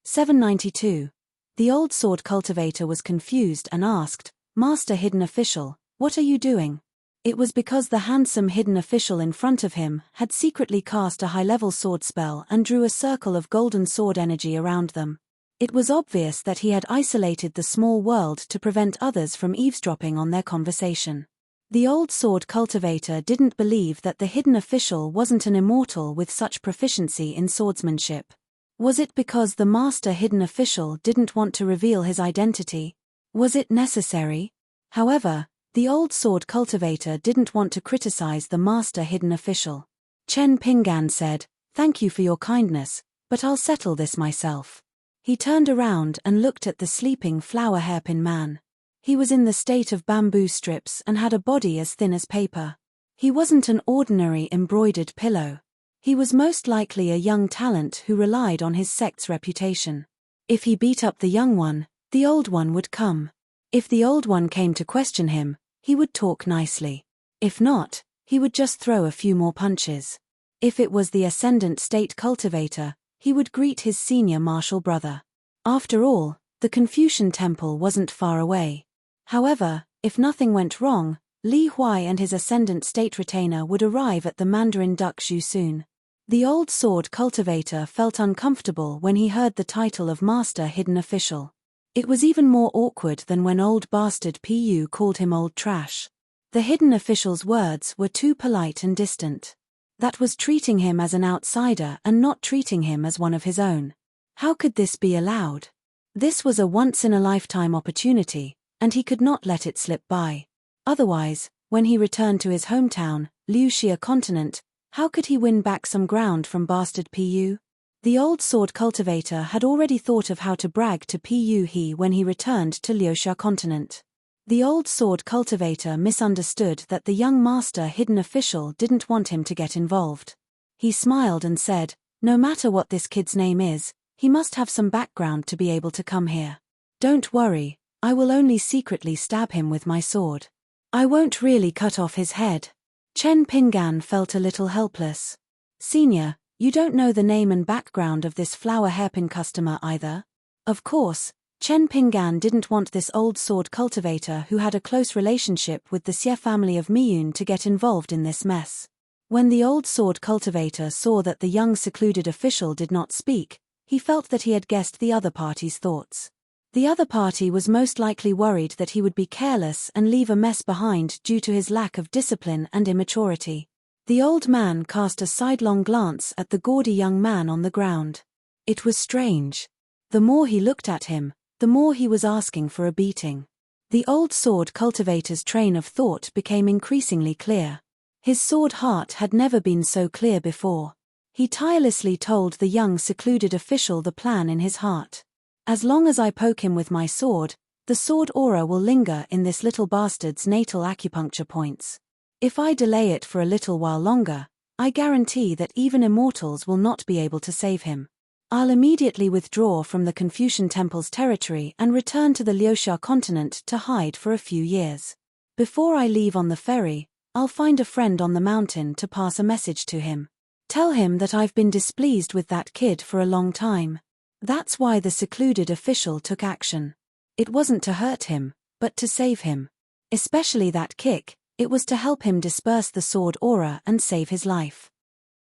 792. The old sword cultivator was confused and asked, "Master hidden official, what are you doing?" It was because the handsome hidden official in front of him had secretly cast a high-level sword spell and drew a circle of golden sword energy around them. It was obvious that he had isolated the small world to prevent others from eavesdropping on their conversation. The old sword cultivator didn't believe that the hidden official wasn't an immortal with such proficiency in swordsmanship. Was it because the master hidden official didn't want to reveal his identity? Was it necessary? However, the old sword cultivator didn't want to criticize the master hidden official. Chen Pinggan said, "Thank you for your kindness, but I'll settle this myself." He turned around and looked at the sleeping flower hairpin man. He was in the state of bamboo strips and had a body as thin as paper. He wasn't an ordinary embroidered pillow. He was most likely a young talent who relied on his sect's reputation. If he beat up the young one, the old one would come. If the old one came to question him, he would talk nicely. If not, he would just throw a few more punches. If it was the ascendant state cultivator, he would greet his senior martial brother. After all, the Confucian temple wasn't far away. However, if nothing went wrong, Li Huai and his ascendant state retainer would arrive at the Mandarin Duckshu soon. The old sword cultivator felt uncomfortable when he heard the title of Master Hidden Official. It was even more awkward than when old bastard Pu called him old trash. The hidden official's words were too polite and distant. That was treating him as an outsider and not treating him as one of his own. How could this be allowed? This was a once-in-a-lifetime opportunity, and he could not let it slip by. Otherwise, when he returned to his hometown, Liuxia continent, how could he win back some ground from bastard Pu? The old sword cultivator had already thought of how to brag to Pu He when he returned to Liuxia continent. The old sword cultivator misunderstood that the young master hidden official didn't want him to get involved. He smiled and said, "No matter what this kid's name is, he must have some background to be able to come here. Don't worry, I will only secretly stab him with my sword. I won't really cut off his head." Chen Pinggan felt a little helpless. "Senior, you don't know the name and background of this flower hairpin customer either?" Of course, Chen Pinggan didn't want this old sword cultivator who had a close relationship with the Xie family of Miyun to get involved in this mess. When the old sword cultivator saw that the young secluded official did not speak, he felt that he had guessed the other party's thoughts. The other party was most likely worried that he would be careless and leave a mess behind due to his lack of discipline and immaturity. The old man cast a sidelong glance at the gaudy young man on the ground. It was strange. The more he looked at him, the more he was asking for a beating. The old sword cultivator's train of thought became increasingly clear. His sword heart had never been so clear before. He tirelessly told the young secluded official the plan in his heart. "As long as I poke him with my sword, the sword aura will linger in this little bastard's natal acupuncture points. If I delay it for a little while longer, I guarantee that even immortals will not be able to save him. I'll immediately withdraw from the Confucian temple's territory and return to the Liuxia continent to hide for a few years. Before I leave on the ferry, I'll find a friend on the mountain to pass a message to him. Tell him that I've been displeased with that kid for a long time." That's why the secluded official took action. It wasn't to hurt him, but to save him. Especially that kick, it was to help him disperse the sword aura and save his life.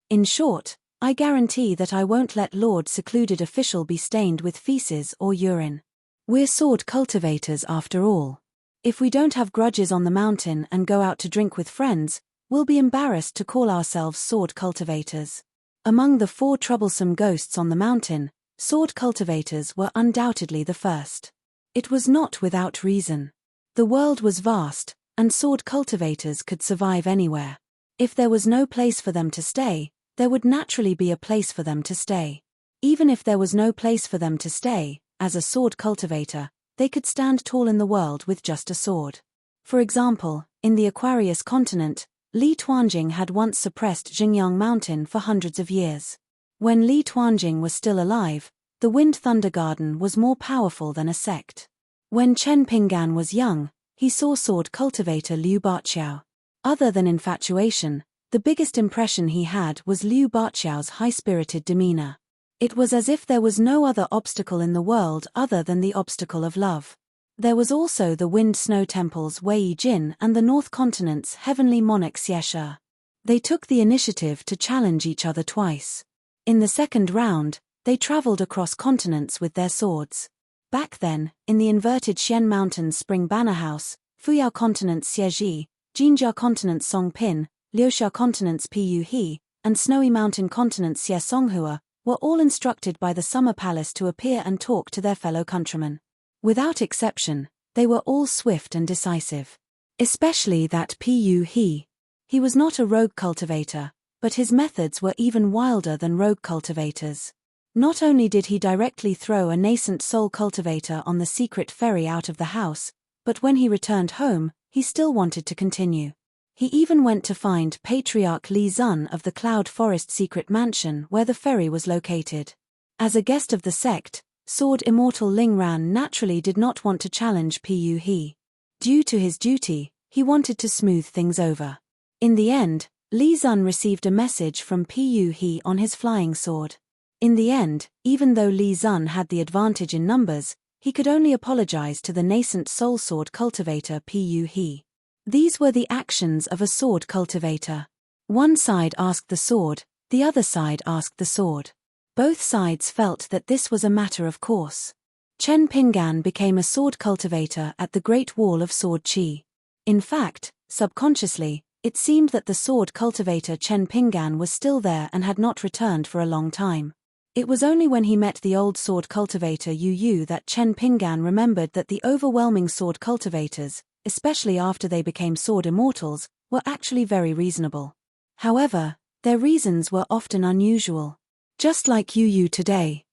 In short, I guarantee that I won't let Lord Secluded Official be stained with feces or urine. We're sword cultivators after all. If we don't have grudges on the mountain and go out to drink with friends, we'll be embarrassed to call ourselves sword cultivators. Among the 4 troublesome ghosts on the mountain, sword cultivators were undoubtedly the first. It was not without reason. The world was vast, and sword cultivators could survive anywhere. If there was no place for them to stay, there would naturally be a place for them to stay. Even if there was no place for them to stay, as a sword cultivator, they could stand tall in the world with just a sword. For example, in the Aquarius continent, Li Tuanjing had once suppressed Xingyang Mountain for hundreds of years. When Li Tuanjing was still alive, the Wind Thunder Garden was more powerful than a sect. When Chen Pinggan was young, he saw sword cultivator Liu Baqiao. Other than infatuation, the biggest impression he had was Liu Baqiao's high-spirited demeanor. It was as if there was no other obstacle in the world other than the obstacle of love. There was also the wind-snow temples Wei Jin and the North Continent's heavenly monarch Xie. They took the initiative to challenge each other twice. In the second round, they traveled across continents with their swords. Back then, in the inverted Xian Mountains Spring Banner House, Fuyao Continent's Xieji, Jinjia Continent's Songpin, Liuxia Continent's Pu He, and Snowy Mountain Continent's Xie Songhua were all instructed by the Summer Palace to appear and talk to their fellow countrymen. Without exception, they were all swift and decisive. Especially that Pu He. He was not a rogue cultivator, but his methods were even wilder than rogue cultivators. Not only did he directly throw a nascent soul cultivator on the secret ferry out of the house, but when he returned home, he still wanted to continue. He even went to find Patriarch Li Zun of the Cloud Forest secret mansion where the ferry was located. As a guest of the sect, Sword Immortal Ling Ran naturally did not want to challenge Pu He. Due to his duty, he wanted to smooth things over. In the end, Li Zun received a message from Pu He on his flying sword. In the end, even though Li Zun had the advantage in numbers, he could only apologize to the nascent soul sword cultivator Pu He. These were the actions of a sword cultivator. One side asked the sword, the other side asked the sword. Both sides felt that this was a matter of course. Chen Pinggan became a sword cultivator at the Great Wall of Sword Qi. In fact, subconsciously, it seemed that the sword cultivator Chen Pinggan was still there and had not returned for a long time. It was only when he met the old sword cultivator Yu Yu that Chen Pinggan remembered that the overwhelming sword cultivators, especially after they became sword immortals, were actually very reasonable. However, their reasons were often unusual. Just like Yu Yu today.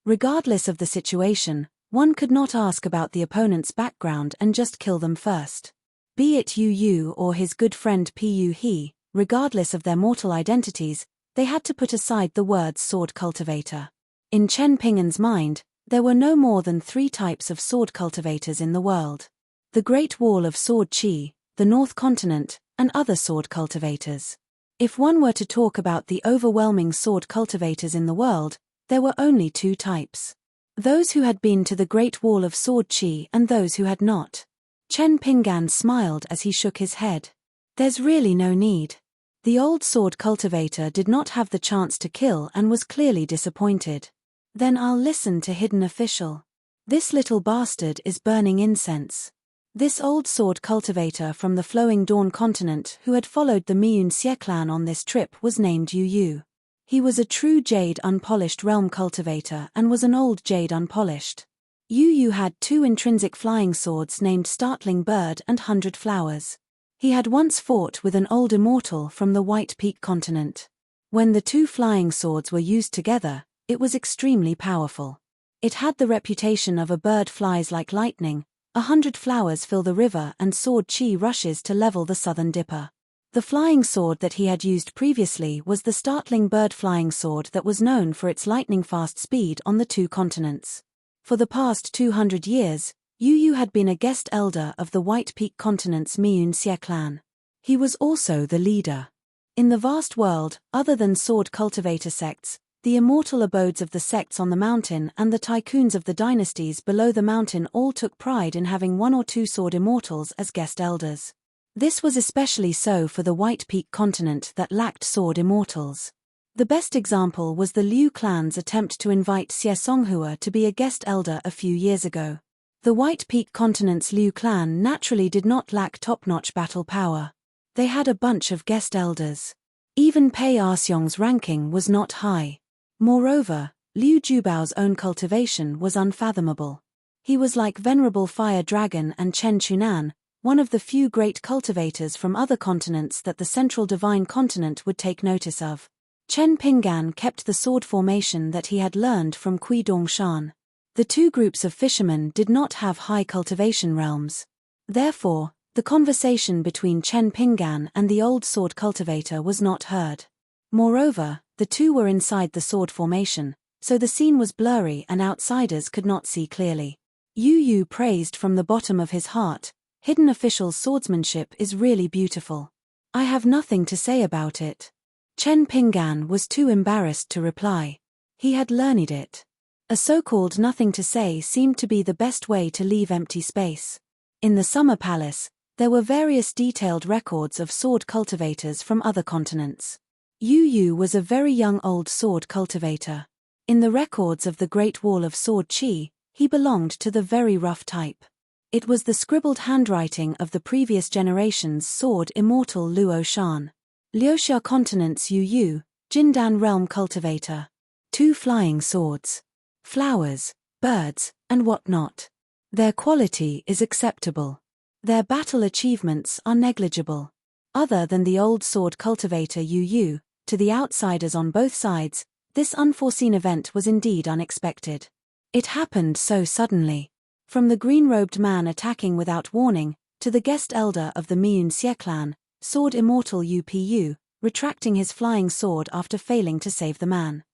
Regardless of the situation, one could not ask about the opponent's background and just kill them first. Be it Yu Yu or his good friend Pu He, regardless of their mortal identities, they had to put aside the words sword cultivator. In Chen Pinggan's mind, there were no more than 3 types of sword cultivators in the world. The Great Wall of Sword Qi, the North Continent, and other sword cultivators. If one were to talk about the overwhelming sword cultivators in the world, there were only 2 types. Those who had been to the Great Wall of Sword Qi and those who had not. Chen Pinggan smiled as he shook his head. There's really no need. The old sword cultivator did not have the chance to kill and was clearly disappointed. Then I'll listen to Hidden Official. This little bastard is burning incense. This old sword cultivator from the Flowing Dawn continent who had followed the Miyun Xie clan on this trip was named Yu Yu. He was a true Jade Unpolished realm cultivator and was an old Jade Unpolished. Yu Yu had 2 intrinsic flying swords named Startling Bird and 100 Flowers. He had once fought with an old immortal from the White Peak continent. When the 2 flying swords were used together, it was extremely powerful. It had the reputation of a bird flies like lightning, 100 flowers fill the river and Sword Qi rushes to level the Southern Dipper. The flying sword that he had used previously was the Startling Bird flying sword that was known for its lightning-fast speed on the 2 continents. For the past 200 years, Yu Yu had been a guest elder of the White Peak continent's Miyun Xie clan. He was also the leader. In the vast world, other than sword cultivator sects, the immortal abodes of the sects on the mountain and the tycoons of the dynasties below the mountain all took pride in having 1 or 2 sword immortals as guest elders. This was especially so for the White Peak continent that lacked sword immortals. The best example was the Liu clan's attempt to invite Xie Songhua to be a guest elder a few years ago. The White Peak continent's Liu clan naturally did not lack top-notch battle power. They had a bunch of guest elders. Even Pei Arxiong's ranking was not high. Moreover, Liu Jubao's own cultivation was unfathomable. He was like Venerable Fire Dragon and Chen Chunan, one of the few great cultivators from other continents that the Central Divine Continent would take notice of. Chen Pinggan kept the sword formation that he had learned from Kui Dongshan. The 2 groups of fishermen did not have high cultivation realms. Therefore, the conversation between Chen Pinggan and the old sword cultivator was not heard. Moreover, the 2 were inside the sword formation, so the scene was blurry and outsiders could not see clearly. Yu Yu praised from the bottom of his heart, Hidden Official's swordsmanship is really beautiful. I have nothing to say about it. Chen Pinggan was too embarrassed to reply. He had learned it. A so-called nothing to say seemed to be the best way to leave empty space. In the Summer Palace, there were various detailed records of sword cultivators from other continents. Yu Yu was a very young old sword cultivator. In the records of the Great Wall of Sword Qi, he belonged to the very rough type. It was the scribbled handwriting of the previous generation's sword immortal Luo Shan. Liuxia Continent's Yu Yu, Jindan realm cultivator. 2 flying swords. Flowers, birds, and whatnot. Their quality is acceptable. Their battle achievements are negligible. Other than the old sword cultivator Yu Yu, to the outsiders on both sides, this unforeseen event was indeed unexpected. It happened so suddenly. From the green-robed man attacking without warning, to the guest elder of the Miun Xie clan, sword immortal Yu Pu, retracting his flying sword after failing to save the man.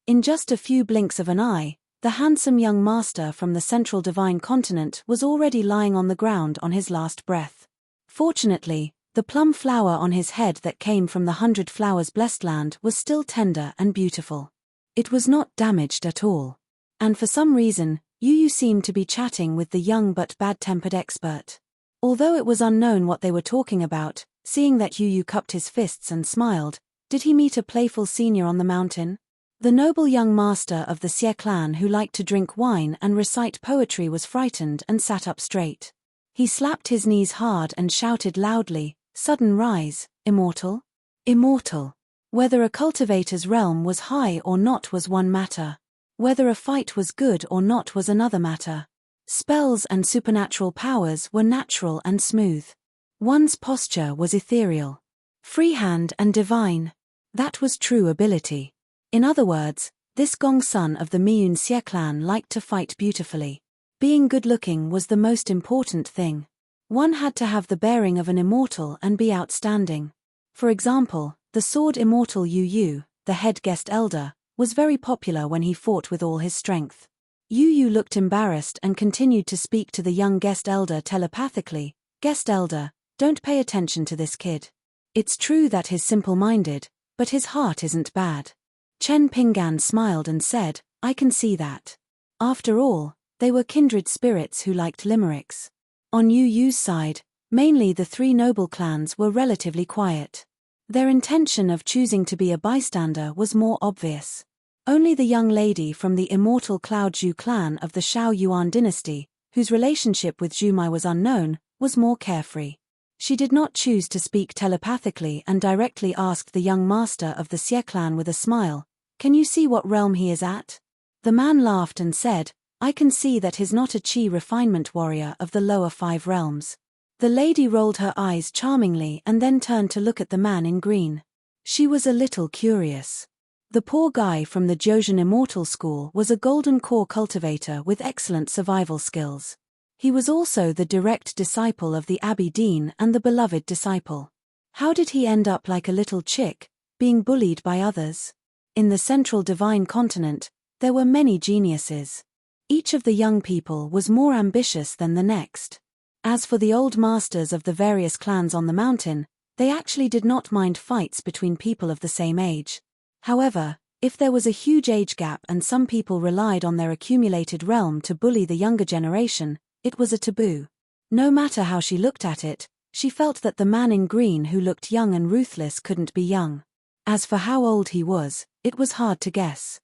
In just a few blinks of an eye, the handsome young master from the central divine continent was already lying on the ground on his last breath. Fortunately, the plum flower on his head that came from the 100 Flowers blessed land was still tender and beautiful. It was not damaged at all. And for some reason, Yu Yu seemed to be chatting with the young but bad-tempered expert. Although it was unknown what they were talking about, seeing that Yu Yu cupped his fists and smiled, did he meet a playful senior on the mountain? The noble young master of the Xie clan who liked to drink wine and recite poetry was frightened and sat up straight. He slapped his knees hard and shouted loudly, "Sudden rise, immortal? Immortal." Whether a cultivator's realm was high or not was one matter. Whether a fight was good or not was another matter. Spells and supernatural powers were natural and smooth. One's posture was ethereal. Freehand and divine. That was true ability. In other words, this Gong son of the Miun Xie clan liked to fight beautifully. Being good-looking was the most important thing. One had to have the bearing of an immortal and be outstanding. For example, the sword immortal Yu Yu, the head guest elder, was very popular when he fought with all his strength. Yu Yu looked embarrassed and continued to speak to the young guest elder telepathically. "Guest elder, don't pay attention to this kid. It's true that he's simple-minded, but his heart isn't bad." Chen Pinggan smiled and said, "I can see that." After all, they were kindred spirits who liked limericks. On Yu Yu's side, mainly the 3 noble clans were relatively quiet. Their intention of choosing to be a bystander was more obvious. Only the young lady from the immortal Cloud Zhu clan of the Shao Yuan dynasty, whose relationship with Zhu Mai was unknown, was more carefree. She did not choose to speak telepathically and directly asked the young master of the Xie clan with a smile, "Can you see what realm he is at?" The man laughed and said, "I can see that he's not a Qi refinement warrior of the lower 5 realms." The lady rolled her eyes charmingly and then turned to look at the man in green. She was a little curious. The poor guy from the Zhouzhen Immortal School was a golden core cultivator with excellent survival skills. He was also the direct disciple of the Abbey Dean and the beloved disciple. How did he end up like a little chick, being bullied by others? In the central divine continent, there were many geniuses. Each of the young people was more ambitious than the next. As for the old masters of the various clans on the mountain, they actually did not mind fights between people of the same age. However, if there was a huge age gap and some people relied on their accumulated realm to bully the younger generation, it was a taboo. No matter how she looked at it, she felt that the man in green who looked young and ruthless couldn't be young. As for how old he was, it was hard to guess.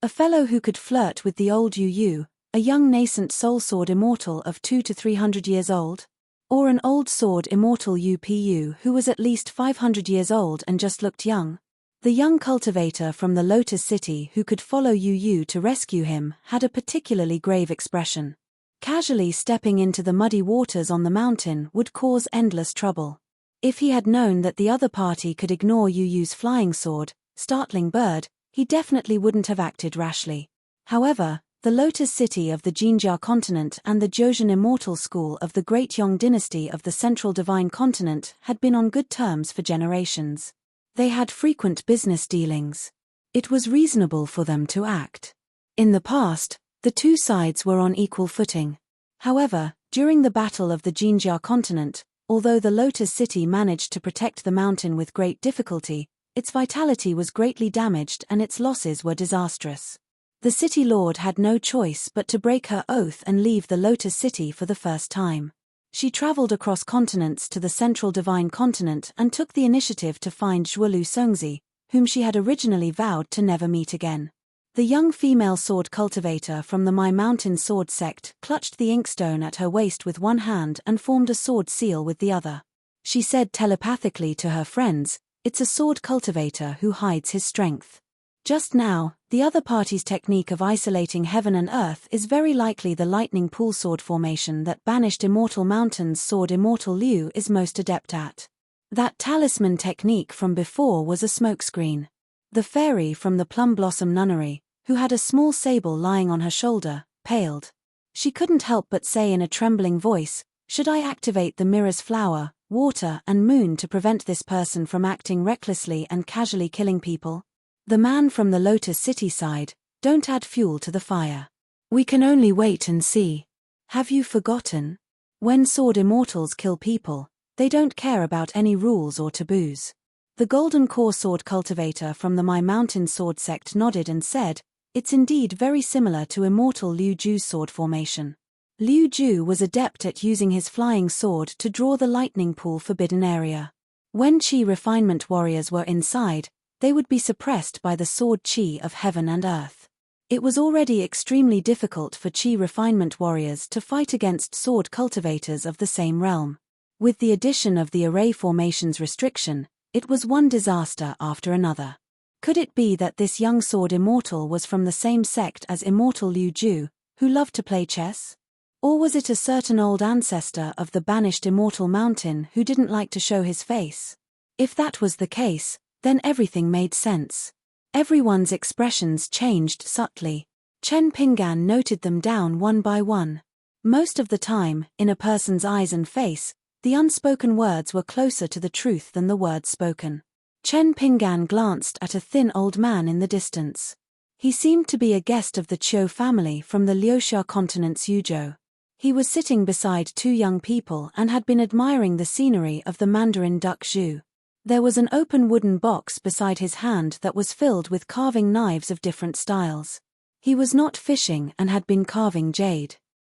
A fellow who could flirt with the old Yu Yu, a young nascent soul sword immortal of 200 to 300 years old? Or an old sword immortal Yu Pu who was at least 500 years old and just looked young? The young cultivator from the Lotus City who could follow Yu Yu to rescue him had a particularly grave expression. Casually stepping into the muddy waters on the mountain would cause endless trouble. If he had known that the other party could ignore Yu Yu's flying sword, startling bird, he definitely wouldn't have acted rashly. However, the Lotus City of the Jinjia continent and the Zhouzhen Immortal School of the Great Yong dynasty of the Central Divine Continent had been on good terms for generations. They had frequent business dealings. It was reasonable for them to act. In the past, the 2 sides were on equal footing. However, during the Battle of the Jinjia continent, although the Lotus City managed to protect the mountain with great difficulty, its vitality was greatly damaged and its losses were disastrous. The city lord had no choice but to break her oath and leave the Lotus City for the first time. She traveled across continents to the central divine continent and took the initiative to find Zhuolu Songzi, whom she had originally vowed to never meet again. The young female sword cultivator from the My Mountain sword sect clutched the inkstone at her waist with one hand and formed a sword seal with the other. She said telepathically to her friends, "It's a sword cultivator who hides his strength." Just now, the other party's technique of isolating heaven and earth is very likely the lightning pool sword formation that banished Immortal Mountain's sword Immortal Liu is most adept at. That talisman technique from before was a smokescreen. The fairy from the Plum Blossom Nunnery, who had a small sable lying on her shoulder, paled. She couldn't help but say in a trembling voice, "Should I activate the mirror's flower, water and moon to prevent this person from acting recklessly and casually killing people?" The man from the Lotus City sighed, "Don't add fuel to the fire. We can only wait and see. Have you forgotten? When sword immortals kill people, they don't care about any rules or taboos." The Golden Core sword cultivator from the My Mountain sword sect nodded and said, "It's indeed very similar to Immortal Liu Ju's sword formation." Liu Ju was adept at using his flying sword to draw the lightning pool forbidden area. When Qi refinement warriors were inside, they would be suppressed by the sword Qi of heaven and earth. It was already extremely difficult for Qi refinement warriors to fight against sword cultivators of the same realm. With the addition of the array formations restriction, it was one disaster after another. Could it be that this young sword immortal was from the same sect as Immortal Liu Ju, who loved to play chess? Or was it a certain old ancestor of the banished Immortal Mountain who didn't like to show his face? If that was the case, then everything made sense. Everyone's expressions changed subtly. Chen Pingan noted them down one by one. Most of the time, in a person's eyes and face, the unspoken words were closer to the truth than the words spoken. Chen Pingan glanced at a thin old man in the distance. He seemed to be a guest of the Qiu family from the Liuxia continent's Yuzhou. He was sitting beside two young people and had been admiring the scenery of the Mandarin Duck Zhu. There was an open wooden box beside his hand that was filled with carving knives of different styles. He was not fishing and had been carving jade.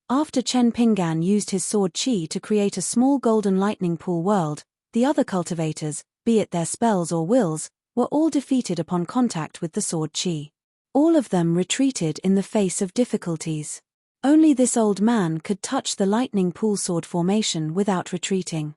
After Chen Pingan used his sword Qi to create a small golden lightning pool world, the other cultivators, be it their spells or wills, were all defeated upon contact with the sword Qi. All of them retreated in the face of difficulties. Only this old man could touch the lightning pool sword formation without retreating.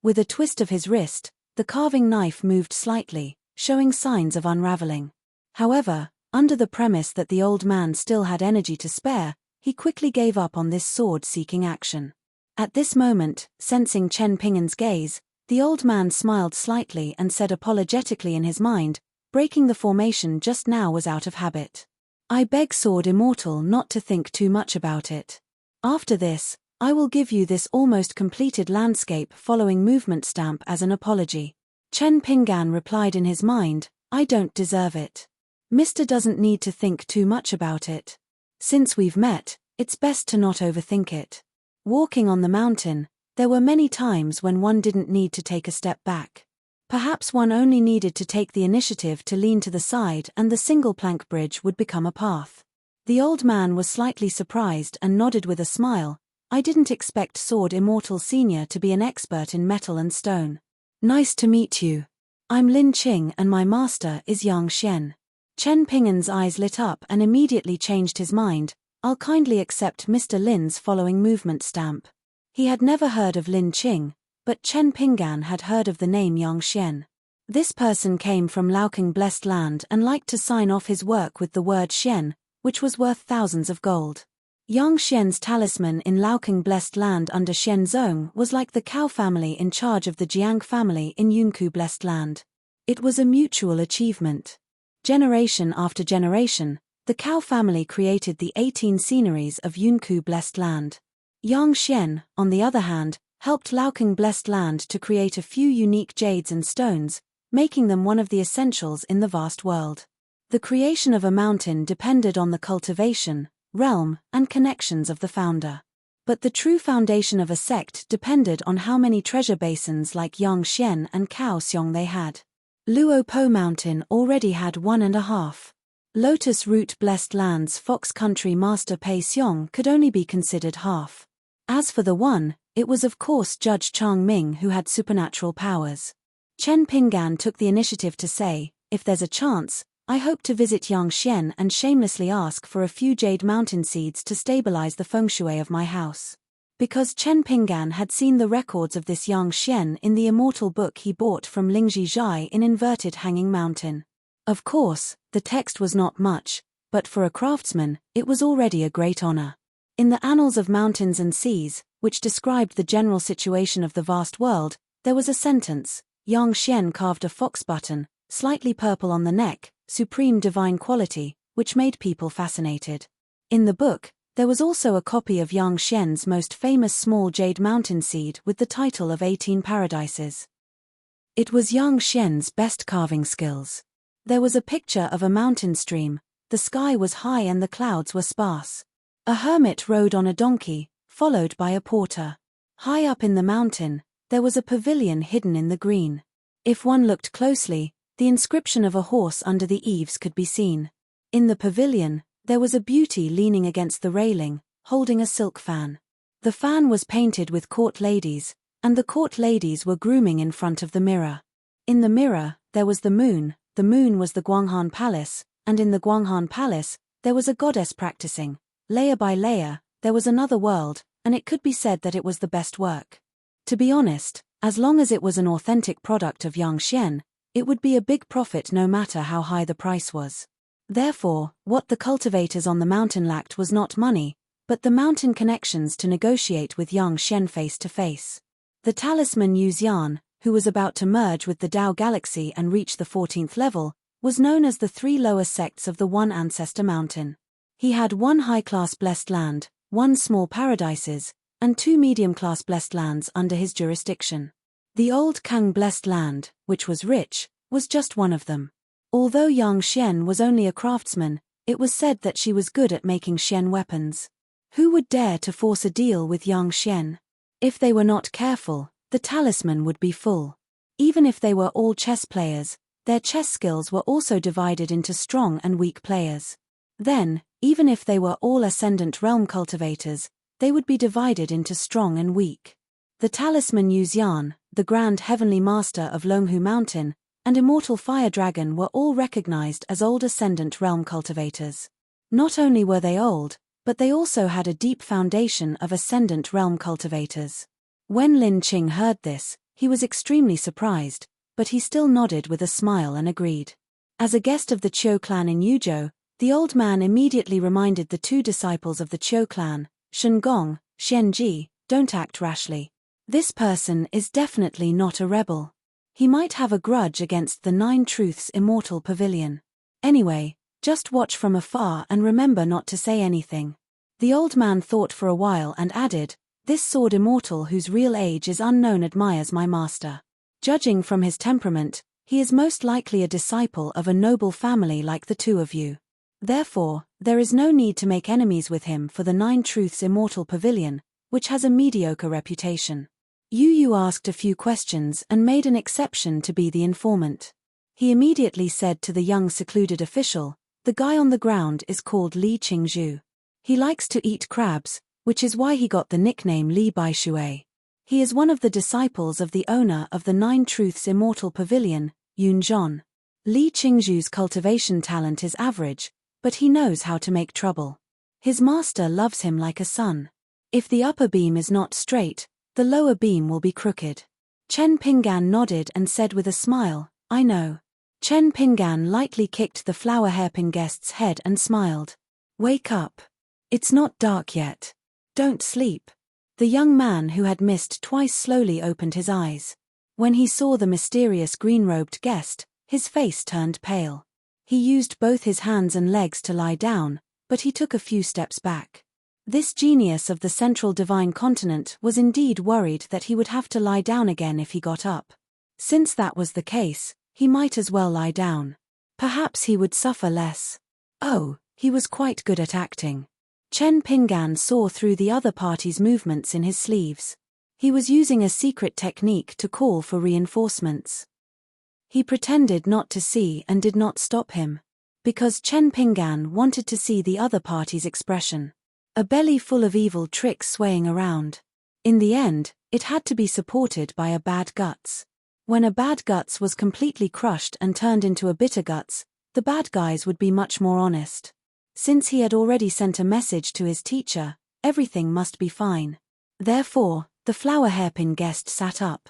With a twist of his wrist, the carving knife moved slightly, showing signs of unraveling. However, under the premise that the old man still had energy to spare, he quickly gave up on this sword-seeking action. At this moment, sensing Chen Pingan's gaze, the old man smiled slightly and said apologetically in his mind, "Breaking the formation just now was out of habit. I beg Sword Immortal not to think too much about it. After this, I will give you this almost completed landscape following movement stamp as an apology." Chen Pingan replied in his mind, "I don't deserve it. Mr. doesn't need to think too much about it. Since we've met, it's best to not overthink it." Walking on the mountain, there were many times when one didn't need to take a step back. Perhaps one only needed to take the initiative to lean to the side and the single plank bridge would become a path. The old man was slightly surprised and nodded with a smile. "I didn't expect Sword Immortal Senior to be an expert in metal and stone. Nice to meet you. I'm Lin Qing and my master is Yang Xian." Chen Pingan's eyes lit up and immediately changed his mind. "I'll kindly accept Mr. Lin's following movement stamp." He had never heard of Lin Qing, but Chen Pingan had heard of the name Yang Xian. This person came from Laoking Blessed Land and liked to sign off his work with the word Xian, which was worth thousands of gold. Yang Xian's talisman in Laoking Blessed Land under Xian Zong was like the Cao family in charge of the Jiang family in Yunku Blessed Land. It was a mutual achievement. Generation after generation, the Cao family created the 18 sceneries of Yunku Blessed Land. Yang Xian, on the other hand, helped Laoking Blessed Land to create a few unique jades and stones, making them one of the essentials in the vast world. The creation of a mountain depended on the cultivation, realm, and connections of the founder. But the true foundation of a sect depended on how many treasure basins like Yang Xian and Cao Xiong they had. Luo Po Mountain already had 1.5. Lotus Root Blessed Lands Fox Country Master Pei Xiong could only be considered half. As for the one, it was of course Judge Chang Ming who had supernatural powers. Chen Pinggan took the initiative to say, if there's a chance, I hope to visit Yang Xian and shamelessly ask for a few jade mountain seeds to stabilize the feng shui of my house. Because Chen Pinggan had seen the records of this Yang Xian in the immortal book he bought from Lingji Zhai in Inverted Hanging Mountain. Of course, the text was not much, but for a craftsman, it was already a great honor. In the Annals of Mountains and Seas, which described the general situation of the vast world, there was a sentence, Yang Xian carved a fox button, slightly purple on the neck, supreme divine quality, which made people fascinated. In the book, there was also a copy of Yang Xian's most famous small jade mountain seed with the title of 18 Paradises. It was Yang Xian's best carving skills. There was a picture of a mountain stream, the sky was high and the clouds were sparse. A hermit rode on a donkey, followed by a porter. High up in the mountain, there was a pavilion hidden in the green. If one looked closely, the inscription of a horse under the eaves could be seen. In the pavilion, there was a beauty leaning against the railing, holding a silk fan. The fan was painted with court ladies, and the court ladies were grooming in front of the mirror. In the mirror, there was the moon was the Guanghan Palace, and in the Guanghan Palace, there was a goddess practicing. Layer by layer, there was another world, and it could be said that it was the best work. To be honest, as long as it was an authentic product of Yang Xian, it would be a big profit no matter how high the price was. Therefore, what the cultivators on the mountain lacked was not money, but the mountain connections to negotiate with Yang Xian face to face. The talisman Yu Xian, who was about to merge with the Dao Galaxy and reach the 14th level, was known as the 3 lower sects of the One Ancestor Mountain. He had 1 high-class blessed land, 1 small paradises, and 2 medium-class blessed lands under his jurisdiction. The old Kang blessed land, which was rich, was just one of them. Although Yang Xian was only a craftsman, it was said that she was good at making Xian weapons. Who would dare to force a deal with Yang Xian? If they were not careful, the talisman would be full. Even if they were all chess players, their chess skills were also divided into strong and weak players. Then, even if they were all Ascendant Realm cultivators, they would be divided into strong and weak. The talisman Yu Xian, the Grand Heavenly Master of Longhu Mountain, and Immortal Fire Dragon were all recognized as old Ascendant Realm cultivators. Not only were they old, but they also had a deep foundation of Ascendant Realm cultivators. When Lin Qing heard this, he was extremely surprised, but he still nodded with a smile and agreed. As a guest of the Qiu clan in Yuzhou, the old man immediately reminded the 2 disciples of the Qiu clan, Shen Gong, Xian Ji, don't act rashly. This person is definitely not a rebel. He might have a grudge against the 9 Truths Immortal Pavilion. Anyway, just watch from afar and remember not to say anything. The old man thought for a while and added, this sword immortal whose real age is unknown admires my master. Judging from his temperament, he is most likely a disciple of a noble family like the 2 of you. Therefore, there is no need to make enemies with him for the 9 Truths Immortal Pavilion, which has a mediocre reputation. Yu asked a few questions and made an exception to be the informant. He immediately said to the young secluded official, the guy on the ground is called Li Qingzhu. He likes to eat crabs, which is why he got the nickname Li Baishui. He is one of the disciples of the owner of the 9 Truths Immortal Pavilion, Yun Zhon. Li Qingzhu's cultivation talent is average, but he knows how to make trouble. His master loves him like a son. If the upper beam is not straight, the lower beam will be crooked. Chen Pinggan nodded and said with a smile, I know. Chen Pinggan lightly kicked the flower hairpin guest's head and smiled. Wake up. It's not dark yet. Don't sleep. The young man who had missed twice slowly opened his eyes. When he saw the mysterious green-robed guest, his face turned pale. He used both his hands and legs to lie down, but he took a few steps back. This genius of the central divine continent was indeed worried that he would have to lie down again if he got up. Since that was the case, he might as well lie down. Perhaps he would suffer less. Oh, he was quite good at acting. Chen Pinggan saw through the other party's movements in his sleeves. He was using a secret technique to call for reinforcements. He pretended not to see and did not stop him. Because Chen Pinggan wanted to see the other party's expression. A belly full of evil tricks swaying around. In the end, it had to be supported by a bad guts. When a bad guts was completely crushed and turned into a bitter guts, the bad guys would be much more honest. Since he had already sent a message to his teacher, everything must be fine. Therefore, the flower hairpin guest sat up.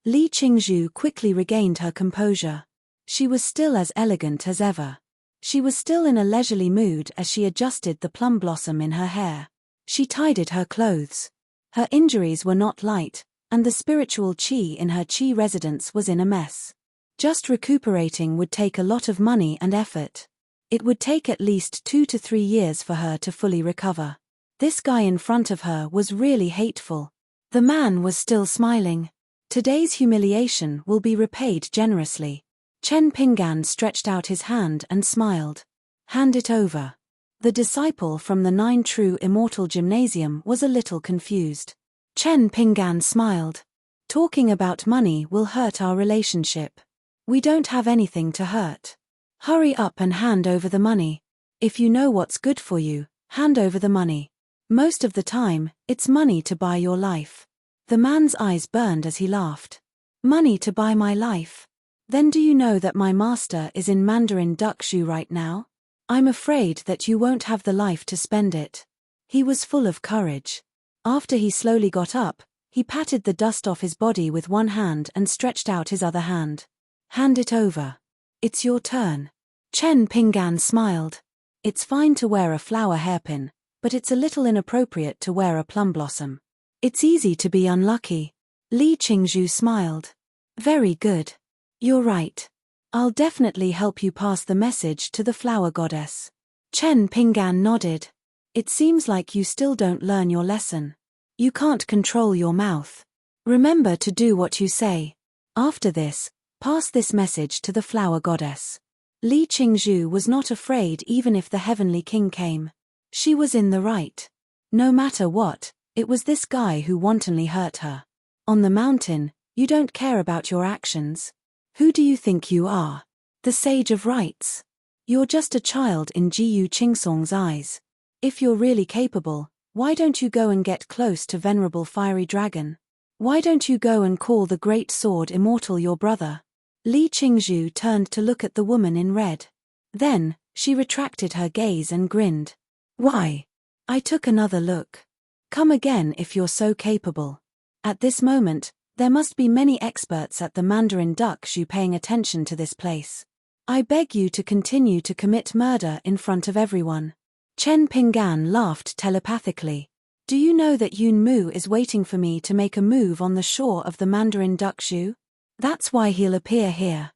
Li Qingzhu quickly regained her composure. She was still as elegant as ever. She was still in a leisurely mood as she adjusted the plum blossom in her hair. She tidied her clothes. Her injuries were not light, and the spiritual qi in her qi residence was in a mess. Just recuperating would take a lot of money and effort. It would take at least 2 to 3 years for her to fully recover. This guy in front of her was really hateful. The man was still smiling. Today's humiliation will be repaid generously. Chen Pinggan stretched out his hand and smiled. Hand it over. The disciple from the 9 True Immortal Gymnasium was a little confused. Chen Pinggan smiled. Talking about money will hurt our relationship. We don't have anything to hurt. Hurry up and hand over the money. If you know what's good for you, hand over the money. Most of the time, it's money to buy your life. The man's eyes burned as he laughed. Money to buy my life? Then do you know that my master is in Mandarin Duckshu right now? I'm afraid that you won't have the life to spend it. He was full of courage. After he slowly got up, he patted the dust off his body with one hand and stretched out his other hand. Hand it over. It's your turn. Chen Pinggan smiled. It's fine to wear a flower hairpin, but it's a little inappropriate to wear a plum blossom. It's easy to be unlucky. Li Qingzhu smiled. Very good. You're right. I'll definitely help you pass the message to the flower goddess. Chen Pinggan nodded. It seems like you still don't learn your lesson. You can't control your mouth. Remember to do what you say. After this, pass this message to the flower goddess. Li Qingzhu was not afraid even if the heavenly king came. She was in the right. No matter what, it was this guy who wantonly hurt her. On the mountain, you don't care about your actions. Who do you think you are? The sage of rights. You're just a child in Jiyu Qingsong's eyes. If you're really capable, why don't you go and get close to venerable fiery dragon? Why don't you go and call the great sword immortal your brother? Li Qingzhu turned to look at the woman in red. Then, she retracted her gaze and grinned. Why? I took another look. Come again if you're so capable. At this moment, there must be many experts at the Mandarin Duckshu paying attention to this place. I beg you to continue to commit murder in front of everyone. Chen Pinggan laughed telepathically. Do you know that Yun Mu is waiting for me to make a move on the shore of the Mandarin Duckshu? That's why he'll appear here.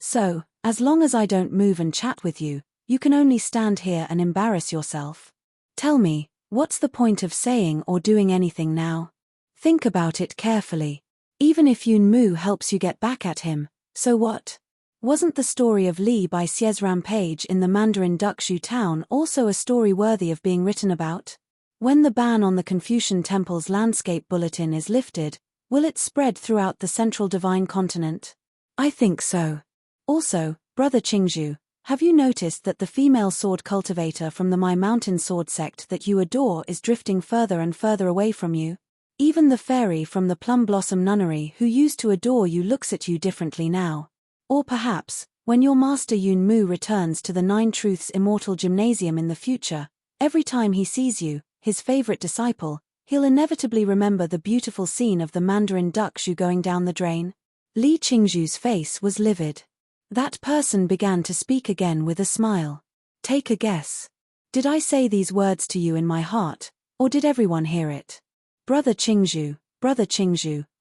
So, as long as I don't move and chat with you, you can only stand here and embarrass yourself. Tell me, what's the point of saying or doing anything now? Think about it carefully. Even if Yun Mu helps you get back at him, so what? Wasn't the story of Li by Xie's rampage in the Mandarin Duckshu town also a story worthy of being written about? When the ban on the Confucian Temple's landscape bulletin is lifted, will it spread throughout the central divine continent? I think so. Also, Brother Qingzhu, have you noticed that the female sword cultivator from the My Mountain sword sect that you adore is drifting further and further away from you? Even the fairy from the Plum Blossom Nunnery who used to adore you looks at you differently now. Or perhaps, when your master Yun Mu returns to the 9 Truths Immortal Gymnasium in the future, every time he sees you, his favorite disciple, he'll inevitably remember the beautiful scene of the Mandarin Duckshu going down the drain. Li Qingzhu's face was livid. That person began to speak again with a smile. Take a guess. Did I say these words to you in my heart, or did everyone hear it? Brother Qingzhu,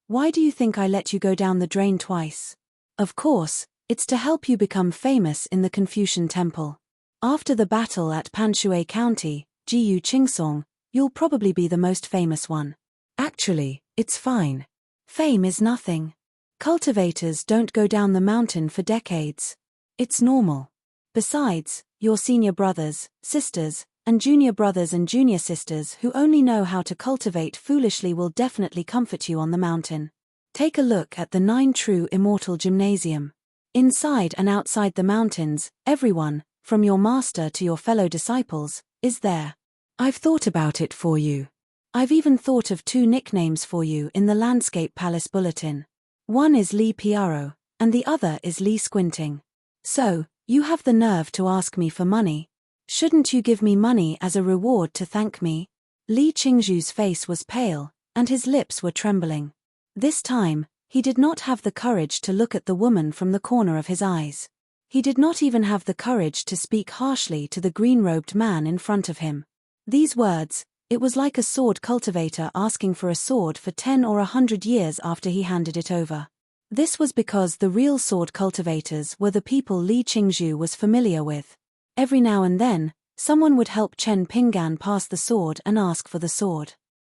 why do you think I let you go down the drain twice? Of course, it's to help you become famous in the Confucian Temple. After the battle at Panshui County, Jiyu Qingsong, you'll probably be the most famous one. Actually, it's fine. Fame is nothing. Cultivators don't go down the mountain for decades. It's normal. Besides, your senior brothers, sisters, and junior brothers and junior sisters who only know how to cultivate foolishly will definitely comfort you on the mountain. Take a look at the 9 True Immortal Gymnasium. Inside and outside the mountains, everyone, from your master to your fellow disciples, is there. I've thought about it for you. I've even thought of 2 nicknames for you in the Landscape Palace Bulletin. One is Lee Piaro, and the other is Lee Squinting. So, you have the nerve to ask me for money. Shouldn't you give me money as a reward to thank me? Li Qingzhu's face was pale, and his lips were trembling. This time, he did not have the courage to look at the woman from the corner of his eyes. He did not even have the courage to speak harshly to the green-robed man in front of him. These words, it was like a sword cultivator asking for a sword for 10 or 100 years after he handed it over. This was because the real sword cultivators were the people Li Qingzhu was familiar with. Every now and then, someone would help Chen Pinggan pass the sword and ask for the sword.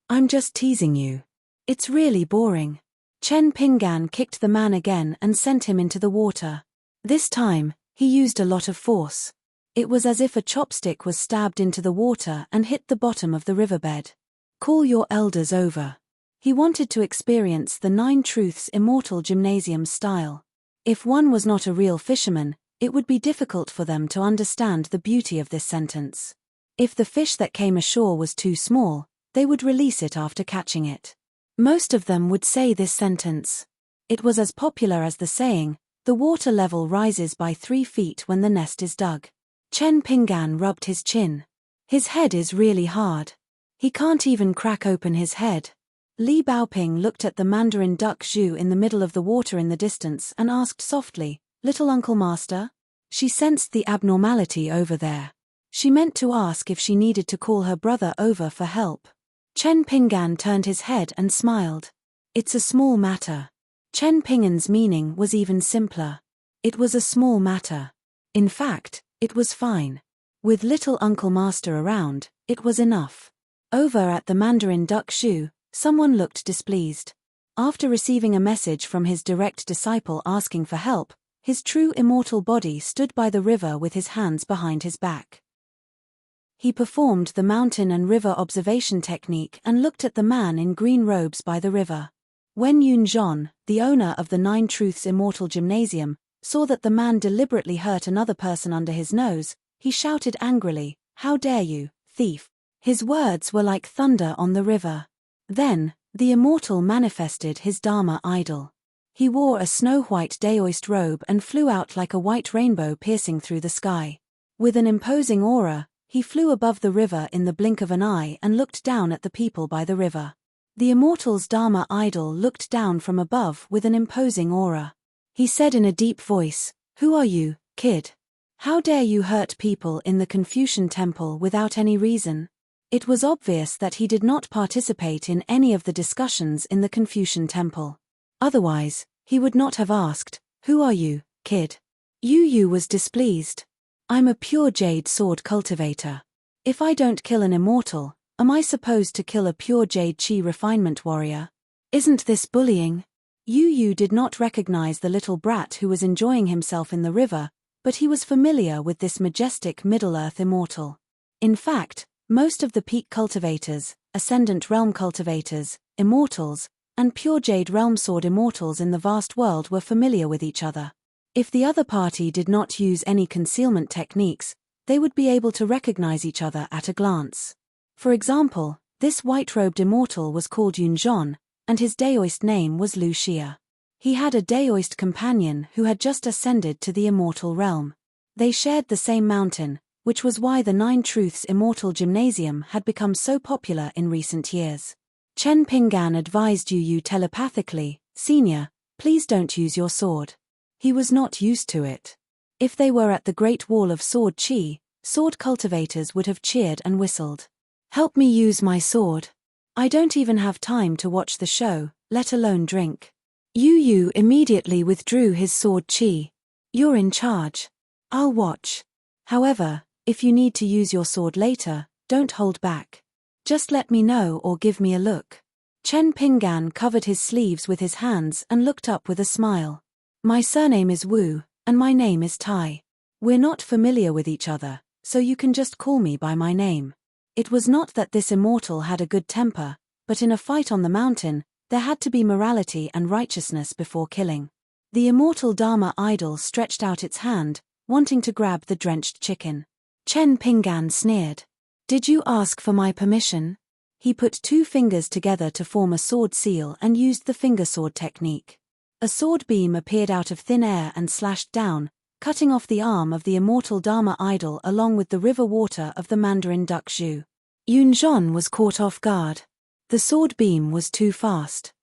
I'm just teasing you. It's really boring. Chen Pinggan kicked the man again and sent him into the water. This time, he used a lot of force. It was as if a chopstick was stabbed into the water and hit the bottom of the riverbed. Call your elders over. He wanted to experience the 9 Truths Immortal Gymnasium style. If one was not a real fisherman, it would be difficult for them to understand the beauty of this sentence. If the fish that came ashore was too small, they would release it after catching it. Most of them would say this sentence. It was as popular as the saying, the water level rises by 3 feet when the nest is dug. Chen Pinggan rubbed his chin. His head is really hard. He can't even crack open his head. Li Baoping looked at the Mandarin duck Zhu in the middle of the water in the distance and asked softly, Little Uncle Master? She sensed the abnormality over there. She meant to ask if she needed to call her brother over for help. Chen Pinggan turned his head and smiled. It's a small matter. Chen Pinggan's meaning was even simpler. It was a small matter. In fact, it was fine. With Little Uncle Master around, it was enough. Over at the Mandarin duck Zhu, someone looked displeased. After receiving a message from his direct disciple asking for help, his true immortal body stood by the river with his hands behind his back. He performed the mountain and river observation technique and looked at the man in green robes by the river. When Yunzhon, the owner of the 9 Truths Immortal Gymnasium, saw that the man deliberately hurt another person under his nose, he shouted angrily, How dare you, thief! His words were like thunder on the river. Then, the immortal manifested his Dharma idol. He wore a snow-white daoist robe and flew out like a white rainbow piercing through the sky. With an imposing aura, he flew above the river in the blink of an eye and looked down at the people by the river. The immortal's Dharma idol looked down from above with an imposing aura. He said in a deep voice, Who are you, kid? How dare you hurt people in the Confucian temple without any reason? It was obvious that he did not participate in any of the discussions in the Confucian temple. Otherwise, he would not have asked, Who are you, kid? Yu was displeased. I'm a pure jade sword cultivator. If I don't kill an immortal, am I supposed to kill a pure jade chi refinement warrior? Isn't this bullying? Yu did not recognize the little brat who was enjoying himself in the river, but he was familiar with this majestic Middle-earth immortal. In fact, most of the peak cultivators, ascendant realm cultivators, immortals, and pure jade realm sword immortals in the vast world were familiar with each other. If the other party did not use any concealment techniques, they would be able to recognize each other at a glance. For example, this white-robed immortal was called Yunzhon, and his daoist name was Lu Xia. He had a daoist companion who had just ascended to the immortal realm. They shared the same mountain, which was why the 9 Truths Immortal Gymnasium had become so popular in recent years. Chen Pinggan advised Yu telepathically, Senior, please don't use your sword. He was not used to it. If they were at the Great Wall of Sword Chi, sword cultivators would have cheered and whistled. Help me use my sword. I don't even have time to watch the show, let alone drink. Yu immediately withdrew his sword chi. You're in charge. I'll watch. However, if you need to use your sword later, don't hold back. Just let me know or give me a look. Chen Pinggan covered his sleeves with his hands and looked up with a smile. My surname is Wu, and my name is Tai. We're not familiar with each other, so you can just call me by my name. It was not that this immortal had a good temper, but in a fight on the mountain, there had to be morality and righteousness before killing. The immortal Dharma idol stretched out its hand, wanting to grab the drenched chicken. Chen Pinggan sneered. Did you ask for my permission? He put 2 fingers together to form a sword seal and used the finger sword technique. A sword beam appeared out of thin air and slashed down, cutting off the arm of the immortal Dharma idol along with the river water of the Mandarin duck Zhu. Yunzhong was caught off guard. The sword beam was too fast.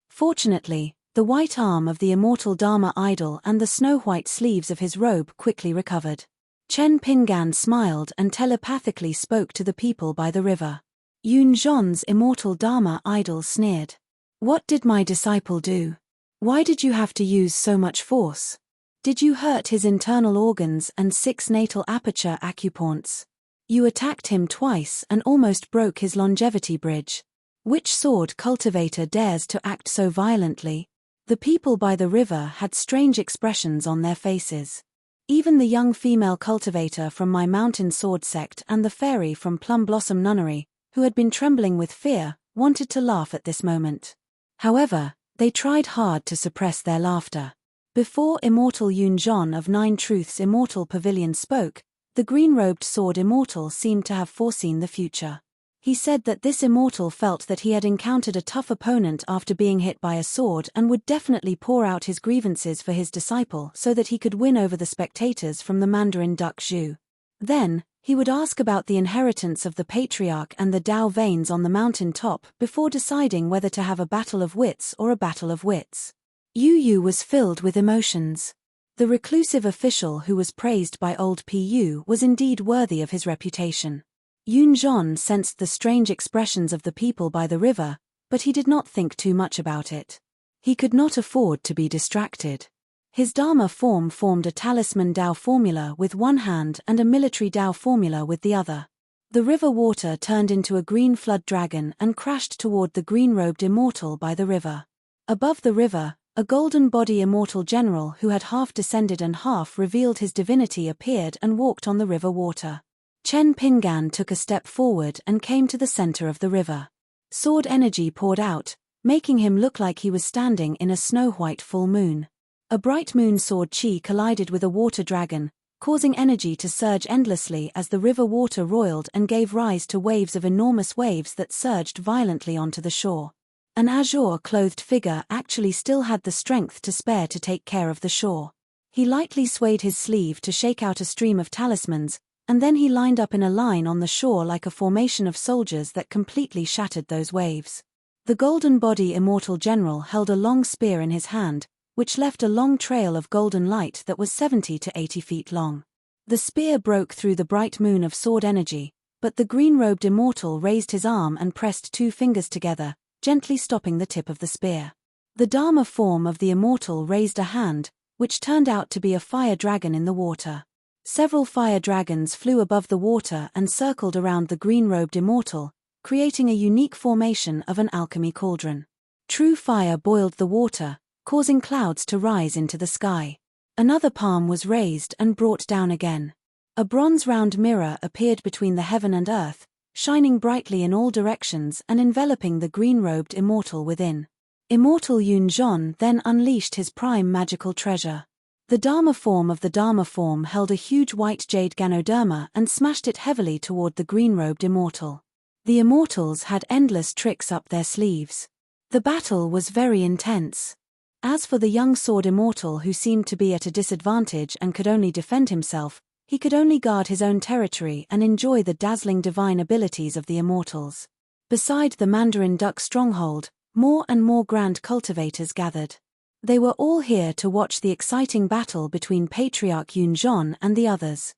Fortunately, the white arm of the immortal Dharma idol and the snow-white sleeves of his robe quickly recovered. Chen Pinggan smiled and telepathically spoke to the people by the river. Yunzhong's immortal Dharma idol sneered. What did my disciple do? Why did you have to use so much force? Did you hurt his internal organs and 6 natal aperture acupoints? You attacked him twice and almost broke his longevity bridge. Which sword cultivator dares to act so violently? The people by the river had strange expressions on their faces. Even the young female cultivator from my mountain sword sect and the fairy from Plum Blossom Nunnery, who had been trembling with fear, wanted to laugh at this moment. However, they tried hard to suppress their laughter. Before immortal Yunzhong of 9 Truths Immortal Pavilion spoke, the green-robed sword immortal seemed to have foreseen the future. He said that this immortal felt that he had encountered a tough opponent after being hit by a sword and would definitely pour out his grievances for his disciple so that he could win over the spectators from the Mandarin duck Zhu. Then, he would ask about the inheritance of the patriarch and the Dao veins on the mountain top before deciding whether to have a battle of wits or a battle of wits. Yu Yu was filled with emotions. The reclusive official who was praised by old Pu was indeed worthy of his reputation. Yunzhong sensed the strange expressions of the people by the river, but he did not think too much about it. He could not afford to be distracted. His Dharma form formed a talisman Dao formula with one hand and a military Dao formula with the other. The river water turned into a green flood dragon and crashed toward the green-robed immortal by the river. Above the river, a golden body immortal general who had half descended and half revealed his divinity appeared and walked on the river water. Chen Pinggan took a step forward and came to the center of the river. Sword energy poured out, making him look like he was standing in a snow-white full moon. A bright moon sword chi collided with a water dragon, causing energy to surge endlessly as the river water roiled and gave rise to waves of enormous waves that surged violently onto the shore. An azure-clothed figure actually still had the strength to spare to take care of the shore. He lightly swayed his sleeve to shake out a stream of talismans, and then he lined up in a line on the shore like a formation of soldiers that completely shattered those waves. The golden body immortal general held a long spear in his hand, which left a long trail of golden light that was 70 to 80 feet long. The spear broke through the bright moon of sword energy, but the green-robed immortal raised his arm and pressed 2 fingers together, gently stopping the tip of the spear. The Dharma form of the immortal raised a hand, which turned out to be a fire dragon in the water. Several fire dragons flew above the water and circled around the green-robed immortal, creating a unique formation of an alchemy cauldron. True fire boiled the water, causing clouds to rise into the sky. Another palm was raised and brought down again. A bronze-round mirror appeared between the heaven and earth, shining brightly in all directions and enveloping the green-robed immortal within. Immortal Yunzhong then unleashed his prime magical treasure. The Dharma form of the Dharma form held a huge white jade Ganoderma and smashed it heavily toward the green-robed immortal. The immortals had endless tricks up their sleeves. The battle was very intense. As for the young sword immortal who seemed to be at a disadvantage and could only defend himself, he could only guard his own territory and enjoy the dazzling divine abilities of the immortals. Beside the Mandarin duck stronghold, more and more grand cultivators gathered. They were all here to watch the exciting battle between Patriarch Yunzhong and the others.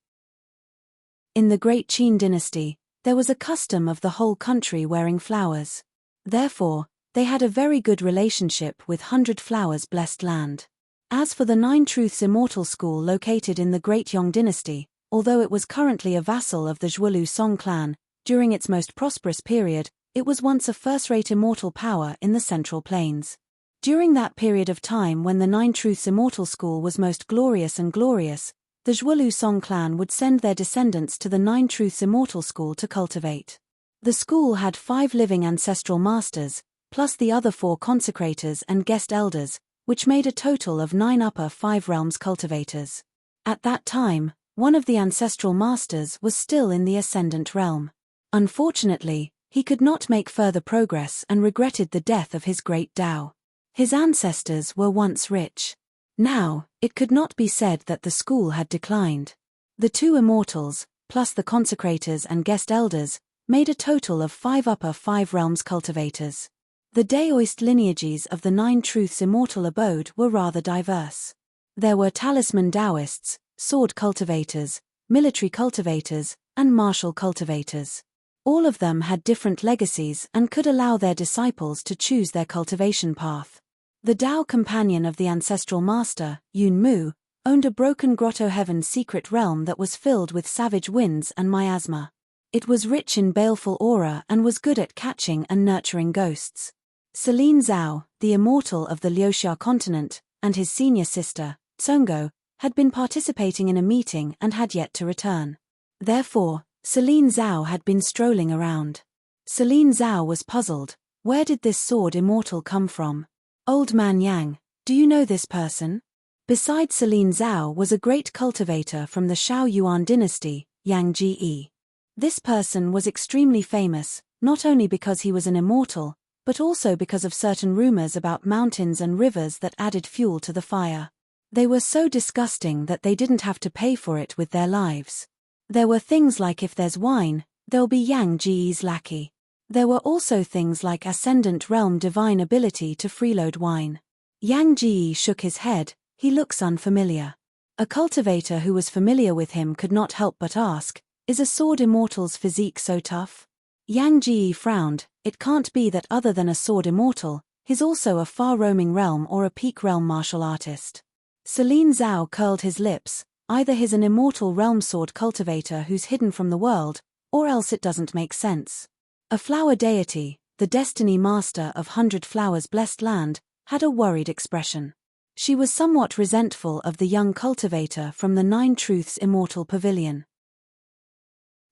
In the Great Qin dynasty, there was a custom of the whole country wearing flowers. Therefore, they had a very good relationship with 100 Flowers blessed land. As for the 9 Truths Immortal School located in the Great Yong dynasty, although it was currently a vassal of the Zhuolu Song clan, during its most prosperous period, it was once a first-rate immortal power in the Central Plains. During that period of time when the 9 Truths Immortal School was most glorious and glorious, the Zhuolu Song clan would send their descendants to the 9 Truths Immortal School to cultivate. The school had 5 living ancestral masters, plus the other 4 consecrators and guest elders, which made a total of 9 upper 5 realms cultivators. At that time, one of the ancestral masters was still in the ascendant realm. Unfortunately, he could not make further progress and regretted the death of his great Tao. His ancestors were once rich. Now, it could not be said that the school had declined. The 2 immortals, plus the consecrators and guest elders, made a total of 5 upper 5 realms cultivators. The Daoist lineages of the 9 Truths immortal abode were rather diverse. There were talisman Taoists, sword cultivators, military cultivators, and martial cultivators. All of them had different legacies and could allow their disciples to choose their cultivation path. The Tao companion of the ancestral master, Yun Mu, owned a broken grotto heaven secret realm that was filled with savage winds and miasma. It was rich in baleful aura and was good at catching and nurturing ghosts. Celine Zhao, the immortal of the Liuxia continent, and his senior sister, Tsongo, had been participating in a meeting and had yet to return. Therefore, Celine Zhao had been strolling around. Celine Zhao was puzzled. Where did this sword immortal come from? Old man Yang, do you know this person? Beside Celine Zhao was a great cultivator from the Shao Yuan dynasty, Yang Ji. This person was extremely famous, not only because he was an immortal, but also because of certain rumors about mountains and rivers that added fuel to the fire. They were so disgusting that they didn't have to pay for it with their lives. There were things like if there's wine, there'll be Yang Ji's lackey. There were also things like ascendant realm divine ability to freeload wine. Yang Ji shook his head. He looks unfamiliar. A cultivator who was familiar with him could not help but ask, is a sword immortal's physique so tough? Yang Ji frowned. It can't be that other than a sword immortal, he's also a far-roaming realm or a peak realm martial artist. Celine Zhao curled his lips. Either he's an immortal realm sword cultivator who's hidden from the world, or else it doesn't make sense. A flower deity, the destiny master of 100 Flowers blessed land, had a worried expression. She was somewhat resentful of the young cultivator from the 9 Truths immortal pavilion.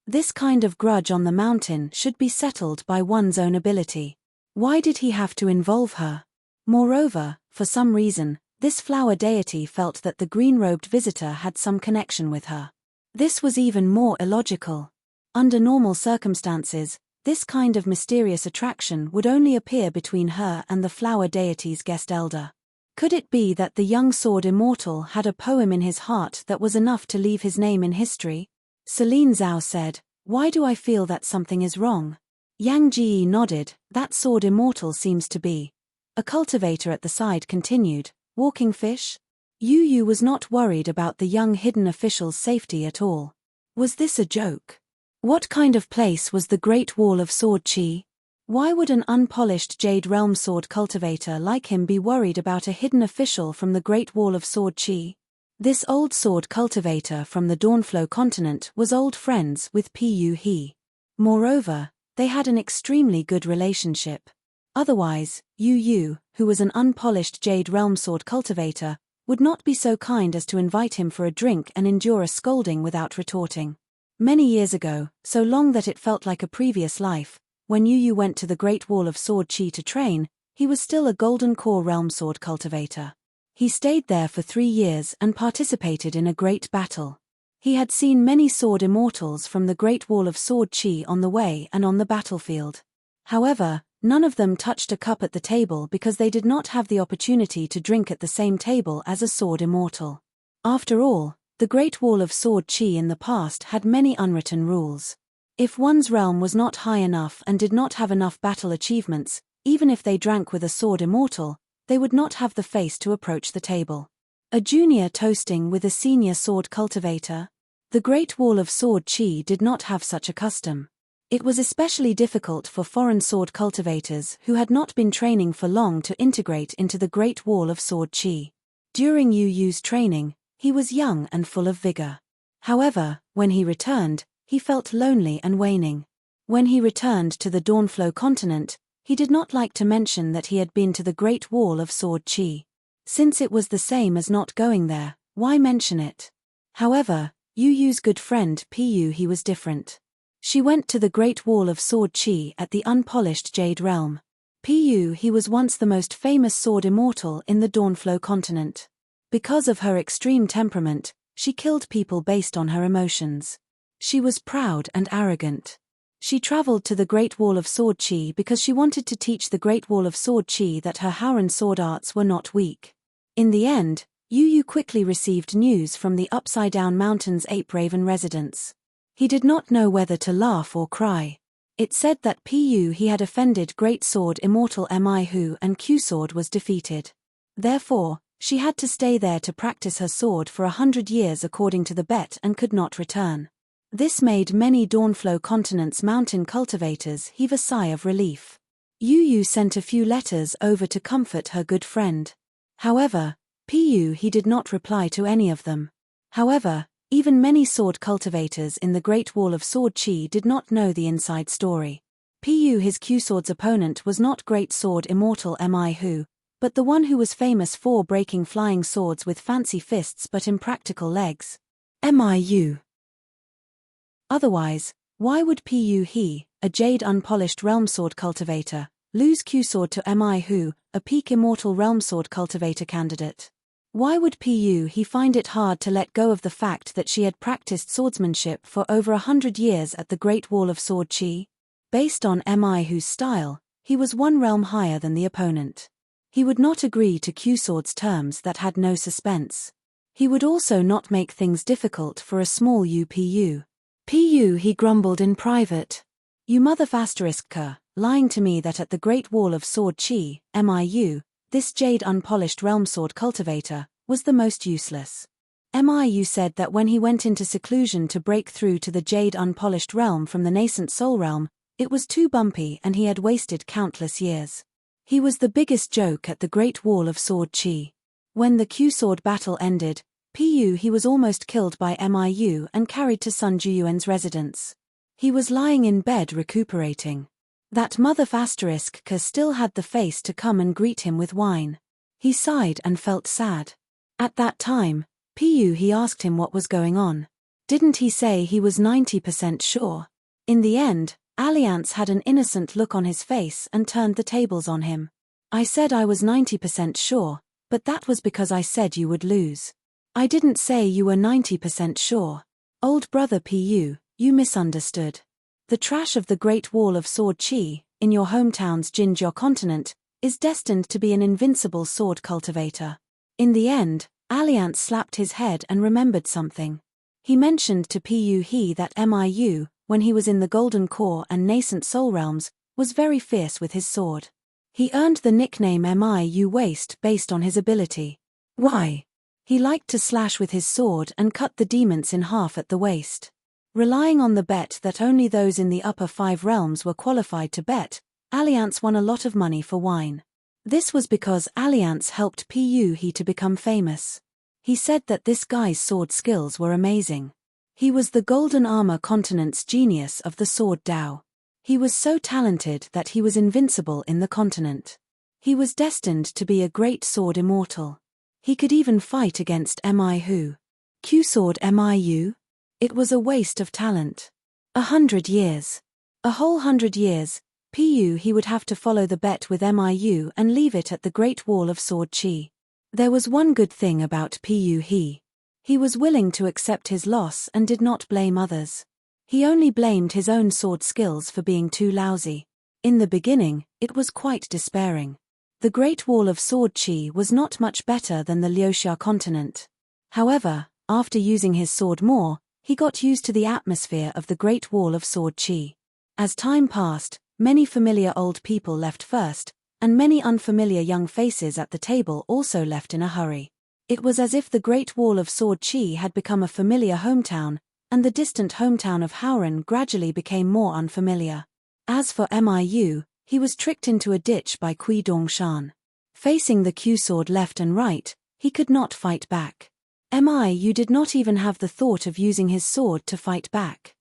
This kind of grudge on the mountain should be settled by one's own ability. Why did he have to involve her? Moreover, for some reason, this flower deity felt that the green-robed visitor had some connection with her. This was even more illogical. Under normal circumstances, this kind of mysterious attraction would only appear between her and the flower deity's guest elder. Could it be that the young sword immortal had a poem in his heart that was enough to leave his name in history? Celine Zhao said, "Why do I feel that something is wrong?" Yang Ji nodded. "That sword immortal seems to be." A cultivator at the side continued, "Walking fish?" Yu Yu was not worried about the young hidden official's safety at all. Was this a joke? What kind of place was the Great Wall of Sword Chi? Why would an unpolished Jade Realm sword cultivator like him be worried about a hidden official from the Great Wall of Sword Chi? This old sword cultivator from the Dawnflow continent was old friends with Pu He. Moreover, they had an extremely good relationship. Otherwise, Yu Yu, who was an unpolished Jade Realm sword cultivator, would not be so kind as to invite him for a drink and endure a scolding without retorting. Many years ago, so long that it felt like a previous life, when Yu Yu went to the Great Wall of Sword Chi to train, he was still a Golden Core Realm sword cultivator. He stayed there for 3 years and participated in a great battle. He had seen many sword immortals from the Great Wall of Sword Chi on the way and on the battlefield. However, none of them touched a cup at the table because they did not have the opportunity to drink at the same table as a sword immortal. After all, the Great Wall of Sword Chi in the past had many unwritten rules. If one's realm was not high enough and did not have enough battle achievements, even if they drank with a sword immortal, they would not have the face to approach the table. A junior toasting with a senior sword cultivator? The Great Wall of Sword Chi did not have such a custom. It was especially difficult for foreign sword cultivators who had not been training for long to integrate into the Great Wall of Sword Chi. During Yu Yu's training, he was young and full of vigor. However, when he returned, he felt lonely and waning. When he returned to the Dawnflow continent, he did not like to mention that he had been to the Great Wall of Sword Chi. Since it was the same as not going there, why mention it? However, Yu Yu's good friend Pu He was different. She went to the Great Wall of Sword Chi at the unpolished Jade Realm. Pu he was once the most famous sword immortal in the Dawnflow continent. Because of her extreme temperament, she killed people based on her emotions. She was proud and arrogant. She traveled to the Great Wall of Sword Chi because she wanted to teach the Great Wall of Sword Chi that her Howren sword arts were not weak. In the end, Yu quickly received news from the Upside Down Mountain's Ape Raven residence. He did not know whether to laugh or cry. It said that Pu he had offended Great Sword Immortal Mi Hu and Q Sword was defeated. Therefore, she had to stay there to practice her sword for 100 years according to the bet and could not return. This made many Dawnflow continent's mountain cultivators heave a sigh of relief. Yu sent a few letters over to comfort her good friend. However, Pu he did not reply to any of them. However, even many sword cultivators in the Great Wall of Sword Chi did not know the inside story. Pu his Q-Sword's opponent was not Great Sword Immortal Mi Hu, but the one who was famous for breaking flying swords with fancy fists but impractical legs. Miu. Otherwise, why would Pu he, a jade unpolished realm sword cultivator, lose Q-Sword to Mi Hu, a peak immortal realm sword cultivator candidate? Why would Pu he find it hard to let go of the fact that she had practiced swordsmanship for over 100 years at the Great Wall of Sword Chi? Based on Mi Hu's style, he was one realm higher than the opponent. He would not agree to Q-Sword's terms that had no suspense. He would also not make things difficult for a small Pu. Pu he grumbled in private. You motherf***, lying to me that at the Great Wall of Sword Chi, Miu, this jade unpolished realm sword cultivator, was the most useless. Miu said that when he went into seclusion to break through to the jade unpolished realm from the nascent soul realm, it was too bumpy and he had wasted countless years. He was the biggest joke at the Great Wall of Sword Chi. When the Q-Sword battle ended, Pu he was almost killed by Miu and carried to Sun Juyuan's residence. He was lying in bed recuperating. That motherf*** still had the face to come and greet him with wine. He sighed and felt sad. At that time, Pu he asked him what was going on. Didn't he say he was 90% sure? In the end, Alliance had an innocent look on his face and turned the tables on him. I said I was 90% sure, but that was because I said you would lose. I didn't say you were 90% sure. Old brother Pu, you misunderstood. The trash of the Great Wall of Sword Chi, in your hometown's Jinjiao continent, is destined to be an invincible sword cultivator. In the end, Alliance slapped his head and remembered something. He mentioned to Pu he that Miu, when he was in the Golden Core and nascent soul realms, was very fierce with his sword. He earned the nickname Miu Waste based on his ability. Why? He liked to slash with his sword and cut the demons in half at the waist. Relying on the bet that only those in the upper 5 realms were qualified to bet, Alliance won a lot of money for wine. This was because Alliance helped Pu he to become famous. He said that this guy's sword skills were amazing. He was the Golden Armor continent's genius of the sword Dao. He was so talented that he was invincible in the continent. He was destined to be a great sword immortal. He could even fight against Mi Hu. Q-Sword Miu? It was a waste of talent. 100 years. A whole 100 years, Pu he would have to follow the bet with Miu and leave it at the Great Wall of Sword Chi. There was one good thing about Pu he. He was willing to accept his loss and did not blame others. He only blamed his own sword skills for being too lousy. In the beginning, it was quite despairing. The Great Wall of Sword Chi was not much better than the Liuxia continent. However, after using his sword more, he got used to the atmosphere of the Great Wall of Sword Chi. As time passed, many familiar old people left first, and many unfamiliar young faces at the table also left in a hurry. It was as if the Great Wall of Sword Chi had become a familiar hometown, and the distant hometown of Howren gradually became more unfamiliar. As for Miu, he was tricked into a ditch by Kui Dongshan. Facing the Q-Sword left and right, he could not fight back. Miu did not even have the thought of using his sword to fight back.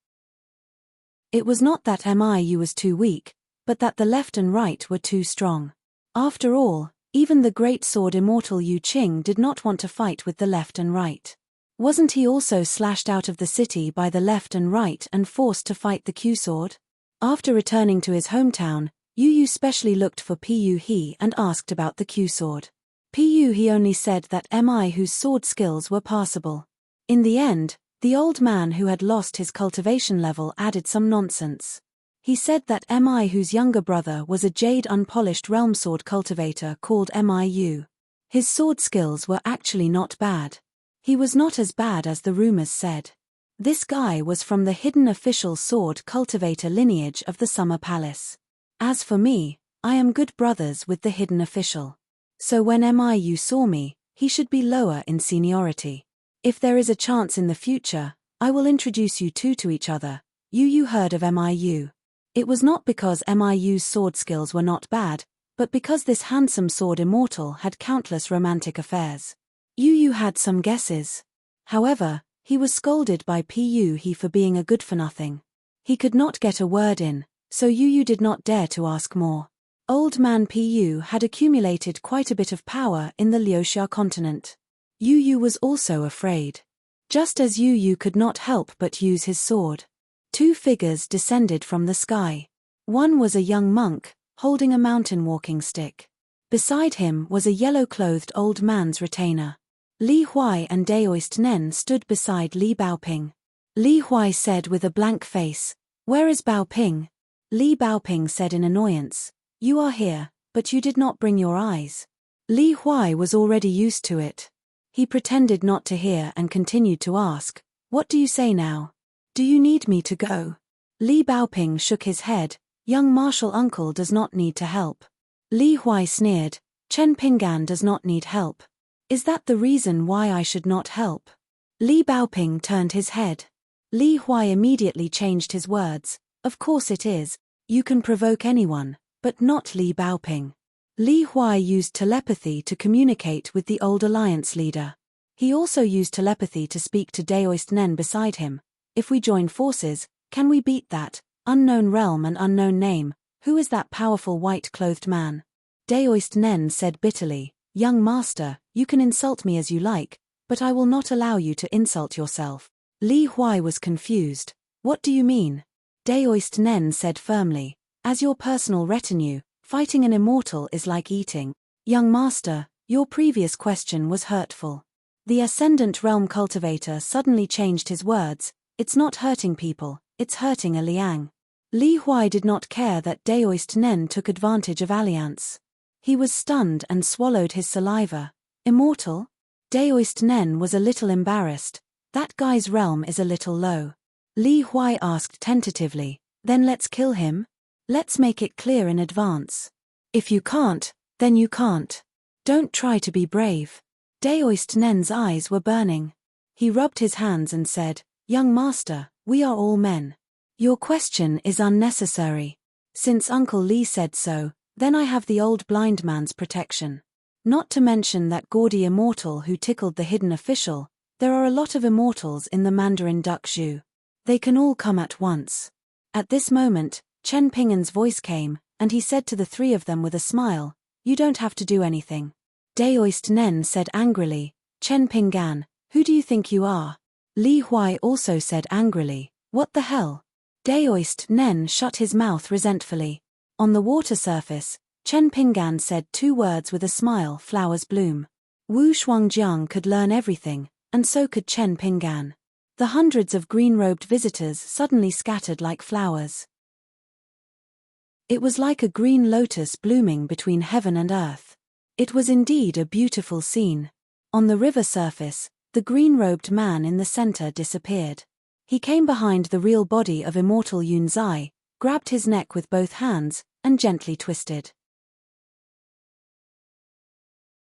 It was not that Miu was too weak, but that the left and right were too strong. After all, even the great sword immortal Yu Qing did not want to fight with the left and right. Wasn't he also slashed out of the city by the left and right and forced to fight the Q-Sword? After returning to his hometown, Yu Yu specially looked for Pu He and asked about the Q sword. Pu He only said that Mi whose sword skills were passable. In the end, the old man who had lost his cultivation level added some nonsense. He said that Mi whose younger brother was a jade unpolished realm sword cultivator called Miu. His sword skills were actually not bad. He was not as bad as the rumors said. This guy was from the hidden official sword cultivator lineage of the Summer Palace. As for me, I am good brothers with the hidden official. So when Miu saw me, he should be lower in seniority. If there is a chance in the future, I will introduce you two to each other. Yu Yu heard of Miu. It was not because Miu's sword skills were not bad, but because this handsome sword immortal had countless romantic affairs. Yu Yu had some guesses. However, he was scolded by Pu He for being a good-for-nothing. He could not get a word in, so Yu Yu did not dare to ask more. Old man Pu had accumulated quite a bit of power in the Liuxia continent. Yu Yu was also afraid. Just as Yu Yu could not help but use his sword. Two figures descended from the sky. One was a young monk, holding a mountain walking stick. Beside him was a yellow-clothed old man's retainer. Li Huai and Daoist Nen stood beside Li Baoping. Li Huai said with a blank face, "Where is Baoping?" Li Baoping said in annoyance, "You are here, but you did not bring your eyes." Li Huai was already used to it. He pretended not to hear and continued to ask, "What do you say now? Do you need me to go?" Li Baoping shook his head, "Young martial uncle does not need to help." Li Huai sneered, "Chen Pinggan does not need help. Is that the reason why I should not help?" Li Baoping turned his head. Li Huai immediately changed his words, "Of course it is. You can provoke anyone, but not Li Baoping." Li Huai used telepathy to communicate with the old alliance leader. He also used telepathy to speak to Daoist Nen beside him. "If we join forces, can we beat that unknown realm and unknown name? Who is that powerful white-clothed man?" Daoist Nen said bitterly, "Young master, you can insult me as you like, but I will not allow you to insult yourself." Li Huai was confused. "What do you mean?" Daoist Nen said firmly, "As your personal retinue, fighting an immortal is like eating." "Young master, your previous question was hurtful." The Ascendant Realm cultivator suddenly changed his words, "It's not hurting people, it's hurting a Liang." Li Huai did not care that Daoist Nen took advantage of alliance. He was stunned and swallowed his saliva. "Immortal?" Daoist Nen was a little embarrassed. "That guy's realm is a little low." Li Huai asked tentatively, "Then let's kill him? Let's make it clear in advance. If you can't, then you can't. Don't try to be brave." Daoist Nen's eyes were burning. He rubbed his hands and said, "Young master, we are all men. Your question is unnecessary. Since Uncle Li said so, then I have the old blind man's protection. Not to mention that gaudy immortal who tickled the hidden official. There are a lot of immortals in the Mandarin Duck Zhu. They can all come at once." At this moment, Chen Ping'an's voice came, and he said to the three of them with a smile, "You don't have to do anything." Daoist Nen said angrily, "Chen Ping'an, who do you think you are?" Li Huai also said angrily, "What the hell?" Daoist Nen shut his mouth resentfully. On the water surface, Chen Ping'an said two words with a smile, "Flowers bloom." Wu Shuangjiang could learn everything, and so could Chen Ping'an. The hundreds of green-robed visitors suddenly scattered like flowers. It was like a green lotus blooming between heaven and earth. It was indeed a beautiful scene. On the river surface, the green-robed man in the center disappeared. He came behind the real body of immortal Yun Zai, grabbed his neck with both hands, and gently twisted.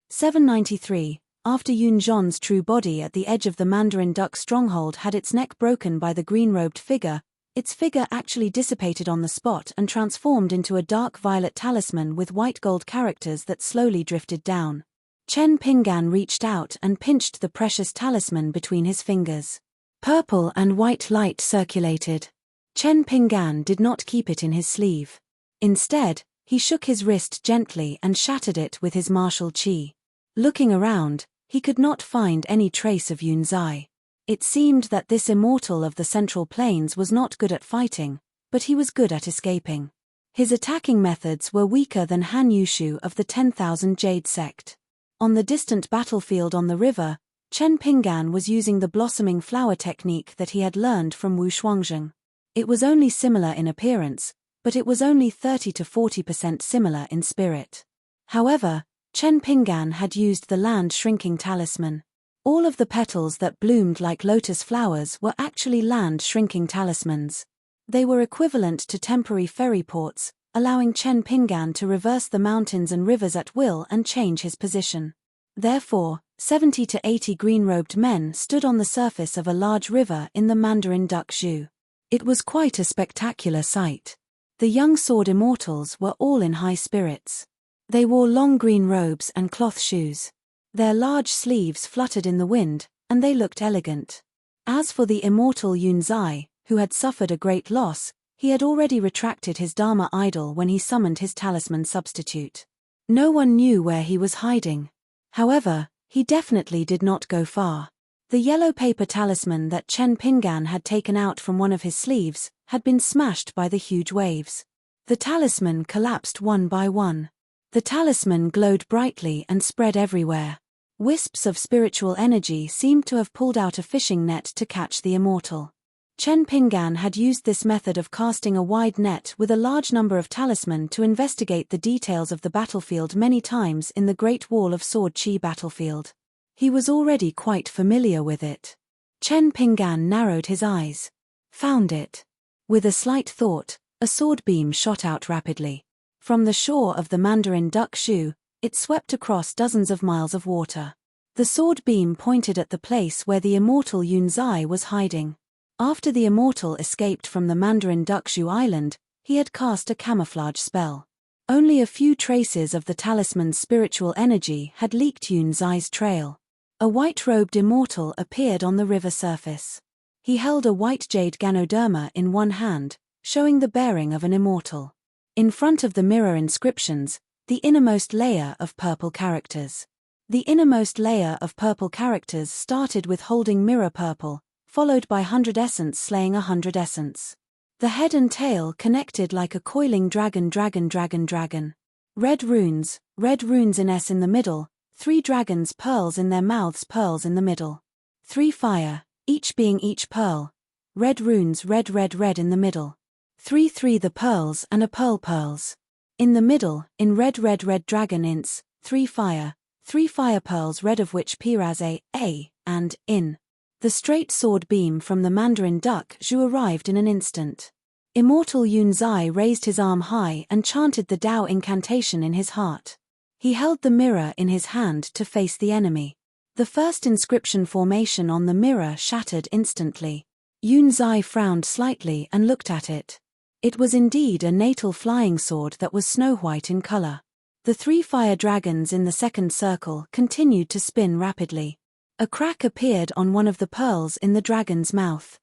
793. After Yun Zhon's true body at the edge of the Mandarin Duck stronghold had its neck broken by the green-robed figure, its figure actually dissipated on the spot and transformed into a dark violet talisman with white gold characters that slowly drifted down. Chen Ping'an reached out and pinched the precious talisman between his fingers. Purple and white light circulated. Chen Ping'an did not keep it in his sleeve. Instead, he shook his wrist gently and shattered it with his martial qi. Looking around, he could not find any trace of Yun Zai. It seemed that this immortal of the Central Plains was not good at fighting, but he was good at escaping. His attacking methods were weaker than Han Yushu of the 10,000 Jade sect. On the distant battlefield on the river, Chen Pinggan was using the blossoming flower technique that he had learned from Wu Shuangzheng. It was only similar in appearance, but it was only 30 to 40% similar in spirit. However, Chen Pinggan had used the land shrinking talisman. All of the petals that bloomed like lotus flowers were actually land shrinking talismans. They were equivalent to temporary ferry ports, allowing Chen Pinggan to reverse the mountains and rivers at will and change his position. Therefore, 70 to 80 green-robed men stood on the surface of a large river in the Mandarin Duck Zhu. It was quite a spectacular sight. The young sword immortals were all in high spirits. They wore long green robes and cloth shoes. Their large sleeves fluttered in the wind, and they looked elegant. As for the immortal Yun Zai, who had suffered a great loss, he had already retracted his Dharma idol when he summoned his talisman substitute. No one knew where he was hiding. However, he definitely did not go far. The yellow paper talisman that Chen Pinggan had taken out from one of his sleeves had been smashed by the huge waves. The talisman collapsed one by one. The talisman glowed brightly and spread everywhere. Wisps of spiritual energy seemed to have pulled out a fishing net to catch the immortal. Chen Pinggan had used this method of casting a wide net with a large number of talisman to investigate the details of the battlefield many times in the Great Wall of Sword Chi battlefield. He was already quite familiar with it. Chen Pinggan narrowed his eyes. Found it. With a slight thought, a sword beam shot out rapidly. From the shore of the Mandarin Duck Zhu, it swept across dozens of miles of water. The sword beam pointed at the place where the immortal Yun Zai was hiding. After the immortal escaped from the Mandarin Duck Zhu island, he had cast a camouflage spell. Only a few traces of the talisman's spiritual energy had leaked Yun Zai's trail. A white-robed immortal appeared on the river surface. He held a white jade ganoderma in one hand, showing the bearing of an immortal. In front of the mirror inscriptions, the innermost layer of purple characters. The innermost layer of purple characters started with holding mirror purple, followed by 100 essence slaying 100 essence. The head and tail connected like a coiling dragon. Red runes in S in the middle, 3 dragons pearls in their mouths pearls in the middle. 3 fire, each being each pearl. Red runes red in the middle. 3 the pearls and a pearls. In the middle, in red dragon ints, 3 fire pearls red of which Piraz A, and, in. The straight sword beam from the Mandarin Duck Zhu arrived in an instant. Immortal Yun Zai raised his arm high and chanted the Dao incantation in his heart. He held the mirror in his hand to face the enemy. The first inscription formation on the mirror shattered instantly. Yun Zai frowned slightly and looked at it. It was indeed a natal flying sword that was snow-white in color. The 3 fire dragons in the second circle continued to spin rapidly. A crack appeared on one of the pearls in the dragon's mouth.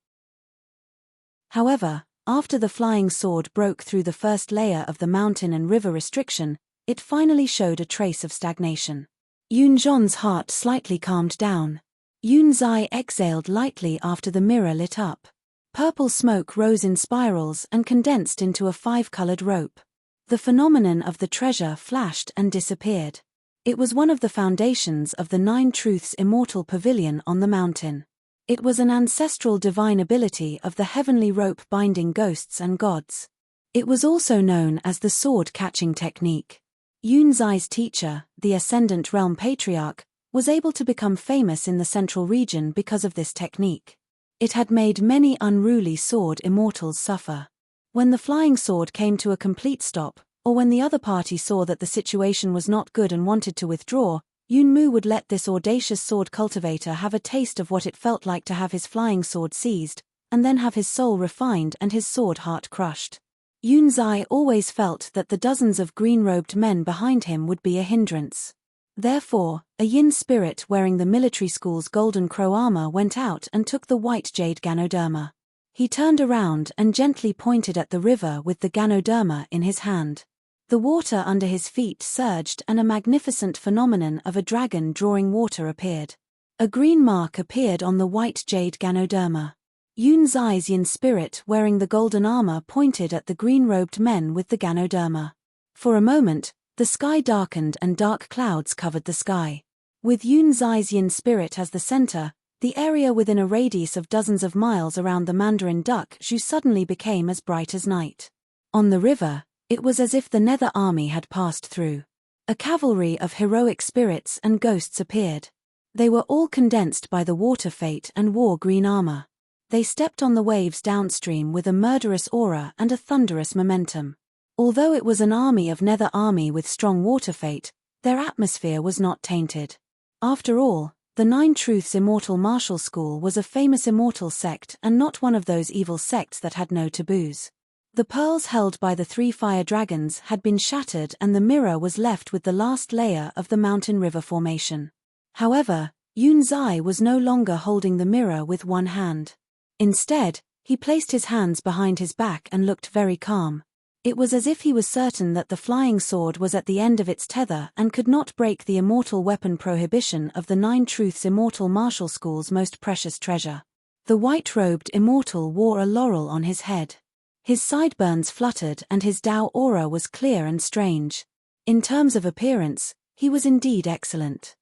However, after the flying sword broke through the first layer of the mountain and river restriction, it finally showed a trace of stagnation. Yun Zhon's heart slightly calmed down. Yun Zai exhaled lightly after the mirror lit up. Purple smoke rose in spirals and condensed into a 5-colored rope. The phenomenon of the treasure flashed and disappeared. It was one of the foundations of the 9 Truths immortal pavilion on the mountain. It was an ancestral divine ability of the heavenly rope binding ghosts and gods. It was also known as the sword-catching technique. Yun Zai's teacher, the Ascendant Realm Patriarch, was able to become famous in the central region because of this technique. It had made many unruly sword immortals suffer. When the flying sword came to a complete stop, or when the other party saw that the situation was not good and wanted to withdraw, Yun Mu would let this audacious sword cultivator have a taste of what it felt like to have his flying sword seized, and then have his soul refined and his sword heart crushed. Yun Zai always felt that the dozens of green-robed men behind him would be a hindrance. Therefore, a yin spirit wearing the military school's golden crow armor went out and took the white jade ganoderma. He turned around and gently pointed at the river with the ganoderma in his hand. The water under his feet surged and a magnificent phenomenon of a dragon drawing water appeared. A green mark appeared on the white jade ganoderma. Yun Zai's yin spirit wearing the golden armor pointed at the green-robed men with the Ganoderma. For a moment, the sky darkened and dark clouds covered the sky. With Yun Zai's yin spirit as the center, the area within a radius of dozens of miles around the Mandarin Duck Zhu suddenly became as bright as night. On the river, it was as if the Nether Army had passed through. A cavalry of heroic spirits and ghosts appeared. They were all condensed by the water fate and wore green armor. They stepped on the waves downstream with a murderous aura and a thunderous momentum. Although it was an army of Nether Army with strong water fate, their atmosphere was not tainted. After all, the Nine Truths Immortal Martial School was a famous immortal sect and not one of those evil sects that had no taboos. The pearls held by the 3 fire dragons had been shattered and the mirror was left with the last layer of the mountain river formation. However, Yun Zai was no longer holding the mirror with one hand. Instead, he placed his hands behind his back and looked very calm. It was as if he was certain that the flying sword was at the end of its tether and could not break the immortal weapon prohibition of the Nine Truths Immortal Martial School's most precious treasure. The white-robed immortal wore a laurel on his head. His sideburns fluttered and his Dao aura was clear and strange. In terms of appearance, he was indeed excellent.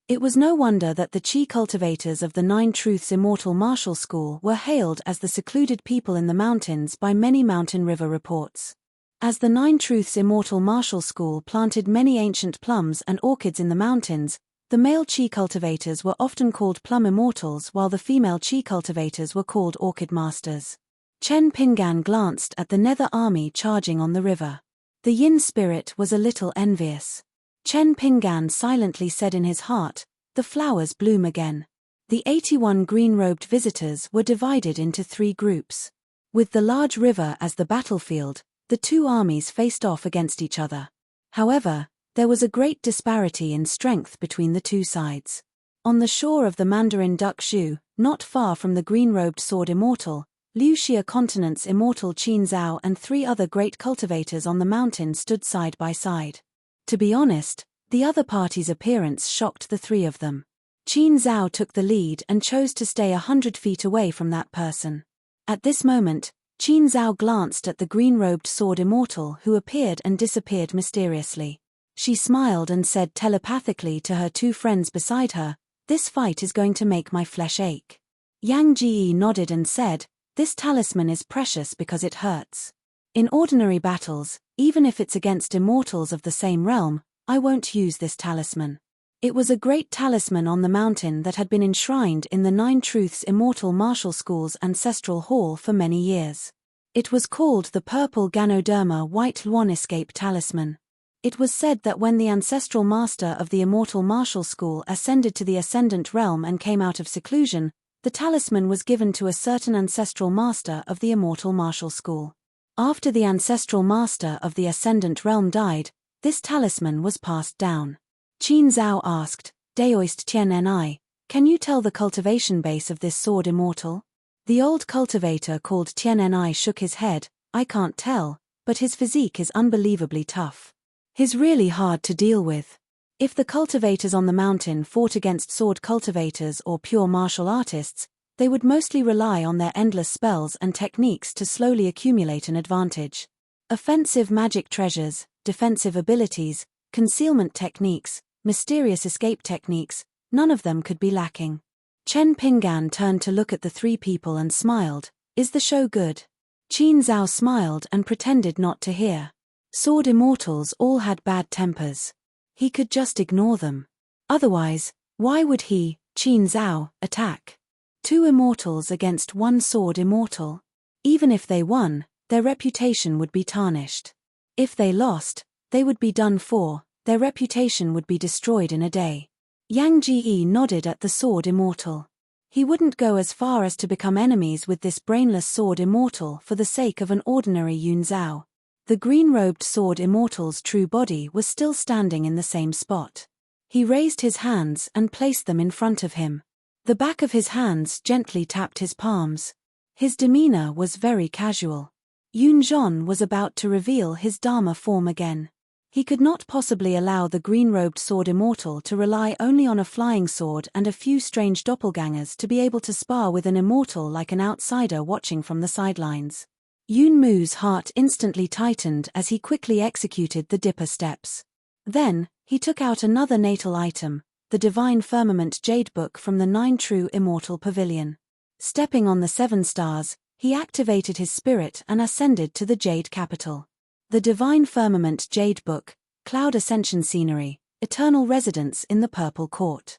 It was no wonder that the Qi cultivators of the Nine Truths Immortal Martial School were hailed as the secluded people in the mountains by many mountain river reports. As the Nine Truths Immortal Martial School planted many ancient plums and orchids in the mountains, the male Qi cultivators were often called plum immortals while the female Qi cultivators were called orchid masters. Chen Pingan glanced at the Nether Army charging on the river. The yin spirit was a little envious. Chen Pingan silently said in his heart, "The flowers bloom again." The 81 green-robed visitors were divided into 3 groups. With the large river as the battlefield, the 2 armies faced off against each other. However, there was a great disparity in strength between the 2 sides. On the shore of the Mandarin Duck Zhu, not far from the green-robed sword immortal, Liu Xia Continent's immortal Qin Zhao and 3 other great cultivators on the mountain stood side by side. To be honest, the other party's appearance shocked the 3 of them. Qin Zhao took the lead and chose to stay 100 feet away from that person. At this moment, Qin Zhao glanced at the green-robed sword immortal who appeared and disappeared mysteriously. She smiled and said telepathically to her 2 friends beside her, "This fight is going to make my flesh ache." Yang Ji nodded and said, "This talisman is precious because it hurts. In ordinary battles, even if it's against immortals of the same realm, I won't use this talisman." It was a great talisman on the mountain that had been enshrined in the Nine Truths Immortal Martial School's ancestral hall for many years. It was called the Purple Ganoderma White Luan Escape Talisman. It was said that when the ancestral master of the Immortal Martial School ascended to the Ascendant Realm and came out of seclusion, the talisman was given to a certain ancestral master of the Immortal Martial School. After the ancestral master of the Ascendant Realm died, this talisman was passed down. Qin Zhao asked, "Daoist Tian Ni, can you tell the cultivation base of this sword immortal?" The old cultivator called Tian Ni shook his head, "I can't tell, but his physique is unbelievably tough. He's really hard to deal with." If the cultivators on the mountain fought against sword cultivators or pure martial artists, they would mostly rely on their endless spells and techniques to slowly accumulate an advantage. Offensive magic treasures, defensive abilities, concealment techniques, mysterious escape techniques, none of them could be lacking. Chen Pingan turned to look at the 3 people and smiled, "Is the show good?" Qin Zhao smiled and pretended not to hear. Sword immortals all had bad tempers. He could just ignore them. Otherwise, why would he, Qin Zhao, attack? 2 immortals against 1 sword immortal. Even if they won, their reputation would be tarnished. If they lost, they would be done for, their reputation would be destroyed in a day. Yang Ji nodded at the sword immortal. He wouldn't go as far as to become enemies with this brainless sword immortal for the sake of an ordinary Yun Zhao. The green-robed sword immortal's true body was still standing in the same spot. He raised his hands and placed them in front of him. The back of his hands gently tapped his palms. His demeanor was very casual. Yun Zhon was about to reveal his Dharma form again. He could not possibly allow the green-robed sword immortal to rely only on a flying sword and a few strange doppelgangers to be able to spar with an immortal like an outsider watching from the sidelines. Yunmu's heart instantly tightened as he quickly executed the Dipper steps. Then, he took out another natal item, the Divine Firmament Jade Book from the 9 True Immortal Pavilion. Stepping on the 7 stars, he activated his spirit and ascended to the Jade Capital. The Divine Firmament Jade Book, Cloud Ascension Scenery, Eternal Residence in the Purple Court.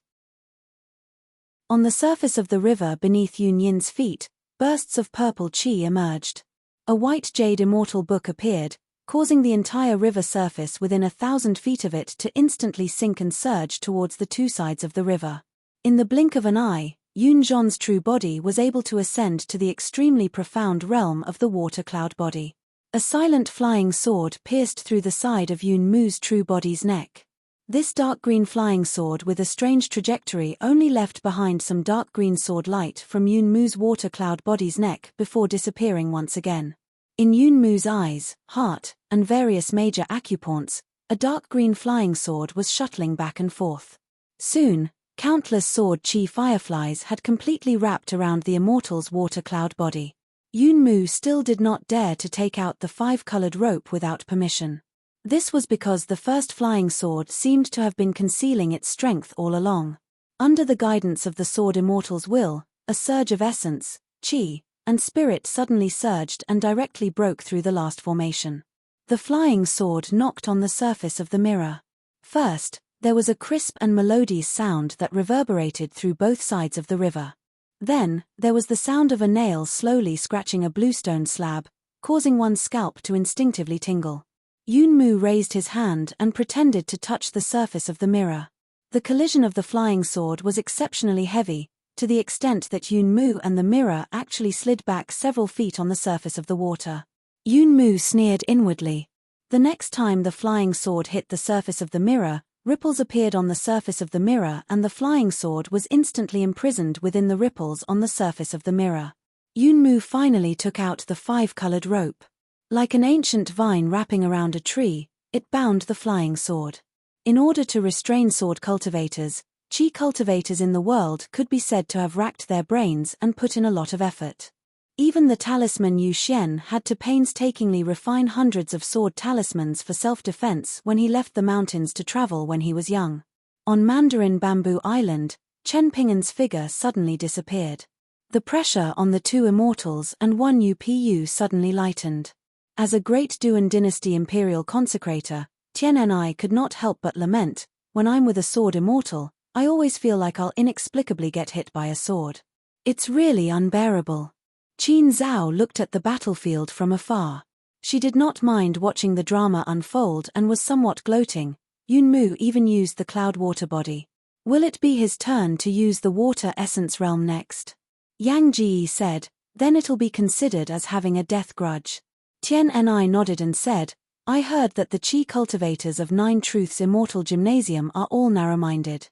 On the surface of the river beneath Yun Yin's feet, bursts of purple chi emerged. A white jade immortal book appeared, causing the entire river surface within 1,000 feet of it to instantly sink and surge towards the 2 sides of the river. In the blink of an eye, Yun Zhon's true body was able to ascend to the extremely profound realm of the water cloud body. A silent flying sword pierced through the side of Yunmu's true body's neck. This dark green flying sword with a strange trajectory only left behind some dark green sword light from Yunmu's water cloud body's neck before disappearing once again. In Yunmu's eyes, heart, and various major acupoints, a dark green flying sword was shuttling back and forth. Soon, countless sword chi fireflies had completely wrapped around the immortal's water cloud body. Yunmu still did not dare to take out the 5-colored rope without permission. This was because the first flying sword seemed to have been concealing its strength all along. Under the guidance of the sword immortal's will, a surge of essence, chi, and spirit suddenly surged and directly broke through the last formation. The flying sword knocked on the surface of the mirror. First, there was a crisp and melodious sound that reverberated through both sides of the river. Then, there was the sound of a nail slowly scratching a bluestone slab, causing one's scalp to instinctively tingle. Yunmu raised his hand and pretended to touch the surface of the mirror. The collision of the flying sword was exceptionally heavy, to the extent that Yunmu and the mirror actually slid back several feet on the surface of the water. Yunmu sneered inwardly. The next time the flying sword hit the surface of the mirror, ripples appeared on the surface of the mirror and the flying sword was instantly imprisoned within the ripples on the surface of the mirror. Yunmu finally took out the 5-colored rope. Like an ancient vine wrapping around a tree, it bound the flying sword. In order to restrain sword cultivators, chi cultivators in the world could be said to have racked their brains and put in a lot of effort. Even the talisman Yu Xian had to painstakingly refine hundreds of sword talismans for self-defense when he left the mountains to travel when he was young. On Mandarin Bamboo Island, Chen Ping'an's figure suddenly disappeared. The pressure on the 2 immortals and 1 UPU suddenly lightened. As a great Duan dynasty imperial consecrator, Tian and I could not help but lament, when I'm with a sword immortal, I always feel like I'll inexplicably get hit by a sword. It's really unbearable. Qin Zhao looked at the battlefield from afar. She did not mind watching the drama unfold and was somewhat gloating. Yunmu even used the cloud water body. Will it be his turn to use the water essence realm next? Yang Ji said, then it'll be considered as having a death grudge. Tian and I nodded and said, I heard that the chi cultivators of 9 Truths Immortal Gymnasium are all narrow-minded.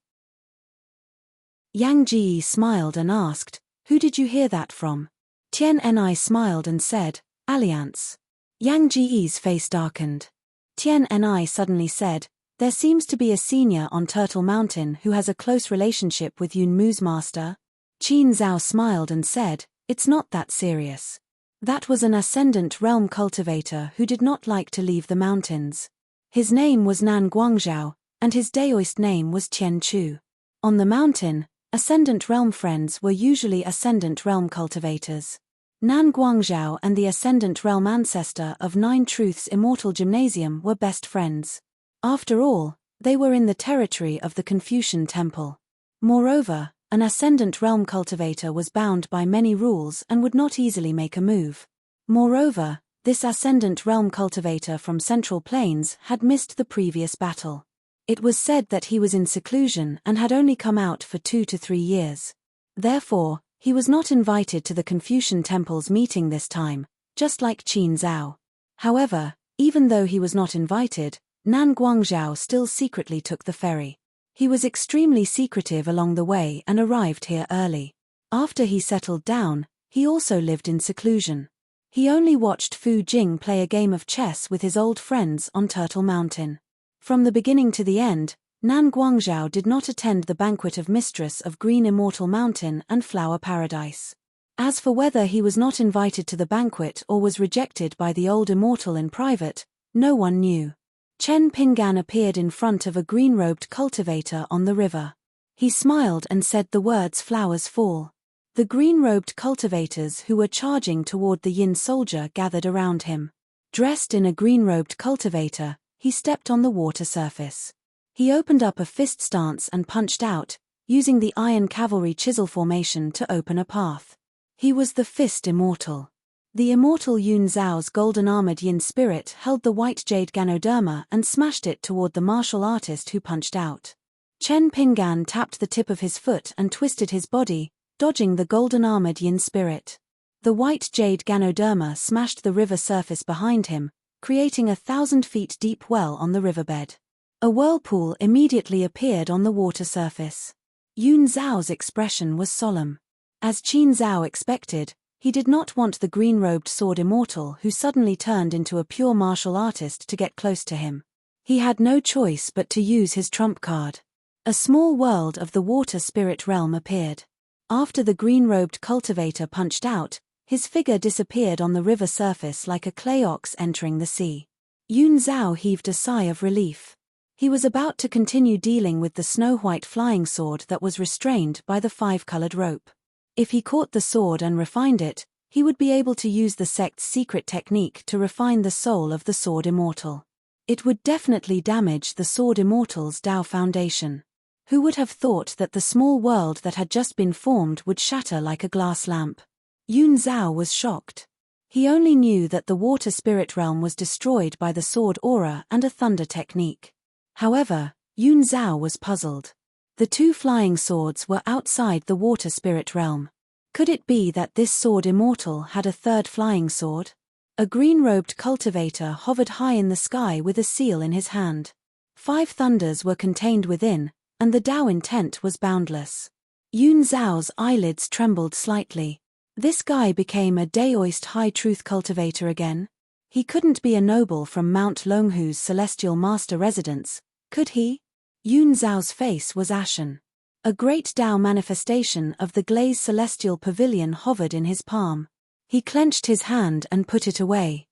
Yang Ji smiled and asked, who did you hear that from? Tian and I smiled and said, Alliance. Yang Ji's face darkened. Tian and I suddenly said, there seems to be a senior on Turtle Mountain who has a close relationship with Yunmu's master. Qin Zhao smiled and said, it's not that serious. That was an ascendant realm cultivator who did not like to leave the mountains. His name was Nan Guangzhao, and his Daoist name was Tian Chu. On the mountain, ascendant realm friends were usually ascendant realm cultivators. Nan Guangzhao and the ascendant realm ancestor of 9 Truths Immortal Gymnasium were best friends. After all, they were in the territory of the Confucian Temple. Moreover, an ascendant realm cultivator was bound by many rules and would not easily make a move. Moreover, this ascendant realm cultivator from Central Plains had missed the previous battle. It was said that he was in seclusion and had only come out for 2 to 3 years. Therefore, he was not invited to the Confucian Temple's meeting this time, just like Qin Zhao. However, even though he was not invited, Nan Guangzhao still secretly took the ferry. He was extremely secretive along the way and arrived here early. After he settled down, he also lived in seclusion. He only watched Fu Jing play a game of chess with his old friends on Turtle Mountain. From the beginning to the end, Nan Guangzhou did not attend the banquet of Mistress of Green Immortal Mountain and Flower Paradise. As for whether he was not invited to the banquet or was rejected by the old immortal in private, no one knew. Chen Pingan appeared in front of a green-robed cultivator on the river. He smiled and said the words "flowers fall." The green-robed cultivators who were charging toward the Yin soldier gathered around him. Dressed in a green-robed cultivator, he stepped on the water surface. He opened up a fist stance and punched out, using the iron cavalry chisel formation to open a path. He was the Fist Immortal. The immortal Yun Zhao's golden-armored Yin spirit held the white jade Ganoderma and smashed it toward the martial artist who punched out. Chen Pingan tapped the tip of his foot and twisted his body, dodging the golden-armored Yin spirit. The white jade Ganoderma smashed the river surface behind him, creating a 1,000-feet-deep well on the riverbed. A whirlpool immediately appeared on the water surface. Yun Zhao's expression was solemn. As Qin Zhao expected, he did not want the green-robed sword immortal who suddenly turned into a pure martial artist to get close to him. He had no choice but to use his trump card. A small world of the water spirit realm appeared. After the green-robed cultivator punched out, his figure disappeared on the river surface like a clay ox entering the sea. Yun Zhao heaved a sigh of relief. He was about to continue dealing with the snow-white flying sword that was restrained by the 5-colored rope. If he caught the sword and refined it, he would be able to use the sect's secret technique to refine the soul of the sword immortal. It would definitely damage the sword immortal's Dao foundation. Who would have thought that the small world that had just been formed would shatter like a glass lamp? Yun Zhao was shocked. He only knew that the water spirit realm was destroyed by the sword aura and a thunder technique. However, Yun Zhao was puzzled. The 2 flying swords were outside the water spirit realm. Could it be that this sword immortal had a 3rd flying sword? A green-robed cultivator hovered high in the sky with a seal in his hand. 5 thunders were contained within, and the Dao intent was boundless. Yun Zhao's eyelids trembled slightly. This guy became a Daoist high-truth cultivator again? He couldn't be a noble from Mount Longhu's celestial master residence, could he? Yun Zhao's face was ashen. A great Dao manifestation of the glazed celestial pavilion hovered in his palm. He clenched his hand and put it away.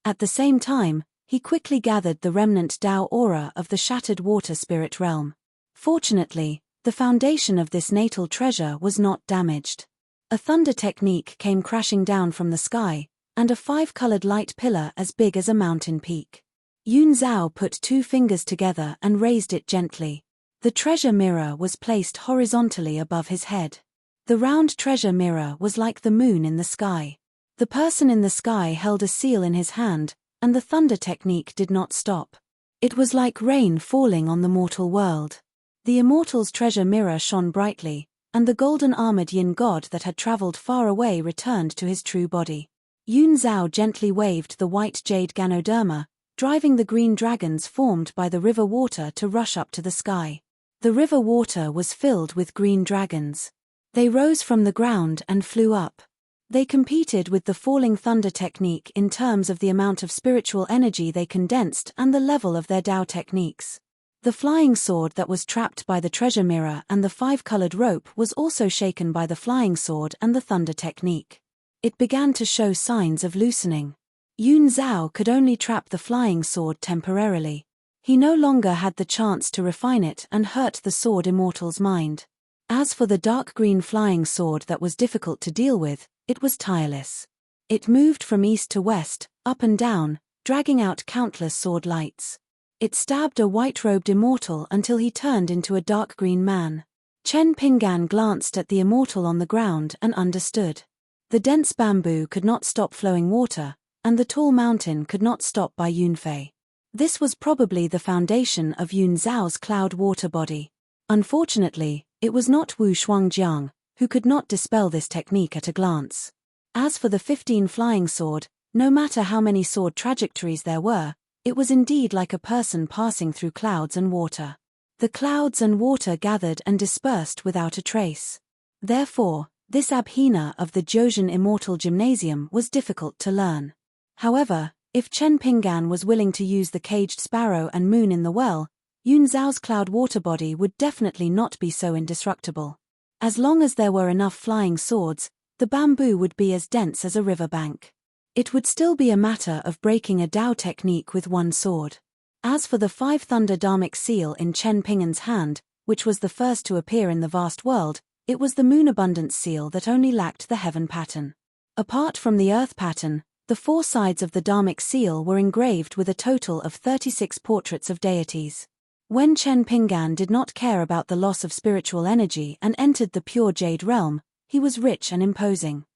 At the same time, he quickly gathered the remnant Dao aura of the shattered water spirit realm. Fortunately, the foundation of this natal treasure was not damaged. A thunder technique came crashing down from the sky, and a 5-colored light pillar as big as a mountain peak. Yun Zhao put 2 fingers together and raised it gently. The treasure mirror was placed horizontally above his head. The round treasure mirror was like the moon in the sky. The person in the sky held a seal in his hand, and the thunder technique did not stop. It was like rain falling on the mortal world. The immortal's treasure mirror shone brightly, and the golden-armored Yin god that had traveled far away returned to his true body. Yun Zhao gently waved the white jade Ganoderma, driving the green dragons formed by the river water to rush up to the sky. The river water was filled with green dragons. They rose from the ground and flew up. They competed with the falling thunder technique in terms of the amount of spiritual energy they condensed and the level of their Dao techniques. The flying sword that was trapped by the treasure mirror and the 5-colored rope was also shaken by the flying sword and the thunder technique. It began to show signs of loosening. Yun Zhao could only trap the flying sword temporarily. He no longer had the chance to refine it and hurt the sword immortal's mind. As for the dark green flying sword that was difficult to deal with, it was tireless. It moved from east to west, up and down, dragging out countless sword lights. It stabbed a white-robed immortal until he turned into a dark green man. Chen Pingan glanced at the immortal on the ground and understood. The dense bamboo could not stop flowing water, and the tall mountain could not stop by Yunfei. This was probably the foundation of Yun Zhao's cloud water body. Unfortunately, it was not Wu Shuangjiang, who could not dispel this technique at a glance. As for the 15 flying sword, no matter how many sword trajectories there were, it was indeed like a person passing through clouds and water. The clouds and water gathered and dispersed without a trace. Therefore, this abhina of the Jojin Immortal Gymnasium was difficult to learn. However, If Chen Pinggan was willing to use the caged sparrow and moon in the well, Yun Zhao's cloud water body would definitely not be so indestructible. As long as there were enough flying swords, the bamboo would be as dense as a riverbank. It would still be a matter of breaking a Dao technique with one sword. As for the 5 Thunder Dharmic seal in Chen Pinggan's hand, which was the first to appear in the vast world, it was the moon abundance seal that only lacked the heaven pattern. Apart from the earth pattern, the 4 sides of the Dharmic seal were engraved with a total of 36 portraits of deities. When Chen Pinggan did not care about the loss of spiritual energy and entered the pure jade realm, he was rich and imposing.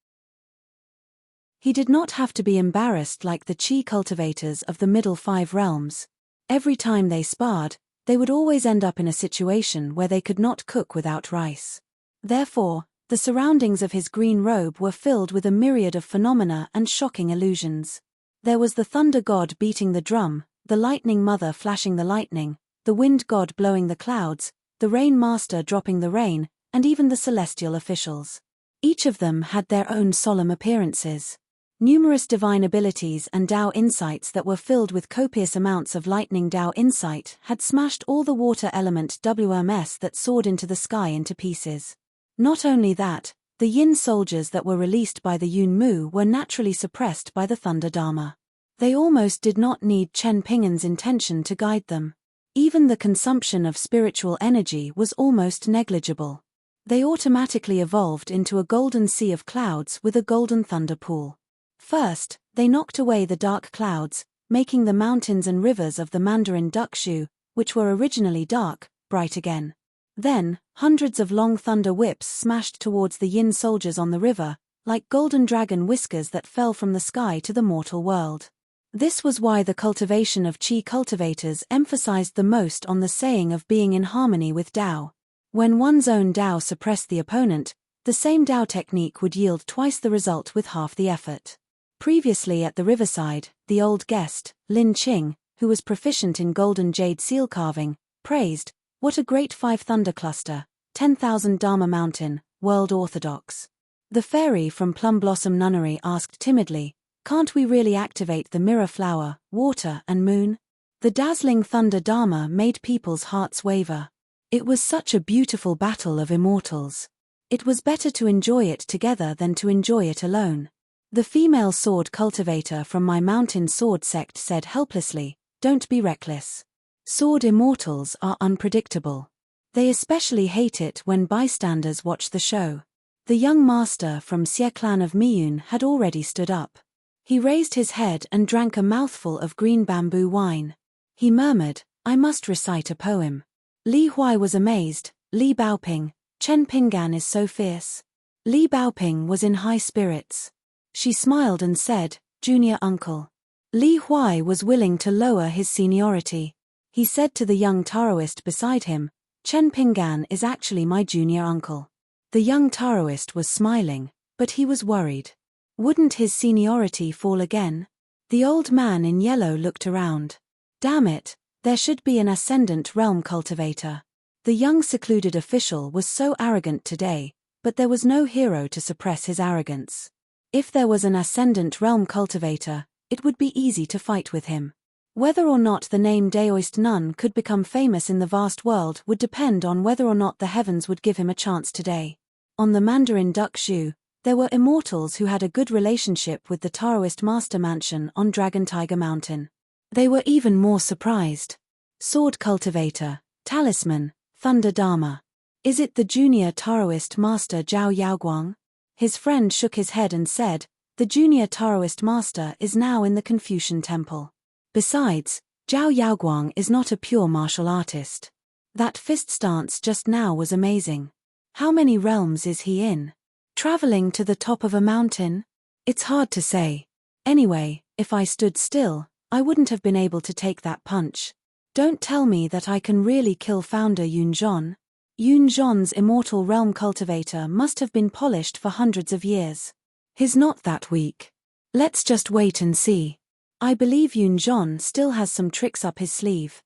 He did not have to be embarrassed like the chi cultivators of the middle 5 realms. Every time they sparred, they would always end up in a situation where they could not cook without rice. Therefore, the surroundings of his green robe were filled with a myriad of phenomena and shocking illusions. There was the thunder god beating the drum, the lightning mother flashing the lightning, the wind god blowing the clouds, the rain master dropping the rain, and even the celestial officials. Each of them had their own solemn appearances. Numerous divine abilities and Dao insights that were filled with copious amounts of lightning Dao insight had smashed all the water element WMS that soared into the sky into pieces. Not only that, the yin soldiers that were released by the Yun Mu were naturally suppressed by the Thunder Dharma. They almost did not need Chen Pinggan's intention to guide them. Even the consumption of spiritual energy was almost negligible. They automatically evolved into a golden sea of clouds with a golden thunder pool. First, they knocked away the dark clouds, making the mountains and rivers of the Mandarin Duckshu, which were originally dark, bright again. Then, hundreds of long thunder whips smashed towards the yin soldiers on the river, like golden dragon whiskers that fell from the sky to the mortal world. This was why the cultivation of chi cultivators emphasized the most on the saying of being in harmony with Dao. When one's own Dao suppressed the opponent, the same Dao technique would yield twice the result with half the effort. Previously at the riverside, the old guest, Lin Qing, who was proficient in golden jade seal carving, praised, "What a great 5 thunder cluster, 10,000 Dharma mountain, world orthodox." The fairy from Plum Blossom Nunnery asked timidly, "Can't we really activate the mirror flower, water and moon?" The dazzling thunder Dharma made people's hearts waver. It was such a beautiful battle of immortals. It was better to enjoy it together than to enjoy it alone. The female sword cultivator from my mountain sword sect said helplessly, "Don't be reckless. Sword immortals are unpredictable. They especially hate it when bystanders watch the show." The young master from Xie clan of Miyun had already stood up. He raised his head and drank a mouthful of green bamboo wine. He murmured, "I must recite a poem." Li Huai was amazed. "Li Baoping, Chen Pinggan is so fierce." Li Baoping was in high spirits. She smiled and said, "Junior uncle." Li Huai was willing to lower his seniority. He said to the young Taoist beside him, "Chen Pinggan is actually my junior uncle." The young Taoist was smiling, but he was worried. Wouldn't his seniority fall again? The old man in yellow looked around. Damn it, there should be an ascendant realm cultivator. The young secluded official was so arrogant today, but there was no hero to suppress his arrogance. If there was an ascendant realm cultivator, it would be easy to fight with him. Whether or not the name Daoist Nun could become famous in the vast world would depend on whether or not the heavens would give him a chance today. On the Mandarin Duckshu, there were immortals who had a good relationship with the Taoist master mansion on Dragon Tiger Mountain. They were even more surprised. Sword cultivator, talisman, thunder dharma. Is it the junior Taoist master Zhao Yaoguang? His friend shook his head and said, "The junior Taoist master is now in the Confucian temple. Besides, Zhao Yaoguang is not a pure martial artist. That fist stance just now was amazing. How many realms is he in? Traveling to the top of a mountain? It's hard to say. Anyway, if I stood still, I wouldn't have been able to take that punch. Don't tell me that I can really kill founder Yun Zhon. Yun Zhon's immortal realm cultivator must have been polished for hundreds of years. He's not that weak. Let's just wait and see. I believe Yun Zhon still has some tricks up his sleeve.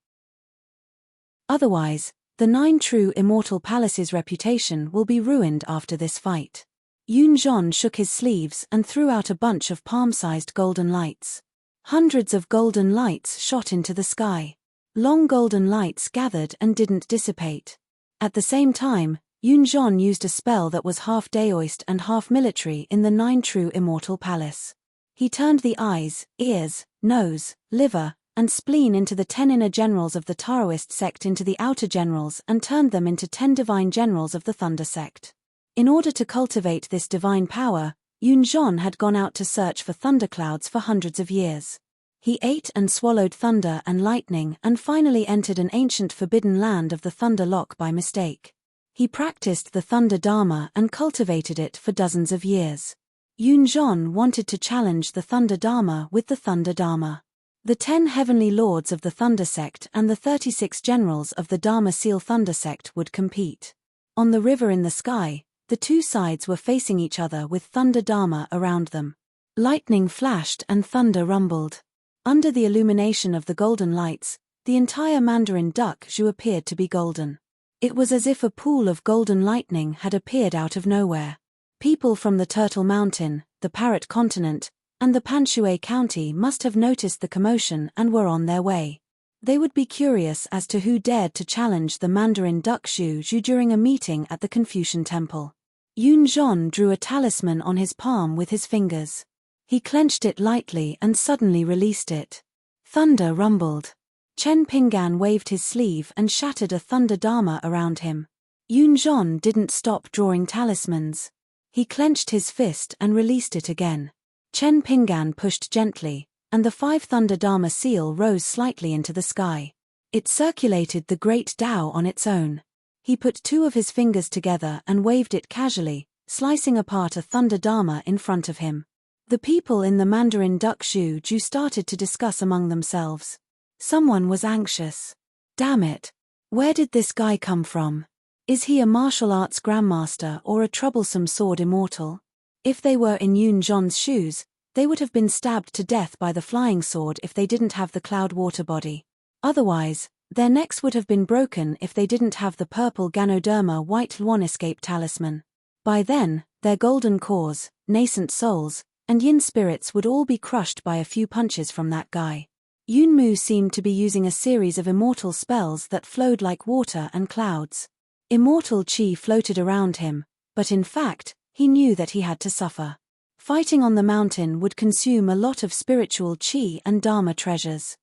Otherwise, the 9 true immortal palaces' reputation will be ruined after this fight." Yun Zhon shook his sleeves and threw out a bunch of palm-sized golden lights. Hundreds of golden lights shot into the sky. Long golden lights gathered and didn't dissipate. At the same time, Yunzhong used a spell that was half daoist and half military in the 9 true immortal palace. He turned the eyes, ears, nose, liver, and spleen into the 10 inner generals of the Taoist sect into the outer generals and turned them into 10 divine generals of the Thunder sect. In order to cultivate this divine power, Yunzhong had gone out to search for thunderclouds for hundreds of years. He ate and swallowed thunder and lightning and finally entered an ancient forbidden land of the Thunder Lock by mistake. He practiced the Thunder Dharma and cultivated it for dozens of years. Yunzhong wanted to challenge the Thunder Dharma with the Thunder Dharma. The 10 heavenly lords of the Thunder sect and the 36 generals of the Dharma Seal Thunder sect would compete. On the river in the sky, the two sides were facing each other with Thunder Dharma around them. Lightning flashed and thunder rumbled. Under the illumination of the golden lights, the entire Mandarin Duck Zhu appeared to be golden. It was as if a pool of golden lightning had appeared out of nowhere. People from the Turtle Mountain, the Parrot Continent, and the Panshui County must have noticed the commotion and were on their way. They would be curious as to who dared to challenge the Mandarin Duck Zhu during a meeting at the Confucian Temple. Yunzhong drew a talisman on his palm with his fingers. He clenched it lightly and suddenly released it. Thunder rumbled. Chen Pinggan waved his sleeve and shattered a Thunder Dharma around him. Yunzhong didn't stop drawing talismans. He clenched his fist and released it again. Chen Pinggan pushed gently, and the 5 Thunder Dharma seal rose slightly into the sky. It circulated the great Tao on its own. He put 2 of his fingers together and waved it casually, slicing apart a Thunder Dharma in front of him. The people in the Mandarin Duck Zhu started to discuss among themselves. Someone was anxious. Damn it. Where did this guy come from? Is he a martial arts grandmaster or a troublesome sword immortal? If they were in Yunzhong's shoes, they would have been stabbed to death by the flying sword if they didn't have the cloud water body. Otherwise, their necks would have been broken if they didn't have the purple Ganoderma white Luan escape talisman. By then, their golden cores, nascent souls, and yin spirits would all be crushed by a few punches from that guy. Yunmu seemed to be using a series of immortal spells that flowed like water and clouds. Immortal chi floated around him, but in fact, he knew that he had to suffer. Fighting on the mountain would consume a lot of spiritual chi and dharma treasures.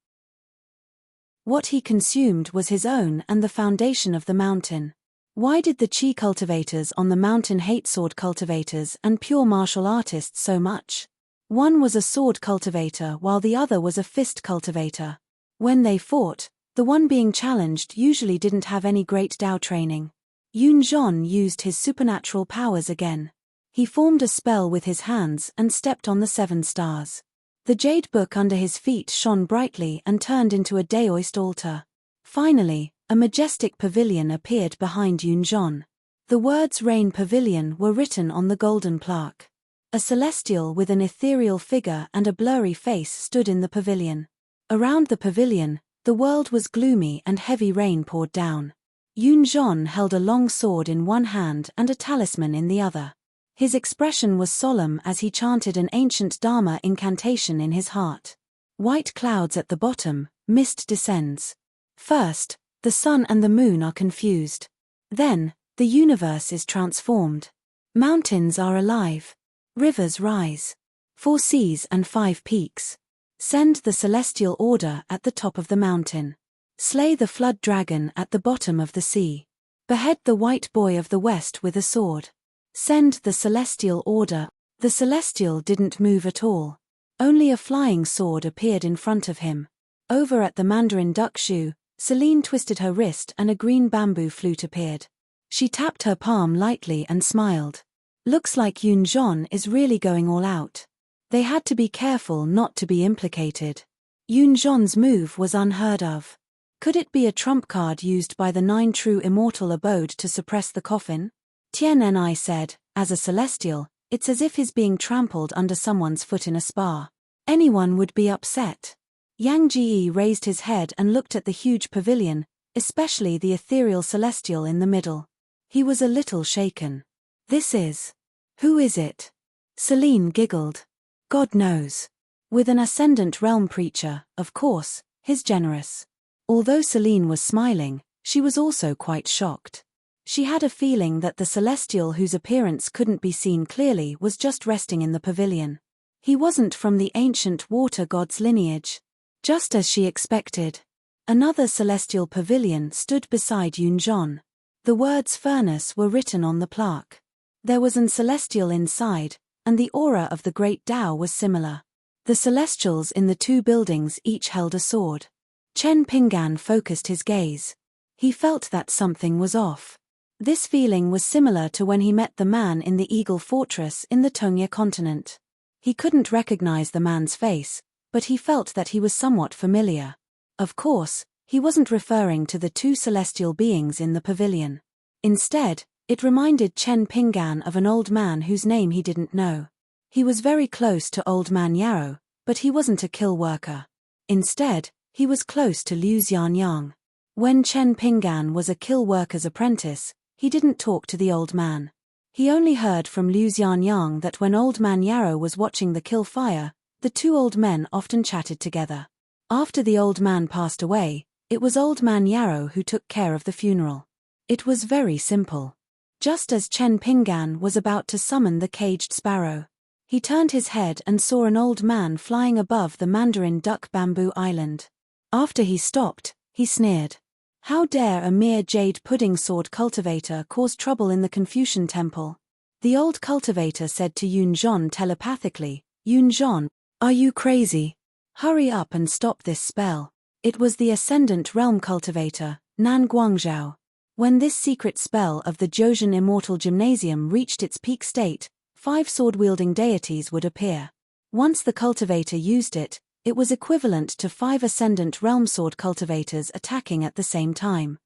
What he consumed was his own and the foundation of the mountain. Why did the chi cultivators on the mountain hate sword cultivators and pure martial artists so much? One was a sword cultivator while the other was a fist cultivator. When they fought, the one being challenged usually didn't have any great Dao training. Yunzhong used his supernatural powers again. He formed a spell with his hands and stepped on the 7 stars. The jade book under his feet shone brightly and turned into a daoist altar. Finally, a majestic pavilion appeared behind Yunzhong. The words Rain Pavilion were written on the golden plaque. A celestial with an ethereal figure and a blurry face stood in the pavilion. Around the pavilion, the world was gloomy and heavy rain poured down. Yunzhong held a long sword in one hand and a talisman in the other. His expression was solemn as he chanted an ancient Dharma incantation in his heart. White clouds at the bottom, mist descends. First, the sun and the moon are confused. Then, the universe is transformed. Mountains are alive. Rivers rise. 4 seas and 5 peaks. Send the celestial order at the top of the mountain. Slay the flood dragon at the bottom of the sea. Behead the white boy of the west with a sword. Send the celestial order. The celestial didn't move at all. Only a flying sword appeared in front of him. Over at the Mandarin Duck Zhu, Celine twisted her wrist and a green bamboo flute appeared. She tapped her palm lightly and smiled. Looks like Yunzhong is really going all out. They had to be careful not to be implicated. Yunzhong's move was unheard of. Could it be a trump card used by the 9 true immortal abode to suppress the coffin? Tianni said, as a celestial, it's as if he's being trampled under someone's foot in a spa. Anyone would be upset. Yang Ji raised his head and looked at the huge pavilion, especially the ethereal celestial in the middle. He was a little shaken. This is... Who is it? Celine giggled. God knows. With an Ascendant Realm preacher, of course, he's generous. Although Celine was smiling, she was also quite shocked. She had a feeling that the celestial whose appearance couldn't be seen clearly was just resting in the pavilion. He wasn't from the ancient water god's lineage. Just as she expected. Another celestial pavilion stood beside Yunzhong. The words furnace were written on the plaque. There was an celestial inside, and the aura of the great Tao was similar. The celestials in the two buildings each held a sword. Chen Pinggan focused his gaze. He felt that something was off. This feeling was similar to when he met the man in the Eagle Fortress in the Tongya continent. He couldn't recognize the man's face, but he felt that he was somewhat familiar. Of course, he wasn't referring to the two celestial beings in the pavilion. Instead, it reminded Chen Pinggan of an old man whose name he didn't know. He was very close to Old Man Yarrow, but he wasn't a kill worker. Instead, he was close to Liu Xianyang. When Chen Pinggan was a kill worker's apprentice, he didn't talk to the old man. He only heard from Liu Xianyang that when Old Man Yarrow was watching the kill fire, the two old men often chatted together. After the old man passed away, it was Old Man Yarrow who took care of the funeral. It was very simple. Just as Chen Pinggan was about to summon the caged sparrow, he turned his head and saw an old man flying above the Mandarin Duck Bamboo Island. After he stopped, he sneered. How dare a mere jade pudding sword cultivator cause trouble in the Confucian temple? The old cultivator said to Yunzhong telepathically, Yunzhong, are you crazy? Hurry up and stop this spell. It was the Ascendant Realm cultivator, Nan Guangzhao. When this secret spell of the Zhouzhen Immortal Gymnasium reached its peak state, 5 sword-wielding deities would appear. Once the cultivator used it, it was equivalent to 5 Ascendant Realm sword cultivators attacking at the same time.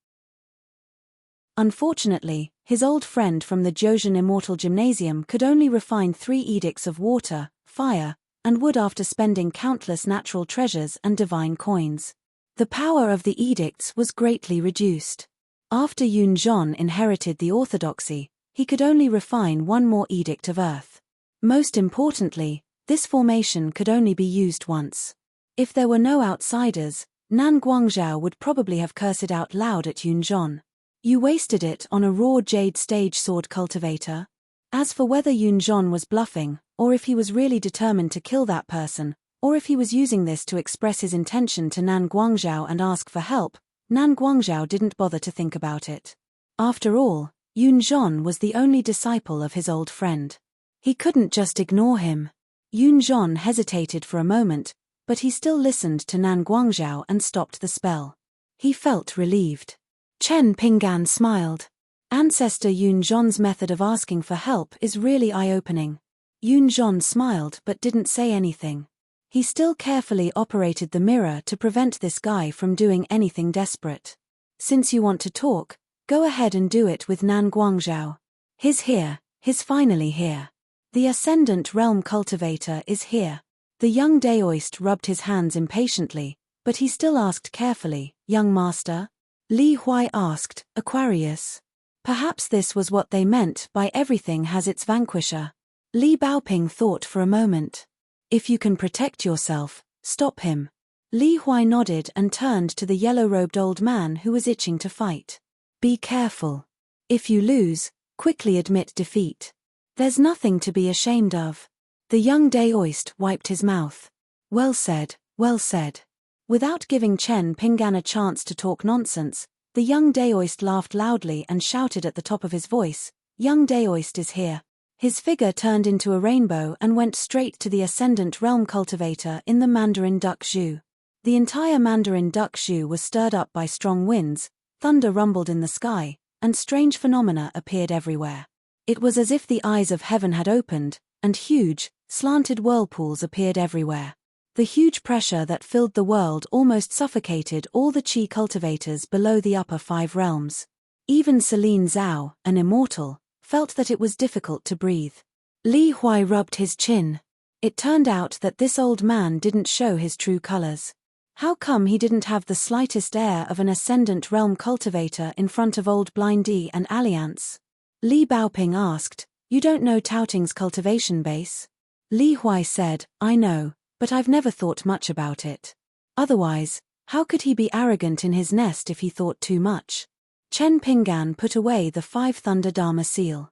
Unfortunately, his old friend from the Zhouzhen Immortal Gymnasium could only refine 3 edicts of water, fire, and wood after spending countless natural treasures and divine coins. The power of the edicts was greatly reduced. After Yunzhong inherited the orthodoxy, he could only refine 1 more edict of earth. Most importantly, this formation could only be used once. If there were no outsiders, Nan Guangzhao would probably have cursed out loud at Yunzhong. You wasted it on a raw jade stage sword cultivator? As for whether Yunzhong was bluffing, or if he was really determined to kill that person, or if he was using this to express his intention to Nan Guangzhao and ask for help, Nan Guangzhao didn't bother to think about it. After all, Yunzhong was the only disciple of his old friend. He couldn't just ignore him. Yunzhong hesitated for a moment, but he still listened to Nan Guangzhao and stopped the spell. He felt relieved. Chen Pinggan smiled. Ancestor Yunzhong's method of asking for help is really eye-opening. Yunzhong smiled but didn't say anything. He still carefully operated the mirror to prevent this guy from doing anything desperate. Since you want to talk, go ahead and do it with Nan Guangzhao. He's here, he's finally here. The Ascendant Realm cultivator is here. The young Daoist rubbed his hands impatiently, but he still asked carefully, young master? Li Huai asked, Aquarius. Perhaps this was what they meant by everything has its vanquisher. Li Baoping thought for a moment. If you can protect yourself, stop him. Li Huai nodded and turned to the yellow-robed old man who was itching to fight. Be careful. If you lose, quickly admit defeat. There's nothing to be ashamed of. The young Daoist wiped his mouth. Well said, well said. Without giving Chen Pinggan a chance to talk nonsense, the young Daoist laughed loudly and shouted at the top of his voice, Young Daoist is here. His figure turned into a rainbow and went straight to the Ascendant Realm cultivator in the Mandarin Duck Zhu. The entire Mandarin Duck Zhu was stirred up by strong winds, thunder rumbled in the sky, and strange phenomena appeared everywhere. It was as if the eyes of heaven had opened, and huge, slanted whirlpools appeared everywhere. The huge pressure that filled the world almost suffocated all the Qi cultivators below the upper 5 realms. Even Celine Zhao, an immortal, felt that it was difficult to breathe. Li Huai rubbed his chin. It turned out that this old man didn't show his true colors. How come he didn't have the slightest air of an Ascendant Realm cultivator in front of old Blindy and Alliance? Li Baoping asked, You don't know Touting's cultivation base? Li Huai said, I know, but I've never thought much about it. Otherwise, how could he be arrogant in his nest if he thought too much? Chen Pinggan put away the 5 Thunder Dharma seal.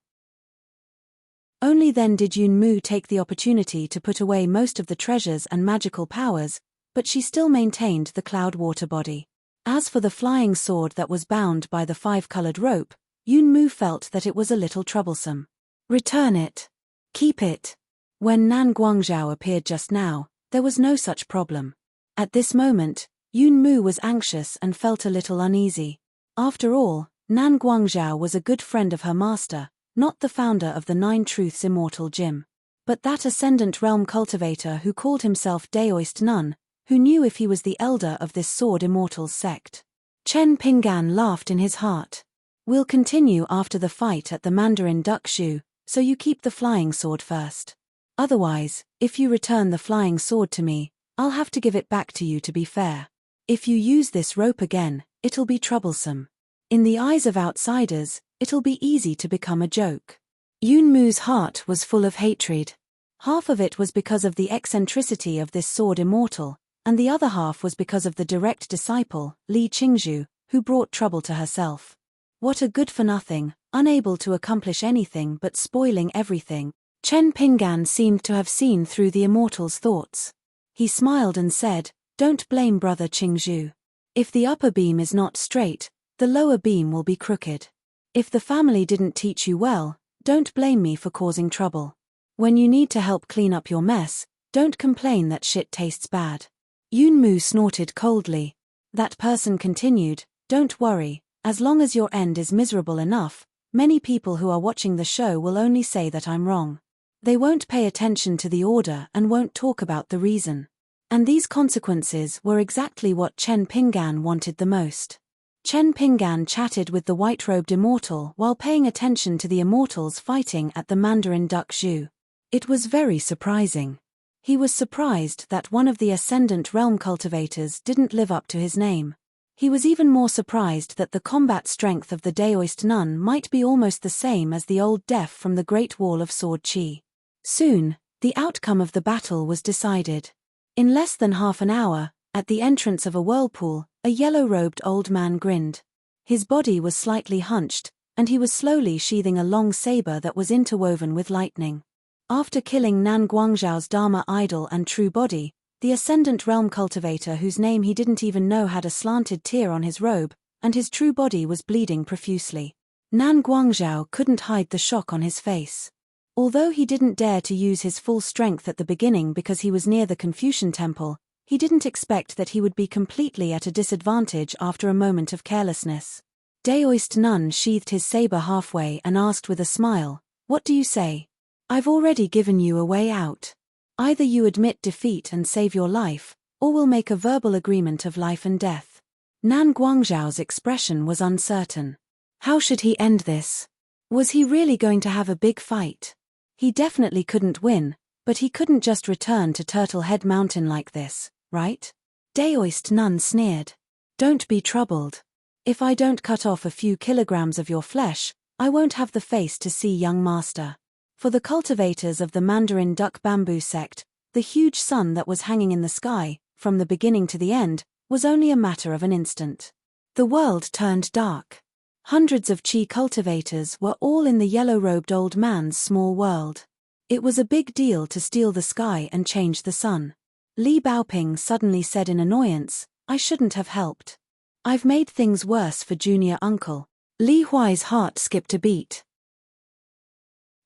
Only then did Yun Mu take the opportunity to put away most of the treasures and magical powers, but she still maintained the cloud water body. As for the flying sword that was bound by the 5-colored rope, Yun Mu felt that it was a little troublesome. Return it. Keep it. When Nan Guangzhao appeared just now, there was no such problem. At this moment, Yun Mu was anxious and felt a little uneasy. After all, Nan Guangzhao was a good friend of her master, not the founder of the 9 Truths Immortal Gym. But that Ascendant Realm cultivator who called himself Daoist Nun, who knew if he was the elder of this Sword Immortals sect. Chen Pinggan laughed in his heart. We'll continue after the fight at the Mandarin Duck Shoe, so you keep the flying sword first. Otherwise, if you return the flying sword to me, I'll have to give it back to you to be fair. If you use this rope again, it'll be troublesome. In the eyes of outsiders, it'll be easy to become a joke. Yun Mu's heart was full of hatred. Half of it was because of the eccentricity of this sword immortal, and the other half was because of the direct disciple, Li Qingzhu, who brought trouble to herself. What a good-for-nothing, unable to accomplish anything but spoiling everything. Chen Pinggan seemed to have seen through the immortal's thoughts. He smiled and said, "Don't blame brother Qingzhu. If the upper beam is not straight, the lower beam will be crooked. If the family didn't teach you well, don't blame me for causing trouble. When you need to help clean up your mess, don't complain that shit tastes bad." Yun Mu snorted coldly. That person continued, "Don't worry, as long as your end is miserable enough, many people who are watching the show will only say that I'm wrong. They won't pay attention to the order and won't talk about the reason." And these consequences were exactly what Chen Pinggan wanted the most. Chen Pinggan chatted with the white-robed immortal while paying attention to the immortals fighting at the Mandarin Duck Shoe. It was very surprising. He was surprised that one of the Ascendant Realm cultivators didn't live up to his name. He was even more surprised that the combat strength of the Daoist Nun might be almost the same as the old deaf from the Great Wall of Sword Qi. Soon, the outcome of the battle was decided. In less than half an hour, at the entrance of a whirlpool, a yellow-robed old man grinned. His body was slightly hunched, and he was slowly sheathing a long saber that was interwoven with lightning. After killing Nan Guangzhao's Dharma idol and true body, the Ascendant Realm cultivator whose name he didn't even know had a slanted tear on his robe, and his true body was bleeding profusely. Nan Guangzhao couldn't hide the shock on his face. Although he didn't dare to use his full strength at the beginning because he was near the Confucian temple, he didn't expect that he would be completely at a disadvantage after a moment of carelessness. Daoist Nun sheathed his saber halfway and asked with a smile, "What do you say? I've already given you a way out. Either you admit defeat and save your life, or we'll make a verbal agreement of life and death." Nan Guangzhao's expression was uncertain. How should he end this? Was he really going to have a big fight? He definitely couldn't win, but he couldn't just return to Turtle Head Mountain like this, right? Daoist Nun sneered. "Don't be troubled. If I don't cut off a few kilograms of your flesh, I won't have the face to see young master." For the cultivators of the Mandarin Duck Bamboo sect, the huge sun that was hanging in the sky, from the beginning to the end, was only a matter of an instant. The world turned dark. Hundreds of Qi cultivators were all in the yellow-robed old man's small world. It was a big deal to steal the sky and change the sun. Li Baoping suddenly said in annoyance, "I shouldn't have helped. I've made things worse for junior uncle." Li Huai's heart skipped a beat.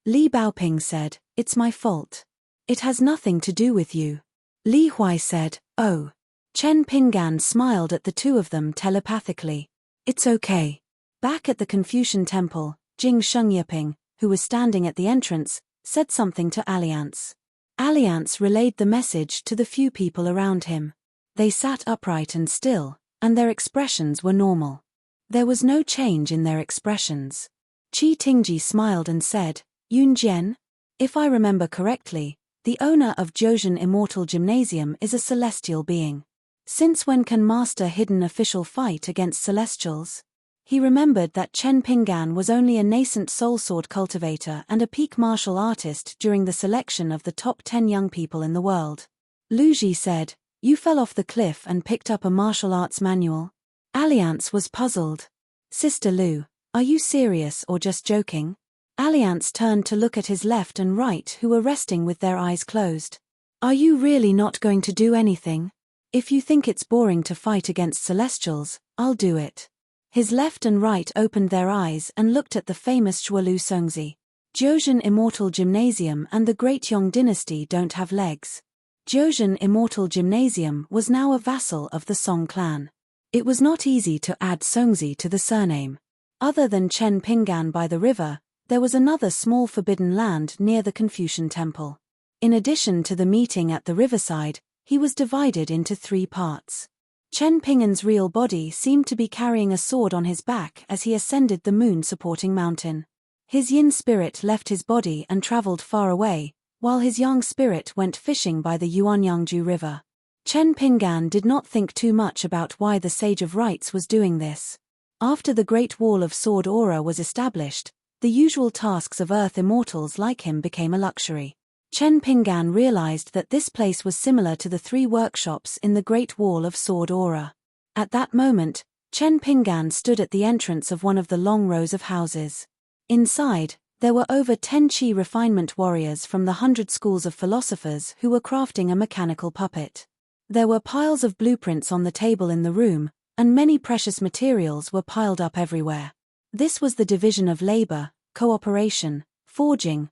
Li Baoping said, "It's my fault. It has nothing to do with you." Li Huai said, "Oh." Chen Pinggan smiled at the two of them telepathically. "It's okay." Back at the Confucian temple, Jing Shengyeping, who was standing at the entrance, said something to Alliance. Alliance relayed the message to the few people around him. They sat upright and still, and their expressions were normal. There was no change in their expressions. Qi Tingji smiled and said, "Yun Jian? If I remember correctly, the owner of Jiuzhen Immortal Gymnasium is a celestial being. Since when can Master Hidden Official fight against celestials?" He remembered that Chen Pinggan was only a nascent soul sword cultivator and a peak martial artist during the selection of the top 10 young people in the world. Luigi said, "You fell off the cliff and picked up a martial arts manual?" Alliance was puzzled. "Sister Lu, are you serious or just joking?" Alliance turned to look at his left and right, who were resting with their eyes closed. "Are you really not going to do anything? If you think it's boring to fight against Celestials, I'll do it." His left and right opened their eyes and looked at the famous Xuelu Songzi. Jiuzhen Immortal Gymnasium and the Great Yong Dynasty don't have legs. Jiuzhen Immortal Gymnasium was now a vassal of the Song clan. It was not easy to add Songzi to the surname. Other than Chen Pingan by the river, there was another small forbidden land near the Confucian temple. In addition to the meeting at the riverside, he was divided into 3 parts. Chen Pingan's real body seemed to be carrying a sword on his back as he ascended the moon-supporting mountain. His yin spirit left his body and traveled far away, while his yang spirit went fishing by the Yuanyangju River. Chen Pingan did not think too much about why the Sage of Rites was doing this. After the Great Wall of Sword Aura was established, the usual tasks of Earth immortals like him became a luxury. Chen Pingan realized that this place was similar to the 3 workshops in the Great Wall of Sword Aura. At that moment, Chen Pingan stood at the entrance of one of the long rows of houses. Inside, there were over 10 Qi refinement warriors from the 100 schools of philosophers who were crafting a mechanical puppet. There were piles of blueprints on the table in the room, and many precious materials were piled up everywhere. This was the division of labor, cooperation, forging,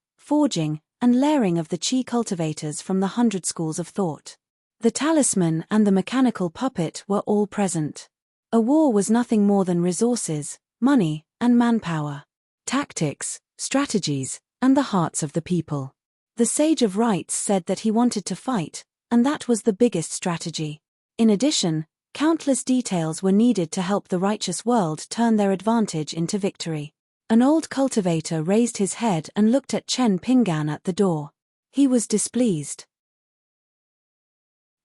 and layering of the Qi cultivators from the 100 schools of thought. The talisman and the mechanical puppet were all present. A war was nothing more than resources, money, and manpower. Tactics, strategies, and the hearts of the people. The Sage of Rites said that he wanted to fight, and that was the biggest strategy. In addition, countless details were needed to help the righteous world turn their advantage into victory. An old cultivator raised his head and looked at Chen Pingan at the door. He was displeased.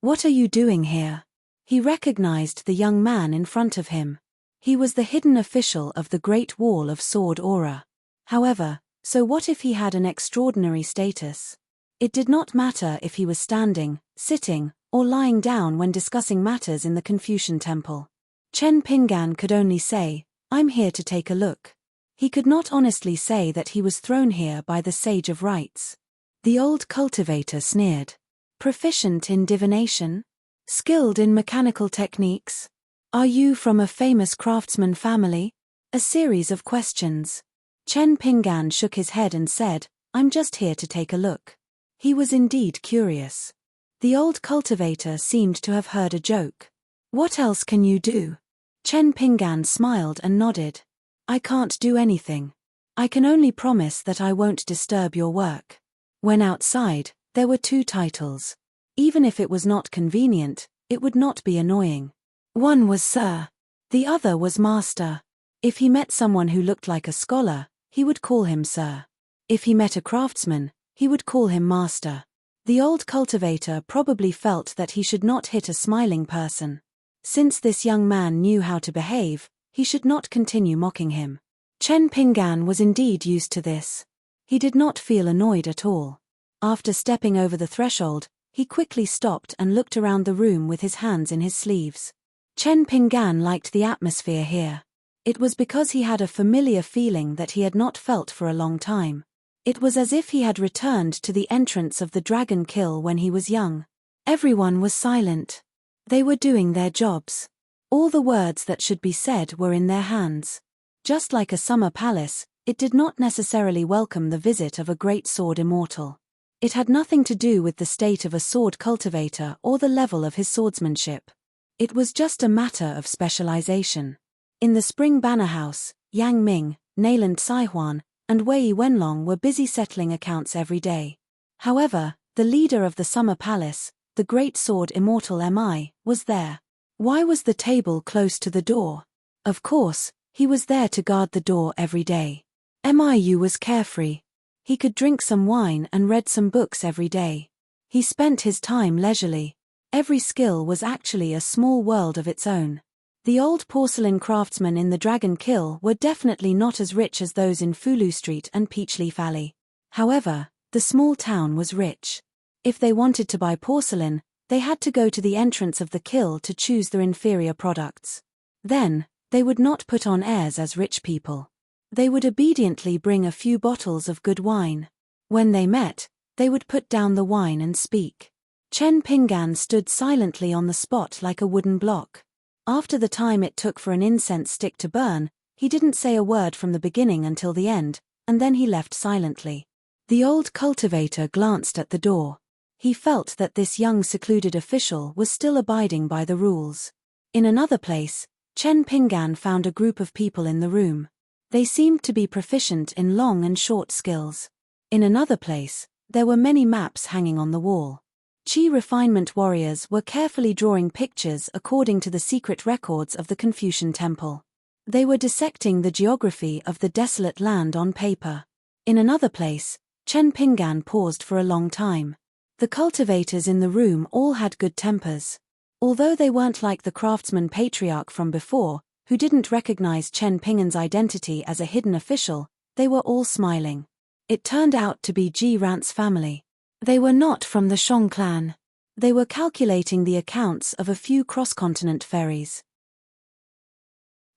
"What are you doing here?" He recognized the young man in front of him. He was the hidden official of the Great Wall of Sword Aura. However, so what if he had an extraordinary status? It did not matter if he was standing, sitting, or lying down when discussing matters in the Confucian temple. Chen Pingan could only say, "I'm here to take a look." He could not honestly say that he was thrown here by the Sage of Rites. The old cultivator sneered. "Proficient in divination? Skilled in mechanical techniques? Are you from a famous craftsman family?" A series of questions. Chen Pingan shook his head and said, "I'm just here to take a look." He was indeed curious. The old cultivator seemed to have heard a joke. "What else can you do?" Chen Pingan smiled and nodded. "I can't do anything. I can only promise that I won't disturb your work." When outside, there were 2 titles. Even if it was not convenient, it would not be annoying. One was Sir. The other was Master. If he met someone who looked like a scholar, he would call him Sir. If he met a craftsman, he would call him Master. The old cultivator probably felt that he should not hit a smiling person. Since this young man knew how to behave, he should not continue mocking him. Chen Pingan was indeed used to this. He did not feel annoyed at all. After stepping over the threshold, he quickly stopped and looked around the room with his hands in his sleeves. Chen Pingan liked the atmosphere here. It was because he had a familiar feeling that he had not felt for a long time. It was as if he had returned to the entrance of the Dragon Kill when he was young. Everyone was silent. They were doing their jobs. All the words that should be said were in their hands. Just like a summer palace, it did not necessarily welcome the visit of a great sword immortal. It had nothing to do with the state of a sword cultivator or the level of his swordsmanship. It was just a matter of specialization. In the Spring Banner House, Yang Ming, Nayland Saihuan, and Wei Wenlong were busy settling accounts every day. However, the leader of the Summer Palace, the great sword immortal Mi, was there. Why was the table close to the door? Of course, he was there to guard the door every day. Miu was carefree. He could drink some wine and read some books every day. He spent his time leisurely. Every skill was actually a small world of its own. The old porcelain craftsmen in the Dragon Kill were definitely not as rich as those in Fulu Street and Peachleaf Alley. However, the small town was rich. If they wanted to buy porcelain, They had to go to the entrance of the kill to choose their inferior products. Then, they would not put on airs as rich people. They would obediently bring a few bottles of good wine. When they met, they would put down the wine and speak. Chen Pinggan stood silently on the spot like a wooden block. After the time it took for an incense stick to burn, he didn't say a word from the beginning until the end, and then he left silently. The old cultivator glanced at the door. He felt that this young secluded official was still abiding by the rules. In another place, Chen Pinggan found a group of people in the room. They seemed to be proficient in long and short skills. In another place, there were many maps hanging on the wall. Qi refinement warriors were carefully drawing pictures according to the secret records of the Confucian Temple. They were dissecting the geography of the desolate land on paper. In another place, Chen Pinggan paused for a long time. The cultivators in the room all had good tempers. Although they weren't like the craftsman patriarch from before, who didn't recognize Chen Pinggan's identity as a hidden official, they were all smiling. It turned out to be Ji Rant's family. They were not from the Shong clan. They were calculating the accounts of a few cross-continent ferries.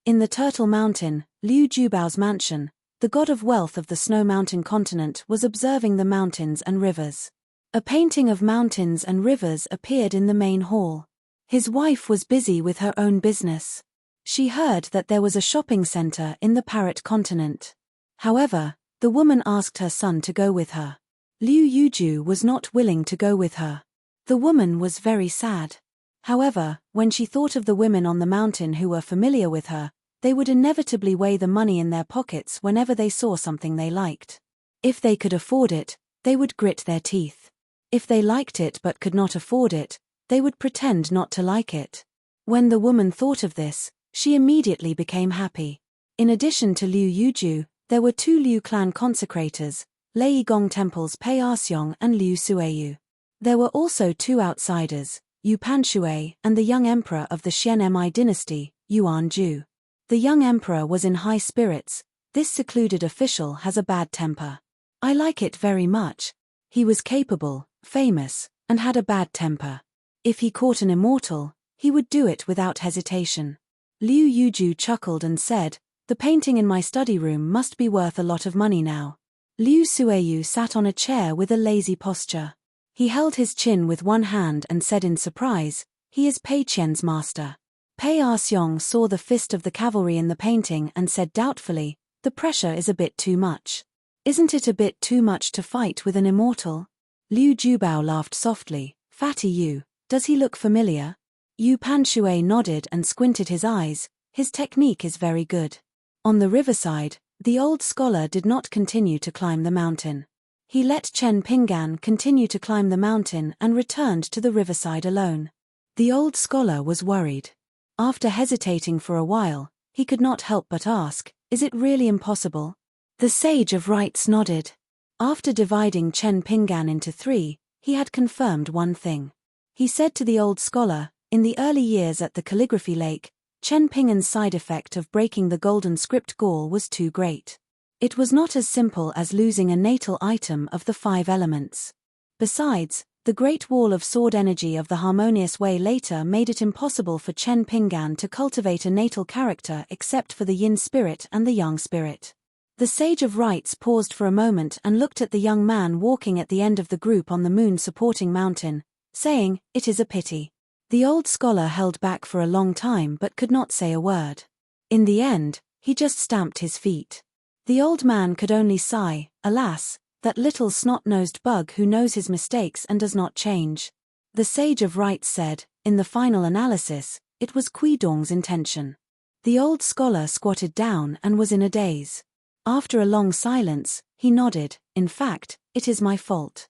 In the Turtle Mountain, Liu Jubao's mansion, the god of wealth of the Snow Mountain continent was observing the mountains and rivers. A painting of mountains and rivers appeared in the main hall. His wife was busy with her own business. She heard that there was a shopping center in the Parrot continent. However, the woman asked her son to go with her. Liu Yuju was not willing to go with her. The woman was very sad. However, when she thought of the women on the mountain who were familiar with her, they would inevitably weigh the money in their pockets whenever they saw something they liked. If they could afford it, they would grit their teeth. If they liked it but could not afford it, they would pretend not to like it. When the woman thought of this, she immediately became happy. In addition to Liu Yuju, there were two Liu clan consecrators, Lei Gong Temple's Pei Arseong and Liu Suiyu. There were also two outsiders, Yu Panshui and the young emperor of the Xian Mi dynasty, Yuan Ju. The young emperor was in high spirits. This secluded official has a bad temper. I like it very much. He was capable, famous, and had a bad temper. If he caught an immortal, he would do it without hesitation. Liu Yuju chuckled and said, "The painting in my study room must be worth a lot of money now." Liu Suiyu sat on a chair with a lazy posture. He held his chin with one hand and said in surprise, "He is Pei Qian's master." Pei Arseong saw the fist of the cavalry in the painting and said doubtfully, "The pressure is a bit too much. Isn't it a bit too much to fight with an immortal?" Liu Jubao laughed softly. "Fatty Yu, does he look familiar?" Yu Panshui nodded and squinted his eyes. "His technique is very good." On the riverside, the old scholar did not continue to climb the mountain. He let Chen Pinggan continue to climb the mountain and returned to the riverside alone. The old scholar was worried. After hesitating for a while, he could not help but ask, "Is it really impossible?" The Sage of Rites nodded. After dividing Chen Pinggan into three, he had confirmed one thing. He said to the old scholar, "In the early years at the calligraphy lake, Chen Pinggan's side effect of breaking the golden script gall was too great. It was not as simple as losing a natal item of the 5 elements. Besides, the Great Wall of Sword energy of the Harmonious Way later made it impossible for Chen Pinggan to cultivate a natal character except for the Yin spirit and the Yang spirit." The Sage of Rites paused for a moment and looked at the young man walking at the end of the group on the moon-supporting mountain, saying, "It is a pity." The old scholar held back for a long time but could not say a word. In the end, he just stamped his feet. The old man could only sigh, "Alas, that little snot-nosed bug who knows his mistakes and does not change." The Sage of Rites said, "In the final analysis, it was Kui Dong's intention." The old scholar squatted down and was in a daze. After a long silence, he nodded, "In fact, it is my fault."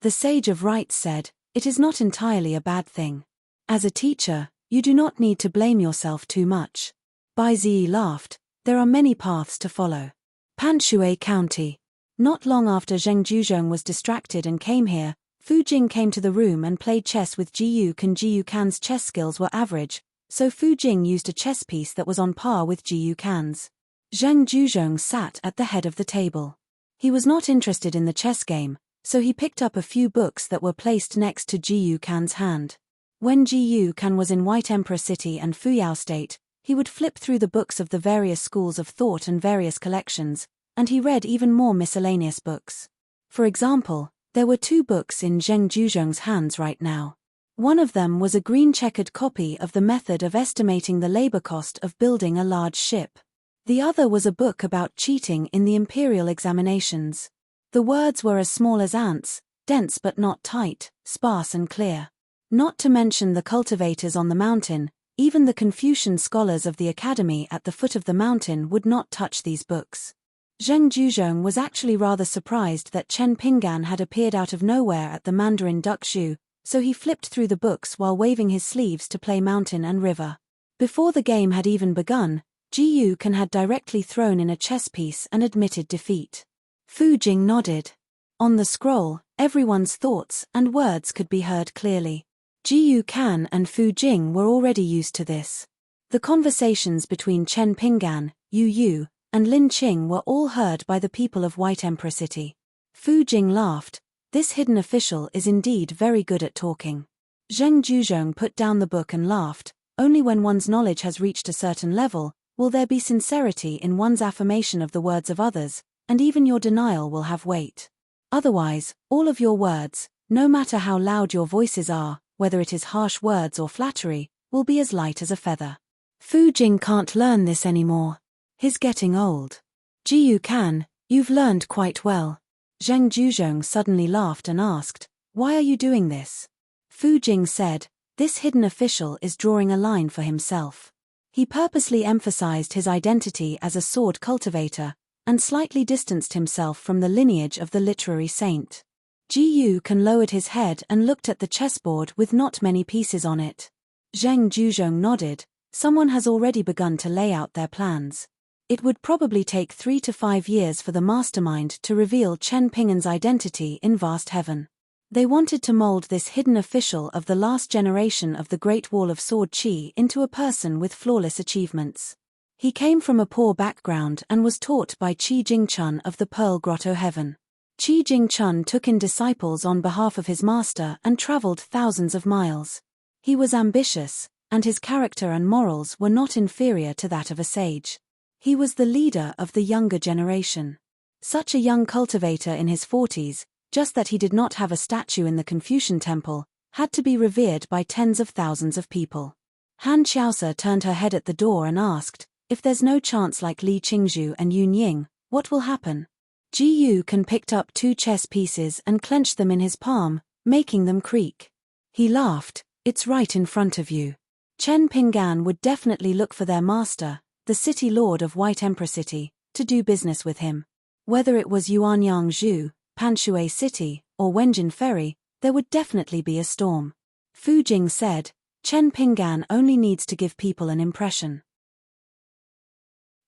The Sage of Rites said, "It is not entirely a bad thing. As a teacher, you do not need to blame yourself too much." Bai Ziyi laughed, "There are many paths to follow." Panshui County. Not long after Zheng Juzhong was distracted and came here, Fu Jing came to the room and played chess with Ji Yu Kan. Ji Yu Kan's chess skills were average, so Fu Jing used a chess piece that was on par with Ji Yu Kan's. Zheng Juzhong sat at the head of the table. He was not interested in the chess game, So he picked up a few books that were placed next to Ji Yukan's hand. When Ji Yukan was in White Emperor City and Fuyao State, he would flip through the books of the various schools of thought and various collections, and he read even more miscellaneous books. For example, there were 2 books in Zheng Juzhong's hands right now. One of them was a green checkered copy of the method of estimating the labor cost of building a large ship. The other was a book about cheating in the imperial examinations. The words were as small as ants, dense but not tight, sparse and clear. Not to mention the cultivators on the mountain, even the Confucian scholars of the academy at the foot of the mountain would not touch these books. Zheng Juzhong was actually rather surprised that Chen Pinggan had appeared out of nowhere at the Mandarin Duck Zhu, so he flipped through the books while waving his sleeves to play mountain and river. Before the game had even begun, Ji Yukan had directly thrown in a chess piece and admitted defeat. Fu Jing nodded. On the scroll, everyone's thoughts and words could be heard clearly. Ji Yukan and Fu Jing were already used to this. The conversations between Chen Pinggan, Yu Yu, and Lin Qing were all heard by the people of White Emperor City. Fu Jing laughed. This hidden official is indeed very good at talking. Zheng Juzhong put down the book and laughed. Only when one's knowledge has reached a certain level, will there be sincerity in one's affirmation of the words of others, and even your denial will have weight. Otherwise, all of your words, no matter how loud your voices are, whether it is harsh words or flattery, will be as light as a feather. Fu Jing can't learn this anymore. He's getting old. Ji Yukan, you've learned quite well. Zheng Juzhong suddenly laughed and asked, why are you doing this? Fu Jing said, this hidden official is drawing a line for himself. He purposely emphasized his identity as a sword cultivator, and slightly distanced himself from the lineage of the literary saint. Ji Yukan lowered his head and looked at the chessboard with not many pieces on it. Zheng Juzhong nodded. Someone has already begun to lay out their plans. It would probably take 3 to 5 years for the mastermind to reveal Chen Pinggan's identity in vast heaven. They wanted to mold this hidden official of the last generation of the Great Wall of Sword Qi into a person with flawless achievements. He came from a poor background and was taught by Qi Jingchun of the Pearl Grotto Heaven. Qi Jingchun took in disciples on behalf of his master and traveled thousands of miles. He was ambitious, and his character and morals were not inferior to that of a sage. He was the leader of the younger generation. Such a young cultivator in his 40s, just that he did not have a statue in the Confucian temple, had to be revered by tens of thousands of people. Han Qiaosa turned her head at the door and asked, if there's no chance like Li Qingzhu and Yun Ying, what will happen? Ji Yukan picked up 2 chess pieces and clenched them in his palm, making them creak. He laughed, it's right in front of you. Chen Pinggan would definitely look for their master, the city lord of White Emperor City, to do business with him. Whether it was Yuanyang Zhu, Panshui City, or Wenjin Ferry, there would definitely be a storm. Fu Jing said, Chen Pinggan only needs to give people an impression.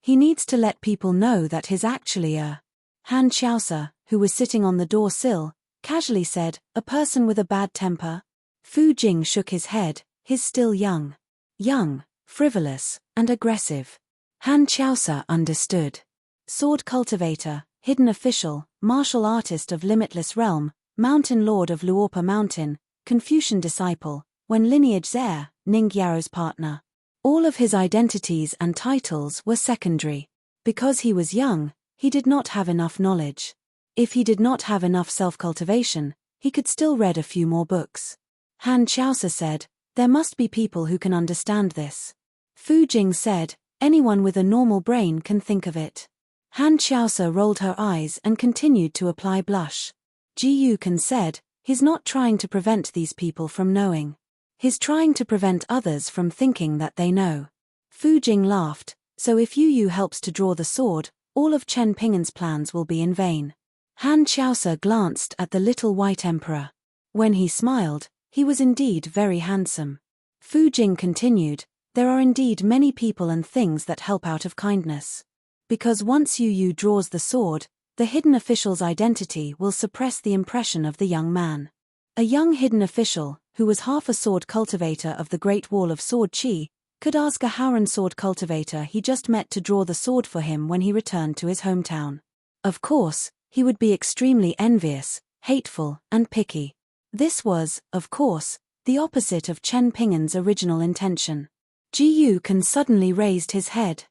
He needs to let people know that he's actually a... Han Qiaosa, who was sitting on the door sill, casually said, a person with a bad temper? Fu Jing shook his head, he's still young. Young, frivolous, and aggressive. Han Qiaosa understood. Sword cultivator, hidden official, martial artist of limitless realm, mountain lord of Luopa Mountain, Confucian disciple, when lineage's heir, Ning Yao's partner. All of his identities and titles were secondary. Because he was young, he did not have enough knowledge. If he did not have enough self-cultivation, he could still read a few more books. Han Qiaosa said, there must be people who can understand this. Fu Jing said, anyone with a normal brain can think of it. Han Qiaosa rolled her eyes and continued to apply blush. Ji Yukan said, he's not trying to prevent these people from knowing. He's trying to prevent others from thinking that they know. Fu Jing laughed, so if Yu Yu helps to draw the sword, all of Chen Pinggan's plans will be in vain. Han Qiaosa glanced at the little white emperor. When he smiled, he was indeed very handsome. Fu Jing continued, there are indeed many people and things that help out of kindness. Because once Yu Yu draws the sword, the hidden official's identity will suppress the impression of the young man. A young hidden official, who was half a sword cultivator of the Great Wall of Sword Qi, could ask a Howran sword cultivator he just met to draw the sword for him when he returned to his hometown. Of course, he would be extremely envious, hateful, and picky. This was, of course, the opposite of Chen Ping'an's original intention. Ji Yukan suddenly raised his head.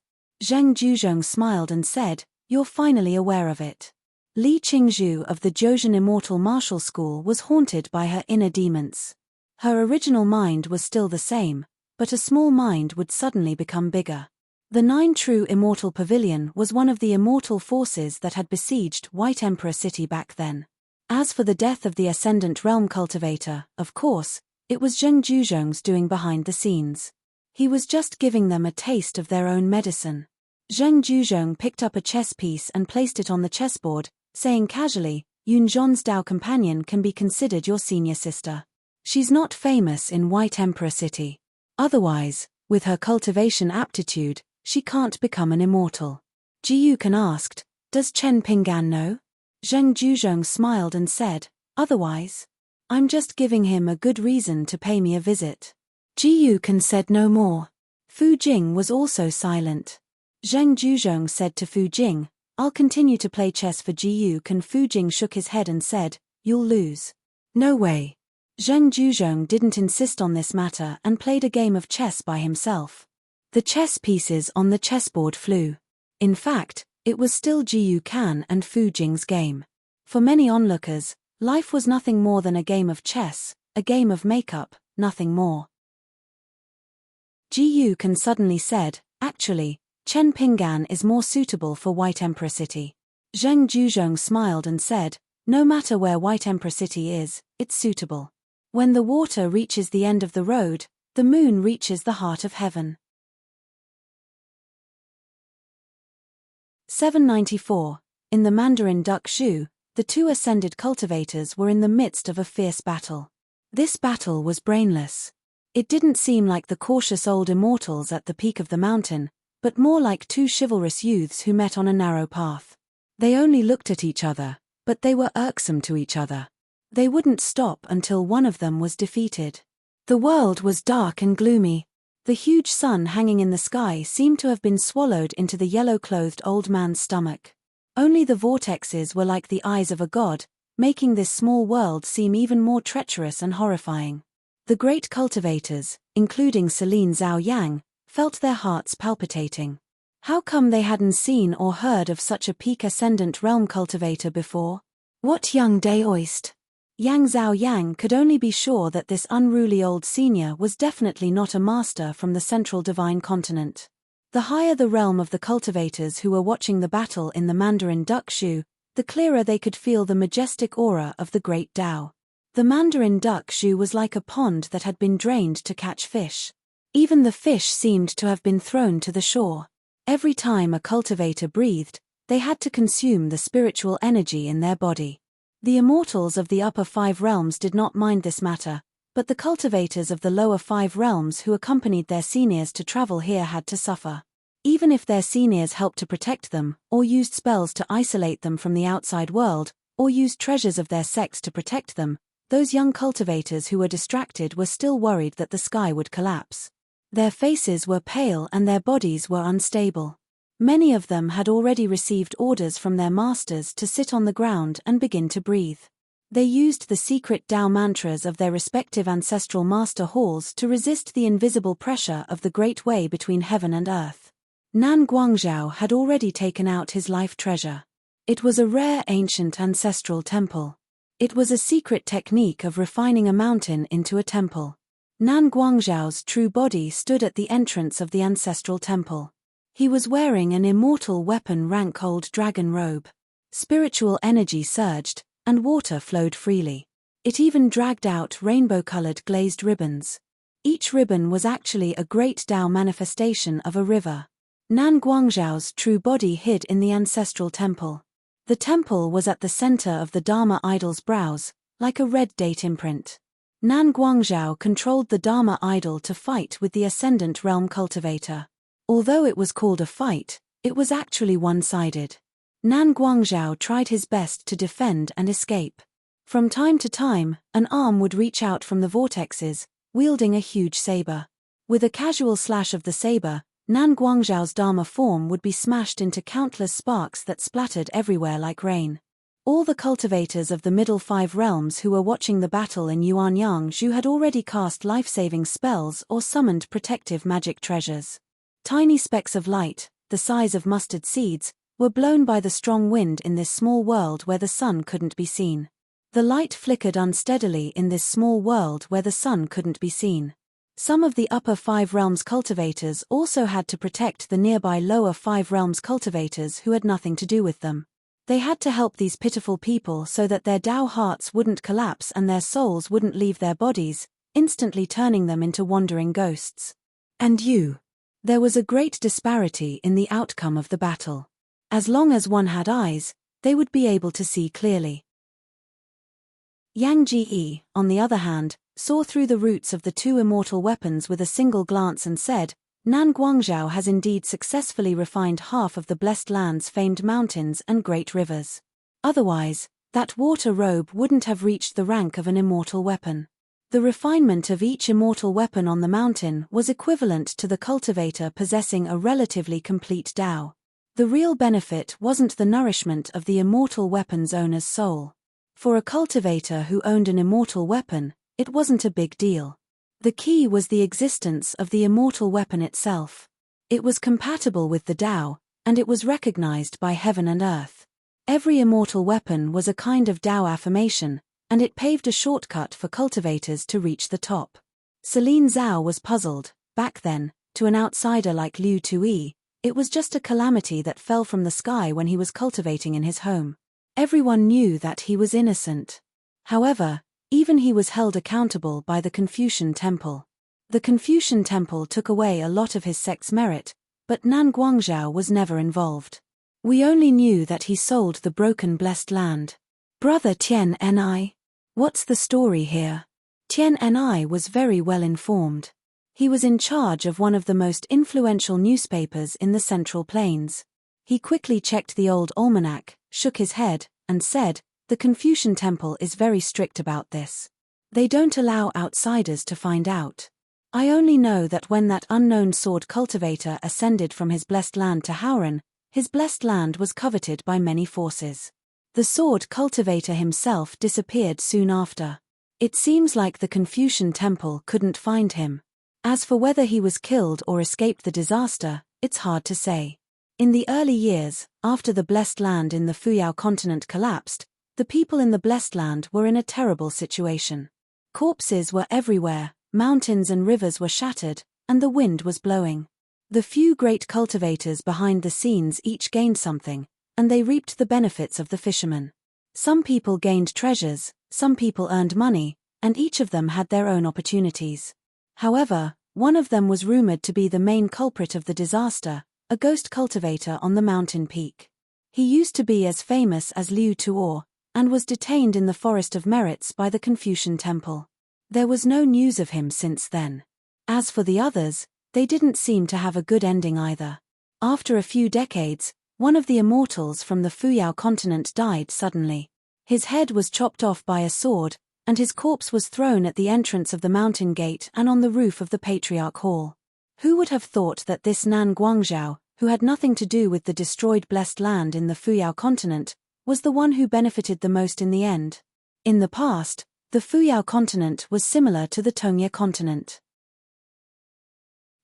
Zhang Juzhong smiled and said, "You're finally aware of it." Li Qingzhu of the Zhouzhen Immortal Martial School was haunted by her inner demons. Her original mind was still the same, but a small mind would suddenly become bigger. The Nine True Immortal Pavilion was one of the immortal forces that had besieged White Emperor City back then. As for the death of the Ascendant Realm Cultivator, of course, it was Zheng Juzhong's doing behind the scenes. He was just giving them a taste of their own medicine. Zheng Juzhong picked up a chess piece and placed it on the chessboard, saying casually, "Yun Zhon's Dao companion can be considered your senior sister. She's not famous in White Emperor City. Otherwise, with her cultivation aptitude, she can't become an immortal." Ji Yukan asked, "Does Chen Ping'an know?" Zheng Juzhong smiled and said, "Otherwise? I'm just giving him a good reason to pay me a visit." Ji Yukan said no more. Fu Jing was also silent. Zheng Juzhong said to Fu Jing, "I'll continue to play chess for Ji Yukan." Fu Jing shook his head and said, "You'll lose." "No way." Zheng Juzhong didn't insist on this matter and played a game of chess by himself. The chess pieces on the chessboard flew. In fact, it was still Ji Yukan and Fu Jing's game. For many onlookers, life was nothing more than a game of chess, a game of makeup, nothing more. Ji Yukan suddenly said, "Actually, Chen Ping'an is more suitable for White Emperor City." Zheng Juzhong smiled and said, "No matter where White Emperor City is, it's suitable. When the water reaches the end of the road, the moon reaches the heart of heaven." 794. In the Mandarin Duck Shu, the two ascended cultivators were in the midst of a fierce battle. This battle was brainless. It didn't seem like the cautious old immortals at the peak of the mountain, but more like two chivalrous youths who met on a narrow path. They only looked at each other, but they were irksome to each other. They wouldn't stop until one of them was defeated. The world was dark and gloomy. The huge sun hanging in the sky seemed to have been swallowed into the yellow-clothed old man's stomach. Only the vortexes were like the eyes of a god, making this small world seem even more treacherous and horrifying. The great cultivators, including Celine Zhao Yang, felt their hearts palpitating. How come they hadn't seen or heard of such a peak ascendant realm cultivator before? What young daoist? Yang Zhao Yang could only be sure that this unruly old senior was definitely not a master from the central divine continent. The higher the realm of the cultivators who were watching the battle in the Mandarin Duck Shu, the clearer they could feel the majestic aura of the great Tao. The Mandarin Duck Shu was like a pond that had been drained to catch fish. Even the fish seemed to have been thrown to the shore. Every time a cultivator breathed, they had to consume the spiritual energy in their body. The immortals of the upper 5 realms did not mind this matter, but the cultivators of the lower 5 realms who accompanied their seniors to travel here had to suffer. Even if their seniors helped to protect them, or used spells to isolate them from the outside world, or used treasures of their sex to protect them, those young cultivators who were distracted were still worried that the sky would collapse. Their faces were pale and their bodies were unstable. Many of them had already received orders from their masters to sit on the ground and begin to breathe. They used the secret Tao mantras of their respective ancestral master halls to resist the invisible pressure of the great way between heaven and earth. Nan Guangzhao had already taken out his life treasure. It was a rare ancient ancestral temple. It was a secret technique of refining a mountain into a temple. Nan Guangzhao's true body stood at the entrance of the ancestral temple. He was wearing an immortal weapon rank old dragon robe. Spiritual energy surged, and water flowed freely. It even dragged out rainbow-colored glazed ribbons. Each ribbon was actually a great Tao manifestation of a river. Nan Guangzhao's true body hid in the ancestral temple. The temple was at the center of the Dharma idol's brows, like a red date imprint. Nan Guangzhao controlled the Dharma idol to fight with the Ascendant Realm Cultivator. Although it was called a fight, it was actually one-sided. Nan Guangzhao tried his best to defend and escape. From time to time, an arm would reach out from the vortexes, wielding a huge saber. With a casual slash of the saber, Nan Guangzhao's Dharma form would be smashed into countless sparks that splattered everywhere like rain. All the cultivators of the middle 5 realms who were watching the battle in Yuanyang had already cast life-saving spells or summoned protective magic treasures. Tiny specks of light, the size of mustard seeds, were blown by the strong wind in this small world where the sun couldn't be seen. The light flickered unsteadily in this small world where the sun couldn't be seen. Some of the upper 5 realms cultivators also had to protect the nearby lower 5 realms cultivators who had nothing to do with them. They had to help these pitiful people so that their Tao hearts wouldn't collapse and their souls wouldn't leave their bodies, instantly turning them into wandering ghosts. And there was a great disparity in the outcome of the battle. As long as one had eyes, they would be able to see clearly. Yang Ji, on the other hand, saw through the roots of the 2 immortal weapons with a single glance and said, Nan Guangzhou has indeed successfully refined half of the blessed land's famed mountains and great rivers. Otherwise, that water robe wouldn't have reached the rank of an immortal weapon. The refinement of each immortal weapon on the mountain was equivalent to the cultivator possessing a relatively complete Tao. The real benefit wasn't the nourishment of the immortal weapon's owner's soul. For a cultivator who owned an immortal weapon, it wasn't a big deal. The key was the existence of the immortal weapon itself. It was compatible with the Tao, and it was recognized by heaven and earth. Every immortal weapon was a kind of Tao affirmation, and it paved a shortcut for cultivators to reach the top. Celine Zhao was puzzled. Back then, to an outsider like Liu Tui, it was just a calamity that fell from the sky when he was cultivating in his home. Everyone knew that he was innocent. However, even he was held accountable by the Confucian Temple. The Confucian Temple took away a lot of his sect's merit, but Nan Guangzhou was never involved. We only knew that he sold the broken blessed land. Brother Tian Ni. What's the story here? Tian Ni was very well informed. He was in charge of one of the most influential newspapers in the Central Plains. He quickly checked the old almanac, shook his head, and said, the Confucian Temple is very strict about this. They don't allow outsiders to find out. I only know that when that unknown sword cultivator ascended from his blessed land to Howran, his blessed land was coveted by many forces. The sword cultivator himself disappeared soon after. It seems like the Confucian Temple couldn't find him. As for whether he was killed or escaped the disaster, it's hard to say. In the early years, after the blessed land in the Fuyao continent collapsed, the people in the blessed land were in a terrible situation. Corpses were everywhere, mountains and rivers were shattered, and the wind was blowing. The few great cultivators behind the scenes each gained something, and they reaped the benefits of the fishermen. Some people gained treasures, some people earned money, and each of them had their own opportunities. However, one of them was rumored to be the main culprit of the disaster, a ghost cultivator on the mountain peak. He used to be as famous as Liu Tuo, and was detained in the Forest of Merits by the Confucian Temple. There was no news of him since then. As for the others, they didn't seem to have a good ending either. After a few decades, one of the immortals from the Fuyao continent died suddenly. His head was chopped off by a sword, and his corpse was thrown at the entrance of the mountain gate and on the roof of the Patriarch Hall. Who would have thought that this Nan Guangzhou, who had nothing to do with the destroyed blessed land in the Fuyao continent, was the one who benefited the most in the end? In the past, the Fuyao continent was similar to the Tongye continent.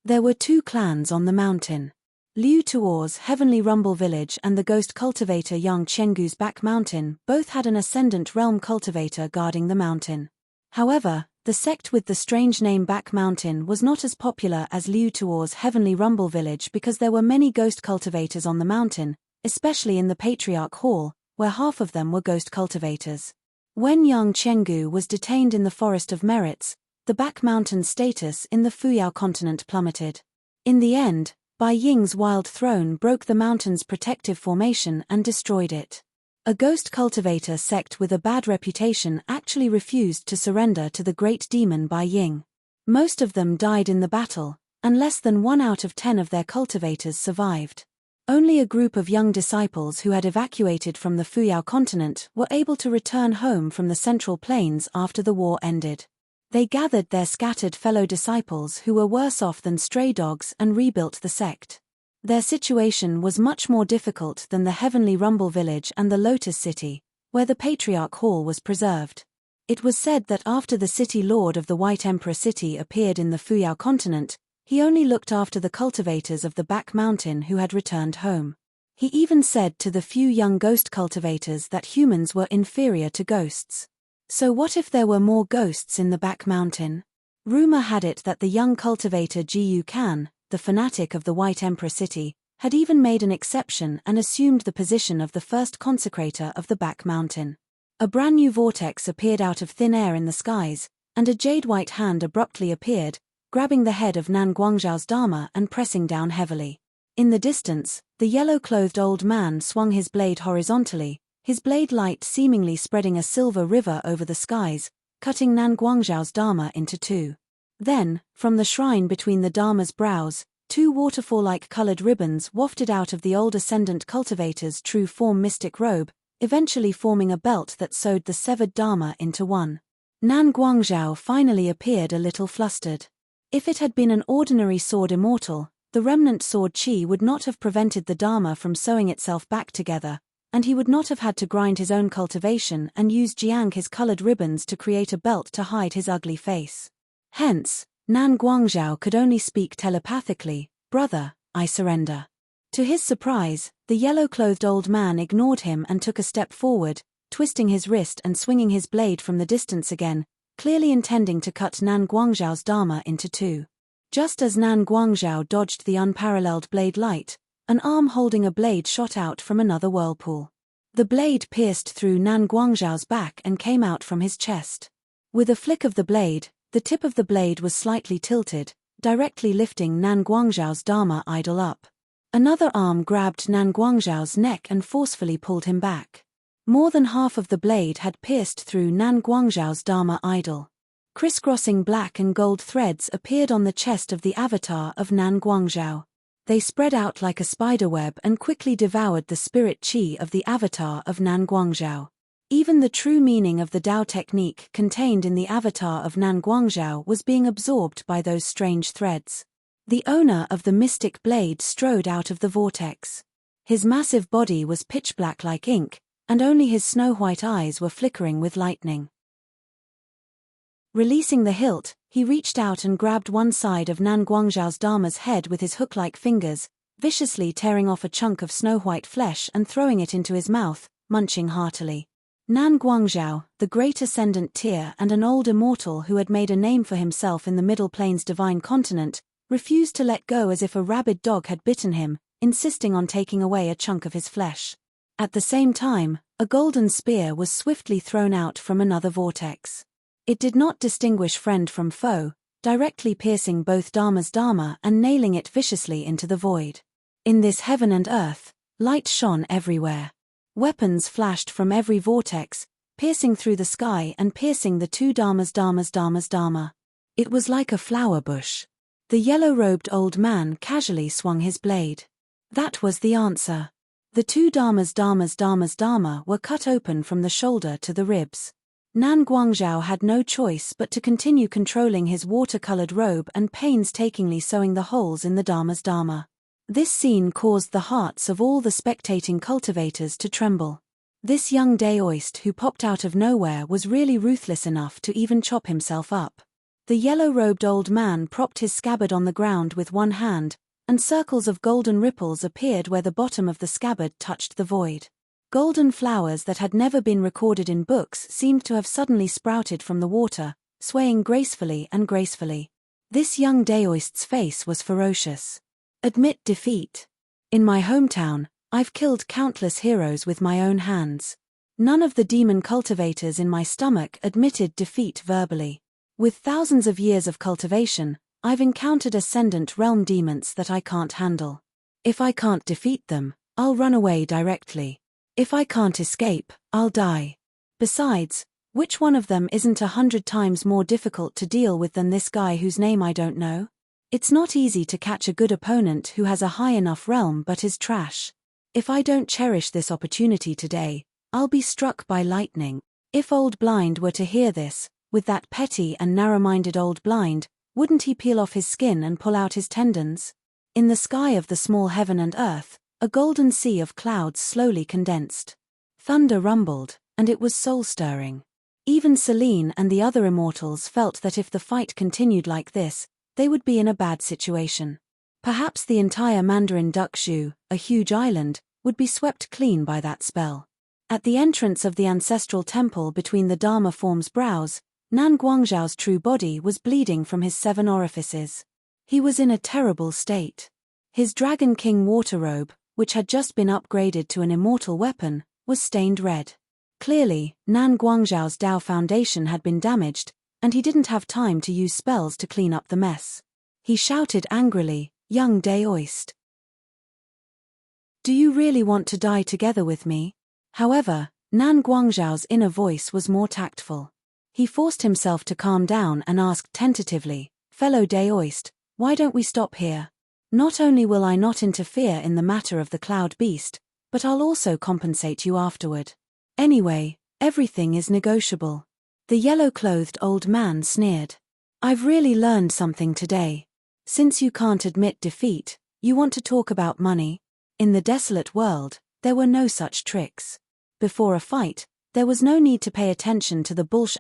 There were 2 clans on the mountain. Liu Tuo's Heavenly Rumble Village and the ghost cultivator Yang Chenggu's Back Mountain both had an ascendant realm cultivator guarding the mountain. However, the sect with the strange name Back Mountain was not as popular as Liu Tuo's Heavenly Rumble Village because there were many ghost cultivators on the mountain, especially in the Patriarch Hall, where half of them were ghost cultivators. When Yang Chenggu was detained in the Forest of Merits, the Back Mountain's status in the Fuyao continent plummeted. In the end, Bai Ying's wild throne broke the mountain's protective formation and destroyed it. A ghost cultivator sect with a bad reputation actually refused to surrender to the great demon Bai Ying. Most of them died in the battle, and less than 1 out of 10 of their cultivators survived. Only a group of young disciples who had evacuated from the Fuyao continent were able to return home from the Central Plains after the war ended. They gathered their scattered fellow disciples who were worse off than stray dogs and rebuilt the sect. Their situation was much more difficult than the Heavenly Rumble Village and the Lotus City, where the Patriarch Hall was preserved. It was said that after the city lord of the White Emperor City appeared in the Fuyao continent, he only looked after the cultivators of the back mountain who had returned home. He even said to the few young ghost cultivators that humans were inferior to ghosts. So what if there were more ghosts in the back mountain? Rumor had it that the young cultivator Jiyu Kan, the fanatic of the White Emperor City, had even made an exception and assumed the position of the first consecrator of the back mountain. A brand new vortex appeared out of thin air in the skies, and a jade-white hand abruptly appeared, grabbing the head of Nan Guangzhao's Dharma and pressing down heavily. In the distance, the yellow-clothed old man swung his blade horizontally, his blade light seemingly spreading a silver river over the skies, cutting Nan Guangzhao's Dharma into two. Then, from the shrine between the Dharma's brows, two waterfall-like colored ribbons wafted out of the old ascendant cultivator's true form mystic robe, eventually forming a belt that sewed the severed Dharma into one. Nan Guangzhao finally appeared a little flustered. If it had been an ordinary sword immortal, the remnant sword chi would not have prevented the Dharma from sewing itself back together, and he would not have had to grind his own cultivation and use Jiang his colored ribbons to create a belt to hide his ugly face. Hence, Nan Guangzhao could only speak telepathically, "Brother, I surrender." To his surprise, the yellow-clothed old man ignored him and took a step forward, twisting his wrist and swinging his blade from the distance again, clearly intending to cut Nan Guangzhao's Dharma into two. Just as Nan Guangzhao dodged the unparalleled blade light, an arm holding a blade shot out from another whirlpool. The blade pierced through Nan Guangzhao's back and came out from his chest. With a flick of the blade, the tip of the blade was slightly tilted, directly lifting Nan Guangzhao's Dharma idol up. Another arm grabbed Nan Guangzhao's neck and forcefully pulled him back. More than half of the blade had pierced through Nan Guangzhao's Dharma idol. Crisscrossing black and gold threads appeared on the chest of the avatar of Nan Guangzhao. They spread out like a spiderweb and quickly devoured the spirit chi of the avatar of Nan Guangzhao. Even the true meaning of the Dao technique contained in the avatar of Nan Guangzhao was being absorbed by those strange threads. The owner of the mystic blade strode out of the vortex. His massive body was pitch black like ink, and only his snow-white eyes were flickering with lightning. Releasing the hilt, he reached out and grabbed one side of Nan Guangzhao's Dharma's head with his hook-like fingers, viciously tearing off a chunk of snow-white flesh and throwing it into his mouth, munching heartily. Nan Guangzhao, the great ascendant tier and an old immortal who had made a name for himself in the Middle Plains divine continent, refused to let go as if a rabid dog had bitten him, insisting on taking away a chunk of his flesh. At the same time, a golden spear was swiftly thrown out from another vortex. It did not distinguish friend from foe, directly piercing both Dharma's Dharma and nailing it viciously into the void. In this heaven and earth, light shone everywhere. Weapons flashed from every vortex, piercing through the sky and piercing the two Dharma's Dharma. It was like a flower bush. The yellow-robed old man casually swung his blade. That was the answer. The two Dharma's Dharma were cut open from the shoulder to the ribs. Nan Guangzhao had no choice but to continue controlling his watercolored robe and painstakingly sewing the holes in the Dharma's Dharma. This scene caused the hearts of all the spectating cultivators to tremble. This young Daoist who popped out of nowhere was really ruthless enough to even chop himself up. The yellow-robed old man propped his scabbard on the ground with one hand, and circles of golden ripples appeared where the bottom of the scabbard touched the void. Golden flowers that had never been recorded in books seemed to have suddenly sprouted from the water, swaying gracefully and gracefully. This young Daoist's face was ferocious. Admit defeat. In my hometown, I've killed countless heroes with my own hands. None of the demon cultivators in my stomach admitted defeat verbally. With thousands of years of cultivation, I've encountered ascendant realm demons that I can't handle. If I can't defeat them, I'll run away directly. If I can't escape, I'll die. Besides, which one of them isn't 100 times more difficult to deal with than this guy whose name I don't know? It's not easy to catch a good opponent who has a high enough realm but is trash. If I don't cherish this opportunity today, I'll be struck by lightning. If Old Blind were to hear this, with that petty and narrow-minded Old Blind, wouldn't he peel off his skin and pull out his tendons? In the sky of the small heaven and earth, a golden sea of clouds slowly condensed. Thunder rumbled, and it was soul-stirring. Even Selene and the other immortals felt that if the fight continued like this, they would be in a bad situation. Perhaps the entire Mandarin Duck Zhu, a huge island, would be swept clean by that spell. At the entrance of the ancestral temple between the Dharma form's brows, Nan Guangzhao's true body was bleeding from his 7 orifices. He was in a terrible state. His Dragon King water robe, which had just been upgraded to an immortal weapon, was stained red. Clearly, Nan Guangzhao's Dao foundation had been damaged, and he didn't have time to use spells to clean up the mess. He shouted angrily, "Young Daoist! Do you really want to die together with me?" However, Nan Guangzhao's inner voice was more tactful. He forced himself to calm down and asked tentatively, "Fellow Daoist, why don't we stop here? Not only will I not interfere in the matter of the Cloud Beast, but I'll also compensate you afterward. Anyway, everything is negotiable." The yellow-clothed old man sneered. "I've really learned something today. Since you can't admit defeat, you want to talk about money? In the desolate world, there were no such tricks. Before a fight, there was no need to pay attention to the Bulsh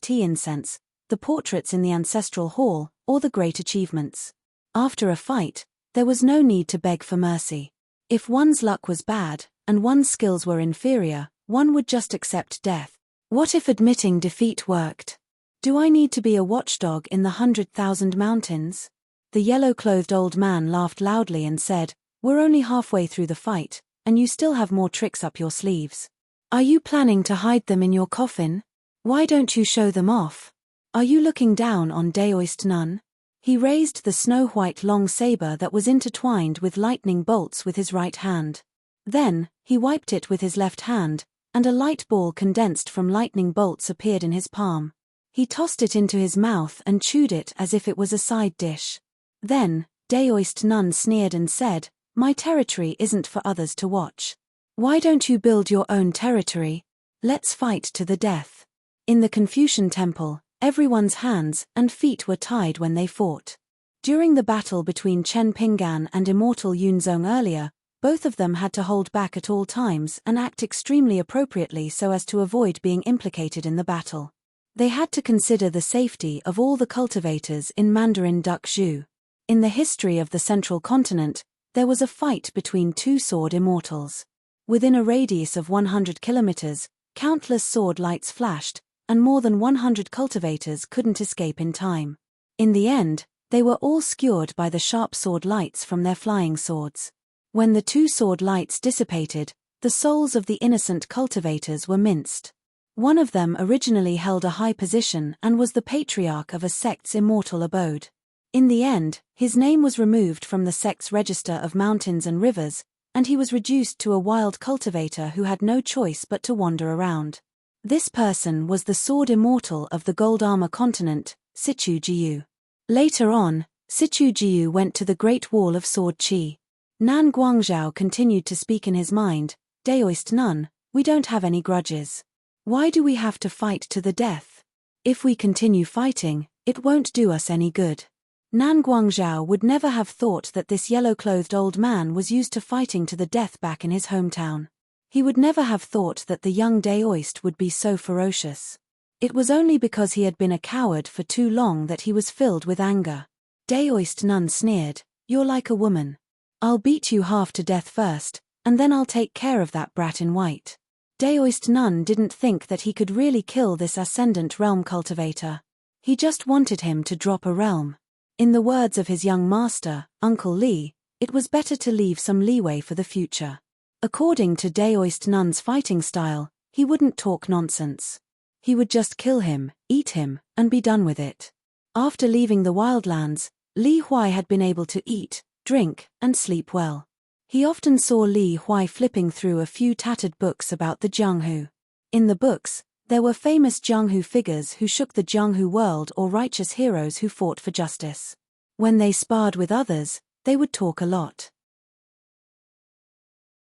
*T incense, the portraits in the ancestral hall, or the great achievements. After a fight, there was no need to beg for mercy. If one's luck was bad, and one's skills were inferior, one would just accept death. What if admitting defeat worked? Do I need to be a watchdog in the 100,000 mountains?" The yellow-clothed old man laughed loudly and said, "We're only halfway through the fight, and you still have more tricks up your sleeves. Are you planning to hide them in your coffin? Why don't you show them off? Are you looking down on Daoist Nun?" He raised the snow-white long saber that was intertwined with lightning bolts with his right hand. Then, he wiped it with his left hand, and a light ball condensed from lightning bolts appeared in his palm. He tossed it into his mouth and chewed it as if it was a side dish. Then, Daoist Nun sneered and said, "My territory isn't for others to watch. Why don't you build your own territory? Let's fight to the death." In the Confucian temple, everyone's hands and feet were tied when they fought. During the battle between Chen Pinggan and immortal Yunzong earlier, both of them had to hold back at all times and act extremely appropriately so as to avoid being implicated in the battle. They had to consider the safety of all the cultivators in Mandarin Duck Zhu. In the history of the central continent, there was a fight between 2 sword immortals. Within a radius of 100 kilometers, countless sword lights flashed, and more than 100 cultivators couldn't escape in time. In the end, they were all skewered by the sharp sword lights from their flying swords. When the 2 sword lights dissipated, the souls of the innocent cultivators were minced. One of them originally held a high position and was the patriarch of a sect's immortal abode. In the end, his name was removed from the sect's register of mountains and rivers, and he was reduced to a wild cultivator who had no choice but to wander around. This person was the sword immortal of the Gold Armor continent, Sichu Jiu. Later on, Sichu Jiu went to the Great Wall of Sword Qi. Nan Guangzhao continued to speak in his mind, "Daoist Nun, we don't have any grudges. Why do we have to fight to the death? If we continue fighting, it won't do us any good." Nan Guangzhao would never have thought that this yellow-clothed old man was used to fighting to the death back in his hometown. He would never have thought that the young Daoist would be so ferocious. It was only because he had been a coward for too long that he was filled with anger. Daoist Nun sneered, "You're like a woman. I'll beat you half to death first, and then I'll take care of that brat in white." Daoist Nun didn't think that he could really kill this ascendant realm cultivator. He just wanted him to drop a realm. In the words of his young master, Uncle Li, it was better to leave some leeway for the future. According to Daoist Nun's fighting style, he wouldn't talk nonsense. He would just kill him, eat him, and be done with it. After leaving the wildlands, Li Huai had been able to eat, drink, and sleep well. He often saw Li Huai flipping through a few tattered books about the Jianghu. In the books, there were famous Jianghu figures who shook the Jianghu world or righteous heroes who fought for justice. When they sparred with others, they would talk a lot.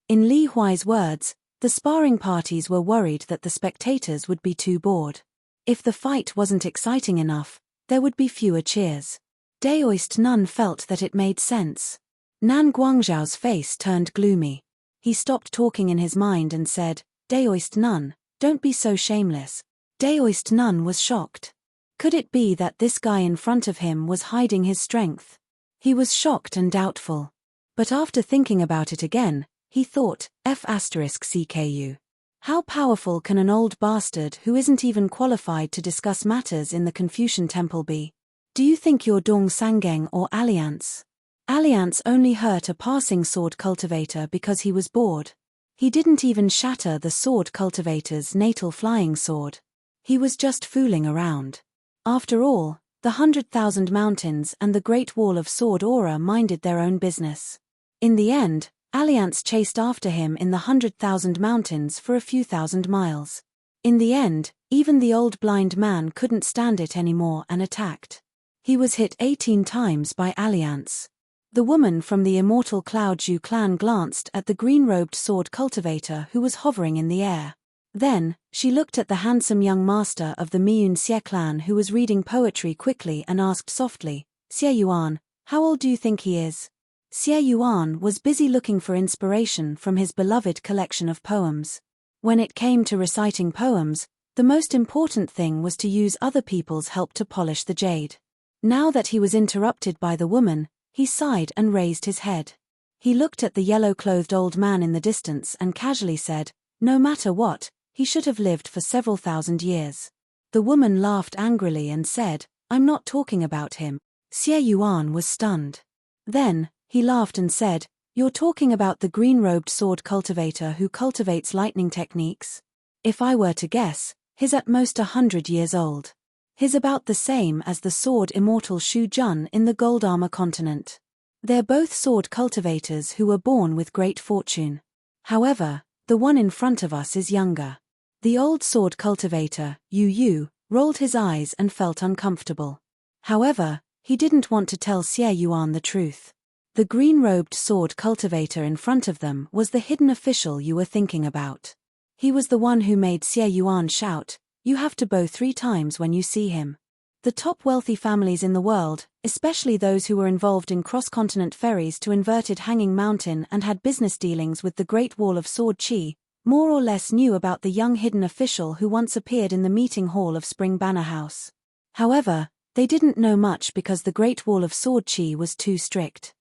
In Li Huai's words, the sparring parties were worried that the spectators would be too bored. If the fight wasn't exciting enough, there would be fewer cheers. Daoist Nun felt that it made sense. Nan Guangzhao's face turned gloomy. He stopped talking in his mind and said, "Daoist Nun, Don't be so shameless. Daoist Nun was shocked. Could it be that this guy in front of him was hiding his strength? He was shocked and doubtful. But after thinking about it again, he thought, F***CKU. How powerful can an old bastard who isn't even qualified to discuss matters in the Confucian temple be? Do you think you're Dong Sangeng or Alliance? Alliance only hurt a passing sword cultivator because he was bored. He didn't even shatter the sword cultivator's natal flying sword. He was just fooling around. After all, the 100,000 mountains and the Great Wall of Sword Aura minded their own business. In the end, Alliance chased after him in the 100,000 mountains for a few thousand miles. In the end, even the old blind man couldn't stand it anymore and attacked. He was hit 18 times by Alliance. The woman from the immortal Cloud Zhu clan glanced at the green-robed sword cultivator who was hovering in the air. Then, she looked at the handsome young master of the Miyun Xie clan who was reading poetry quickly and asked softly, Xie Yuan, how old do you think he is? Xie Yuan was busy looking for inspiration from his beloved collection of poems. When it came to reciting poems, the most important thing was to use other people's help to polish the jade. Now that he was interrupted by the woman, he sighed and raised his head. He looked at the yellow-clothed old man in the distance and casually said, no matter what, he should have lived for several thousand years. The woman laughed angrily and said, I'm not talking about him. Xie Yuan was stunned. Then, he laughed and said, you're talking about the green-robed sword cultivator who cultivates lightning techniques? If I were to guess, he's at most 100 years old. He's about the same as the sword immortal Shu Jun in the Gold Armor continent. They're both sword cultivators who were born with great fortune. However, the one in front of us is younger. The old sword cultivator, Yu Yu, rolled his eyes and felt uncomfortable. However, he didn't want to tell Xie Yuan the truth. The green-robed sword cultivator in front of them was the hidden official you were thinking about. He was the one who made Xie Yuan shout, you have to bow 3 times when you see him. The top wealthy families in the world, especially those who were involved in cross-continent ferries to inverted Hanging Mountain and had business dealings with the Great Wall of Sword Qi, more or less knew about the young hidden official who once appeared in the meeting hall of Spring Banner House. However, they didn't know much because the Great Wall of Sword Qi was too strict.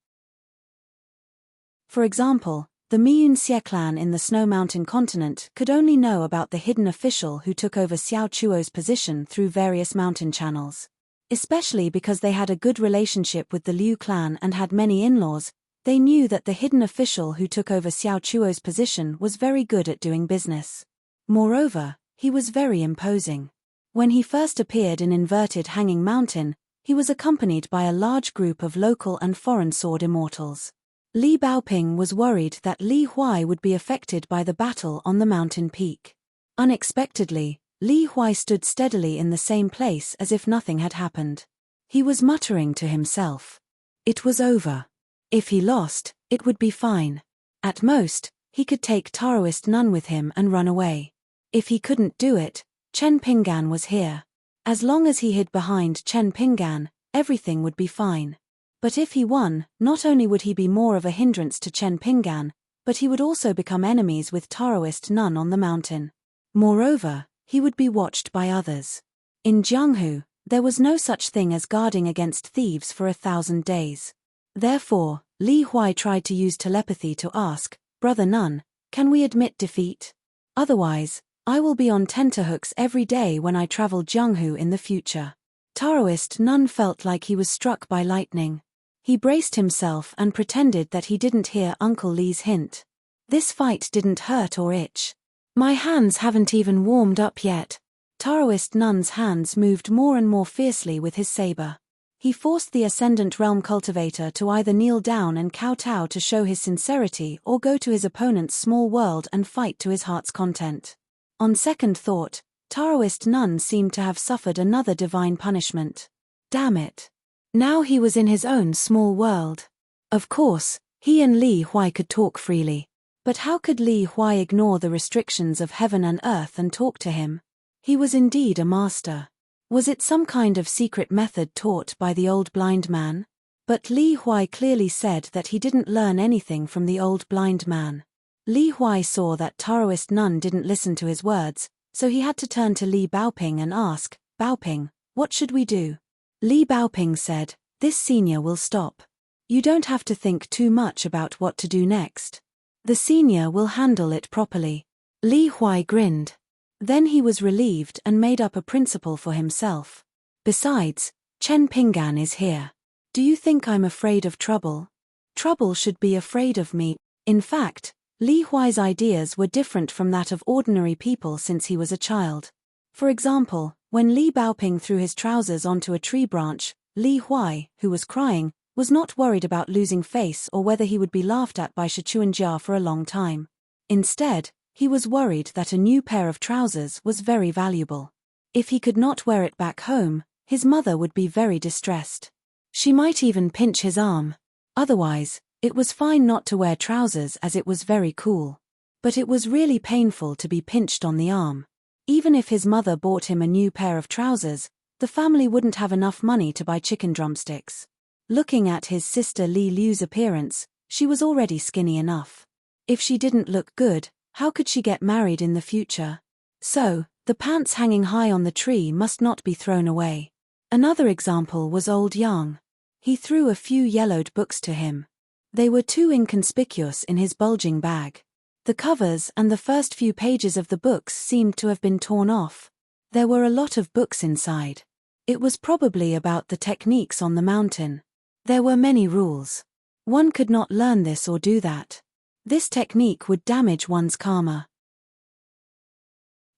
For example, the Miyun Xie clan in the Snow Mountain continent could only know about the hidden official who took over Xiao Chuo's position through various mountain channels. Especially because they had a good relationship with the Liu clan and had many in-laws, they knew that the hidden official who took over Xiao Chuo's position was very good at doing business. Moreover, he was very imposing. When he first appeared in inverted Hanging Mountain, he was accompanied by a large group of local and foreign sword immortals. Li Baoping was worried that Li Huai would be affected by the battle on the mountain peak. Unexpectedly, Li Huai stood steadily in the same place as if nothing had happened. He was muttering to himself. It was over. If he lost, it would be fine. At most, he could take Taoist Nun with him and run away. If he couldn't do it, Chen Pinggan was here. As long as he hid behind Chen Pinggan, everything would be fine. But if he won, not only would he be more of a hindrance to Chen Pinggan, but he would also become enemies with Taoist Nun on the mountain. Moreover, he would be watched by others. In Jianghu, there was no such thing as guarding against thieves for 1,000 days. Therefore, Li Huai tried to use telepathy to ask, Brother Nun, can we admit defeat? Otherwise, I will be on tenterhooks every day when I travel Jianghu in the future. Taoist Nun felt like he was struck by lightning. He braced himself and pretended that he didn't hear Uncle Li's hint. This fight didn't hurt or itch. My hands haven't even warmed up yet. Taoist Nun's hands moved more and more fiercely with his saber. He forced the Ascendant Realm cultivator to either kneel down and kowtow to show his sincerity or go to his opponent's small world and fight to his heart's content. On second thought, Taoist Nun seemed to have suffered another divine punishment. Damn it. Now he was in his own small world. Of course, he and Li Huai could talk freely. But how could Li Huai ignore the restrictions of heaven and earth and talk to him? He was indeed a master. Was it some kind of secret method taught by the old blind man? But Li Huai clearly said that he didn't learn anything from the old blind man. Li Huai saw that Taoist Nun didn't listen to his words, so he had to turn to Li Baoping and ask, "Baoping, what should we do?" Li Baoping said, "This senior will stop. You don't have to think too much about what to do next. The senior will handle it properly." Li Huai grinned. Then he was relieved and made up a principle for himself. "Besides, Chen Pinggan is here. Do you think I'm afraid of trouble? Trouble should be afraid of me." In fact, Li Huai's ideas were different from that of ordinary people since he was a child. For example, when Li Baoping threw his trousers onto a tree branch, Li Huai, who was crying, was not worried about losing face or whether he would be laughed at by Shichuanjia for a long time. Instead, he was worried that a new pair of trousers was very valuable. If he could not wear it back home, his mother would be very distressed. She might even pinch his arm. Otherwise, it was fine not to wear trousers as it was very cool. But it was really painful to be pinched on the arm. Even if his mother bought him a new pair of trousers, the family wouldn't have enough money to buy chicken drumsticks. Looking at his sister Li Liu's appearance, she was already skinny enough. If she didn't look good, how could she get married in the future? So, the pants hanging high on the tree must not be thrown away. Another example was old Yang. He threw a few yellowed books to him. They were too inconspicuous in his bulging bag. The covers and the first few pages of the books seemed to have been torn off. There were a lot of books inside. It was probably about the techniques on the mountain. There were many rules. One could not learn this or do that. This technique would damage one's karma.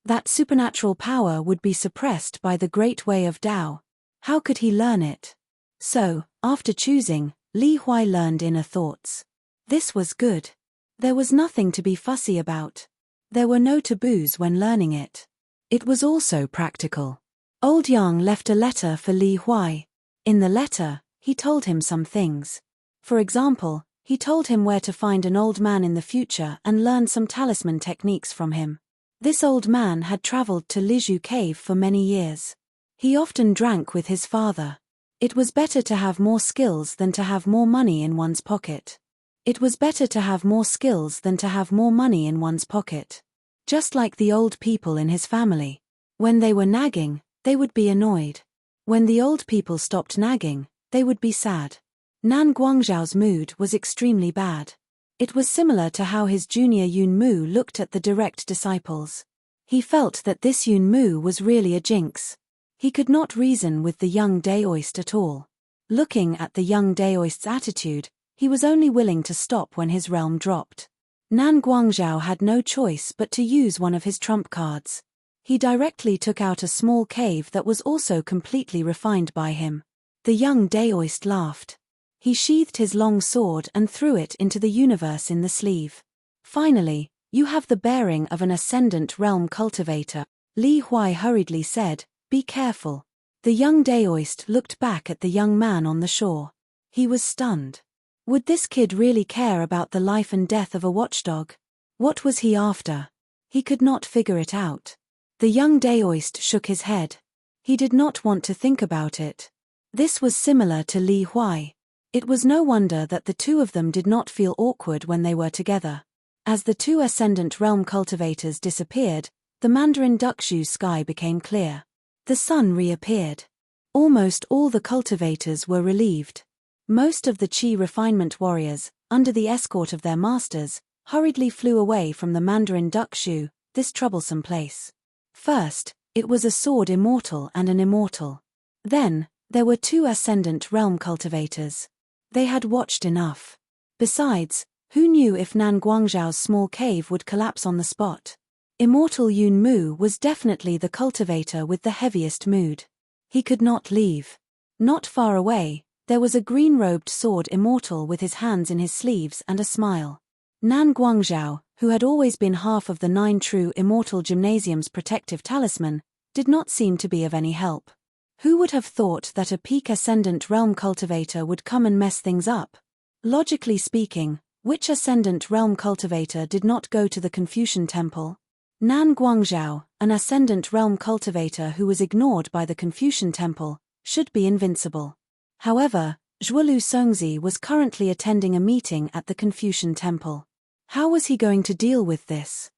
That supernatural power would be suppressed by the great way of Tao. How could he learn it? So, after choosing, Li Huai learned inner thoughts. This was good. There was nothing to be fussy about. There were no taboos when learning it. It was also practical. Old Yang left a letter for Li Huai. In the letter, he told him some things. For example, he told him where to find an old man in the future and learn some talisman techniques from him. This old man had traveled to Liju Cave for many years. He often drank with his father. It was better to have more skills than to have more money in one's pocket. It was better to have more skills than to have more money in one's pocket. Just like the old people in his family. When they were nagging, they would be annoyed. When the old people stopped nagging, they would be sad. Nan Guangzhao's mood was extremely bad. It was similar to how his junior Yun Mu looked at the direct disciples. He felt that this Yun Mu was really a jinx. He could not reason with the young Daoist at all. Looking at the young Daoist's attitude, he was only willing to stop when his realm dropped. Nan Guangzhao had no choice but to use one of his trump cards. He directly took out a small cave that was also completely refined by him. The young Daoist laughed. He sheathed his long sword and threw it into the universe in the sleeve. "Finally, you have the bearing of an ascendant realm cultivator," Li Huai hurriedly said. "Be careful." The young Daoist looked back at the young man on the shore. He was stunned. Would this kid really care about the life and death of a watchdog? What was he after? He could not figure it out. The young Daoist shook his head. He did not want to think about it. This was similar to Li Huai. It was no wonder that the two of them did not feel awkward when they were together. As the two ascendant realm cultivators disappeared, the Mandarin Duckshu sky became clear. The sun reappeared. Almost all the cultivators were relieved. Most of the Qi refinement warriors, under the escort of their masters, hurriedly flew away from the Mandarin Duckshu, this troublesome place. First, it was a sword immortal and an immortal. Then, there were two ascendant realm cultivators. They had watched enough. Besides, who knew if Nan Guangzhao's small cave would collapse on the spot? Immortal Yun Mu was definitely the cultivator with the heaviest mood. He could not leave. Not far away, there was a green-robed sword immortal with his hands in his sleeves and a smile. Nan Guangzhao, who had always been half of the 9 true immortal gymnasium's protective talisman, did not seem to be of any help. Who would have thought that a peak ascendant realm cultivator would come and mess things up? Logically speaking, which ascendant realm cultivator did not go to the Confucian temple? Nan Guangzhao, an ascendant realm cultivator who was ignored by the Confucian temple, should be invincible. However, Zhuolu Songzi was currently attending a meeting at the Confucian temple. How was he going to deal with this?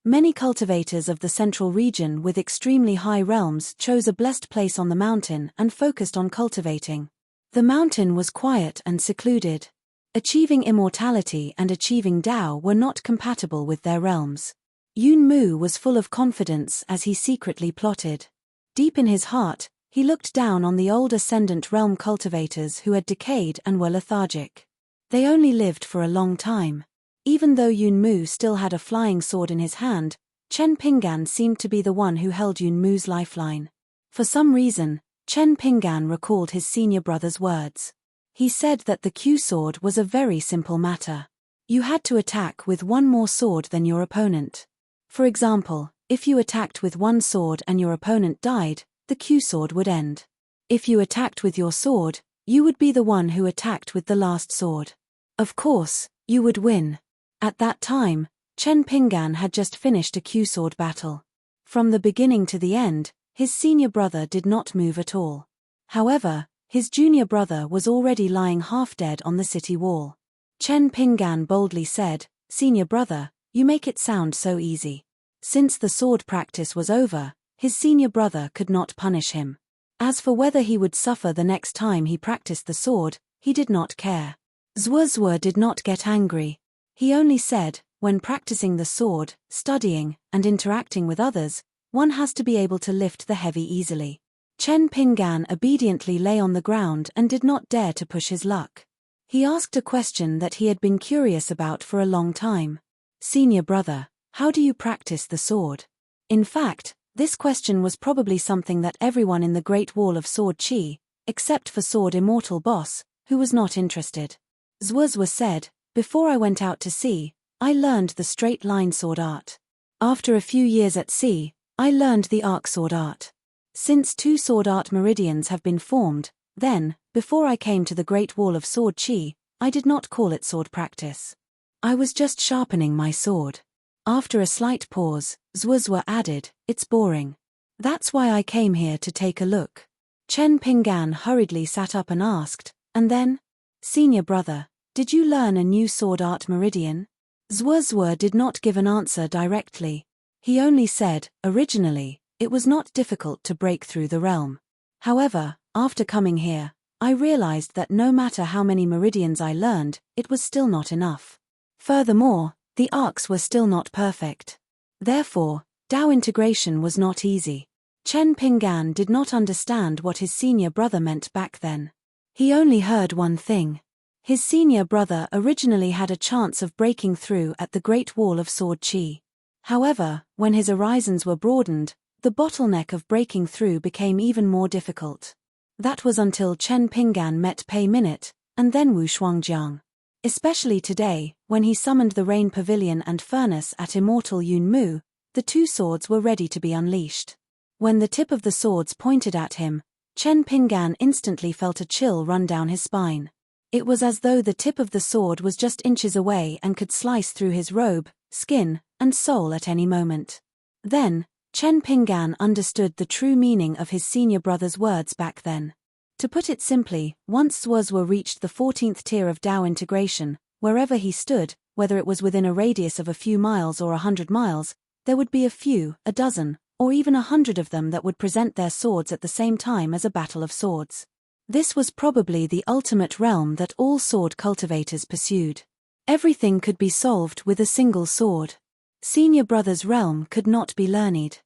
Many cultivators of the central region with extremely high realms chose a blessed place on the mountain and focused on cultivating. The mountain was quiet and secluded. Achieving immortality and achieving Tao were not compatible with their realms. Yun Mu was full of confidence as he secretly plotted. Deep in his heart, he looked down on the old Ascendant Realm cultivators who had decayed and were lethargic. They only lived for a long time. Even though Yun Mu still had a flying sword in his hand, Chen Pinggan seemed to be the one who held Yun Mu's lifeline. For some reason, Chen Pinggan recalled his senior brother's words. He said that the Q sword was a very simple matter. You had to attack with one more sword than your opponent. For example, if you attacked with one sword and your opponent died, the Q sword would end. If you attacked with your sword, you would be the one who attacked with the last sword. Of course, you would win. At that time, Chen Pinggan had just finished a Q sword battle. From the beginning to the end, his senior brother did not move at all. However, his junior brother was already lying half dead on the city wall. Chen Pinggan boldly said, "Senior brother, you make it sound so easy." Since the sword practice was over, his senior brother could not punish him. As for whether he would suffer the next time he practiced the sword, he did not care. Zhuozhuo did not get angry. He only said, when practicing the sword, studying, and interacting with others, one has to be able to lift the heavy easily. Chen Pinggan obediently lay on the ground and did not dare to push his luck. He asked a question that he had been curious about for a long time. "Senior brother, how do you practice the sword?" In fact, this question was probably something that everyone in the Great Wall of Sword Chi, except for Sword Immortal Boss, who was not interested. Zhuozhuo said, "Before I went out to sea, I learned the straight line sword art. After a few years at sea, I learned the arc sword art. Since 2 sword art meridians have been formed, then, before I came to the Great Wall of Sword Chi, I did not call it sword practice. I was just sharpening my sword." After a slight pause, Zhuozhuo added, "It's boring. That's why I came here to take a look." Chen Pinggan hurriedly sat up and asked, "And then? Senior brother, did you learn a new sword art meridian?" Zhuozhuo did not give an answer directly. He only said, "Originally, it was not difficult to break through the realm. However, after coming here, I realized that no matter how many meridians I learned, it was still not enough. Furthermore, the arcs were still not perfect. Therefore, Tao integration was not easy." Chen Pinggan did not understand what his senior brother meant back then. He only heard one thing. His senior brother originally had a chance of breaking through at the Great Wall of Sword Chi. However, when his horizons were broadened, the bottleneck of breaking through became even more difficult. That was until Chen Pinggan met Pei Minute, and then Wu Shuangjiang. Especially today, when he summoned the Rain Pavilion and Furnace at Immortal Yun Mu, the 2 swords were ready to be unleashed. When the tip of the swords pointed at him, Chen Pinggan instantly felt a chill run down his spine. It was as though the tip of the sword was just inches away and could slice through his robe, skin, and soul at any moment. Then, Chen Pinggan understood the true meaning of his senior brother's words back then. To put it simply, once Zhuozhuo reached the 14th tier of Tao integration, wherever he stood, whether it was within a radius of a few miles or 100 miles, there would be a few, a dozen, or even 100 of them that would present their swords at the same time as a battle of swords. This was probably the ultimate realm that all sword cultivators pursued. Everything could be solved with a single sword. Senior brother's realm could not be learned,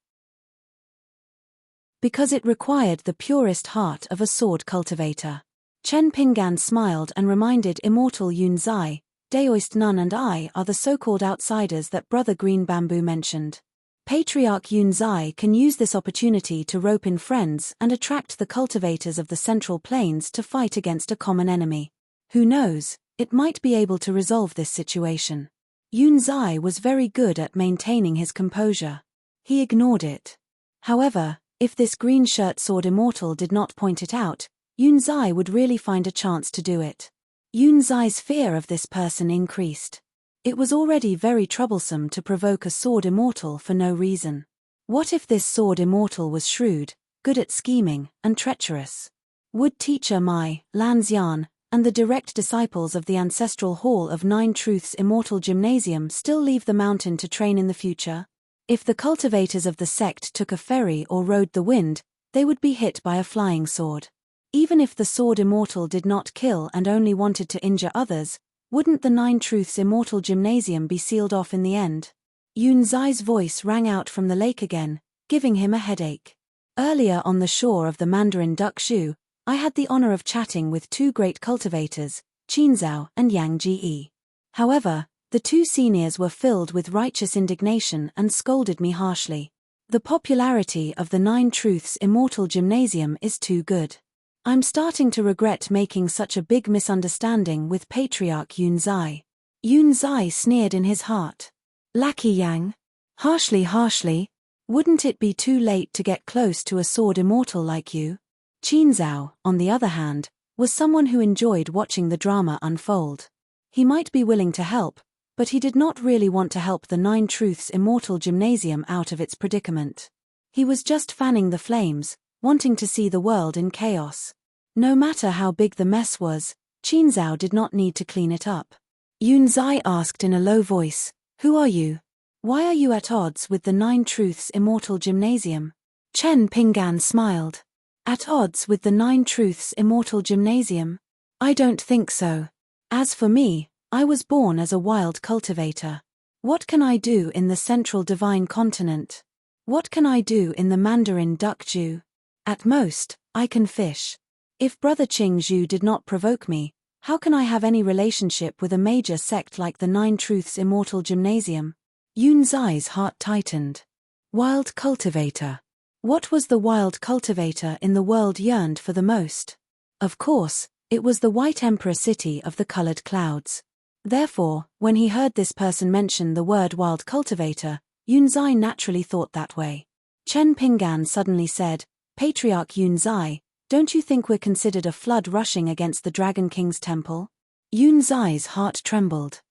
because it required the purest heart of a sword cultivator. Chen Pinggan smiled and reminded Immortal Yun Zai, Daoist Nun and I are the so-called outsiders that Brother Green Bamboo mentioned. Patriarch Yun Zai can use this opportunity to rope in friends and attract the cultivators of the Central Plains to fight against a common enemy. Who knows, it might be able to resolve this situation. Yun Zai was very good at maintaining his composure. He ignored it. However, if this green shirt sword immortal did not point it out, Yun Zai would really find a chance to do it. Yun Zai's fear of this person increased. It was already very troublesome to provoke a sword immortal for no reason. What if this sword immortal was shrewd, good at scheming, and treacherous? Would teacher Mai, Lan Xian, and the direct disciples of the ancestral Hall of Nine Truths Immortal Gymnasium still leave the mountain to train in the future? If the cultivators of the sect took a ferry or rode the wind, they would be hit by a flying sword. Even if the sword immortal did not kill and only wanted to injure others, wouldn't the Nine Truths immortal gymnasium be sealed off in the end? Yunzai's voice rang out from the lake again, giving him a headache. Earlier on the shore of the Mandarin Duck Shu, I had the honor of chatting with two great cultivators, Qinzhao and Yang Ji. However, the two seniors were filled with righteous indignation and scolded me harshly. The popularity of the Nine Truths Immortal Gymnasium is too good. I'm starting to regret making such a big misunderstanding with Patriarch Yunzai. Yunzai sneered in his heart. Lackey Yang. Harshly. Wouldn't it be too late to get close to a sword immortal like you? Qinzhao, on the other hand, was someone who enjoyed watching the drama unfold. He might be willing to help, but he did not really want to help the Nine Truths Immortal Gymnasium out of its predicament. He was just fanning the flames, wanting to see the world in chaos. No matter how big the mess was, Qinzhao did not need to clean it up. Yunzai asked in a low voice, "Who are you? Why are you at odds with the Nine Truths Immortal Gymnasium?" Chen Pinggan smiled. At odds with the Nine Truths Immortal Gymnasium? I don't think so. As for me, I was born as a wild cultivator. What can I do in the Central Divine Continent? What can I do in the Mandarin Duck Shu? At most, I can fish. If Brother Qing Zhu did not provoke me, how can I have any relationship with a major sect like the Nine Truths Immortal Gymnasium? Yunzai's heart tightened. Wild cultivator. What was the wild cultivator in the world yearned for the most? Of course, it was the White Emperor city of the colored clouds. Therefore, when he heard this person mention the word wild cultivator, Yunzai naturally thought that way. Chen Pinggan suddenly said, "Patriarch Yunzai, don't you think we're considered a flood rushing against the Dragon King's temple?" Yunzai's heart trembled.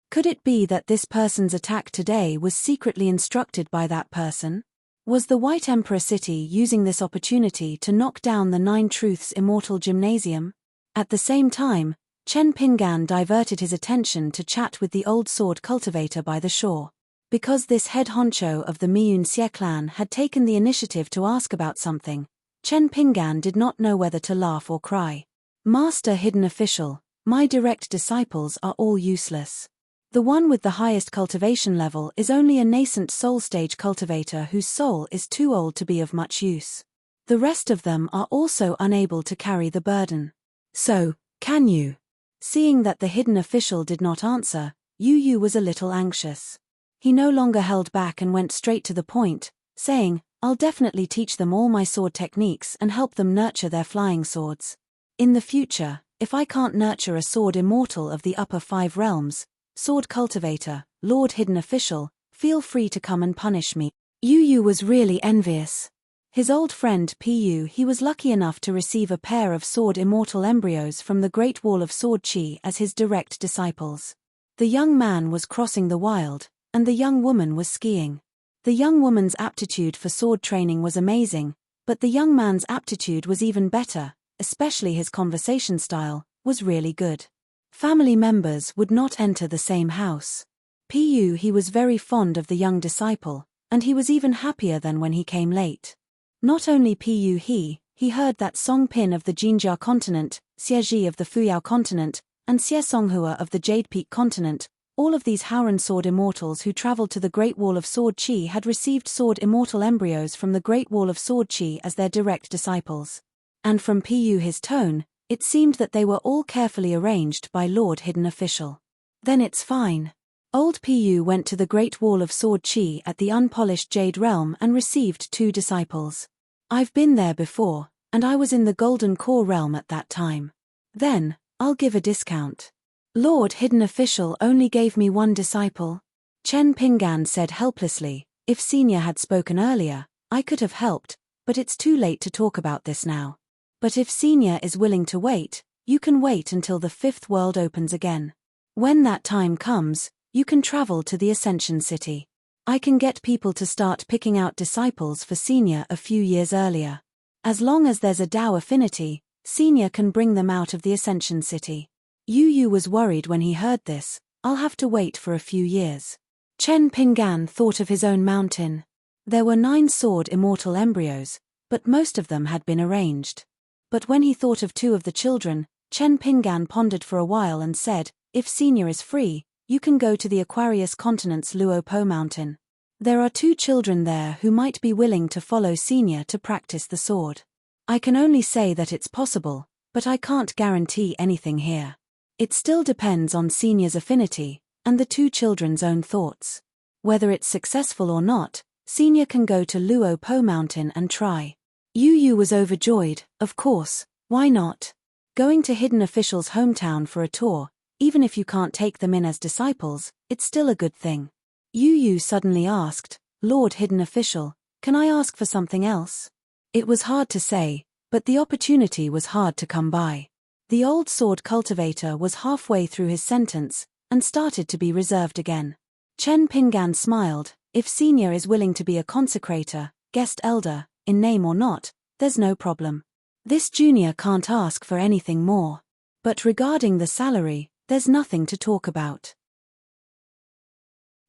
Could it be that this person's attack today was secretly instructed by that person? Was the White Emperor city using this opportunity to knock down the Nine Truths Immortal Gymnasium? At the same time, Chen Pinggan diverted his attention to chat with the old sword cultivator by the shore. Because this head honcho of the Miyun Xie clan had taken the initiative to ask about something, Chen Pinggan did not know whether to laugh or cry. Master Hidden Official, my direct disciples are all useless. The one with the highest cultivation level is only a nascent soul stage cultivator whose soul is too old to be of much use. The rest of them are also unable to carry the burden. So, can you? Seeing that the hidden official did not answer, Yu Yu was a little anxious. He no longer held back and went straight to the point, saying, "I'll definitely teach them all my sword techniques and help them nurture their flying swords. In the future, if I can't nurture a sword immortal of the upper 5 realms, sword cultivator, Lord Hidden Official, feel free to come and punish me." Yu Yu was really envious. His old friend Pu, he was lucky enough to receive a pair of sword immortal embryos from the Great Wall of Sword Qi as his direct disciples. The young man was crossing the wild, and the young woman was skiing. The young woman's aptitude for sword training was amazing, but the young man's aptitude was even better, especially his conversation style, was really good. Family members would not enter the same house. Pu, he was very fond of the young disciple, and he was even happier than when he came late. Not only Pu, he heard that Song Pin of the Jinjia continent, Xie Ji of the Fuyao continent, and Xie Songhua of the Jade Peak continent, all of these Howran sword immortals who traveled to the Great Wall of Sword Qi had received sword immortal embryos from the Great Wall of Sword Qi as their direct disciples. And from Pu his tone, it seemed that they were all carefully arranged by Lord Hidden Official. Then it's fine. Old Pu went to the Great Wall of Sword Qi at the unpolished Jade Realm and received 2 disciples. I've been there before, and I was in the Golden Core Realm at that time. Then, I'll give a discount. Lord Hidden Official only gave me 1 disciple. Chen Pinggan said helplessly, if Senior had spoken earlier, I could have helped, but it's too late to talk about this now. But if Senior is willing to wait, you can wait until the 5th world opens again. When that time comes, you can travel to the Ascension City. I can get people to start picking out disciples for Senior a few years earlier. As long as there's a Dao affinity, Senior can bring them out of the Ascension City. Yu Yu was worried when he heard this. I'll have to wait for a few years. Chen Pingan thought of his own mountain. There were 9 sword immortal embryos, but most of them had been arranged. But when he thought of 2 of the children, Chen Pingan pondered for a while and said, if Senior is free, you can go to the Aquarius continent's Luopo mountain. There are 2 children there who might be willing to follow Senior to practice the sword. I can only say that it's possible, but I can't guarantee anything here. It still depends on Senior's affinity, and the 2 children's own thoughts. Whether it's successful or not, Senior can go to Luopo mountain and try. Yu Yu was overjoyed, of course, why not? Going to Hidden Official's hometown for a tour, even if you can't take them in as disciples, it's still a good thing. Yu Yu suddenly asked, Lord Hidden Official, can I ask for something else? It was hard to say, but the opportunity was hard to come by. The old sword cultivator was halfway through his sentence, and started to be reserved again. Chen Pingan smiled, if Senior is willing to be a consecrator, guest elder, in name or not, there's no problem. This junior can't ask for anything more. But regarding the salary, there's nothing to talk about.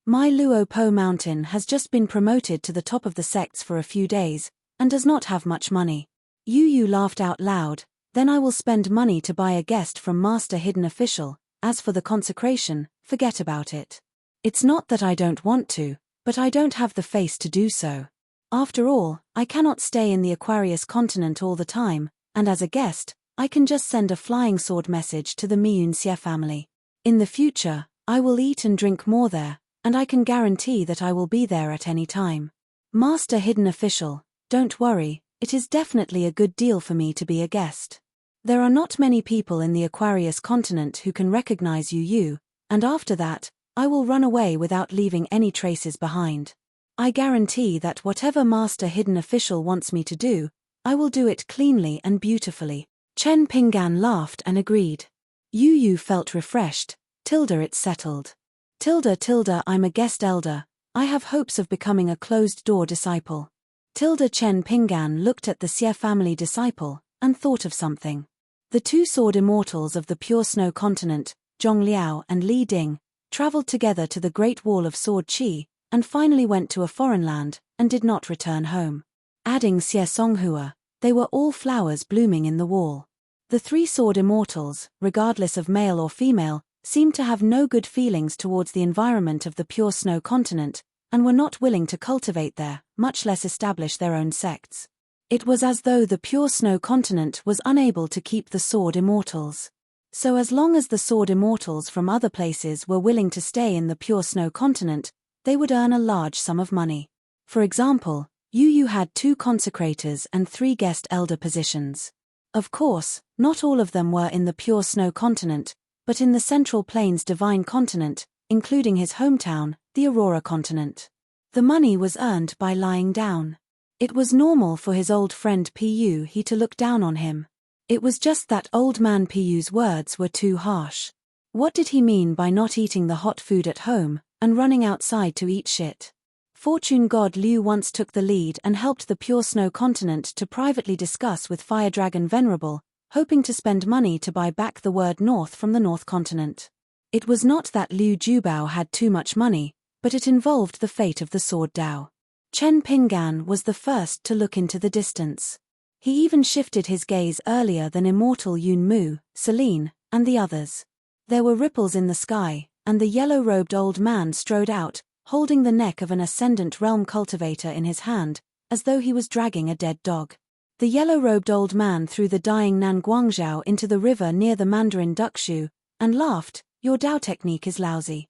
My Luopo mountain has just been promoted to the top of the sects for a few days, and does not have much money. Yu Yu laughed out loud, then I will spend money to buy a guest from Master Hidden Official, as for the consecration, forget about it. It's not that I don't want to, but I don't have the face to do so. After all, I cannot stay in the Aquarius continent all the time, and as a guest, I can just send a flying sword message to the Miyunxie family. In the future, I will eat and drink more there, and I can guarantee that I will be there at any time. Master Hidden Official, don't worry, it is definitely a good deal for me to be a guest. There are not many people in the Aquarius continent who can recognize Yu Yu, and after that, I will run away without leaving any traces behind. I guarantee that whatever Master Hidden Official wants me to do, I will do it cleanly and beautifully. Chen Pingan laughed and agreed. Yu Yu felt refreshed. It's settled. I'm a guest elder. I have hopes of becoming a closed-door disciple. Chen Pingan looked at the Xie family disciple, and thought of something. The 2 sword immortals of the Pure Snow continent, Zhong Liao and Li Ding, traveled together to the Great Wall of Sword Qi, and finally went to a foreign land, and did not return home. Adding Xie Songhua, they were all flowers blooming in the wall. The 3 sword immortals, regardless of male or female, seemed to have no good feelings towards the environment of the Pure Snow continent, and were not willing to cultivate there, much less establish their own sects. It was as though the Pure Snow continent was unable to keep the sword immortals. So as long as the sword immortals from other places were willing to stay in the Pure Snow continent, they would earn a large sum of money. For example, Yu Yu had 2 consecrators and 3 guest elder positions. Of course, not all of them were in the Pure Snow continent, but in the Central Plains Divine continent, including his hometown, the Aurora continent. The money was earned by lying down. It was normal for his old friend Pu He to look down on him. It was just that old man Pu's words were too harsh. What did he mean by not eating the hot food at home, and running outside to eat shit? Fortune God Liu once took the lead and helped the Pure Snow continent to privately discuss with Fire Dragon Venerable, hoping to spend money to buy back the word North from the North continent. It was not that Liu Jubao had too much money, but it involved the fate of the Sword Dao. Chen Pingan was the first to look into the distance. He even shifted his gaze earlier than immortal Yun Mu, Celine, and the others. There were ripples in the sky, and the yellow-robed old man strode out, holding the neck of an Ascendant Realm cultivator in his hand, as though he was dragging a dead dog. The yellow-robed old man threw the dying Nan Guangzhao into the river near the Mandarin Duckshu, and laughed, "Your Dao technique is lousy."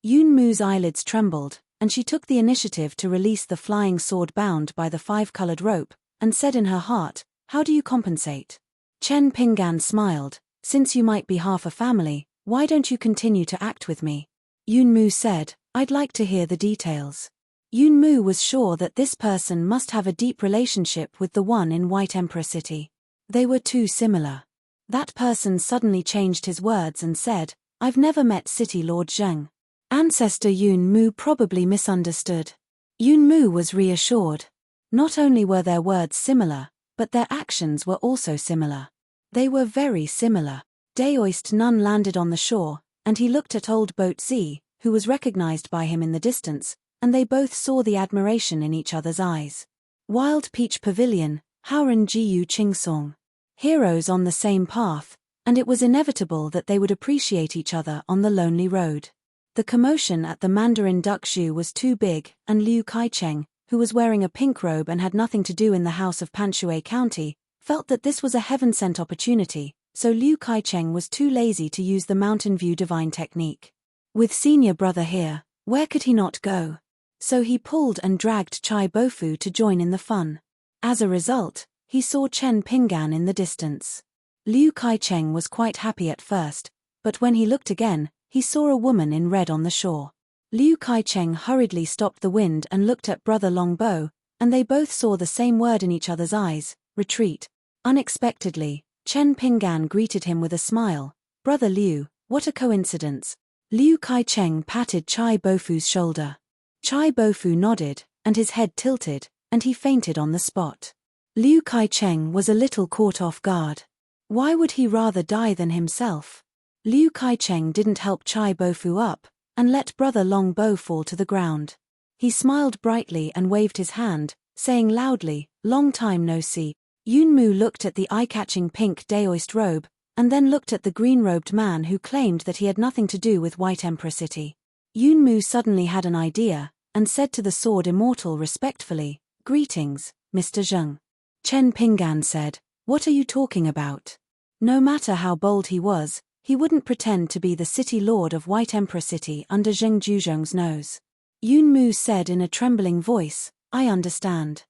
Yun Mu's eyelids trembled, and she took the initiative to release the flying sword bound by the 5-colored rope, and said in her heart, "How do you compensate?" Chen Pingan smiled, "Since you might be half a family, why don't you continue to act with me?" Yun Mu said, "I'd like to hear the details." Yun Mu was sure that this person must have a deep relationship with the one in White Emperor City. They were too similar. That person suddenly changed his words and said, "I've never met City Lord Zheng." Ancestor Yun Mu probably misunderstood. Yun Mu was reassured. Not only were their words similar, but their actions were also similar. They were very similar. Daoist Nun landed on the shore, and he looked at Old Boat Z, who was recognized by him in the distance, and they both saw the admiration in each other's eyes. Wild Peach Pavilion, Haoren Jiu Qingsong. Heroes on the same path, and it was inevitable that they would appreciate each other on the lonely road. The commotion at the Mandarin Duck Shoe was too big, and Liu Kaicheng, who was wearing a pink robe and had nothing to do in the House of Panshui County, felt that this was a heaven-sent opportunity, so Liu Kaicheng was too lazy to use the Mountain View divine technique. With senior brother here, where could he not go? So he pulled and dragged Chai Bofu to join in the fun. As a result, he saw Chen Pingan in the distance. Liu Kaicheng was quite happy at first, but when he looked again, he saw a woman in red on the shore. Liu Kaicheng hurriedly stopped the wind and looked at brother Longbo, and they both saw the same word in each other's eyes, retreat. Unexpectedly, Chen Pingan greeted him with a smile. Brother Liu, what a coincidence. Liu Kaicheng patted Chai Bofu's shoulder. Chai Bofu nodded, and his head tilted, and he fainted on the spot. Liu Kaicheng was a little caught off guard. Why would he rather die than himself? Liu Kaicheng didn't help Chai Bofu up, and let brother Longbo fall to the ground. He smiled brightly and waved his hand, saying loudly, long time no see. Yunmu looked at the eye-catching pink Daoist robe, and then looked at the green-robed man who claimed that he had nothing to do with White Emperor City. Yunmu suddenly had an idea, and said to the Sword Immortal respectfully, greetings, Mr. Zheng. Chen Pingan said, what are you talking about? No matter how bold he was, he wouldn't pretend to be the city lord of White Emperor City under Zheng Juzheng's nose. Yunmu said in a trembling voice, I understand.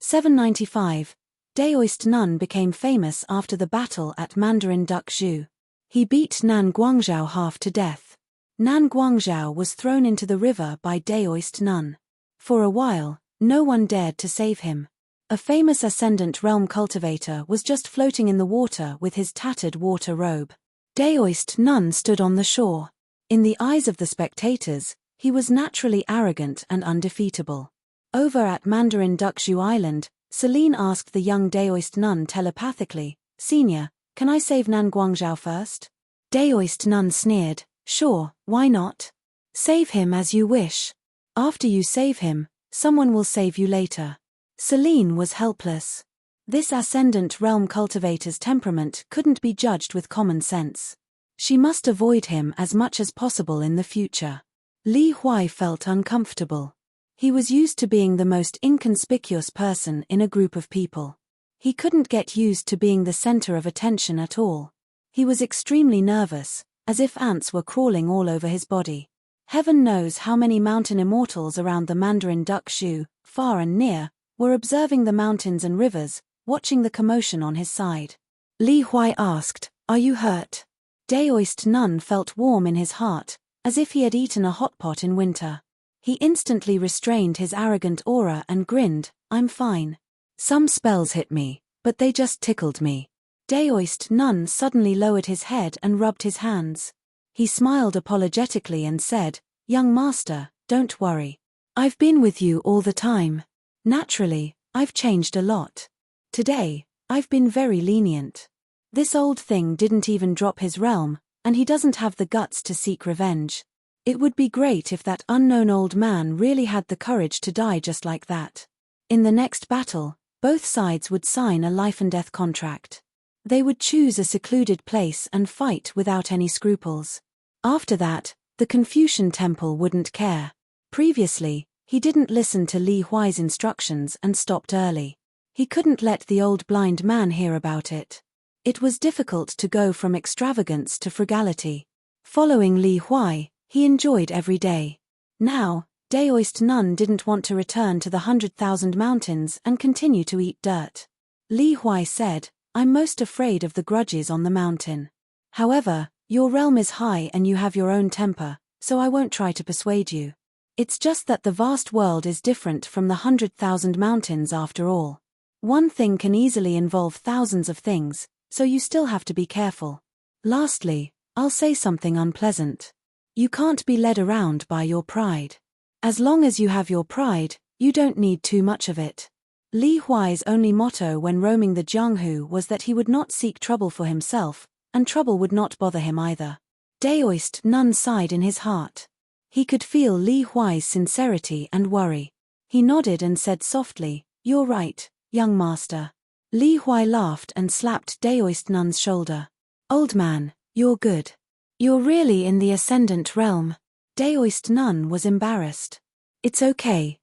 795. Daoist Nun became famous after the battle at Mandarin Duck Zhu. He beat Nan Guangzhao half to death. Nan Guangzhao was thrown into the river by Daoist Nun. For a while, no one dared to save him. A famous Ascendant Realm cultivator was just floating in the water with his tattered water robe. Daoist Nun stood on the shore. In the eyes of the spectators, he was naturally arrogant and undefeatable. Over at Mandarin Duck Zhu Island, Celine asked the young Daoist Nun telepathically, Senior, can I save Nan Guangzhao first? Daoist Nun sneered, sure, why not? Save him as you wish. After you save him, someone will save you later. Celine was helpless. This Ascendant Realm cultivator's temperament couldn't be judged with common sense. She must avoid him as much as possible in the future. Li Huai felt uncomfortable. He was used to being the most inconspicuous person in a group of people. He couldn't get used to being the center of attention at all. He was extremely nervous, as if ants were crawling all over his body. Heaven knows how many mountain immortals around the Mandarin Duck Zhu, far and near, were observing the mountains and rivers, watching the commotion on his side. Li Huai asked, are you hurt? Daoist Nun felt warm in his heart, as if he had eaten a hot pot in winter. He instantly restrained his arrogant aura and grinned, I'm fine. Some spells hit me, but they just tickled me. Daoist Nun suddenly lowered his head and rubbed his hands. He smiled apologetically and said, young master, don't worry. I've been with you all the time. Naturally, I've changed a lot. Today, I've been very lenient. This old thing didn't even drop his realm, and he doesn't have the guts to seek revenge. It would be great if that unknown old man really had the courage to die just like that. In the next battle, both sides would sign a life-and-death contract. They would choose a secluded place and fight without any scruples. After that, the Confucian Temple wouldn't care. Previously, he didn't listen to Li Huai's instructions and stopped early. He couldn't let the old blind man hear about it. It was difficult to go from extravagance to frugality. Following Li Huai, he enjoyed every day. Now, Daoist Nun didn't want to return to the 100,000 mountains and continue to eat dirt. Li Huai said, I'm most afraid of the grudges on the mountain. However, your realm is high and you have your own temper, so I won't try to persuade you. It's just that the vast world is different from the 100,000 mountains after all. One thing can easily involve thousands of things, so you still have to be careful. Lastly, I'll say something unpleasant. You can't be led around by your pride. As long as you have your pride, you don't need too much of it. Li Huai's only motto when roaming the Jianghu was that he would not seek trouble for himself, and trouble would not bother him either. Daoist Nun sighed in his heart. He could feel Li Huai's sincerity and worry. He nodded and said softly, "You're right, young master." Li Huai laughed and slapped Daoist Nun's shoulder. "Old man, you're good. You're really in the ascendant realm." Daoist Nun was embarrassed. It's okay.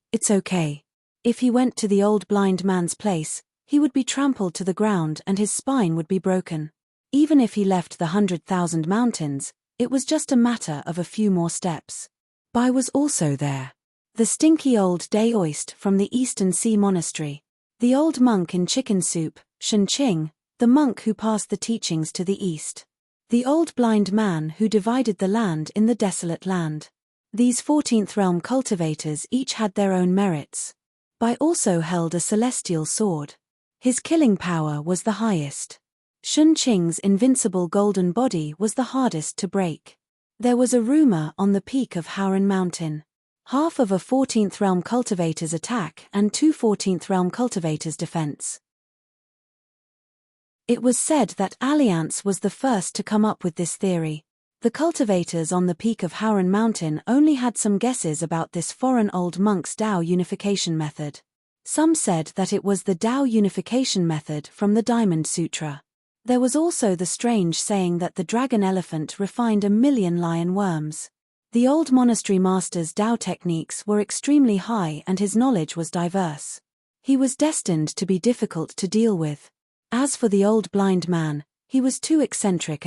If he went to the old blind man's place, he would be trampled to the ground and his spine would be broken. Even if he left the 100,000 mountains, it was just a matter of a few more steps. Bai was also there. The stinky old Daoist from the Eastern Sea Monastery. The old monk in chicken soup, Shen Qing, the monk who passed the teachings to the east. The old blind man who divided the land in the desolate land. These 14th realm cultivators each had their own merits. Bai also held a celestial sword. His killing power was the highest. Shen Qing's invincible golden body was the hardest to break. There was a rumor on the peak of Howren Mountain. Half of a 14th realm cultivator's attack and 2 14th realm cultivators' defense. It was said that Alliance was the first to come up with this theory. The cultivators on the peak of Howren Mountain only had some guesses about this foreign old monk's Tao unification method. Some said that it was the Tao unification method from the Diamond Sutra. There was also the strange saying that the dragon elephant refined 1,000,000 lion worms. The old monastery master's Tao techniques were extremely high and his knowledge was diverse. He was destined to be difficult to deal with. As for the old blind man, he was too eccentric.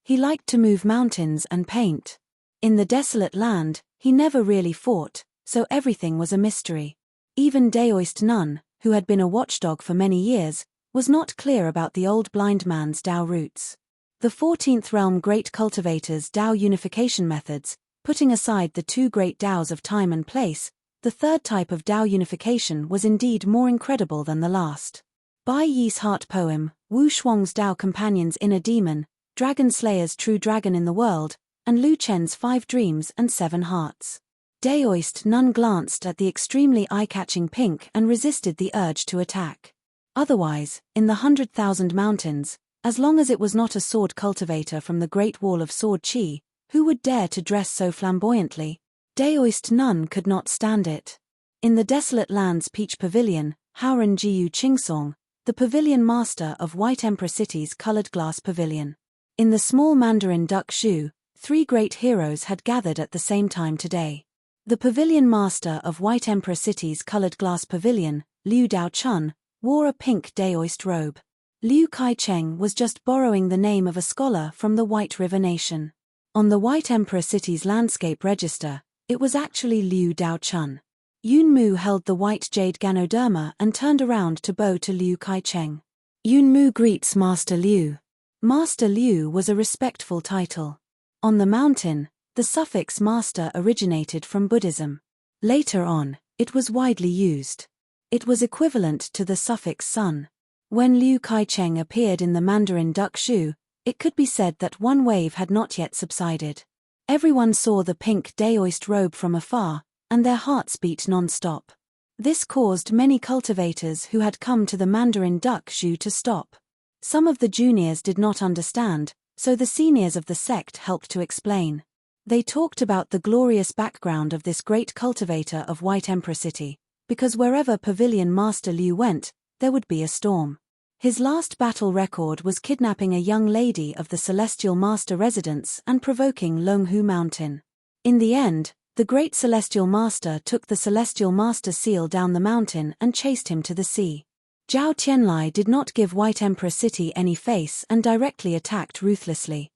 He liked to move mountains and paint. In the desolate land, he never really fought, so everything was a mystery. Even Daoist Nun, who had been a watchdog for many years, was not clear about the old blind man's Tao roots. The 14th realm great cultivators' Tao unification methods, putting aside the 2 great Taos of time and place, the third type of Tao unification was indeed more incredible than the last. Bai Yi's heart poem, Wu Shuang's Tao companion's inner demon, Dragon Slayer's true dragon in the world, and Lu Chen's 5 dreams and 7 hearts. Daoist Nun glanced at the extremely eye-catching pink and resisted the urge to attack. Otherwise, in the 100,000 mountains, as long as it was not a sword cultivator from the Great Wall of Sword Qi, who would dare to dress so flamboyantly? Daoist Nun could not stand it. In the desolate land's Peach Pavilion, Howren Jiu Qingsong, the pavilion master of White Emperor City's colored glass pavilion. In the small Mandarin Duck Shu, 3 great heroes had gathered at the same time today. The pavilion master of White Emperor City's colored glass pavilion, Liu Daochun, wore a pink Daoist robe. Liu Kai-cheng was just borrowing the name of a scholar from the White River Nation. On the White Emperor City's landscape register, it was actually Liu Daochun. Yun Mu held the white jade Ganoderma and turned around to bow to Liu Kai-cheng. Yun Mu greets Master Liu. Master Liu was a respectful title. On the mountain, the suffix master originated from Buddhism. Later on, it was widely used. It was equivalent to the suffix sun. When Liu Kai-cheng appeared in the Mandarin Duck Shu, it could be said that one wave had not yet subsided. Everyone saw the pink Daoist robe from afar, and their hearts beat non-stop. This caused many cultivators who had come to the Mandarin Duck Shu to stop. Some of the juniors did not understand, so the seniors of the sect helped to explain. They talked about the glorious background of this great cultivator of White Emperor City, because wherever Pavilion Master Liu went, there would be a storm. His last battle record was kidnapping a young lady of the Celestial Master residence and provoking Longhu Mountain. In the end, the great Celestial Master took the Celestial Master seal down the mountain and chased him to the sea. Zhao Tianlai did not give White Emperor City any face and directly attacked ruthlessly.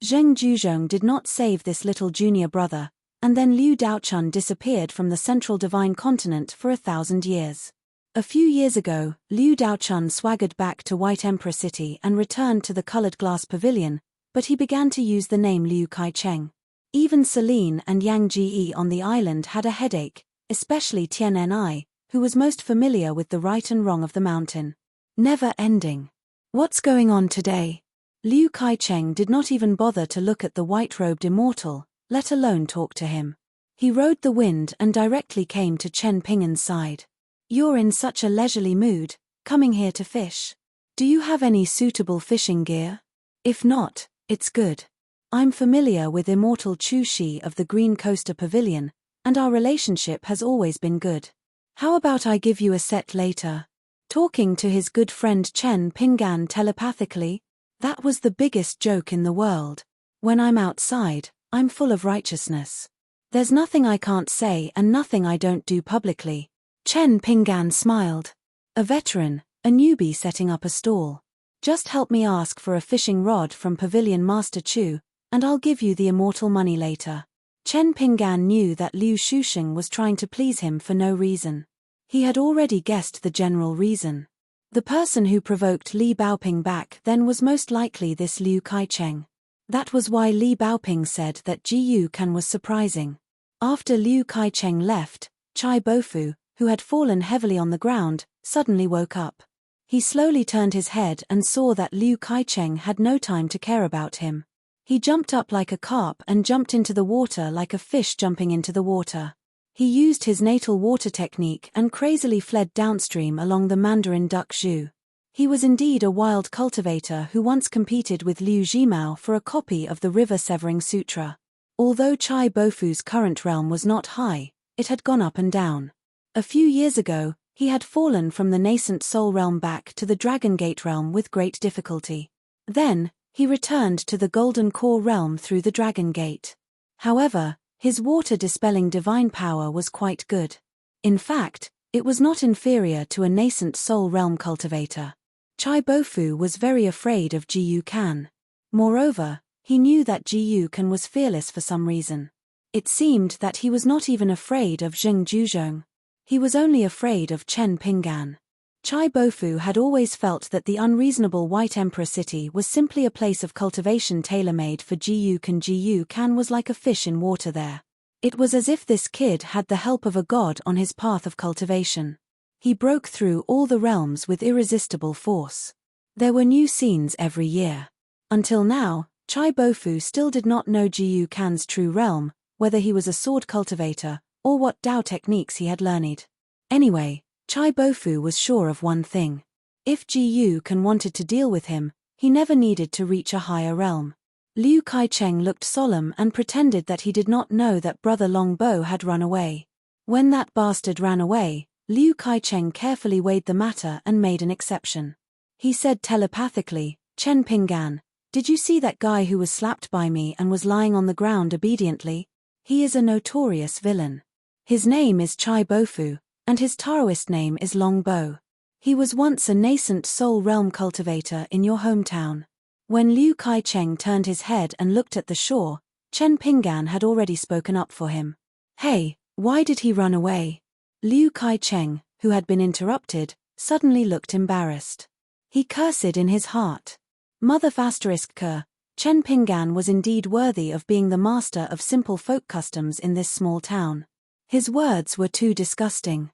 Zheng Juzhong did not save this little junior brother, and then Liu Daochun disappeared from the central divine continent for 1,000 years. A few years ago, Liu Daochun swaggered back to White Emperor City and returned to the colored glass pavilion, but he began to use the name Liu Kai-cheng. Even Celine and Yang Ji on the island had a headache, especially Tian Ni, who was most familiar with the right and wrong of the mountain. Never ending. What's going on today? Liu Kai-cheng did not even bother to look at the white-robed immortal, let alone talk to him. He rode the wind and directly came to Chen Pingan's side. You're in such a leisurely mood, coming here to fish. Do you have any suitable fishing gear? If not, it's good. I'm familiar with Immortal Chu Shi of the Green Coaster Pavilion, and our relationship has always been good. How about I give you a set later? Talking to his good friend Chen Pingan telepathically? That was the biggest joke in the world. When I'm outside, I'm full of righteousness. There's nothing I can't say and nothing I don't do publicly. Chen Pingan smiled. A veteran, a newbie setting up a stall. Just help me ask for a fishing rod from Pavilion Master Chu, and I'll give you the immortal money later. Chen Pingan knew that Liu Shusheng was trying to please him for no reason. He had already guessed the general reason. The person who provoked Li Baoping back then was most likely this Liu Kaicheng. That was why Li Baoping said that Ji Yukan was surprising. After Liu Kaicheng left, Chai Bofu, who had fallen heavily on the ground, suddenly woke up. He slowly turned his head and saw that Liu Kaicheng had no time to care about him. He jumped up like a carp and jumped into the water like a fish jumping into the water. He used his natal water technique and crazily fled downstream along the Mandarin Duck Zhu. He was indeed a wild cultivator who once competed with Liu Jimao for a copy of the River Severing Sutra. Although Chai Bofu's current realm was not high, it had gone up and down. A few years ago, he had fallen from the nascent Soul Realm back to the Dragon Gate realm with great difficulty. Then, he returned to the Golden Core realm through the Dragon Gate. However, his water-dispelling divine power was quite good. In fact, it was not inferior to a nascent Soul Realm cultivator. Chai Bofu was very afraid of Ji Yukan. Moreover, he knew that Ji Yukan was fearless for some reason. It seemed that he was not even afraid of Zheng Juzhong. He was only afraid of Chen Pingan. Chai Bofu had always felt that the unreasonable White Emperor City was simply a place of cultivation tailor-made for Ji Yukan. Ji Yukan was like a fish in water there. It was as if this kid had the help of a god on his path of cultivation. He broke through all the realms with irresistible force. There were new scenes every year. Until now, Chai Bofu still did not know Ji Yukan's true realm, whether he was a sword cultivator, or what Dao techniques he had learned. Anyway, Chai Bofu was sure of one thing. If Ji Yukan wanted to deal with him, he never needed to reach a higher realm. Liu Kaicheng looked solemn and pretended that he did not know that Brother Longbo had run away. When that bastard ran away, Liu Kaicheng carefully weighed the matter and made an exception. He said telepathically, Chen Pingan, did you see that guy who was slapped by me and was lying on the ground obediently? He is a notorious villain. His name is Chai Bofu, and his Taoist name is Longbo. He was once a nascent Soul Realm cultivator in your hometown. When Liu Kaicheng turned his head and looked at the shore, Chen Pingan had already spoken up for him. Hey, why did he run away? Liu Kaicheng, who had been interrupted, suddenly looked embarrassed. He cursed in his heart. Mother *Ker, Chen Pingan was indeed worthy of being the master of simple folk customs in this small town. His words were too disgusting.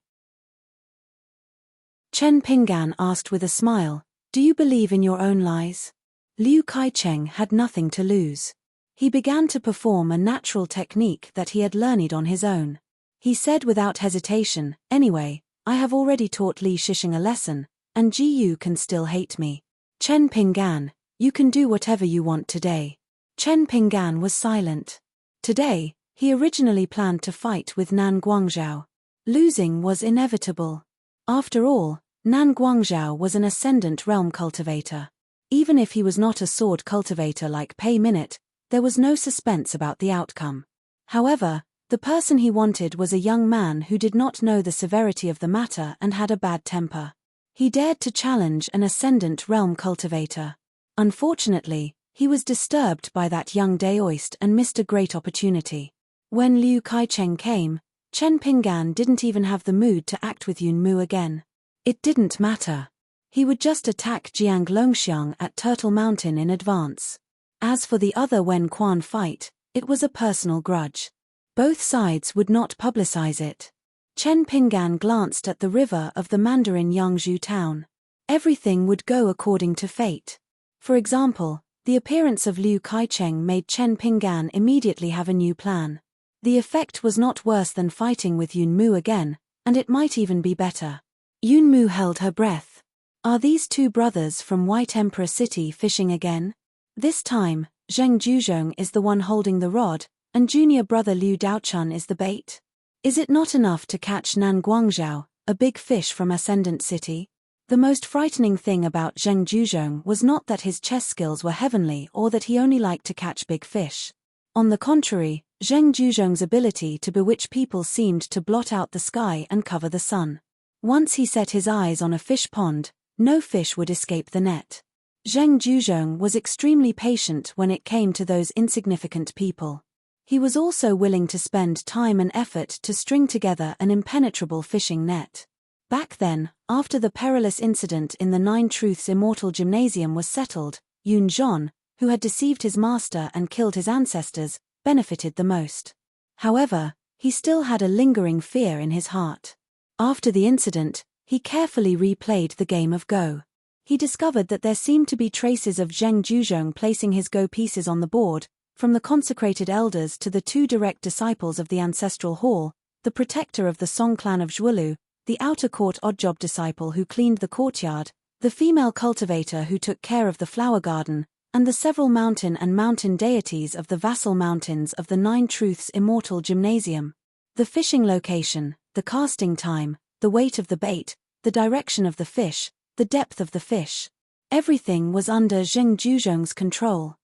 Chen Pingan asked with a smile, do you believe in your own lies? Liu Kaicheng had nothing to lose. He began to perform a natural technique that he had learned on his own. He said without hesitation, anyway, I have already taught Li Shishing a lesson, and Ji Yu can still hate me. Chen Pingan, you can do whatever you want today. Chen Pingan was silent. Today, he originally planned to fight with Nan Guangzhao. Losing was inevitable. After all, Nan Guangzhao was an ascendant realm cultivator. Even if he was not a sword cultivator like Pei Minute, there was no suspense about the outcome. However, the person he wanted was a young man who did not know the severity of the matter and had a bad temper. He dared to challenge an ascendant realm cultivator. Unfortunately, he was disturbed by that young Daoist and missed a great opportunity. When Liu Kaicheng came, Chen Pingan didn't even have the mood to act with Yun Mu again. It didn't matter. He would just attack Jiang Longxiang at Turtle Mountain in advance. As for the other Wen Quan fight, it was a personal grudge. Both sides would not publicize it. Chen Pingan glanced at the river of the Mandarin Yangzhou town. Everything would go according to fate. For example, the appearance of Liu Kaicheng made Chen Pingan immediately have a new plan. The effect was not worse than fighting with Yun Mu again, and it might even be better. Yun Mu held her breath. Are these two brothers from White Emperor City fishing again? This time, Zheng Juzhong is the one holding the rod, and junior brother Liu Daochun is the bait. Is it not enough to catch Nan Guangzhao, a big fish from Ascendant City? The most frightening thing about Zheng Juzhong was not that his chess skills were heavenly or that he only liked to catch big fish. On the contrary, Zheng Juzhong's ability to bewitch people seemed to blot out the sky and cover the sun. Once he set his eyes on a fish pond, no fish would escape the net. Zheng Juzhong was extremely patient when it came to those insignificant people. He was also willing to spend time and effort to string together an impenetrable fishing net. Back then, after the perilous incident in the Nine Truths Immortal Gymnasium was settled, Yun Zhon, who had deceived his master and killed his ancestors, benefited the most. However, he still had a lingering fear in his heart. After the incident, he carefully replayed the game of Go. He discovered that there seemed to be traces of Zheng Juzhong placing his Go pieces on the board, from the consecrated elders to the two direct disciples of the ancestral hall, the protector of the Song clan of Zhuolu, the outer court oddjob disciple who cleaned the courtyard, the female cultivator who took care of the flower garden, and the several mountain and mountain deities of the vassal mountains of the Nine Truths Immortal Gymnasium. The fishing location, the casting time, the weight of the bait, the direction of the fish, the depth of the fish. Everything was under Zheng Juzhong's control.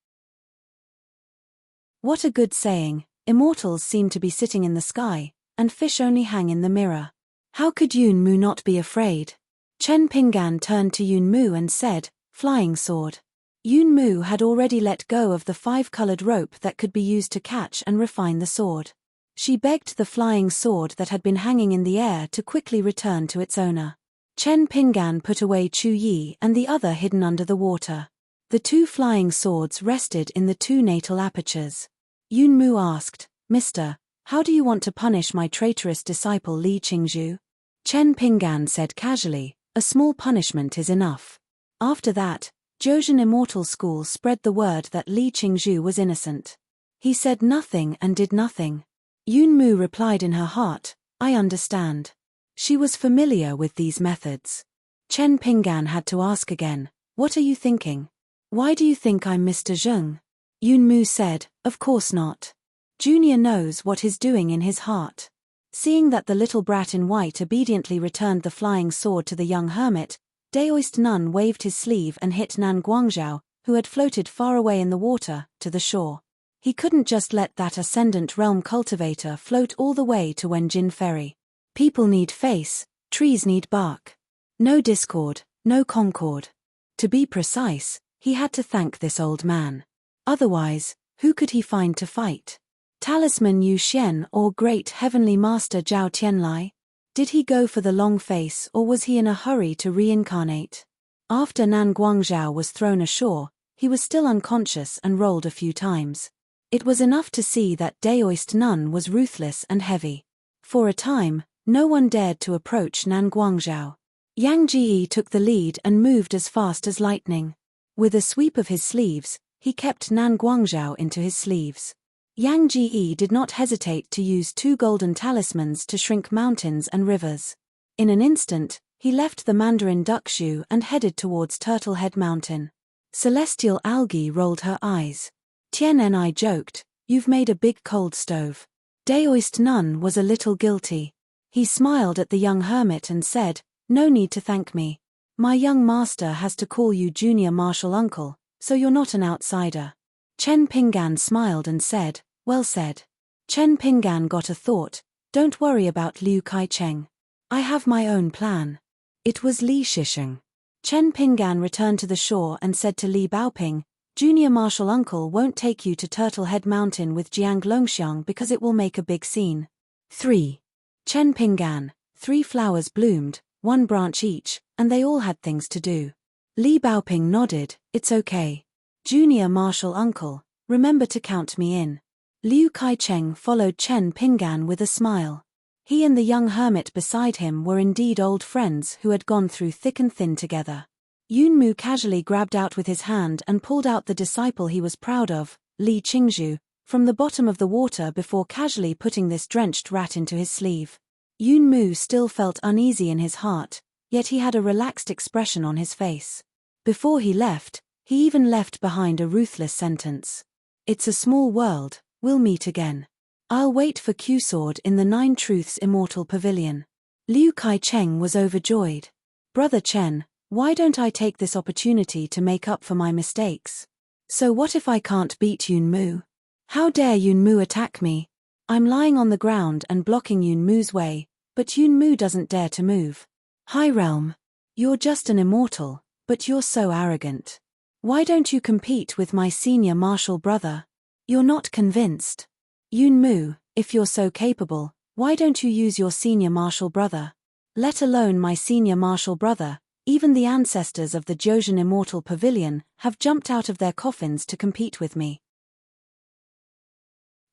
What a good saying, immortals seem to be sitting in the sky, and fish only hang in the mirror. How could Yun Mu not be afraid? Chen Pinggan turned to Yun Mu and said, "Flying sword." Yun Mu had already let go of the 5-colored rope that could be used to catch and refine the sword. She begged the flying sword that had been hanging in the air to quickly return to its owner. Chen Pinggan put away Chu Yi and the other hidden under the water. The two flying swords rested in the two natal apertures. Yun Mu asked, "Mister, how do you want to punish my traitorous disciple Li Qingzhu?" Chen Pinggan said casually, "A small punishment is enough." After that, Zhouzhen Immortal School spread the word that Li Qingzhu was innocent. He said nothing and did nothing. Yun Mu replied in her heart, "I understand." She was familiar with these methods. Chen Pinggan had to ask again, "What are you thinking? Why do you think I'm Mr. Zheng?" Yun Mu said, "Of course not. Junior knows what he's doing in his heart." Seeing that the little brat in white obediently returned the flying sword to the young hermit, Daoist Nun waved his sleeve and hit Nan Guangzhao, who had floated far away in the water, to the shore. He couldn't just let that Ascendant Realm cultivator float all the way to Wenjin Ferry. People need face, trees need bark. No discord, no concord. To be precise, he had to thank this old man. Otherwise, who could he find to fight? Talisman Yu Xian or Great Heavenly Master Zhao Tianlai? Did he go for the long face or was he in a hurry to reincarnate? After Nan Guangzhao was thrown ashore, he was still unconscious and rolled a few times. It was enough to see that Daoist Nun was ruthless and heavy. For a time, no one dared to approach Nan Guangzhao. Yang Ji took the lead and moved as fast as lightning. With a sweep of his sleeves, he kept Nan Guangzhao into his sleeves. Yang Ji did not hesitate to use 2 golden talismans to shrink mountains and rivers. In an instant, he left the Mandarin Duckshoe and headed towards Turtlehead Mountain. Celestial Algae rolled her eyes. Tianni joked, "You've made a big cold stove." Daoist Nun was a little guilty. He smiled at the young hermit and said, "No need to thank me. My young master has to call you junior martial uncle, so you're not an outsider." Chen Pinggan smiled and said, "Well said." Chen Pinggan got a thought, "Don't worry about Liu Kai-cheng. I have my own plan." It was Li Shisheng. Chen Pinggan returned to the shore and said to Li Baoping, "Junior martial uncle won't take you to Turtlehead Mountain with Jiang Longxiang because it will make a big scene." 3. Chen Pinggan, 3 flowers bloomed, 1 branch each, and they all had things to do. Li Baoping nodded, "It's okay. Junior martial uncle, remember to count me in." Liu Kai-cheng followed Chen Pinggan with a smile. He and the young hermit beside him were indeed old friends who had gone through thick and thin together. Yun Mu casually grabbed out with his hand and pulled out the disciple he was proud of, Li Qingzhu, from the bottom of the water before casually putting this drenched rat into his sleeve. Yun Mu still felt uneasy in his heart, yet he had a relaxed expression on his face. Before he left, he even left behind a ruthless sentence. "It's a small world, we'll meet again. I'll wait for Q-Sword in the Nine Truths Immortal Pavilion." Liu Kai-cheng was overjoyed. "Brother Chen, why don't I take this opportunity to make up for my mistakes? So what if I can't beat Yun Mu? How dare Yun Mu attack me? I'm lying on the ground and blocking Yun Mu's way, but Yun Mu doesn't dare to move. High Realm, you're just an immortal, but you're so arrogant. Why don't you compete with my senior martial brother? You're not convinced. Yun Mu, if you're so capable, why don't you use your senior martial brother? Let alone my senior martial brother, even the ancestors of the Josian Immortal Pavilion have jumped out of their coffins to compete with me."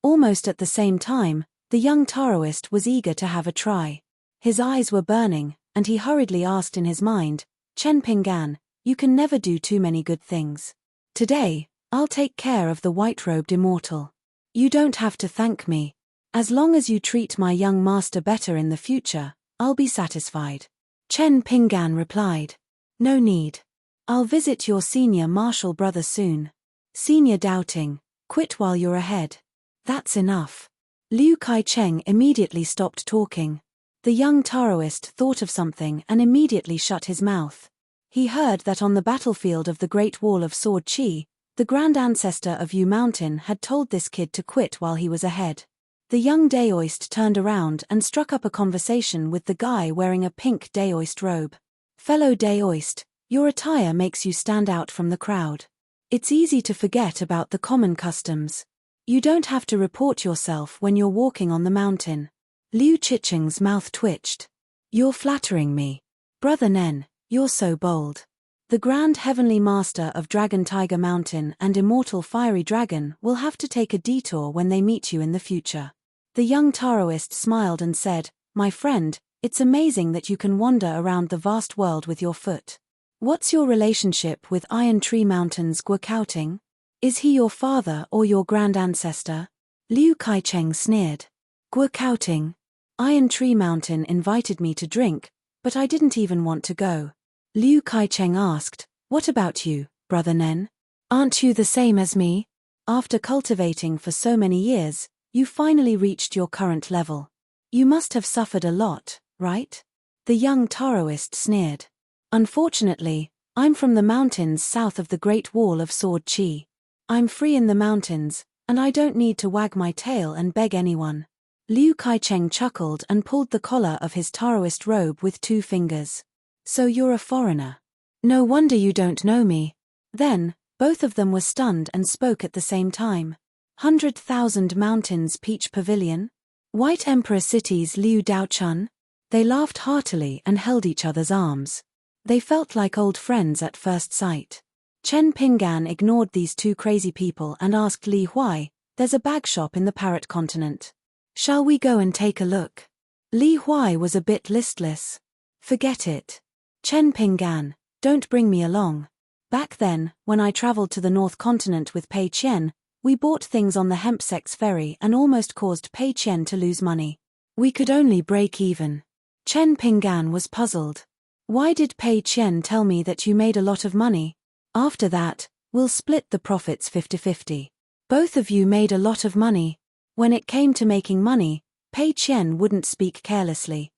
Almost at the same time, the young Taoist was eager to have a try. His eyes were burning, and he hurriedly asked in his mind, "Chen Pinggan, you can never do too many good things. Today, I'll take care of the white-robed immortal. You don't have to thank me. As long as you treat my young master better in the future, I'll be satisfied." Chen Pinggan replied, "No need. I'll visit your senior martial brother soon. Senior doubting, quit while you're ahead. That's enough." Liu Kai-cheng immediately stopped talking. The young Taoist thought of something and immediately shut his mouth. He heard that on the battlefield of the Great Wall of Sword Chi, the grand ancestor of Yu Mountain had told this kid to quit while he was ahead. The young Daoist turned around and struck up a conversation with the guy wearing a pink Daoist robe. "Fellow Daoist, your attire makes you stand out from the crowd. It's easy to forget about the common customs. You don't have to report yourself when you're walking on the mountain." Liu Chicheng's mouth twitched. "You're flattering me. Brother Nen, you're so bold. The Grand Heavenly Master of Dragon Tiger Mountain and Immortal Fiery Dragon will have to take a detour when they meet you in the future." The young Taoist smiled and said, "My friend, it's amazing that you can wander around the vast world with your foot. What's your relationship with Iron Tree Mountain's Guokouting? Is he your father or your grand ancestor?" Liu Kai-cheng sneered. "Guokouting? Iron Tree Mountain invited me to drink, but I didn't even want to go." Liu Kai-cheng asked, "What about you, Brother Nen? Aren't you the same as me? After cultivating for so many years, you finally reached your current level. You must have suffered a lot, right?" The young Taoist sneered. "Unfortunately, I'm from the mountains south of the Great Wall of Sword Chi. I'm free in the mountains, and I don't need to wag my tail and beg anyone." Liu Kai-cheng chuckled and pulled the collar of his Taoist robe with 2 fingers. "So you're a foreigner. No wonder you don't know me." Then, both of them were stunned and spoke at the same time. 100,000 Mountains Peach Pavilion? White Emperor City's Liu Daochun? They laughed heartily and held each other's arms. They felt like old friends at first sight. Chen Pinggan ignored these 2 crazy people and asked Li Huai, "There's a bag shop in the Parrot Continent. Shall we go and take a look?" Li Huai was a bit listless. "Forget it. Chen Pinggan, don't bring me along. Back then, when I traveled to the North Continent with Pei Qian, we bought things on the Hempsex ferry and almost caused Pei Qian to lose money. We could only break even." Chen Pinggan was puzzled. "Why did Pei Qian tell me that you made a lot of money? After that, we'll split the profits 50-50. Both of you made a lot of money." When it came to making money, Pei Qian wouldn't speak carelessly.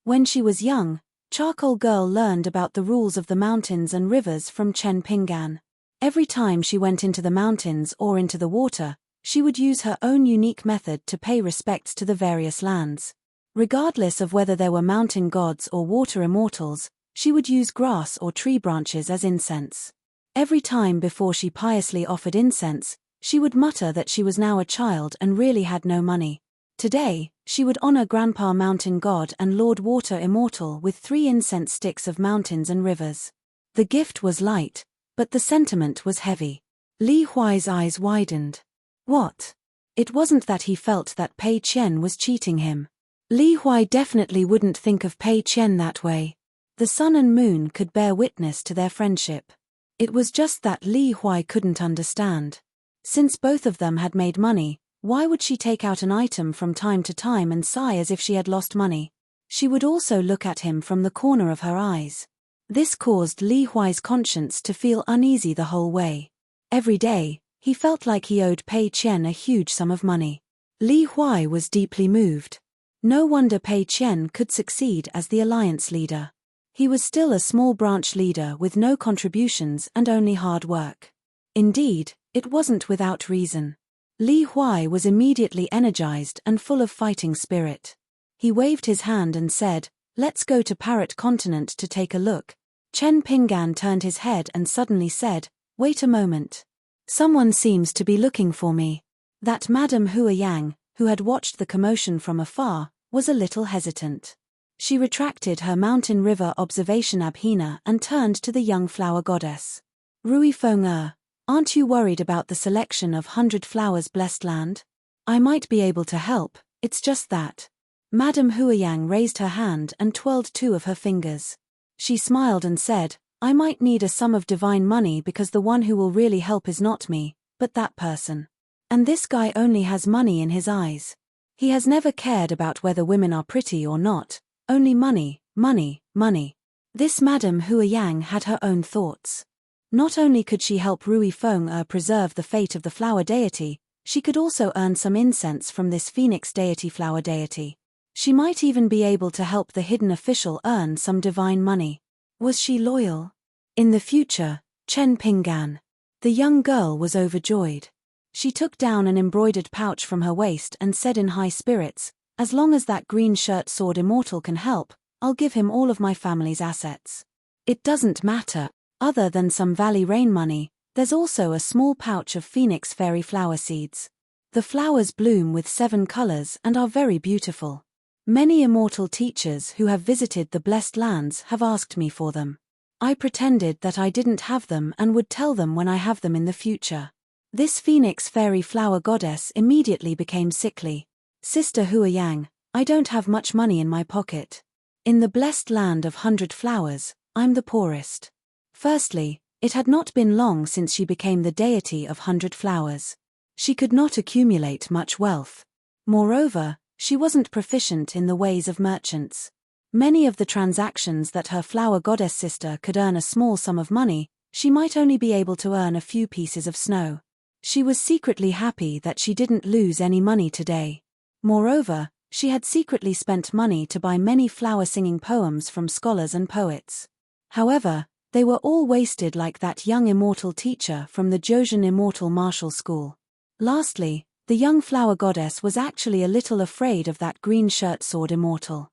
When she was young, Charcoal Girl learned about the rules of the mountains and rivers from Chen Pinggan. Every time she went into the mountains or into the water, she would use her own unique method to pay respects to the various lands. Regardless of whether there were mountain gods or water immortals, she would use grass or tree branches as incense. Every time before she piously offered incense, she would mutter that she was now a child and really had no money. Today, she would honor Grandpa Mountain God and Lord Water Immortal with 3 incense sticks of mountains and rivers. The gift was light, but the sentiment was heavy. Li Huai's eyes widened. What? It wasn't that he felt that Pei Qian was cheating him. Li Huai definitely wouldn't think of Pei Qian that way. The sun and moon could bear witness to their friendship. It was just that Li Huai couldn't understand. Since both of them had made money, why would she take out an item from time to time and sigh as if she had lost money? She would also look at him from the corner of her eyes. This caused Li Huai's conscience to feel uneasy the whole way. Every day, he felt like he owed Pei Qian a huge sum of money. Li Huai was deeply moved. No wonder Pei Qian could succeed as the alliance leader. He was still a small branch leader with no contributions and only hard work. Indeed, it wasn't without reason. Li Huai was immediately energized and full of fighting spirit. He waved his hand and said, "Let's go to Parrot Continent to take a look." Chen Pinggan turned his head and suddenly said, "Wait a moment. Someone seems to be looking for me." That Madame Huiyang, who had watched the commotion from afar, was a little hesitant. She retracted her mountain river observation abhina and turned to the young flower goddess. "Rui Feng, aren't you worried about the selection of 100 Flowers Blessed Land? I might be able to help, it's just that." Madame Huiyang raised her hand and twirled 2 of her fingers. She smiled and said, "I might need a sum of divine money because the one who will really help is not me, but that person. And this guy only has money in his eyes. He has never cared about whether women are pretty or not, only money, money, money." This Madame Huiyang had her own thoughts. Not only could she help Rui Feng preserve the fate of the flower deity, she could also earn some incense from this phoenix deity flower deity. She might even be able to help the hidden official earn some divine money. Was she loyal? In the future, Chen Pinggan. The young girl was overjoyed. She took down an embroidered pouch from her waist and said in high spirits, "As long as that green shirt sword immortal can help, I'll give him all of my family's assets. It doesn't matter, other than some valley rain money, there's also a small pouch of phoenix fairy flower seeds. The flowers bloom with 7 colors and are very beautiful. Many immortal teachers who have visited the blessed lands have asked me for them. I pretended that I didn't have them and would tell them when I have them in the future." This phoenix fairy flower goddess immediately became sickly. "Sister Huiyang, I don't have much money in my pocket. In the blessed land of 100 flowers, I'm the poorest." Firstly, it had not been long since she became the deity of 100 flowers. She could not accumulate much wealth. Moreover, she wasn't proficient in the ways of merchants. Many of the transactions that her flower goddess sister could earn a small sum of money, she might only be able to earn a few pieces of snow. She was secretly happy that she didn't lose any money today. Moreover, she had secretly spent money to buy many flower-singing poems from scholars and poets. However, they were all wasted like that young immortal teacher from the Zhouzhen Immortal Martial School. Lastly, the young flower goddess was actually a little afraid of that green shirt sword immortal.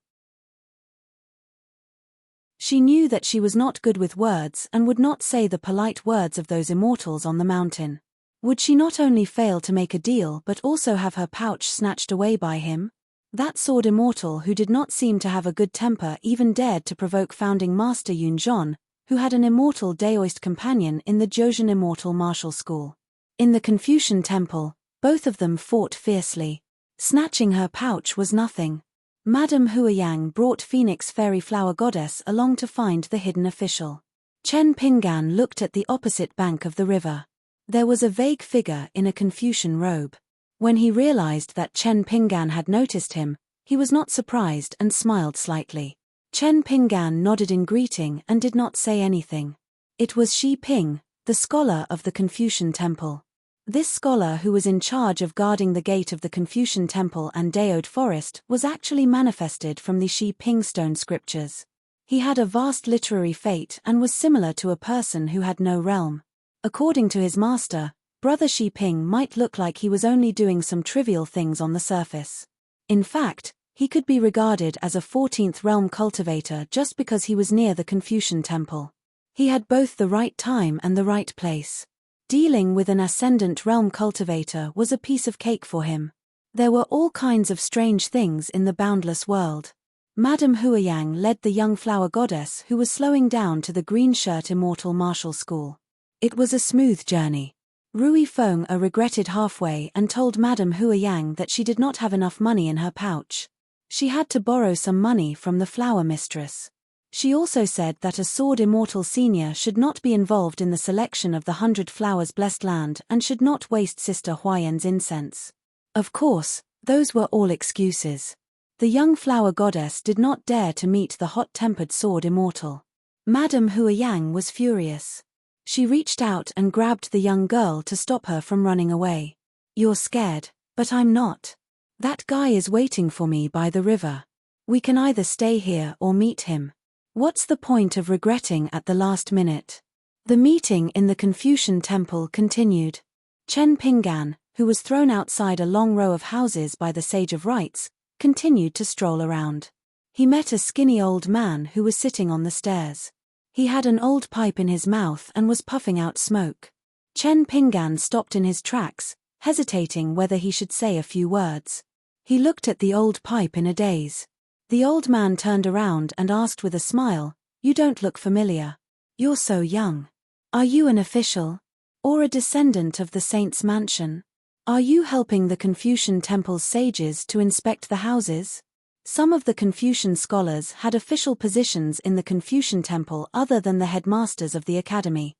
She knew that she was not good with words and would not say the polite words of those immortals on the mountain. Would she not only fail to make a deal but also have her pouch snatched away by him? That sword immortal who did not seem to have a good temper even dared to provoke founding master Yun Zhon, who had an immortal Daoist companion in the Zhouzhen Immortal Martial School. In the Confucian Temple, both of them fought fiercely. Snatching her pouch was nothing. Madame Huiyang brought Phoenix Fairy Flower Goddess along to find the hidden official. Chen Pinggan looked at the opposite bank of the river. There was a vague figure in a Confucian robe. When he realized that Chen Pinggan had noticed him, he was not surprised and smiled slightly. Chen Pinggan nodded in greeting and did not say anything. It was Xi Ping, the scholar of the Confucian Temple. This scholar, who was in charge of guarding the gate of the Confucian Temple and Daode Forest, was actually manifested from the Xi Ping stone scriptures. He had a vast literary fate and was similar to a person who had no realm. According to his master, Brother Xi Ping might look like he was only doing some trivial things on the surface. In fact, he could be regarded as a 14th realm cultivator just because he was near the Confucian Temple. He had both the right time and the right place. Dealing with an ascendant realm cultivator was a piece of cake for him. There were all kinds of strange things in the boundless world. Madame Huiyang led the young flower goddess who was slowing down to the Green Shirt Immortal Martial School. It was a smooth journey. Rui Feng regretted halfway and told Madame Huiyang that she did not have enough money in her pouch. She had to borrow some money from the flower mistress. She also said that a sword immortal senior should not be involved in the selection of the 100 Flowers Blessed Land and should not waste Sister Huayan's incense. Of course, those were all excuses. The young flower goddess did not dare to meet the hot-tempered sword immortal. Madame Huayang was furious. She reached out and grabbed the young girl to stop her from running away. "You're scared, but I'm not. That guy is waiting for me by the river. We can either stay here or meet him. What's the point of regretting at the last minute?" The meeting in the Confucian temple continued. Chen Pinggan, who was thrown outside a long row of houses by the Sage of Rites, continued to stroll around. He met a skinny old man who was sitting on the stairs. He had an old pipe in his mouth and was puffing out smoke. Chen Pinggan stopped in his tracks, hesitating whether he should say a few words. He looked at the old pipe in a daze. The old man turned around and asked with a smile, "You don't look familiar. You're so young. Are you an official? Or a descendant of the saint's mansion? Are you helping the Confucian temple's sages to inspect the houses?" Some of the Confucian scholars had official positions in the Confucian temple other than the headmasters of the academy.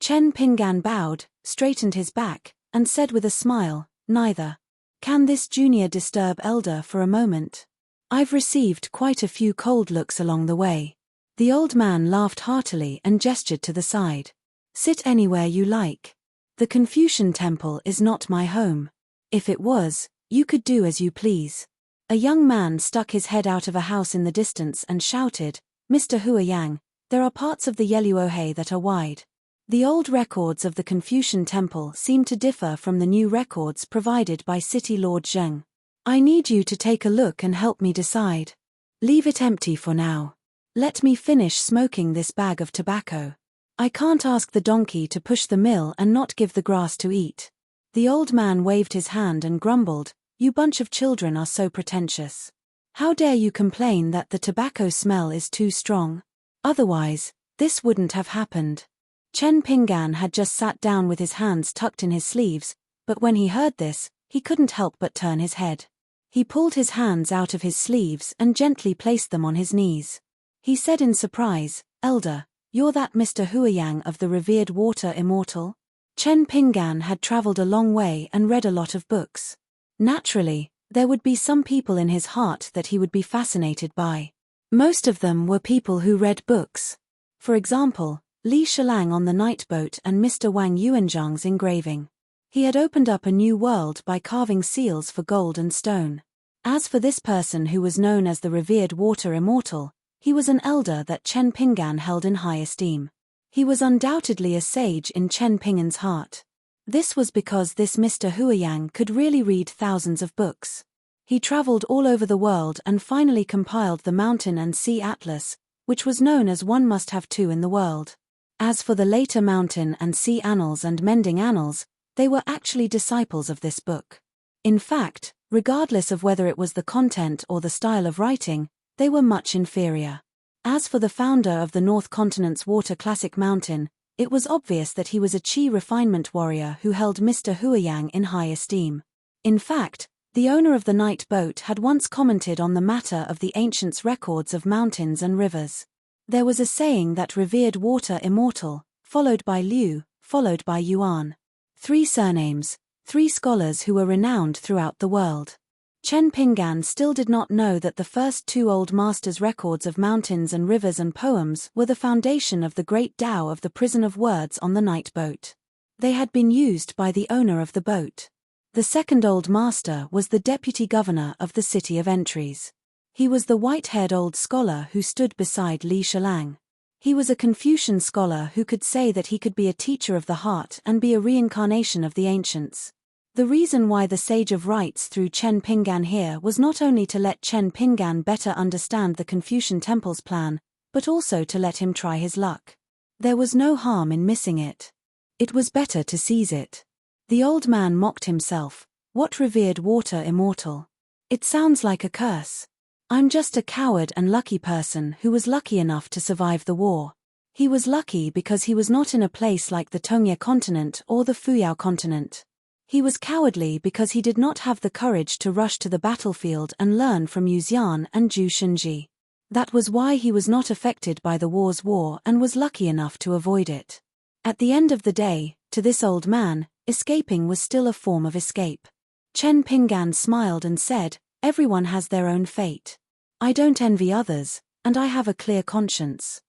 Chen Pinggan bowed, straightened his back, and said with a smile, "Neither. Can this junior disturb elder for a moment? I've received quite a few cold looks along the way." The old man laughed heartily and gestured to the side. "Sit anywhere you like. The Confucian temple is not my home. If it was, you could do as you please." A young man stuck his head out of a house in the distance and shouted, "Mr. Huayang, there are parts of the Yeluohe that are wide." The old records of the Confucian temple seem to differ from the new records provided by City Lord Zheng. "I need you to take a look and help me decide. Leave it empty for now. Let me finish smoking this bag of tobacco. I can't ask the donkey to push the mill and not give the grass to eat." The old man waved his hand and grumbled, "You bunch of children are so pretentious. How dare you complain that the tobacco smell is too strong? Otherwise, this wouldn't have happened." Chen Pinggan had just sat down with his hands tucked in his sleeves, but when he heard this, he couldn't help but turn his head. He pulled his hands out of his sleeves and gently placed them on his knees. He said in surprise, "Elder, you're that Mr. Huayang of the revered water immortal?" Chen Pinggan had traveled a long way and read a lot of books. Naturally, there would be some people in his heart that he would be fascinated by. Most of them were people who read books. For example, Li Shilang on the night boat and Mr. Wang Yuanzhang's engraving. He had opened up a new world by carving seals for gold and stone. As for this person who was known as the revered water immortal, he was an elder that Chen Pinggan held in high esteem. He was undoubtedly a sage in Chen Pinggan's heart. This was because this Mr. Huayang could really read thousands of books. He traveled all over the world and finally compiled the Mountain and Sea Atlas, which was known as One Must Have Two in the world. As for the later Mountain and Sea Annals and Mending Annals, they were actually disciples of this book. In fact, regardless of whether it was the content or the style of writing, they were much inferior. As for the founder of the North Continent's water classic Mountain, it was obvious that he was a Qi refinement warrior who held Mr. Huayang in high esteem. In fact, the owner of the night boat had once commented on the matter of the ancients' records of mountains and rivers. There was a saying that revered water immortal, followed by Liu, followed by Yuan. 3 surnames, 3 scholars who were renowned throughout the world. Chen Pinggan still did not know that the first 2 old masters' records of mountains and rivers and poems were the foundation of the great Tao of the prison of words on the night boat. They had been used by the owner of the boat. The second old master was the deputy governor of the City of Entries. He was the white-haired old scholar who stood beside Li Shilang. He was a Confucian scholar who could say that he could be a teacher of the heart and be a reincarnation of the ancients. The reason why the Sage of Rites threw Chen Pinggan here was not only to let Chen Pinggan better understand the Confucian temple's plan, but also to let him try his luck. There was no harm in missing it. It was better to seize it. The old man mocked himself. What revered water immortal? It sounds like a curse. I'm just a coward and lucky person who was lucky enough to survive the war. He was lucky because he was not in a place like the Tongye continent or the Fuyao continent. He was cowardly because he did not have the courage to rush to the battlefield and learn from Yu Xian and Zhu Shunji. That was why he was not affected by the war's war and was lucky enough to avoid it. At the end of the day, to this old man, escaping was still a form of escape. Chen Pinggan smiled and said, everyone has their own fate. I don't envy others, and I have a clear conscience.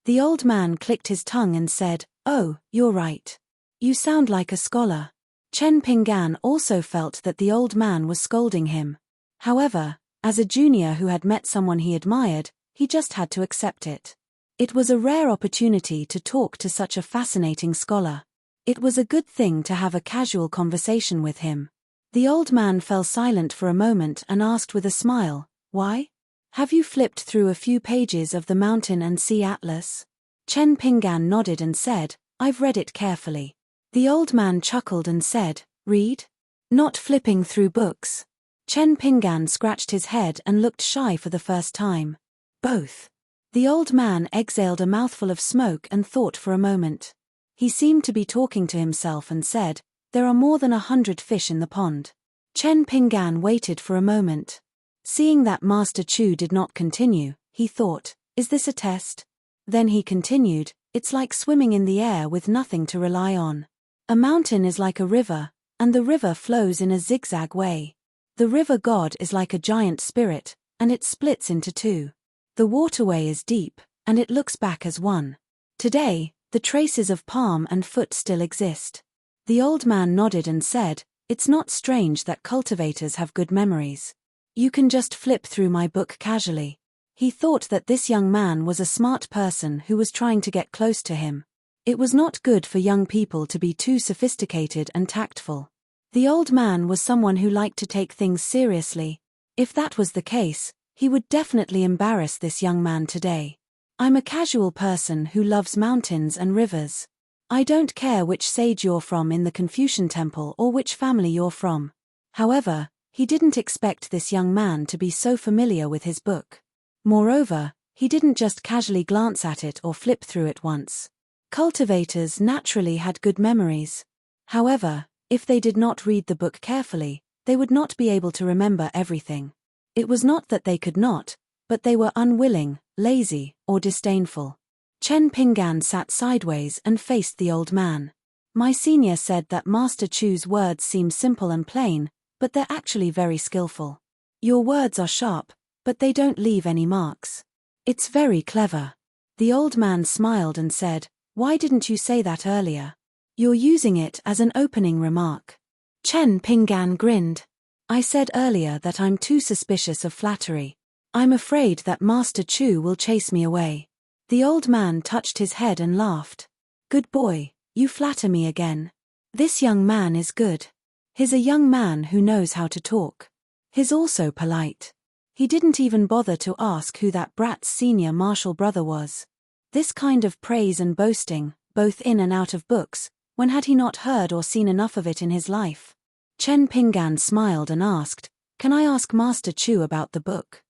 The old man clicked his tongue and said, oh, you're right. You sound like a scholar. Chen Pinggan also felt that the old man was scolding him. However, as a junior who had met someone he admired, he just had to accept it. It was a rare opportunity to talk to such a fascinating scholar. It was a good thing to have a casual conversation with him. The old man fell silent for a moment and asked with a smile, why? Have you flipped through a few pages of the Mountain and Sea Atlas? Chen Pinggan nodded and said, I've read it carefully. The old man chuckled and said, read? Not flipping through books. Chen Pinggan scratched his head and looked shy for the first time. Both. The old man exhaled a mouthful of smoke and thought for a moment. He seemed to be talking to himself and said, there are more than 100 fish in the pond. Chen Pinggan waited for a moment. Seeing that Master Chu did not continue, he thought, is this a test? Then he continued, it's like swimming in the air with nothing to rely on. A mountain is like a river, and the river flows in a zigzag way. The river god is like a giant spirit, and it splits into two. The waterway is deep, and it looks back as one. Today, the traces of palm and foot still exist. The old man nodded and said, it's not strange that cultivators have good memories. You can just flip through my book casually. He thought that this young man was a smart person who was trying to get close to him. It was not good for young people to be too sophisticated and tactful. The old man was someone who liked to take things seriously. If that was the case, he would definitely embarrass this young man today. I'm a casual person who loves mountains and rivers. I don't care which sage you're from in the Confucian temple or which family you're from. However, he didn't expect this young man to be so familiar with his book. Moreover, he didn't just casually glance at it or flip through it once. Cultivators naturally had good memories. However, if they did not read the book carefully, they would not be able to remember everything. It was not that they could not, but they were unwilling, lazy, or disdainful. Chen Pinggan sat sideways and faced the old man. My senior said that Master Chu's words seem simple and plain, but they're actually very skillful. Your words are sharp, but they don't leave any marks. It's very clever. The old man smiled and said, why didn't you say that earlier? You're using it as an opening remark. Chen Pinggan grinned. I said earlier that I'm too suspicious of flattery. I'm afraid that Master Chu will chase me away. The old man touched his head and laughed. Good boy, you flatter me again. This young man is good. He's a young man who knows how to talk. He's also polite. He didn't even bother to ask who that brat's senior martial brother was. This kind of praise and boasting, both in and out of books, when had he not heard or seen enough of it in his life? Chen Pinggan smiled and asked, can I ask Master Chu about the book?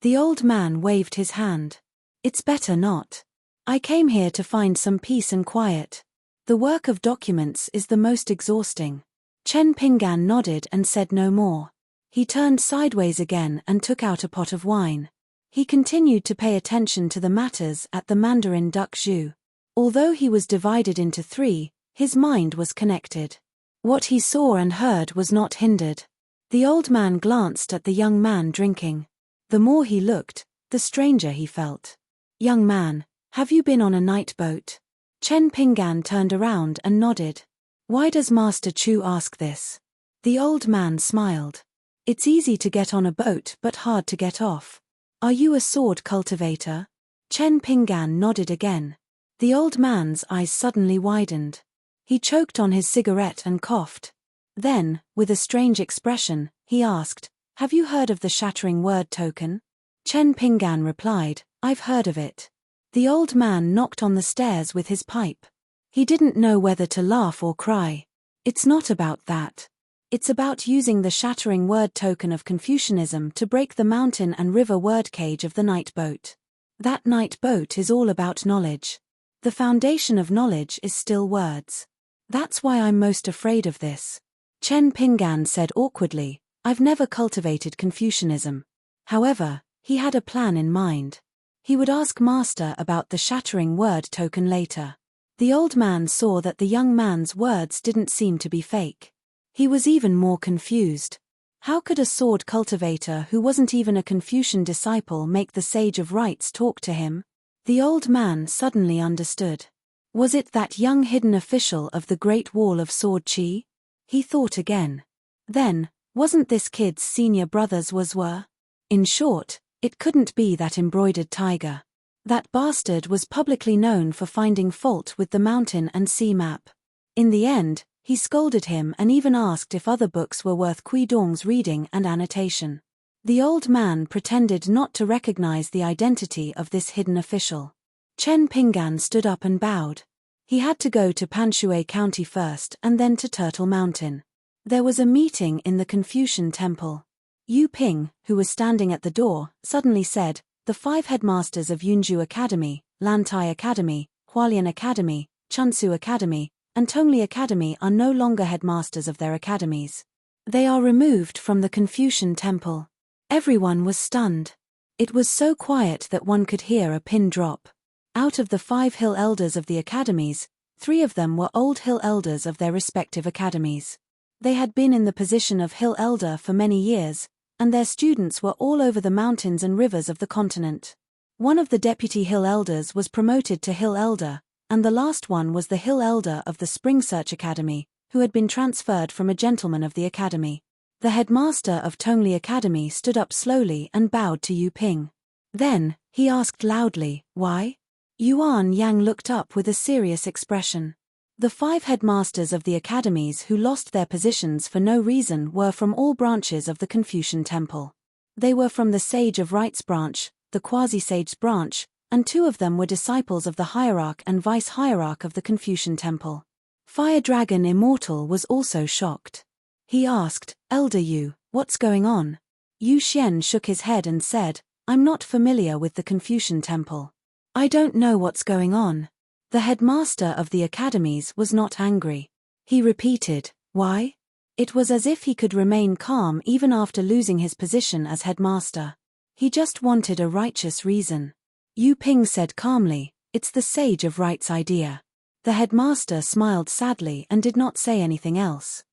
The old man waved his hand. It's better not. I came here to find some peace and quiet. The work of documents is the most exhausting. Chen Pinggan nodded and said no more. He turned sideways again and took out a pot of wine. He continued to pay attention to the matters at the Mandarin Duck Zhu. Although he was divided into three, his mind was connected. What he saw and heard was not hindered. The old man glanced at the young man drinking. The more he looked, the stranger he felt. Young man, have you been on a night boat? Chen Pinggan turned around and nodded. Why does Master Chu ask this? The old man smiled. It's easy to get on a boat but hard to get off. Are you a sword cultivator? Chen Pinggan nodded again. The old man's eyes suddenly widened. He choked on his cigarette and coughed. Then, with a strange expression, he asked, have you heard of the shattering word token? Chen Pinggan replied, I've heard of it. The old man knocked on the stairs with his pipe. He didn't know whether to laugh or cry. It's not about that. It's about using the shattering word token of Confucianism to break the mountain and river word cage of the night boat. That night boat is all about knowledge. The foundation of knowledge is still words. That's why I'm most afraid of this. Chen Pinggan said awkwardly, I've never cultivated Confucianism. However, he had a plan in mind. He would ask Master about the shattering word token later. The old man saw that the young man's words didn't seem to be fake. He was even more confused. How could a sword cultivator who wasn't even a Confucian disciple make the sage of rites talk to him? The old man suddenly understood. Was it that young hidden official of the Great Wall of Sword Chi? He thought again. Then, wasn't this kid's senior brothers were? In short, it couldn't be that embroidered tiger. That bastard was publicly known for finding fault with the mountain and sea map. In the end, he scolded him and even asked if other books were worth Kui Dong's reading and annotation. The old man pretended not to recognize the identity of this hidden official. Chen Pinggan stood up and bowed. He had to go to Panshui County first and then to Turtle Mountain. There was a meeting in the Confucian temple. Yu Ping, who was standing at the door, suddenly said, "The 5 headmasters of Yunju Academy, Lantai Academy, Hualian Academy, Chunsu Academy, and Tongli Academy are no longer headmasters of their academies. They are removed from the Confucian temple." Everyone was stunned. It was so quiet that one could hear a pin drop. Out of the 5 hill elders of the academies, 3 of them were old hill elders of their respective academies. They had been in the position of hill elder for many years, and their students were all over the mountains and rivers of the continent. One of the deputy hill elders was promoted to hill elder, and the last one was the hill elder of the Spring Search Academy, who had been transferred from a gentleman of the academy. The headmaster of Tongli Academy stood up slowly and bowed to Yu Ping. Then, he asked loudly, "Why?" Yuan Yang looked up with a serious expression. The 5 headmasters of the academies who lost their positions for no reason were from all branches of the Confucian temple. They were from the Sage of Rites branch, the Quasi-Sage's branch, and 2 of them were disciples of the hierarch and vice-hierarch of the Confucian temple. Fire Dragon Immortal was also shocked. He asked, "Elder Yu, what's going on?" Yu Xian shook his head and said, "I'm not familiar with the Confucian temple. I don't know what's going on." The headmaster of the academies was not angry. He repeated, "Why?" It was as if he could remain calm even after losing his position as headmaster. He just wanted a righteous reason. Yu Ping said calmly, "It's the Sage of Rites idea." The headmaster smiled sadly and did not say anything else.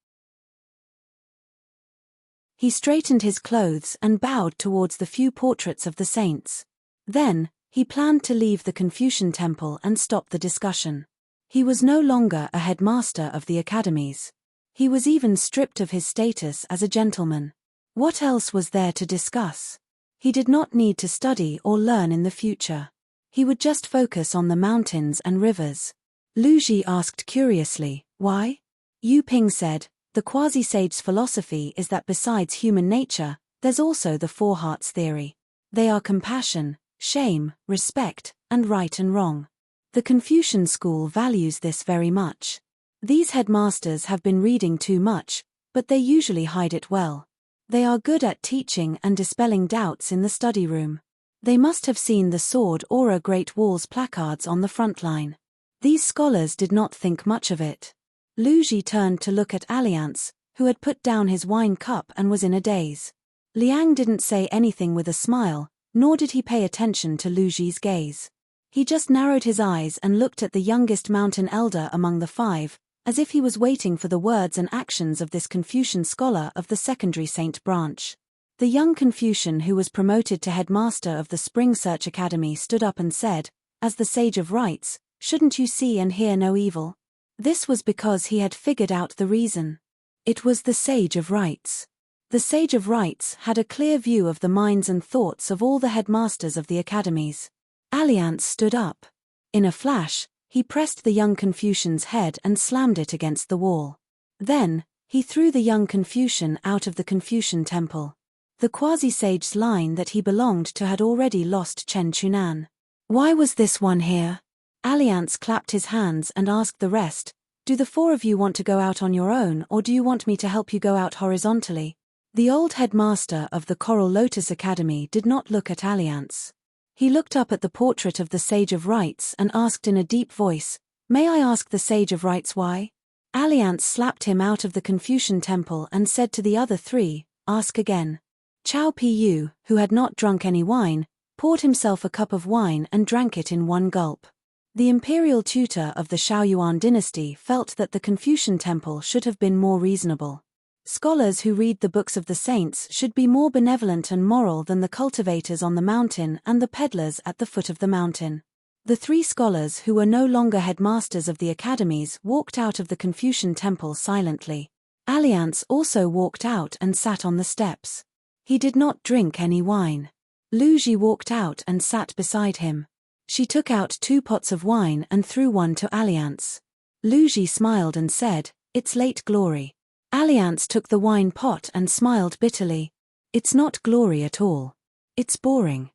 He straightened his clothes and bowed towards the few portraits of the saints. Then, he planned to leave the Confucian temple and stop the discussion. He was no longer a headmaster of the academies. He was even stripped of his status as a gentleman. What else was there to discuss? He did not need to study or learn in the future. He would just focus on the mountains and rivers. Lu Ji asked curiously, "Why?" Yu Ping said, "The quasi-sage's philosophy is that besides human nature, there's also the 4 hearts theory. They are compassion, shame, respect, and right and wrong. The Confucian school values this very much. These headmasters have been reading too much, but they usually hide it well. They are good at teaching and dispelling doubts in the study room. They must have seen the Sword Aura Great Wall's placards on the front line. These scholars did not think much of it." Lu Ji turned to look at Alliance, who had put down his wine cup and was in a daze. Liang didn't say anything with a smile, nor did he pay attention to Lu Ji's gaze. He just narrowed his eyes and looked at the youngest mountain elder among the 5, as if he was waiting for the words and actions of this Confucian scholar of the secondary saint branch. The young Confucian who was promoted to headmaster of the Spring Search Academy stood up and said, "As the Sage of Rites, shouldn't you see and hear no evil?" This was because he had figured out the reason. It was the Sage of Rites. The Sage of Rites had a clear view of the minds and thoughts of all the headmasters of the academies. Alliance stood up. In a flash, he pressed the young Confucian's head and slammed it against the wall. Then, he threw the young Confucian out of the Confucian temple. The quasi-sage's line that he belonged to had already lost Chen Chunan. Why was this one here? Alliance clapped his hands and asked the rest, "Do the 4 of you want to go out on your own or do you want me to help you go out horizontally?" The old headmaster of the Coral Lotus Academy did not look at Alliance. He looked up at the portrait of the Sage of Rites and asked in a deep voice, "May I ask the Sage of Rites why?" Alliance slapped him out of the Confucian temple and said to the other 3, "Ask again." Chao Pu, who had not drunk any wine, poured himself a cup of wine and drank it in one gulp. The imperial tutor of the Shaoyuan dynasty felt that the Confucian temple should have been more reasonable. Scholars who read the books of the saints should be more benevolent and moral than the cultivators on the mountain and the peddlers at the foot of the mountain. The three scholars who were no longer headmasters of the academies walked out of the Confucian temple silently. Alliance also walked out and sat on the steps. He did not drink any wine. Lu Ji walked out and sat beside him. She took out 2 pots of wine and threw one to Alliance. Lu Ji smiled and said, "It's late glory." Alliance took the wine pot and smiled bitterly. "It's not glory at all. It's boring."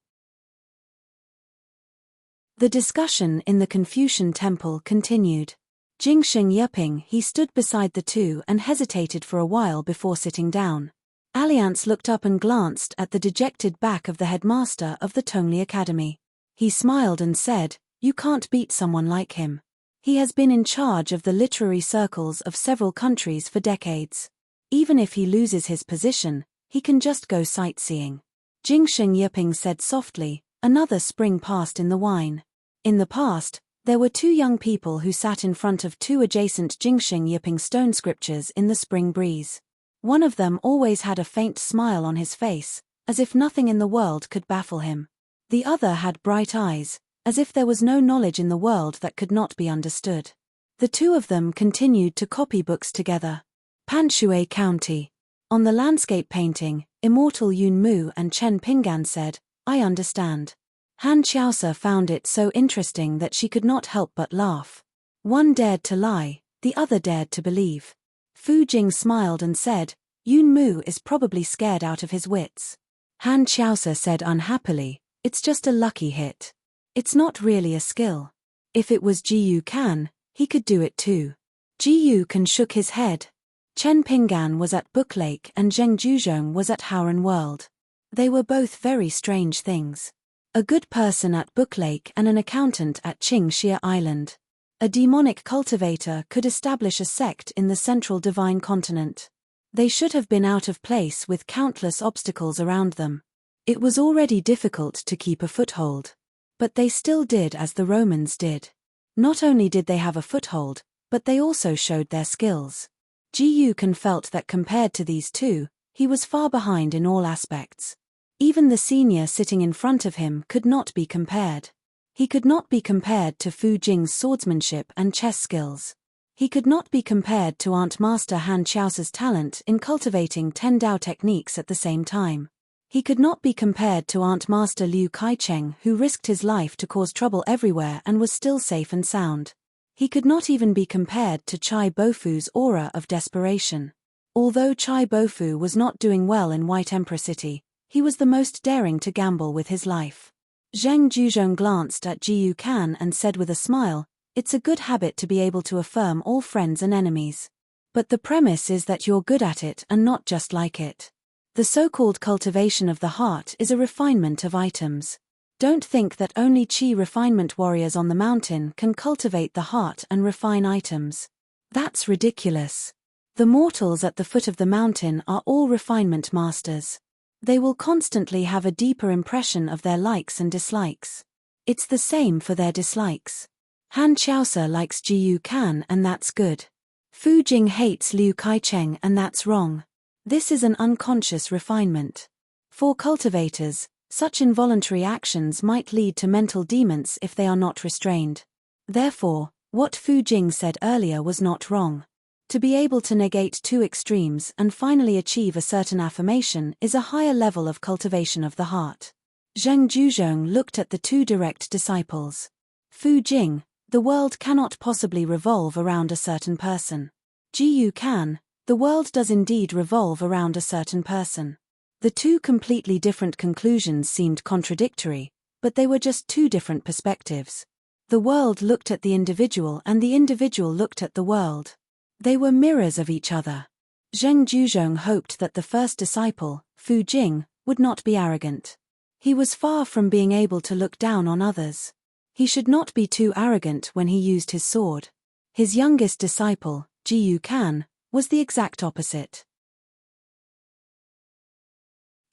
The discussion in the Confucian temple continued. Jingsheng yelping, he stood beside the two and hesitated for a while before sitting down. Alliance looked up and glanced at the dejected back of the headmaster of the Tongli Academy. He smiled and said, "You can't beat someone like him. He has been in charge of the literary circles of several countries for decades. Even if he loses his position, he can just go sightseeing." Jingsheng Yiping said softly, "Another spring passed in the wine." In the past, there were 2 young people who sat in front of 2 adjacent Jingsheng Yiping stone scriptures in the spring breeze. One of them always had a faint smile on his face, as if nothing in the world could baffle him. The other had bright eyes, as if there was no knowledge in the world that could not be understood. The 2 of them continued to copy books together. Panshui County. On the landscape painting, Immortal Yun Mu and Chen Pinggan said, "I understand." Han Qiaosa found it so interesting that she could not help but laugh. One dared to lie, the other dared to believe. Fu Jing smiled and said, "Yun Mu is probably scared out of his wits." Han Qiaosa said unhappily, "It's just a lucky hit. It's not really a skill. If it was Jiyu Kan, he could do it too." Jiyu Kan shook his head. Chen Pinggan was at Book Lake and Zheng Juzhong was at Howren World. They were both very strange things. A good person at Book Lake and an accountant at Qingxia Island. A demonic cultivator could establish a sect in the central divine continent. They should have been out of place with countless obstacles around them. It was already difficult to keep a foothold. But they still did as the Romans did. Not only did they have a foothold, but they also showed their skills. Jiyu Kan felt that compared to these 2, he was far behind in all aspects. Even the senior sitting in front of him could not be compared. He could not be compared to Fu Jing's swordsmanship and chess skills. He could not be compared to Aunt Master Han Qiaosa's talent in cultivating 10 Dao techniques at the same time. He could not be compared to Aunt Master Liu Kaicheng, who risked his life to cause trouble everywhere and was still safe and sound. He could not even be compared to Chai Bofu's aura of desperation. Although Chai Bofu was not doing well in White Emperor City, he was the most daring to gamble with his life. Zheng Juzhong glanced at Jiyu Kan and said with a smile, "It's a good habit to be able to affirm all friends and enemies. But the premise is that you're good at it and not just like it. The so-called cultivation of the heart is a refinement of items. Don't think that only Qi refinement warriors on the mountain can cultivate the heart and refine items. That's ridiculous. The mortals at the foot of the mountain are all refinement masters. They will constantly have a deeper impression of their likes and dislikes. It's the same for their dislikes. Han Qiaosa likes Jiyu Kan and that's good. Fu Jing hates Liu Kaicheng and that's wrong. This is an unconscious refinement. For cultivators, such involuntary actions might lead to mental demons if they are not restrained. Therefore, what Fu Jing said earlier was not wrong. To be able to negate 2 extremes and finally achieve a certain affirmation is a higher level of cultivation of the heart. Zheng Juzhong looked at the 2 direct disciples. Fu Jing, the world cannot possibly revolve around a certain person. Jiyu Kan, the world does indeed revolve around a certain person. The 2 completely different conclusions seemed contradictory, but they were just 2 different perspectives. The world looked at the individual and the individual looked at the world. They were mirrors of each other. Zheng Juzhong hoped that the first disciple, Fu Jing, would not be arrogant. He was far from being able to look down on others. He should not be too arrogant when he used his sword. His youngest disciple, Jiyu Kan, was the exact opposite.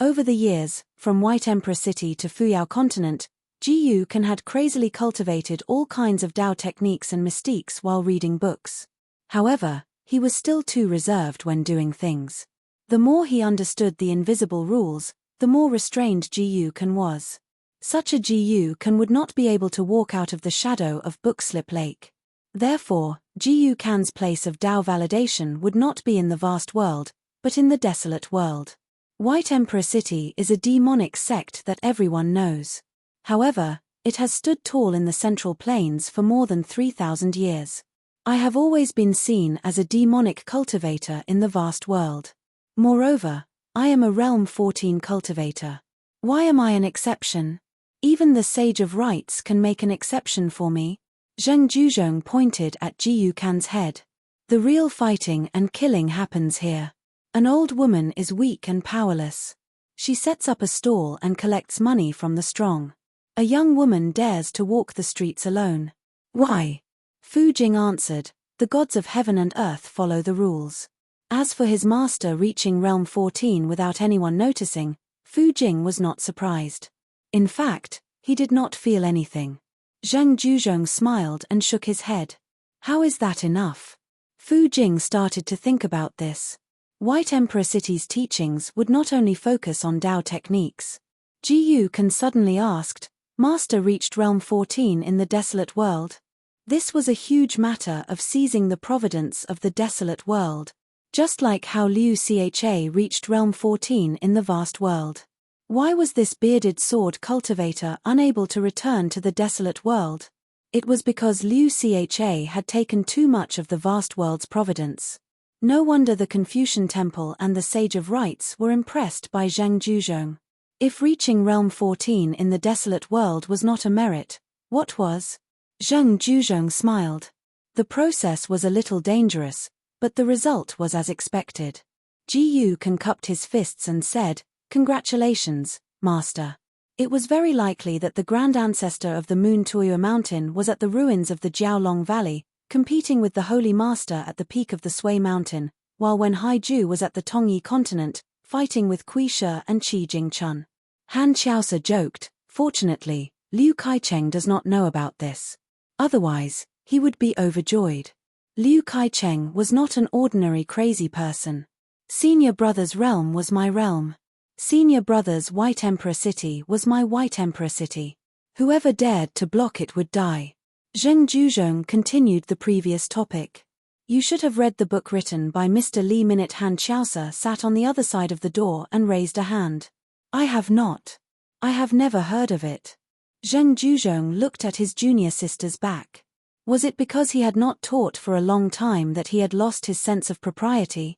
Over the years, from White Emperor City to Fuyao Continent, Ji Kan had crazily cultivated all kinds of Tao techniques and mystiques while reading books. However, he was still too reserved when doing things. The more he understood the invisible rules, the more restrained Ji Kan was. Such a Ji Kan would not be able to walk out of the shadow of Bookslip Lake. Therefore, Ji Kan's place of Tao validation would not be in the vast world, but in the desolate world. White Emperor City is a demonic sect that everyone knows. However, it has stood tall in the Central Plains for more than 3,000 years. I have always been seen as a demonic cultivator in the vast world. Moreover, I am a Realm 14 cultivator. Why am I an exception? Even the Sage of Rites can make an exception for me. Zheng Juzhong pointed at Ji Kan's head. The real fighting and killing happens here. An old woman is weak and powerless. She sets up a stall and collects money from the strong. A young woman dares to walk the streets alone. Why? Fu Jing answered, the gods of heaven and earth follow the rules. As for his master reaching Realm 14 without anyone noticing, Fu Jing was not surprised. In fact, he did not feel anything. Zheng Juzhong smiled and shook his head. How is that enough? Fu Jing started to think about this. White Emperor City's teachings would not only focus on Tao techniques. Ji Kan suddenly asked, Master reached Realm 14 in the desolate world. This was a huge matter of seizing the providence of the desolate world, just like how Liu Cha reached Realm 14 in the vast world. Why was this bearded sword cultivator unable to return to the desolate world? It was because Liu Cha had taken too much of the vast world's providence. No wonder the Confucian Temple and the Sage of Rites were impressed by Zheng Juzhong. If reaching Realm 14 in the desolate world was not a merit, what was? Zheng Juzhong smiled. The process was a little dangerous, but the result was as expected. Ji Kan cupped his fists and said, Congratulations, Master. It was very likely that the grand ancestor of the Moon Tuoyu Mountain was at the ruins of the Jiaolong Valley, competing with the Holy Master at the peak of the Sui Mountain, while when Haiju was at the Tongyi continent, fighting with Kui Shi and Qi Jingchun. Han Qiaosa joked, fortunately, Liu Kaicheng does not know about this. Otherwise, he would be overjoyed. Liu Kaicheng was not an ordinary crazy person. Senior brother's realm was my realm. Senior brother's White Emperor City was my White Emperor City. Whoever dared to block it would die. Zheng Juzhong continued the previous topic. You should have read the book written by Mr. Li Minute. Han Qiaosa sat on the other side of the door and raised a hand. I have not. I have never heard of it. Zheng Juzhong looked at his junior sister's back. Was it because he had not taught for a long time that he had lost his sense of propriety?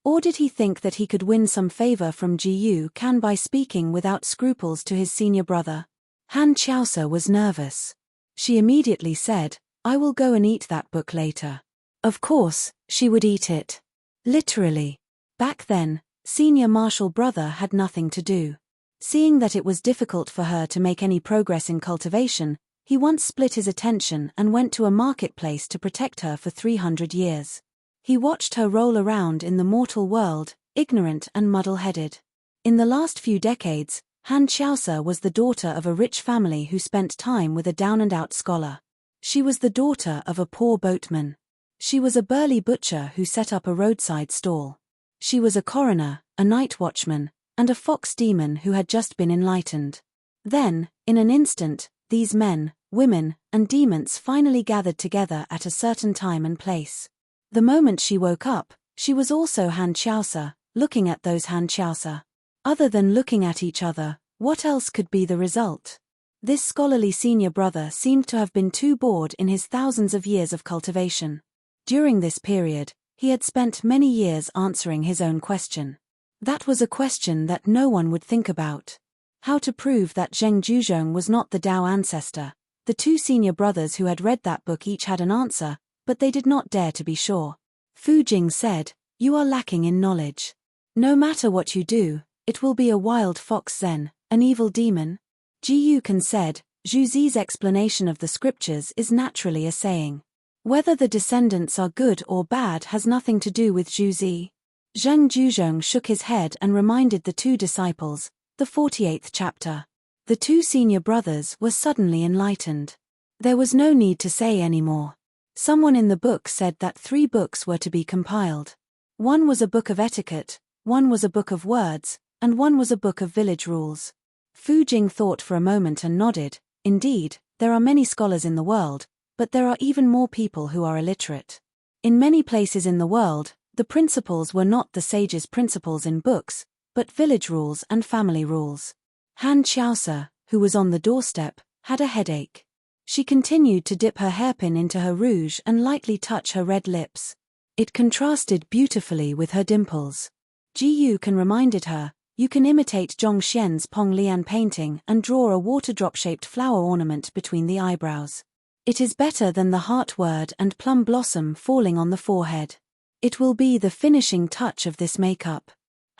Or did he think that he could win some favor from Ji Kan by speaking without scruples to his senior brother? Han Qiaosa was nervous. She immediately said, I will go and eat that book later. Of course, she would eat it. Literally. Back then, senior martial brother had nothing to do. Seeing that it was difficult for her to make any progress in cultivation, he once split his attention and went to a marketplace to protect her for 300 years. He watched her roll around in the mortal world, ignorant and muddle-headed. In the last few decades, Han Qiaosa was the daughter of a rich family who spent time with a down-and-out scholar. She was the daughter of a poor boatman. She was a burly butcher who set up a roadside stall. She was a coroner, a night watchman, and a fox demon who had just been enlightened. Then, in an instant, these men, women, and demons finally gathered together at a certain time and place. The moment she woke up, she was also Han Qiaosa, looking at those Han Qiaosa. Other than looking at each other, what else could be the result? This scholarly senior brother seemed to have been too bored in his thousands of years of cultivation. During this period, he had spent many years answering his own question. That was a question that no one would think about. How to prove that Zheng Juzhong was not the Tao ancestor? The two senior brothers who had read that book each had an answer, but they did not dare to be sure. Fu Jing said, You are lacking in knowledge. No matter what you do, it will be a wild fox then, an evil demon. Ji Kan said, Zhu Zi's explanation of the scriptures is naturally a saying. Whether the descendants are good or bad has nothing to do with Zhu Zi. Zheng Juzhong shook his head and reminded the two disciples, The 48th chapter. The two senior brothers were suddenly enlightened. There was no need to say any more. Someone in the book said that 3 books were to be compiled. One was a book of etiquette, one was a book of words, and one was a book of village rules. Fu Jing thought for a moment and nodded. Indeed, there are many scholars in the world, but there are even more people who are illiterate. In many places in the world, the principles were not the sage's principles in books, but village rules and family rules. Han Qiaosa, who was on the doorstep, had a headache. She continued to dip her hairpin into her rouge and lightly touch her red lips. It contrasted beautifully with her dimples. Ji Yukan reminded her, you can imitate Zhong Xian's Pong Lian painting and draw a waterdrop-shaped flower ornament between the eyebrows. It is better than the heart word and plum blossom falling on the forehead. It will be the finishing touch of this makeup.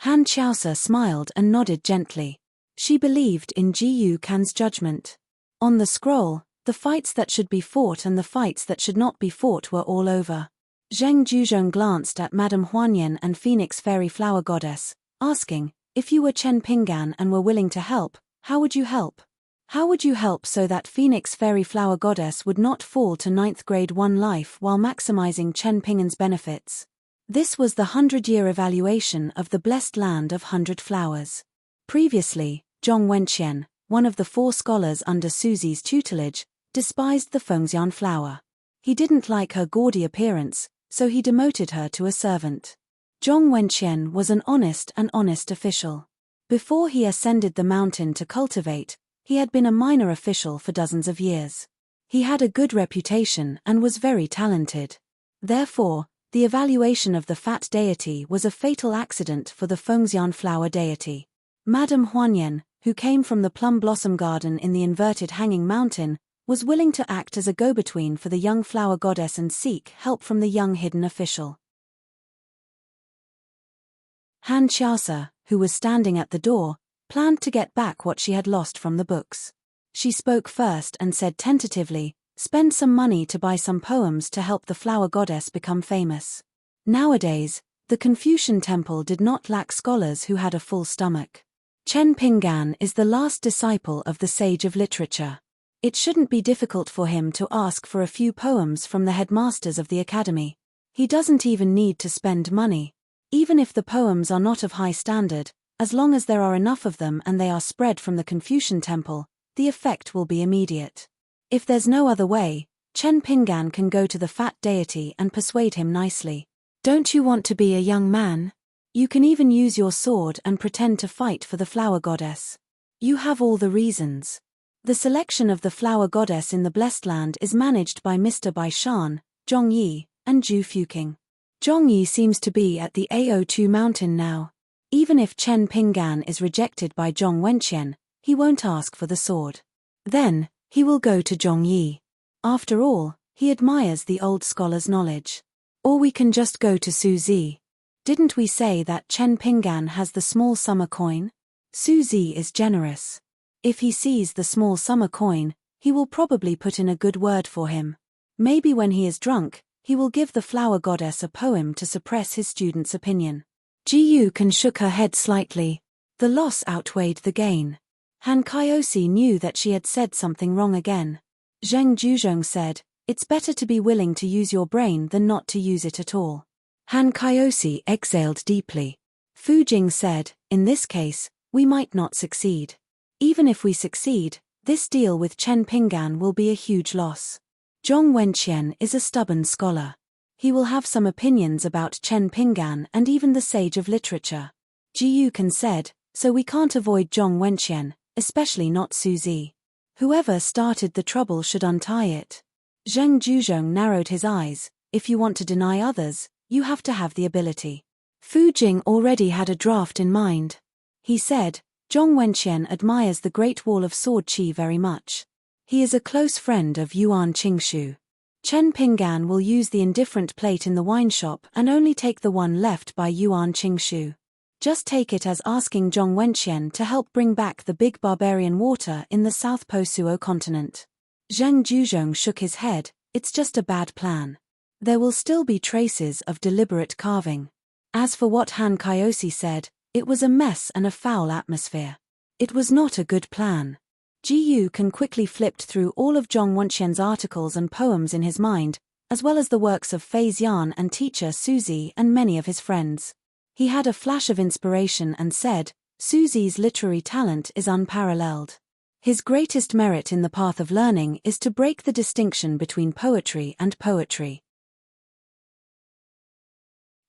Han Qiaosa smiled and nodded gently. She believed in Ji Yukan's judgment. On the scroll, the fights that should be fought and the fights that should not be fought were all over. Zheng Juzhong glanced at Madame Huanyan and Phoenix Fairy Flower Goddess, asking, if you were Chen Pinggan and were willing to help, how would you help? How would you help so that Phoenix Fairy Flower Goddess would not fall to 9th grade 1 life while maximizing Chen Pinggan's benefits? This was the 100-year evaluation of the blessed land of 100 flowers. Previously, Zhong Wenqian, one of the 4 scholars under Suzy's tutelage, despised the Fengxian flower. He didn't like her gaudy appearance, so he demoted her to a servant. Zhong Wenqian was an honest official. Before he ascended the mountain to cultivate, he had been a minor official for dozens of years. He had a good reputation and was very talented. Therefore, the evaluation of the fat deity was a fatal accident for the Fengxian flower deity. Madame Huanyan, who came from the plum blossom garden in the inverted hanging mountain, was willing to act as a go-between for the young flower goddess and seek help from the young hidden official. Han Qiaosa, who was standing at the door, planned to get back what she had lost from the books. She spoke first and said tentatively, spend some money to buy some poems to help the flower goddess become famous. Nowadays, the Confucian temple did not lack scholars who had a full stomach. Chen Pinggan is the last disciple of the sage of literature. It shouldn't be difficult for him to ask for a few poems from the headmasters of the academy. He doesn't even need to spend money. Even if the poems are not of high standard, as long as there are enough of them and they are spread from the Confucian temple, the effect will be immediate. If there's no other way, Chen Pinggan can go to the fat deity and persuade him nicely. Don't you want to be a young man? You can even use your sword and pretend to fight for the flower goddess. You have all the reasons. The selection of the flower goddess in the Blessed Land is managed by Mr. Bai Shan, Zhong Yi, and Zhu Fuqing. Zhong Yi seems to be at the Ao2 mountain now. Even if Chen Pinggan is rejected by Zhong Wenqian, he won't ask for the sword. Then, he will go to Zhong Yi. After all, he admires the old scholar's knowledge. Or we can just go to Suzy. Didn't we say that Chen Pinggan has the small summer coin? Suzy is generous. If he sees the small summer coin, he will probably put in a good word for him. Maybe when he is drunk, he will give the flower goddess a poem to suppress his student's opinion. Ji Yukan shook her head slightly. The loss outweighed the gain. Han Qiaosi knew that she had said something wrong again. Zheng Juzhong said, it's better to be willing to use your brain than not to use it at all. Han Qiaosi exhaled deeply. Fu Jing said, in this case, we might not succeed. Even if we succeed, this deal with Chen Pinggan will be a huge loss. Zhong Wenqian is a stubborn scholar. He will have some opinions about Chen Pinggan and even the sage of literature. Ji Yukan said, so we can't avoid Zhong Wenqian, especially not Suzy. Whoever started the trouble should untie it. Zheng Juzhong narrowed his eyes, if you want to deny others, you have to have the ability. Fu Jing already had a draft in mind. He said, Zhong Wenqian admires the Great Wall of Sword Qi very much. He is a close friend of Yuan Qingshu. Chen Pinggan will use the indifferent plate in the wine shop and only take the one left by Yuan Qingshu. Just take it as asking Zhong Wenqian to help bring back the big barbarian water in the South Posuo continent. Zheng Juzhong shook his head, it's just a bad plan. There will still be traces of deliberate carving. As for what Han Qiaosi said, it was a mess and a foul atmosphere. It was not a good plan. Ji Yukan quickly flipped through all of Zhong Wenqian's articles and poems in his mind, as well as the works of Fei Xian and teacher Suzy and many of his friends. He had a flash of inspiration and said, Suzy's literary talent is unparalleled. His greatest merit in the path of learning is to break the distinction between poetry and poetry.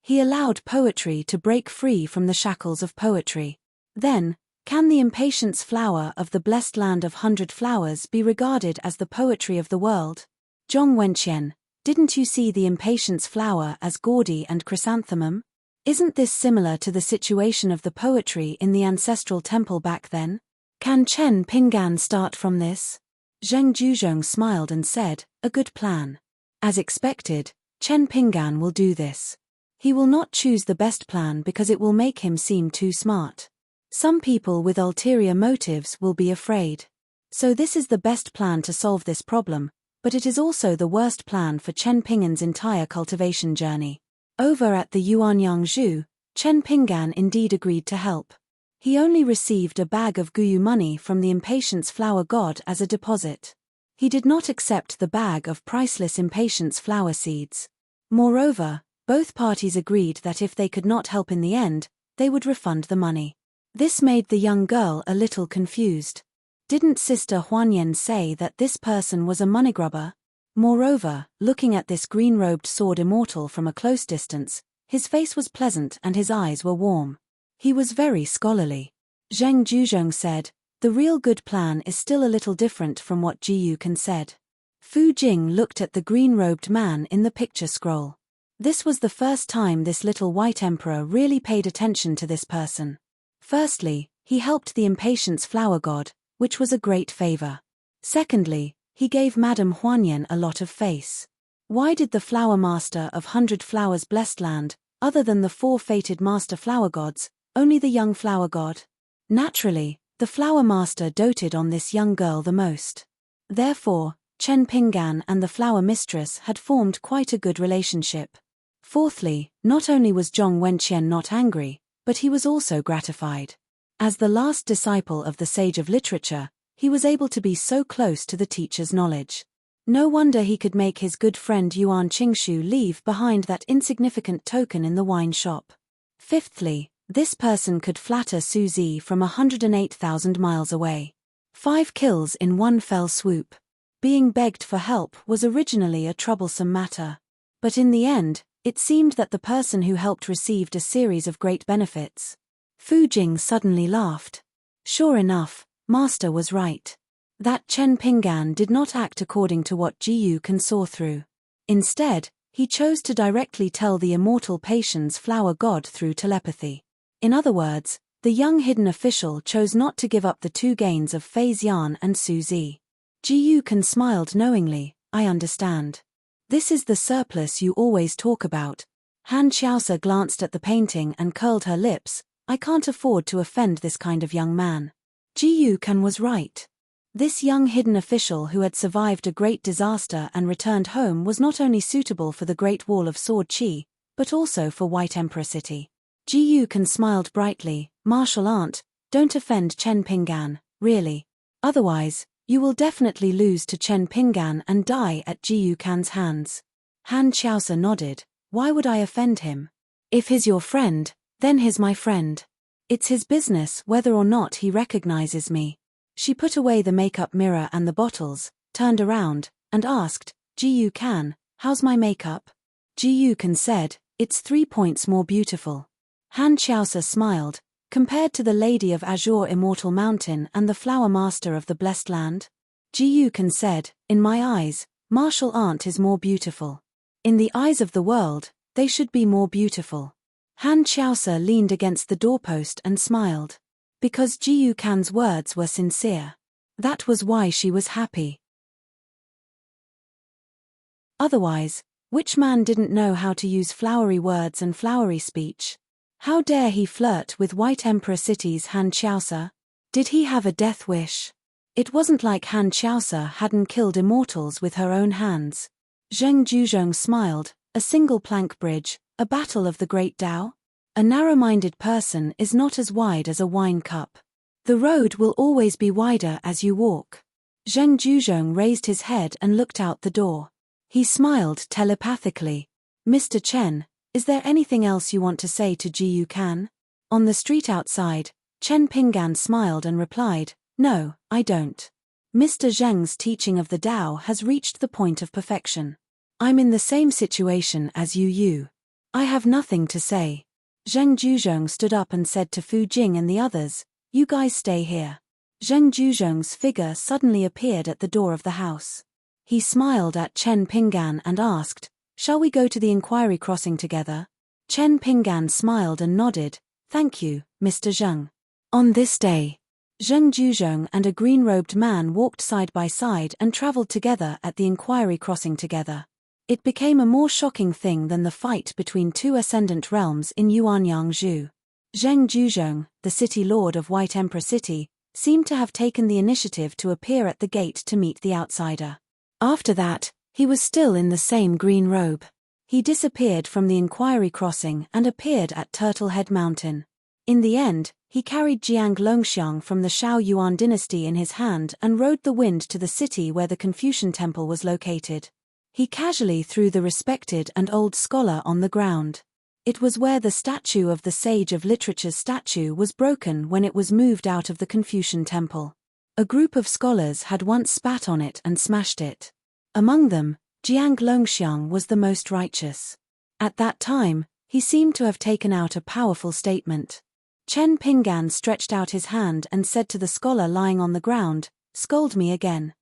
He allowed poetry to break free from the shackles of poetry. Then, can the impatience flower of the blessed land of 100 flowers be regarded as the poetry of the world? Zhong Wenqian, didn't you see the impatience flower as gaudy and chrysanthemum? Isn't this similar to the situation of the poetry in the ancestral temple back then? Can Chen Pinggan start from this? Zheng Juzhong smiled and said, a good plan. As expected, Chen Pinggan will do this. He will not choose the best plan because it will make him seem too smart. Some people with ulterior motives will be afraid. So this is the best plan to solve this problem, but it is also the worst plan for Chen Pinggan's entire cultivation journey. Over at the Yuanyang Zhu, Chen Pinggan indeed agreed to help. He only received a bag of Guyu money from the impatience flower god as a deposit. He did not accept the bag of priceless impatience flower seeds. Moreover, both parties agreed that if they could not help in the end, they would refund the money. This made the young girl a little confused. Didn't Sister Huanyan say that this person was a moneygrubber? Moreover, looking at this green-robed sword immortal from a close distance, his face was pleasant and his eyes were warm. He was very scholarly. Zheng Juzhong said, the real good plan is still a little different from what Ji Yukan said. Fu Jing looked at the green-robed man in the picture scroll. This was the first time this little white emperor really paid attention to this person. Firstly, he helped the impatience flower god, which was a great favor. Secondly, he gave Madame Huanyan a lot of face. Why did the flower master of 100 Flowers Blessed Land, other than the 4 fated master flower gods, only the young flower god? Naturally, the flower master doted on this young girl the most. Therefore, Chen Pinggan and the flower mistress had formed quite a good relationship. Fourthly, not only was Zhong Wenqian not angry, but he was also gratified. As the last disciple of the sage of literature, he was able to be so close to the teacher's knowledge. No wonder he could make his good friend Yuan Qingshu leave behind that insignificant token in the wine shop. Fifthly, this person could flatter Suzy from 108,000 miles away. 5 kills in one fell swoop. Being begged for help was originally a troublesome matter. But in the end, it seemed that the person who helped received a series of great benefits. Fu Jing suddenly laughed. Sure enough, Master was right. That Chen Pinggan did not act according to what Ji Yukan saw through. Instead, he chose to directly tell the immortal patience flower god through telepathy. In other words, the young hidden official chose not to give up the 2 gains of Fei Xian and Suzy. Ji Yukan smiled knowingly, I understand. This is the surplus you always talk about. Han Qiaosa glanced at the painting and curled her lips. I can't afford to offend this kind of young man. Ji Yukan was right. This young hidden official who had survived a great disaster and returned home was not only suitable for the Great Wall of Sword Qi, but also for White Emperor City. Ji Yukan smiled brightly, Martial Aunt, don't offend Chen Pinggan, really. Otherwise, you will definitely lose to Chen Pinggan and die at Ji Yukan's hands. Han Qiaosa nodded, why would I offend him? If he's your friend, then he's my friend. It's his business whether or not he recognizes me. She put away the makeup mirror and the bottles, turned around, and asked, Ji Yukan, how's my makeup? Ji Yukan said, it's 3 points more beautiful. Han Qiaosa smiled, compared to the Lady of Azure Immortal Mountain and the Flower Master of the Blessed Land. Ji Yukan said, in my eyes, Martial Aunt is more beautiful. In the eyes of the world, they should be more beautiful. Han Qiaosa leaned against the doorpost and smiled. Because Ji Yukan's words were sincere. That was why she was happy. Otherwise, which man didn't know how to use flowery words and flowery speech? How dare he flirt with White Emperor City's Han Qiaosa? Did he have a death wish? It wasn't like Han Qiaosa hadn't killed immortals with her own hands. Zheng Juzhong smiled, a single plank bridge, a battle of the great Tao? A narrow-minded person is not as wide as a wine cup. The road will always be wider as you walk. Zheng Juzhong raised his head and looked out the door. He smiled telepathically. Mr. Chen, is there anything else you want to say to Ji Yukan? On the street outside, Chen Pinggan smiled and replied, no, I don't. Mr. Zheng's teaching of the Tao has reached the point of perfection. I'm in the same situation as you. I have nothing to say. Zheng Juzhong stood up and said to Fu Jing and the others, you guys stay here. Zheng Juzhong's figure suddenly appeared at the door of the house. He smiled at Chen Pinggan and asked, shall we go to the inquiry crossing together? Chen Pinggan smiled and nodded, thank you, Mr. Zheng. On this day, Zheng Juzhong and a green-robed man walked side by side and traveled together at the inquiry crossing together. It became a more shocking thing than the fight between two ascendant realms in Yuanyang-zhu. Zheng Juzhong, the city lord of White Emperor City, seemed to have taken the initiative to appear at the gate to meet the outsider. After that, he was still in the same green robe. He disappeared from the inquiry crossing and appeared at Turtle Head Mountain. In the end, he carried Jiang Longxiang from the Shao Yuan dynasty in his hand and rode the wind to the city where the Confucian temple was located. He casually threw the respected and old scholar on the ground. It was where the statue of the sage of literature's statue was broken when it was moved out of the Confucian temple. A group of scholars had once spat on it and smashed it. Among them, Jiang Longxiang was the most righteous. At that time, he seemed to have taken out a powerful statement. Chen Pinggan stretched out his hand and said to the scholar lying on the ground, scold me again.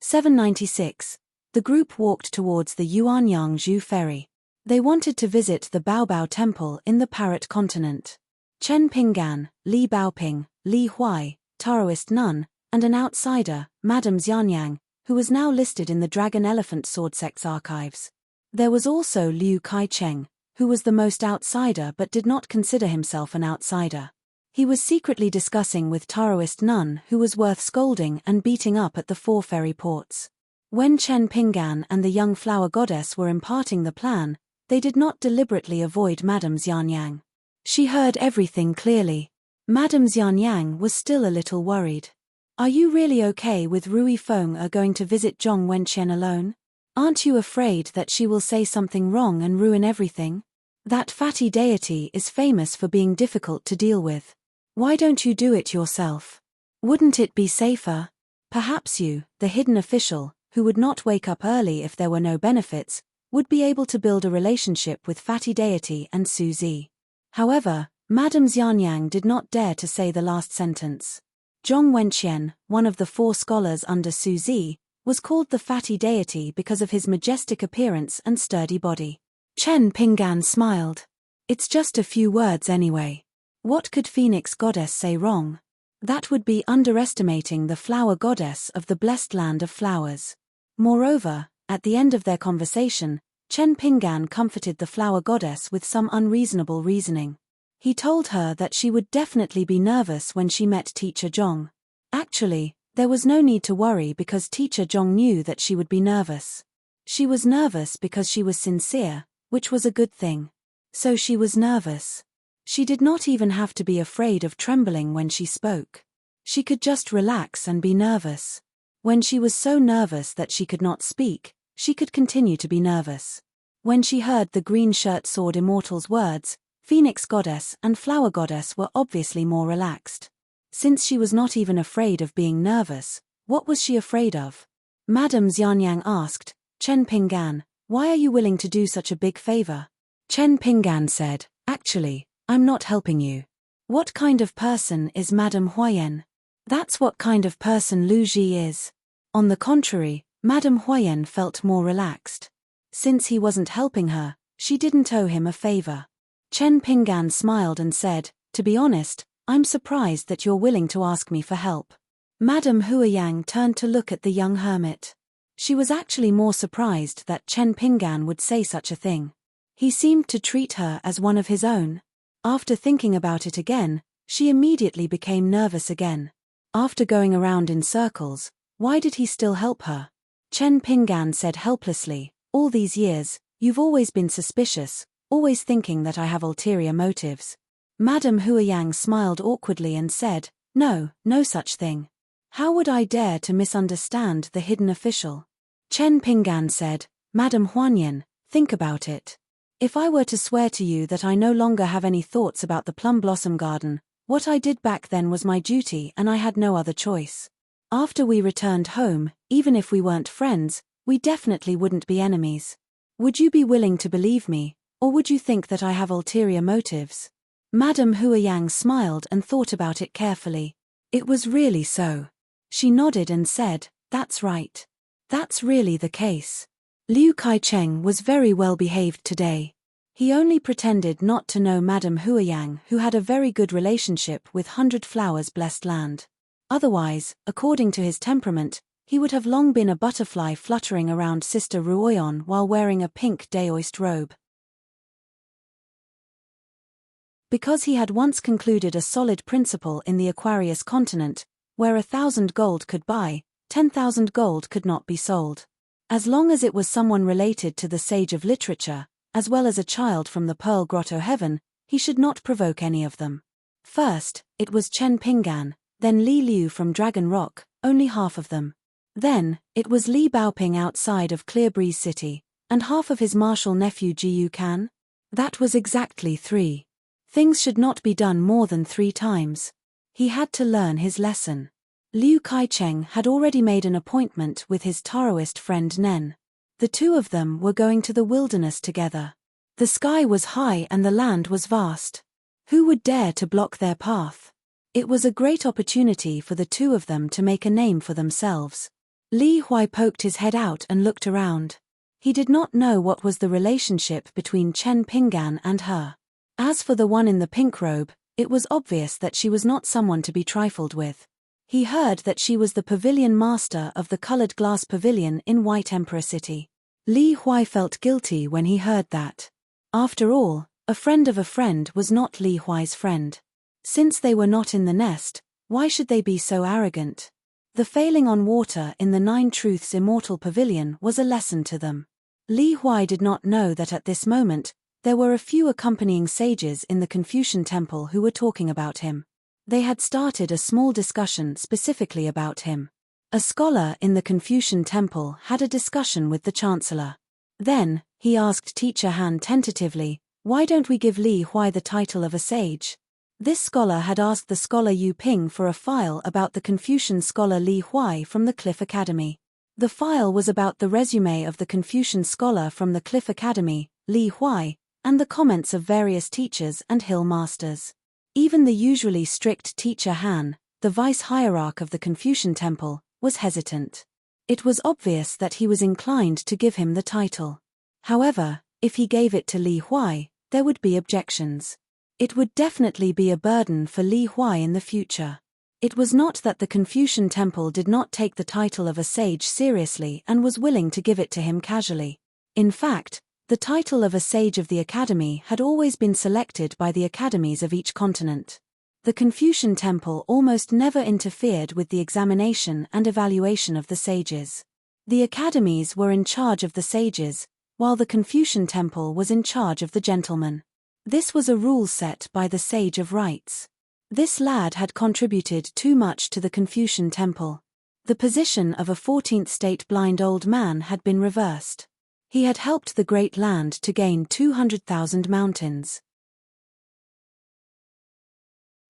(796). The group walked towards the Yuanyang-zhu ferry. They wanted to visit the Baobao Temple in the Parrot Continent. Chen Pinggan, Li Baoping, Li Huai, Taoist nun, and an outsider, Madame Xianyang, who was now listed in the Dragon Elephant Sword Sect's archives. There was also Liu Kai-cheng, who was the most outsider but did not consider himself an outsider. He was secretly discussing with Taoist nun who was worth scolding and beating up at the 4 ferry ports. When Chen Pinggan and the young flower goddess were imparting the plan, they did not deliberately avoid Madame Xianyang. She heard everything clearly. Madame Xianyang was still a little worried. Are you really okay with Rui Feng going to visit Zhong Wenqian alone? Aren't you afraid that she will say something wrong and ruin everything? That fatty deity is famous for being difficult to deal with. Why don't you do it yourself? Wouldn't it be safer? Perhaps you, the hidden official, who would not wake up early if there were no benefits, would be able to build a relationship with fatty deity and Su Zi. However, Madame Xianyang did not dare to say the last sentence. Zhong Wenqian, one of the 4 scholars under Su Zi, was called the fatty deity because of his majestic appearance and sturdy body. Chen Pinggan smiled. It's just a few words anyway. What could Phoenix Goddess say wrong? That would be underestimating the flower goddess of the blessed land of flowers. Moreover, at the end of their conversation, Chen Pinggan comforted the flower goddess with some unreasonable reasoning. He told her that she would definitely be nervous when she met Teacher Zhong. Actually, there was no need to worry because Teacher Zhong knew that she would be nervous. She was nervous because she was sincere, which was a good thing. So she was nervous. She did not even have to be afraid of trembling when she spoke. She could just relax and be nervous. When she was so nervous that she could not speak, she could continue to be nervous. When she heard the green shirt sword immortal's words, Phoenix Goddess and Flower Goddess were obviously more relaxed. Since she was not even afraid of being nervous, what was she afraid of? Madame Xianyang asked, Chen Pinggan, why are you willing to do such a big favor? Chen Pinggan said, actually, I'm not helping you. What kind of person is Madame Huayan? That's what kind of person Lu Ji is. On the contrary, Madame Huayan felt more relaxed. Since he wasn't helping her, she didn't owe him a favor. Chen Pinggan smiled and said, to be honest, I'm surprised that you're willing to ask me for help. Madame Huayang turned to look at the young hermit. She was actually more surprised that Chen Pinggan would say such a thing. He seemed to treat her as one of his own. After thinking about it again, she immediately became nervous again. After going around in circles, why did he still help her? Chen Pinggan said helplessly, all these years, you've always been suspicious, always thinking that I have ulterior motives. Madame Huiyang smiled awkwardly and said, "No, no such thing. How would I dare to misunderstand the hidden official?" Chen Pinggan said, "Madame Huanyan, think about it. If I were to swear to you that I no longer have any thoughts about the plum blossom garden, what I did back then was my duty and I had no other choice. After we returned home, even if we weren't friends, we definitely wouldn't be enemies. Would you be willing to believe me, or would you think that I have ulterior motives?" Madame Huiyang smiled and thought about it carefully. It was really so. She nodded and said, "That's right. That's really the case." Liu Kaicheng was very well behaved today. He only pretended not to know Madame Huiyang, who had a very good relationship with 100 Flowers Blessed Land. Otherwise, according to his temperament, he would have long been a butterfly fluttering around Sister Ruoyan while wearing a pink daoist robe. Because he had once concluded a solid principle in the Aquarius continent, where 1,000 gold could buy, 10,000 gold could not be sold. As long as it was someone related to the sage of literature, as well as a child from the Pearl Grotto heaven, he should not provoke any of them. First, it was Chen Pinggan, then Li Liu from Dragon Rock, only half of them. Then, it was Li Baoping outside of Clear Breeze City, and half of his martial nephew Jiyu Kan. That was exactly 3. Things should not be done more than 3 times. He had to learn his lesson. Liu Kaicheng had already made an appointment with his Taoist friend Nen. The two of them were going to the wilderness together. The sky was high and the land was vast. Who would dare to block their path? It was a great opportunity for the two of them to make a name for themselves. Li Huai poked his head out and looked around. He did not know what was the relationship between Chen Pinggan and her. As for the one in the pink robe, it was obvious that she was not someone to be trifled with. He heard that she was the pavilion master of the colored glass pavilion in White Emperor City. Li Huai felt guilty when he heard that. After all, a friend of a friend was not Li Huai's friend. Since they were not in the nest, why should they be so arrogant? The failing on water in the 9 Truths Immortal Pavilion was a lesson to them. Li Huai did not know that at this moment, there were a few accompanying sages in the Confucian temple who were talking about him. They had started a small discussion specifically about him. A scholar in the Confucian temple had a discussion with the chancellor. Then, he asked Teacher Han tentatively, "Why don't we give Li Huai the title of a sage?" This scholar had asked the scholar Yu Ping for a file about the Confucian scholar Li Huai from the Cliff Academy. The file was about the resume of the Confucian scholar from the Cliff Academy, Li Huai, and the comments of various teachers and hill masters. Even the usually strict Teacher Han, the vice-hierarch of the Confucian temple, was hesitant. It was obvious that he was inclined to give him the title. However, if he gave it to Li Huai, there would be objections. It would definitely be a burden for Li Huai in the future. It was not that the Confucian temple did not take the title of a sage seriously and was willing to give it to him casually. In fact, the title of a sage of the academy had always been selected by the academies of each continent. The Confucian temple almost never interfered with the examination and evaluation of the sages. The academies were in charge of the sages, while the Confucian temple was in charge of the gentlemen. This was a rule set by the Sage of Rites. This lad had contributed too much to the Confucian temple. The position of a 14th state blind old man had been reversed. He had helped the Great Land to gain 200,000 mountains.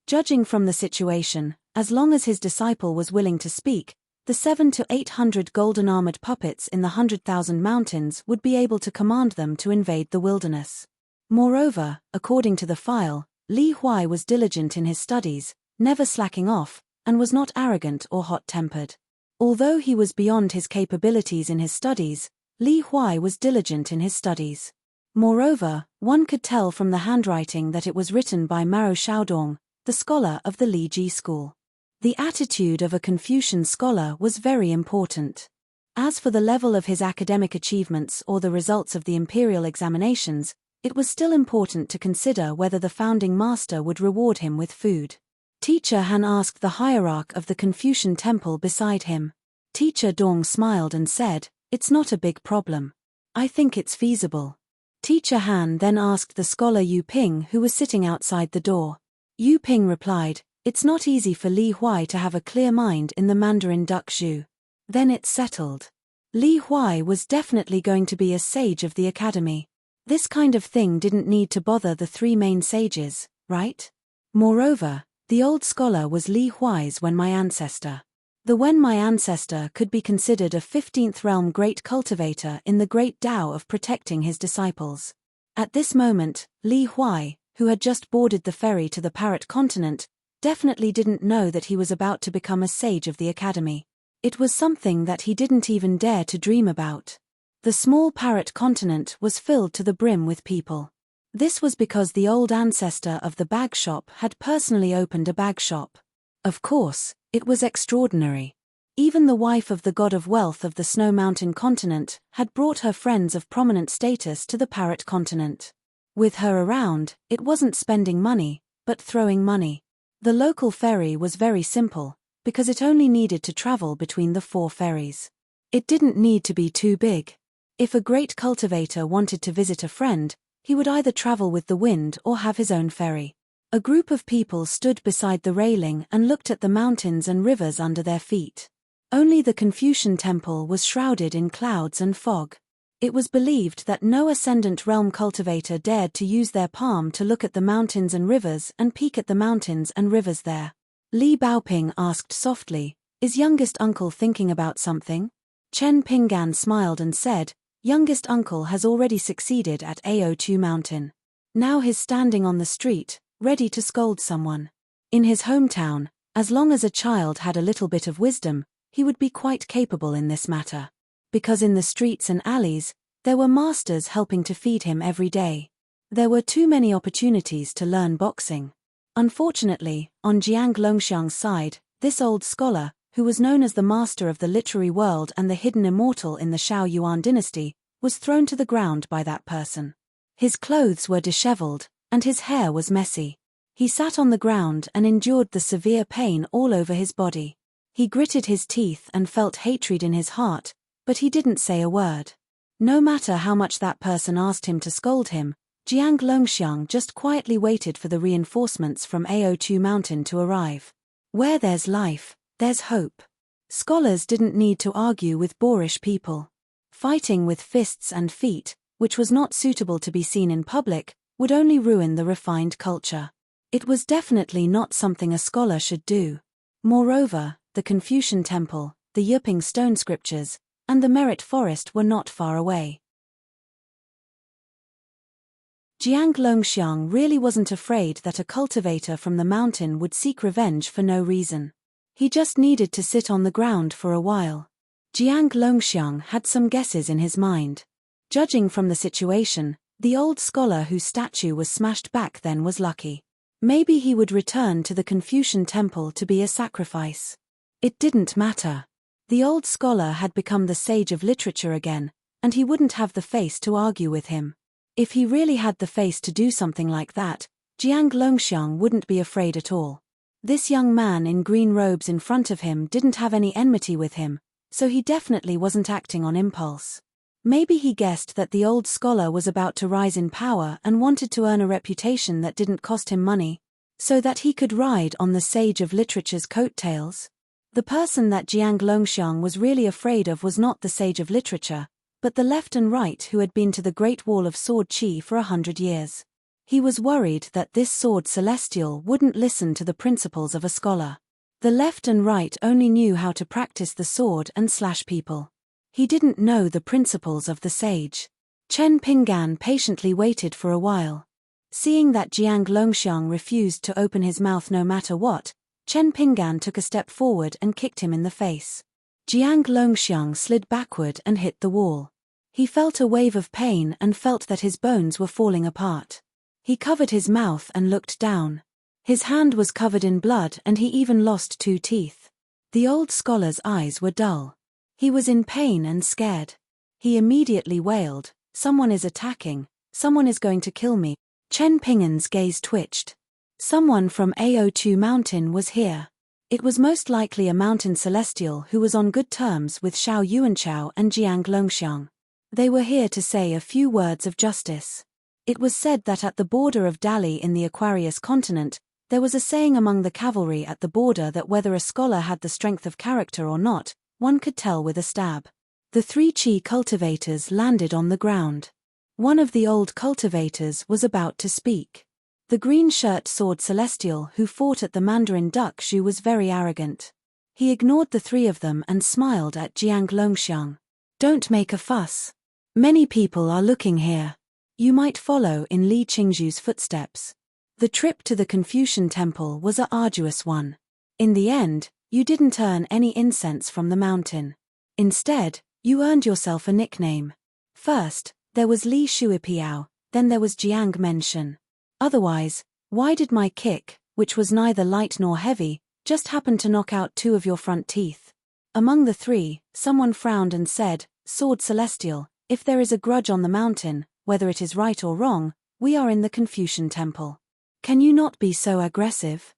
Judging from the situation, as long as his disciple was willing to speak, the 700 to 800 golden-armored puppets in the 100,000 mountains would be able to command them to invade the wilderness. Moreover, according to the file, Li Huai was diligent in his studies, never slacking off, and was not arrogant or hot-tempered. Although he was beyond his capabilities in his studies, Li Huai was diligent in his studies. Moreover, one could tell from the handwriting that it was written by Mao Xiaodong, the scholar of the Li Ji school. The attitude of a Confucian scholar was very important. As for the level of his academic achievements or the results of the imperial examinations, it was still important to consider whether the founding master would reward him with food. Teacher Han asked the hierarch of the Confucian temple beside him. Teacher Dong smiled and said, "It's not a big problem. I think it's feasible." Teacher Han then asked the scholar Yu Ping, who was sitting outside the door. Yu Ping replied, "It's not easy for Li Huai to have a clear mind in the Mandarin duck zhu." Then it's settled. Li Huai was definitely going to be a sage of the academy. This kind of thing didn't need to bother the three main sages, right? Moreover, the old scholar was Li Huai's Wenmai ancestor. The Wenmai ancestor could be considered a 15th realm great cultivator in the great Tao of protecting his disciples. At this moment, Li Huai, who had just boarded the ferry to the Parrot continent, definitely didn't know that he was about to become a sage of the academy. It was something that he didn't even dare to dream about. The small Parrot continent was filled to the brim with people. This was because the old ancestor of the bag shop had personally opened a bag shop. Of course, it was extraordinary. Even the wife of the god of wealth of the Snow Mountain continent had brought her friends of prominent status to the Parrot continent. With her around, it wasn't spending money, but throwing money. The local ferry was very simple, because it only needed to travel between the 4 ferries. It didn't need to be too big. If a great cultivator wanted to visit a friend, he would either travel with the wind or have his own ferry. A group of people stood beside the railing and looked at the mountains and rivers under their feet. Only the Confucian temple was shrouded in clouds and fog. It was believed that no ascendant realm cultivator dared to use their palm to look at the mountains and rivers and peek at the mountains and rivers there. Li Baoping asked softly, "Is youngest uncle thinking about something?" Chen Pinggan smiled and said, "Youngest uncle has already succeeded at Ao2 Mountain. Now he's standing on the street, ready to scold someone." In his hometown, as long as a child had a little bit of wisdom, he would be quite capable in this matter. Because in the streets and alleys, there were masters helping to feed him every day. There were too many opportunities to learn boxing. Unfortunately, on Jiang Longxiang's side, this old scholar, who was known as the master of the literary world and the hidden immortal in the Shao Yuan dynasty, was thrown to the ground by that person. His clothes were disheveled, and his hair was messy. He sat on the ground and endured the severe pain all over his body. He gritted his teeth and felt hatred in his heart, but he didn't say a word. No matter how much that person asked him to scold him, Jiang Longxiang just quietly waited for the reinforcements from Ao2 Mountain to arrive. Where there's life, there's hope. Scholars didn't need to argue with boorish people. Fighting with fists and feet, which was not suitable to be seen in public, would only ruin the refined culture. It was definitely not something a scholar should do. Moreover, the Confucian temple, the Yuping stone scriptures, and the Merit forest were not far away. Jiang Longxiang really wasn't afraid that a cultivator from the mountain would seek revenge for no reason. He just needed to sit on the ground for a while. Jiang Longxiang had some guesses in his mind. Judging from the situation, the old scholar whose statue was smashed back then was lucky. Maybe he would return to the Confucian temple to be a sacrifice. It didn't matter. The old scholar had become the sage of literature again, and he wouldn't have the face to argue with him. If he really had the face to do something like that, Jiang Longxiang wouldn't be afraid at all. This young man in green robes in front of him didn't have any enmity with him, so he definitely wasn't acting on impulse. Maybe he guessed that the old scholar was about to rise in power and wanted to earn a reputation that didn't cost him money, so that he could ride on the sage of literature's coattails. The person that Jiang Longxiang was really afraid of was not the sage of literature, but the left and right who had been to the Great Wall of Sword Qi for 100 years. He was worried that this sword celestial wouldn't listen to the principles of a scholar. The left and right only knew how to practice the sword and slash people. He didn't know the principles of the sage. Chen Pinggan patiently waited for a while. Seeing that Jiang Longxiang refused to open his mouth no matter what, Chen Pinggan took a step forward and kicked him in the face. Jiang Longxiang slid backward and hit the wall. He felt a wave of pain and felt that his bones were falling apart. He covered his mouth and looked down. His hand was covered in blood and he even lost 2 teeth. The old scholar's eyes were dull. He was in pain and scared. He immediately wailed, "Someone is attacking, someone is going to kill me." Chen Pinggan's gaze twitched. Someone from Ao2 Mountain was here. It was most likely a mountain celestial who was on good terms with Shao Yuanchao and Jiang Longxiang. They were here to say a few words of justice. It was said that at the border of Dali in the Aquarius continent, there was a saying among the cavalry at the border that whether a scholar had the strength of character or not, one could tell with a stab. The 3 chi cultivators landed on the ground. One of the old cultivators was about to speak. The green-shirt sword celestial who fought at the Mandarin Duck Shoe was very arrogant. He ignored the 3 of them and smiled at Jiang Longxiang. Don't make a fuss. Many people are looking here. You might follow in Li Qingzhu's footsteps. The trip to the Confucian temple was a arduous one. In the end, you didn't earn any incense from the mountain. Instead, you earned yourself a nickname. First, there was Li Shuipiao, then there was Jiang Menshan. Otherwise, why did my kick, which was neither light nor heavy, just happen to knock out 2 of your front teeth? Among the 3, someone frowned and said, Sword Celestial, if there is a grudge on the mountain, whether it is right or wrong, we are in the Confucian temple. Can you not be so aggressive?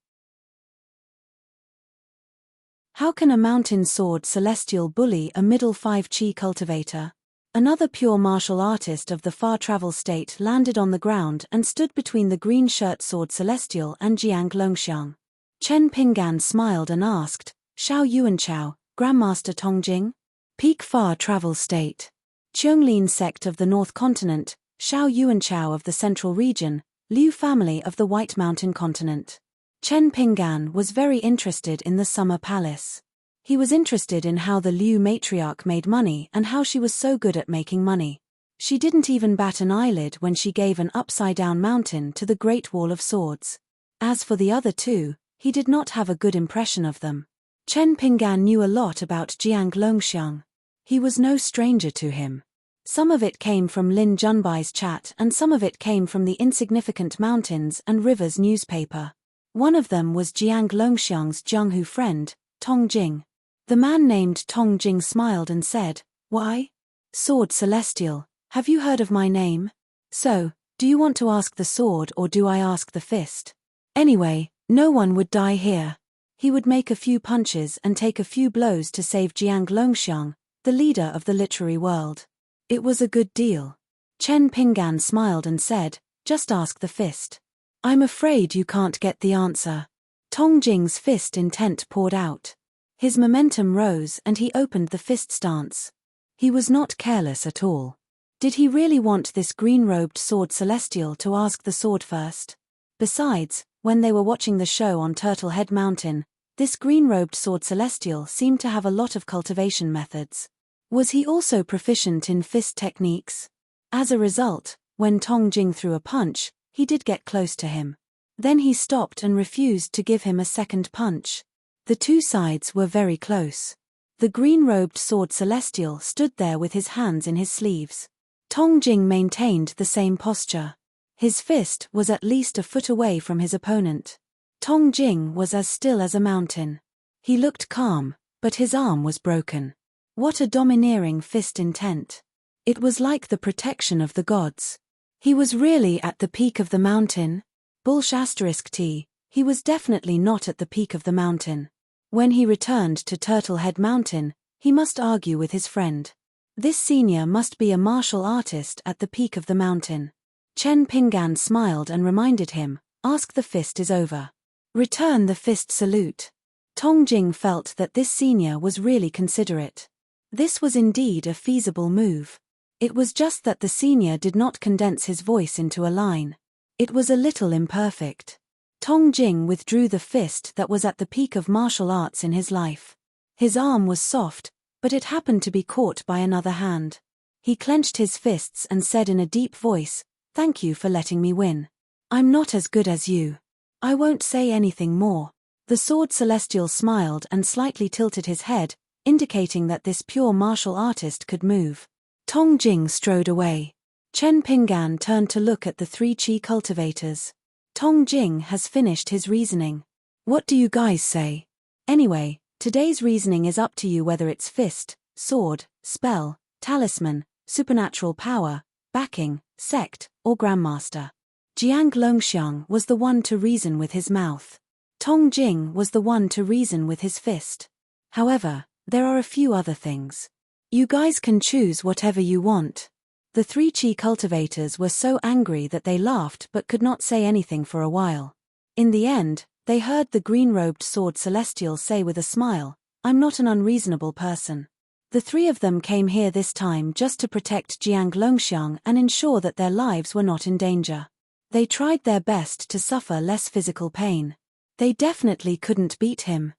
How can a mountain sword celestial bully a middle 5 chi cultivator? Another pure martial artist of the far travel state landed on the ground and stood between the green-shirt sword celestial and Jiang Longxiang. Chen Pinggan smiled and asked, Xiao Yuanchao, Grandmaster Tongjing? Peak far travel state. Qianglin sect of the North Continent, Xiao Yuanchao of the Central Region, Liu family of the White Mountain Continent. Chen Pinggan was very interested in the Summer Palace. He was interested in how the Liu matriarch made money and how she was so good at making money. She didn't even bat an eyelid when she gave an upside-down mountain to the Great Wall of Swords. As for the other 2, he did not have a good impression of them. Chen Pinggan knew a lot about Jiang Longxiang. He was no stranger to him. Some of it came from Lin Junbai's chat and some of it came from the Insignificant Mountains and Rivers newspaper. One of them was Jiang Longxiang's Zhenghu friend, Tong Jing. The man named Tong Jing smiled and said, Why? Sword Celestial, have you heard of my name? So, do you want to ask the sword or do I ask the fist? Anyway, no one would die here. He would make a few punches and take a few blows to save Jiang Longxiang, the leader of the literary world. It was a good deal. Chen Pinggan smiled and said, Just ask the fist. I'm afraid you can't get the answer. Tong Jing's fist intent poured out. His momentum rose and he opened the fist stance. He was not careless at all. Did he really want this green-robed sword celestial to ask the sword first? Besides, when they were watching the show on Turtle Head Mountain, this green-robed sword celestial seemed to have a lot of cultivation methods. Was he also proficient in fist techniques? As a result, when Tong Jing threw a punch, he did get close to him. Then he stopped and refused to give him a second punch. The 2 sides were very close. The green-robed sword celestial stood there with his hands in his sleeves. Tong Jing maintained the same posture. His fist was at least a foot away from his opponent. Tong Jing was as still as a mountain. He looked calm, but his arm was broken. What a domineering fist intent. It was like the protection of the gods. He was really at the peak of the mountain? *T. He was definitely not at the peak of the mountain. When he returned to Turtle Head Mountain, he must argue with his friend. This senior must be a martial artist at the peak of the mountain. Chen Pinggan smiled and reminded him, Ask the fist is over. Return the fist salute. Tong Jing felt that this senior was really considerate. This was indeed a feasible move. It was just that the senior did not condense his voice into a line. It was a little imperfect. Tong Jing withdrew the fist that was at the peak of martial arts in his life. His arm was soft, but it happened to be caught by another hand. He clenched his fists and said in a deep voice, Thank you for letting me win. I'm not as good as you. I won't say anything more. The sword celestial smiled and slightly tilted his head, indicating that this pure martial artist could move. Tong Jing strode away. Chen Pinggan turned to look at the 3 chi cultivators. Tong Jing has finished his reasoning. What do you guys say? Anyway, today's reasoning is up to you whether it's fist, sword, spell, talisman, supernatural power, backing, sect, or grandmaster. Jiang Longxiang was the one to reason with his mouth. Tong Jing was the one to reason with his fist. However, there are a few other things. You guys can choose whatever you want. The three chi cultivators were so angry that they laughed but could not say anything for a while. In the end, they heard the green-robed sword celestial say with a smile, "I'm not an unreasonable person." The three of them came here this time just to protect Jiang Longxiang and ensure that their lives were not in danger. They tried their best to suffer less physical pain. They definitely couldn't beat him.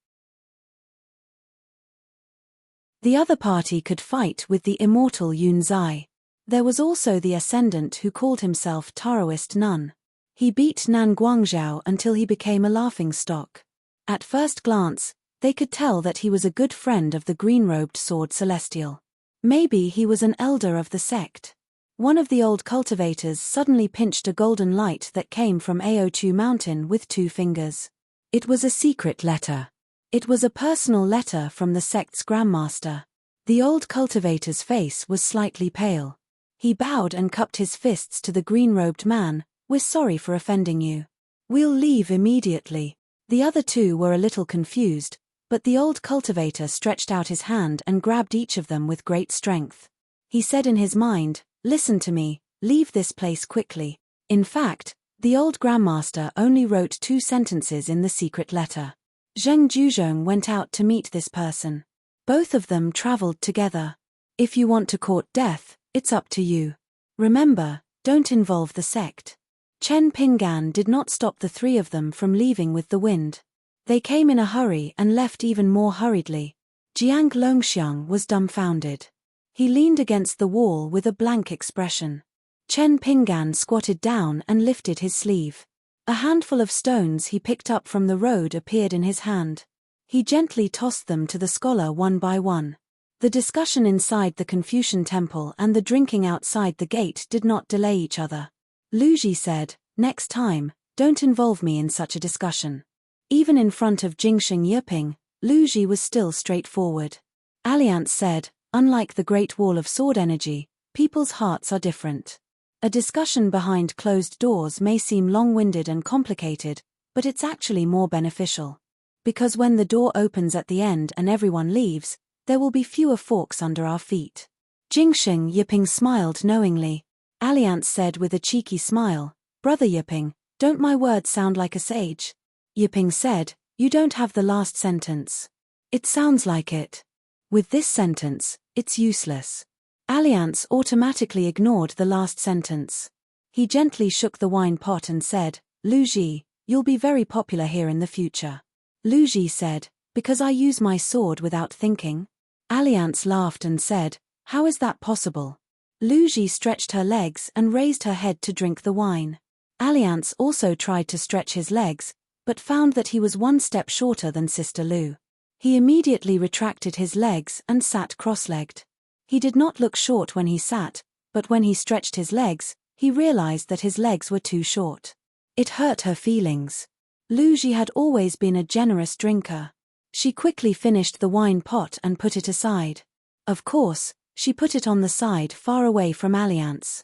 The other party could fight with the immortal Yun Zai. There was also the Ascendant who called himself Taoist Nun. He beat Nan Guangzhou until he became a laughingstock. At first glance, they could tell that he was a good friend of the green-robed sword celestial. Maybe he was an elder of the sect. One of the old cultivators suddenly pinched a golden light that came from Aochu Mountain with 2 fingers. It was a secret letter. It was a personal letter from the sect's grandmaster. The old cultivator's face was slightly pale. He bowed and cupped his fists to the green-robed man. "We're sorry for offending you. We'll leave immediately." The other two were a little confused, but the old cultivator stretched out his hand and grabbed each of them with great strength. He said in his mind, "Listen to me, leave this place quickly." In fact, the old grandmaster only wrote 2 sentences in the secret letter. Zheng Juzhong went out to meet this person. Both of them traveled together. If you want to court death, it's up to you. Remember, don't involve the sect. Chen Pinggan did not stop the 3 of them from leaving with the wind. They came in a hurry and left even more hurriedly. Jiang Longxiang was dumbfounded. He leaned against the wall with a blank expression. Chen Pinggan squatted down and lifted his sleeve. A handful of stones he picked up from the road appeared in his hand. He gently tossed them to the scholar one by one. The discussion inside the Confucian temple and the drinking outside the gate did not delay each other. Lu Ji said, "Next time, don't involve me in such a discussion." Even in front of Jingsheng Yiping, Lu Ji was still straightforward. Alliance said, "Unlike the Great Wall of Sword energy, people's hearts are different. A discussion behind closed doors may seem long-winded and complicated, but it's actually more beneficial. Because when the door opens at the end and everyone leaves, there will be fewer forks under our feet." Jingsheng Yiping smiled knowingly. Alliance said with a cheeky smile, "Brother Yiping, don't my words sound like a sage?" Yiping said, "You don't have the last sentence." "It sounds like it. With this sentence, it's useless." Alliance automatically ignored the last sentence. He gently shook the wine pot and said, "Lu Ji, you'll be very popular here in the future." Lu Ji said, "Because I use my sword without thinking?" Alliance laughed and said, "How is that possible?" Lu Ji stretched her legs and raised her head to drink the wine. Alliance also tried to stretch his legs, but found that he was 1 step shorter than Sister Lu. He immediately retracted his legs and sat cross-legged. He did not look short when he sat, but when he stretched his legs, he realized that his legs were too short. It hurt her feelings. Lu Ji had always been a generous drinker. She quickly finished the wine pot and put it aside. Of course, she put it on the side far away from Alliance.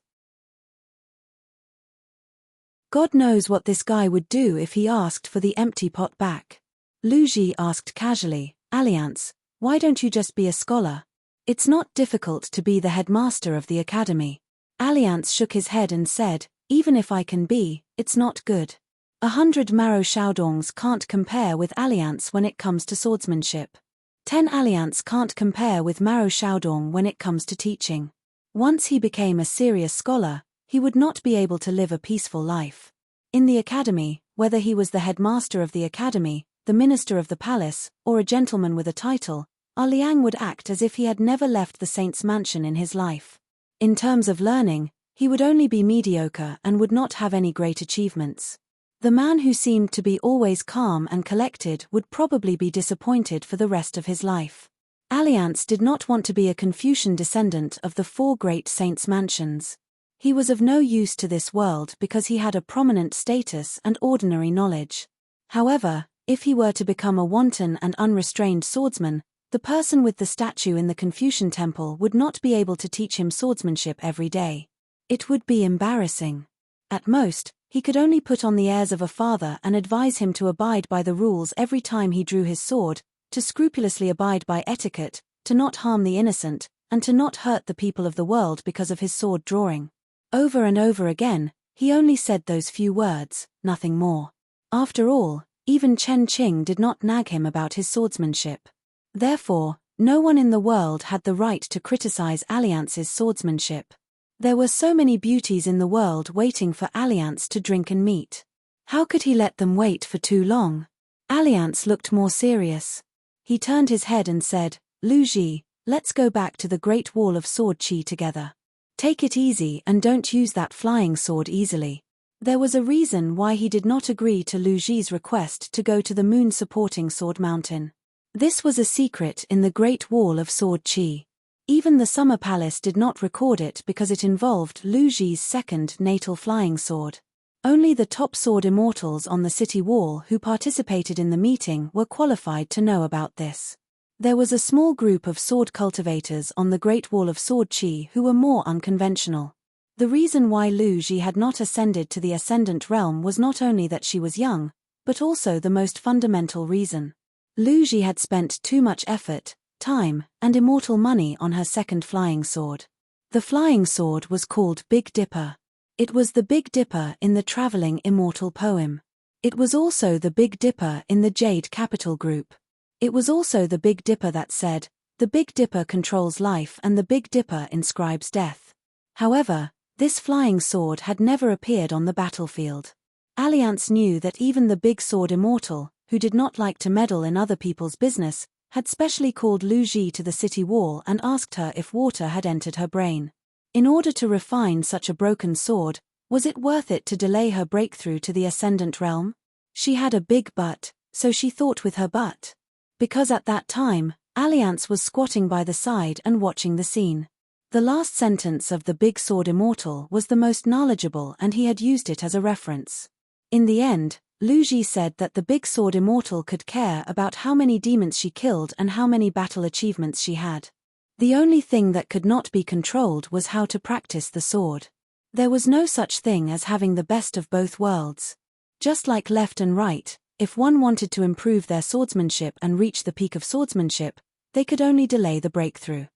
God knows what this guy would do if he asked for the empty pot back. Lu Ji asked casually, "Alliance, why don't you just be a scholar? It's not difficult to be the headmaster of the academy." Alliance shook his head and said, "Even if I can be, it's not good. 100 Maro Shaodongs can't compare with Alliance when it comes to swordsmanship. 10 Alliance can't compare with Maro Shaodong when it comes to teaching. Once he became a serious scholar, he would not be able to live a peaceful life. In the academy, whether he was the headmaster of the academy, the minister of the palace, or a gentleman with a title, Liang would act as if he had never left the saint's mansion in his life. In terms of learning, he would only be mediocre and would not have any great achievements. The man who seemed to be always calm and collected would probably be disappointed for the rest of his life. Alliance did not want to be a Confucian descendant of the 4 great saints' mansions. He was of no use to this world because he had a prominent status and ordinary knowledge. However, if he were to become a wanton and unrestrained swordsman, the person with the statue in the Confucian temple would not be able to teach him swordsmanship every day. It would be embarrassing. At most, he could only put on the airs of a father and advise him to abide by the rules every time he drew his sword, to scrupulously abide by etiquette, to not harm the innocent, and to not hurt the people of the world because of his sword drawing. Over and over again, he only said those few words, nothing more. After all, even Chen Qing did not nag him about his swordsmanship. Therefore, no one in the world had the right to criticize Alliance's swordsmanship. There were so many beauties in the world waiting for Alliance to drink and meet. How could he let them wait for too long? Alliance looked more serious. He turned his head and said, "Lu Ji, let's go back to the Great Wall of Sword Qi together. Take it easy and don't use that flying sword easily." There was a reason why he did not agree to Lu Ji's request to go to the moon-supporting Sword Mountain. This was a secret in the Great Wall of Sword Qi. Even the Summer Palace did not record it because it involved Lu Ji's second natal flying sword. Only the top sword immortals on the city wall who participated in the meeting were qualified to know about this. There was a small group of sword cultivators on the Great Wall of Sword Qi who were more unconventional. The reason why Lu Ji had not ascended to the Ascendant Realm was not only that she was young, but also the most fundamental reason. Lu Ji had spent too much effort, time, and immortal money on her second flying sword. The flying sword was called Big Dipper. It was the Big Dipper in the traveling immortal poem. It was also the Big Dipper in the Jade Capital Group. It was also the Big Dipper that said, "The Big Dipper controls life and the Big Dipper inscribes death." However, this flying sword had never appeared on the battlefield. Alliance knew that even the Big Sword Immortal, who did not like to meddle in other people's business, had specially called Lu Ji to the city wall and asked her if water had entered her brain. In order to refine such a broken sword, was it worth it to delay her breakthrough to the Ascendant Realm? She had a big butt, so she thought with her butt. Because at that time, Alliance was squatting by the side and watching the scene. The last sentence of the Big Sword Immortal was the most knowledgeable and he had used it as a reference. In the end, Lu Ji said that the Big Sword Immortal could care about how many demons she killed and how many battle achievements she had. The only thing that could not be controlled was how to practice the sword. There was no such thing as having the best of both worlds. Just like left and right, if one wanted to improve their swordsmanship and reach the peak of swordsmanship, they could only delay the breakthrough.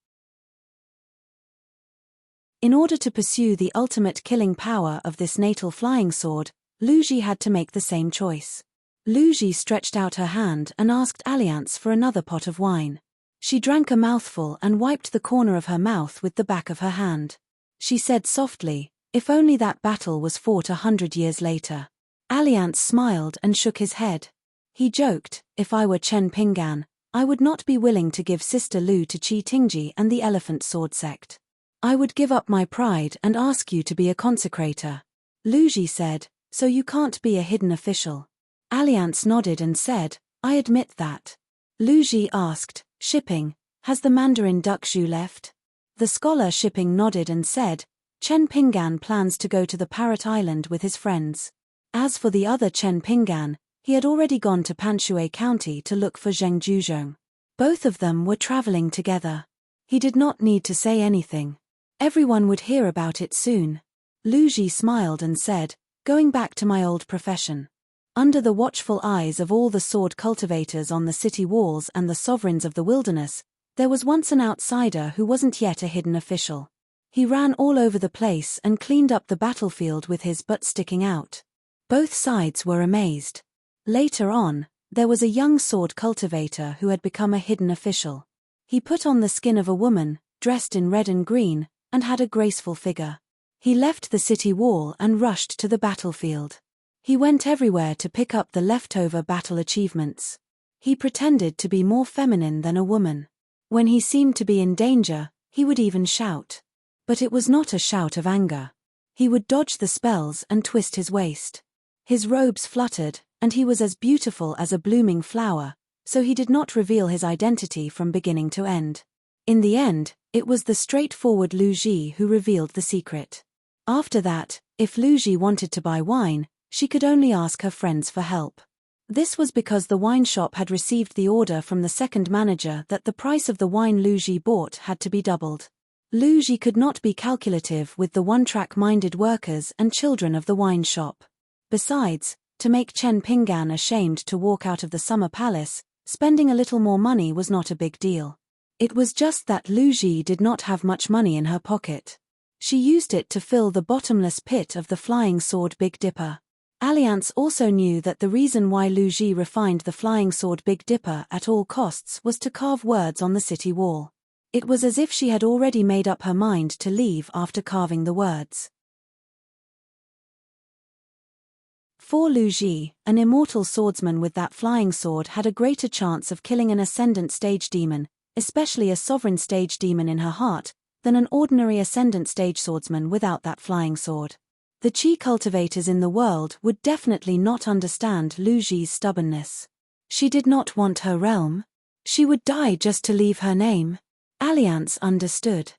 In order to pursue the ultimate killing power of this natal flying sword, Lu Ji had to make the same choice. Lu Ji stretched out her hand and asked Alliance for another pot of wine. She drank a mouthful and wiped the corner of her mouth with the back of her hand. She said softly, "If only that battle was fought 100 years later." Alliance smiled and shook his head. He joked, "If I were Chen Pinggan, I would not be willing to give Sister Lu to Qi Tingji and the Elephant Sword Sect. I would give up my pride and ask you to be a consecrator." Lu Ji said, "So you can't be a hidden official?" Alliance nodded and said, "I admit that." Lu Ji asked, "Shipping, has the Mandarin Duck Zhu left?" The scholar Shipping nodded and said, "Chen Pinggan plans to go to the Parrot Island with his friends." As for the other Chen Pinggan, he had already gone to Panshui County to look for Zheng Juzhong. Both of them were traveling together. He did not need to say anything. Everyone would hear about it soon. Lu Ji smiled and said, "Going back to my old profession." Under the watchful eyes of all the sword cultivators on the city walls and the sovereigns of the wilderness, there was once an outsider who wasn't yet a hidden official. He ran all over the place and cleaned up the battlefield with his butt sticking out. Both sides were amazed. Later on, there was a young sword cultivator who had become a hidden official. He put on the skin of a woman, dressed in red and green, and had a graceful figure. He left the city wall and rushed to the battlefield. He went everywhere to pick up the leftover battle achievements. He pretended to be more feminine than a woman. When he seemed to be in danger, he would even shout. But it was not a shout of anger. He would dodge the spells and twist his waist. His robes fluttered, and he was as beautiful as a blooming flower, so he did not reveal his identity from beginning to end. In the end, it was the straightforward Lu Ji who revealed the secret. After that, if Lu Ji wanted to buy wine, she could only ask her friends for help. This was because the wine shop had received the order from the second manager that the price of the wine Lu Ji bought had to be doubled. Lu Ji could not be calculative with the one-track-minded workers and children of the wine shop. Besides, to make Chen Pinggan ashamed to walk out of the Summer Palace, spending a little more money was not a big deal. It was just that Lu Ji did not have much money in her pocket. She used it to fill the bottomless pit of the flying sword Big Dipper. Alliance also knew that the reason why Lu Ji refined the flying sword Big Dipper at all costs was to carve words on the city wall. It was as if she had already made up her mind to leave after carving the words. For Lu Ji, an immortal swordsman with that flying sword had a greater chance of killing an ascendant stage demon, especially a sovereign stage demon in her heart, than an ordinary ascendant stage swordsman without that flying sword. The chi cultivators in the world would definitely not understand Lu Ji's stubbornness. She did not want her realm. She would die just to leave her name. Alliance understood.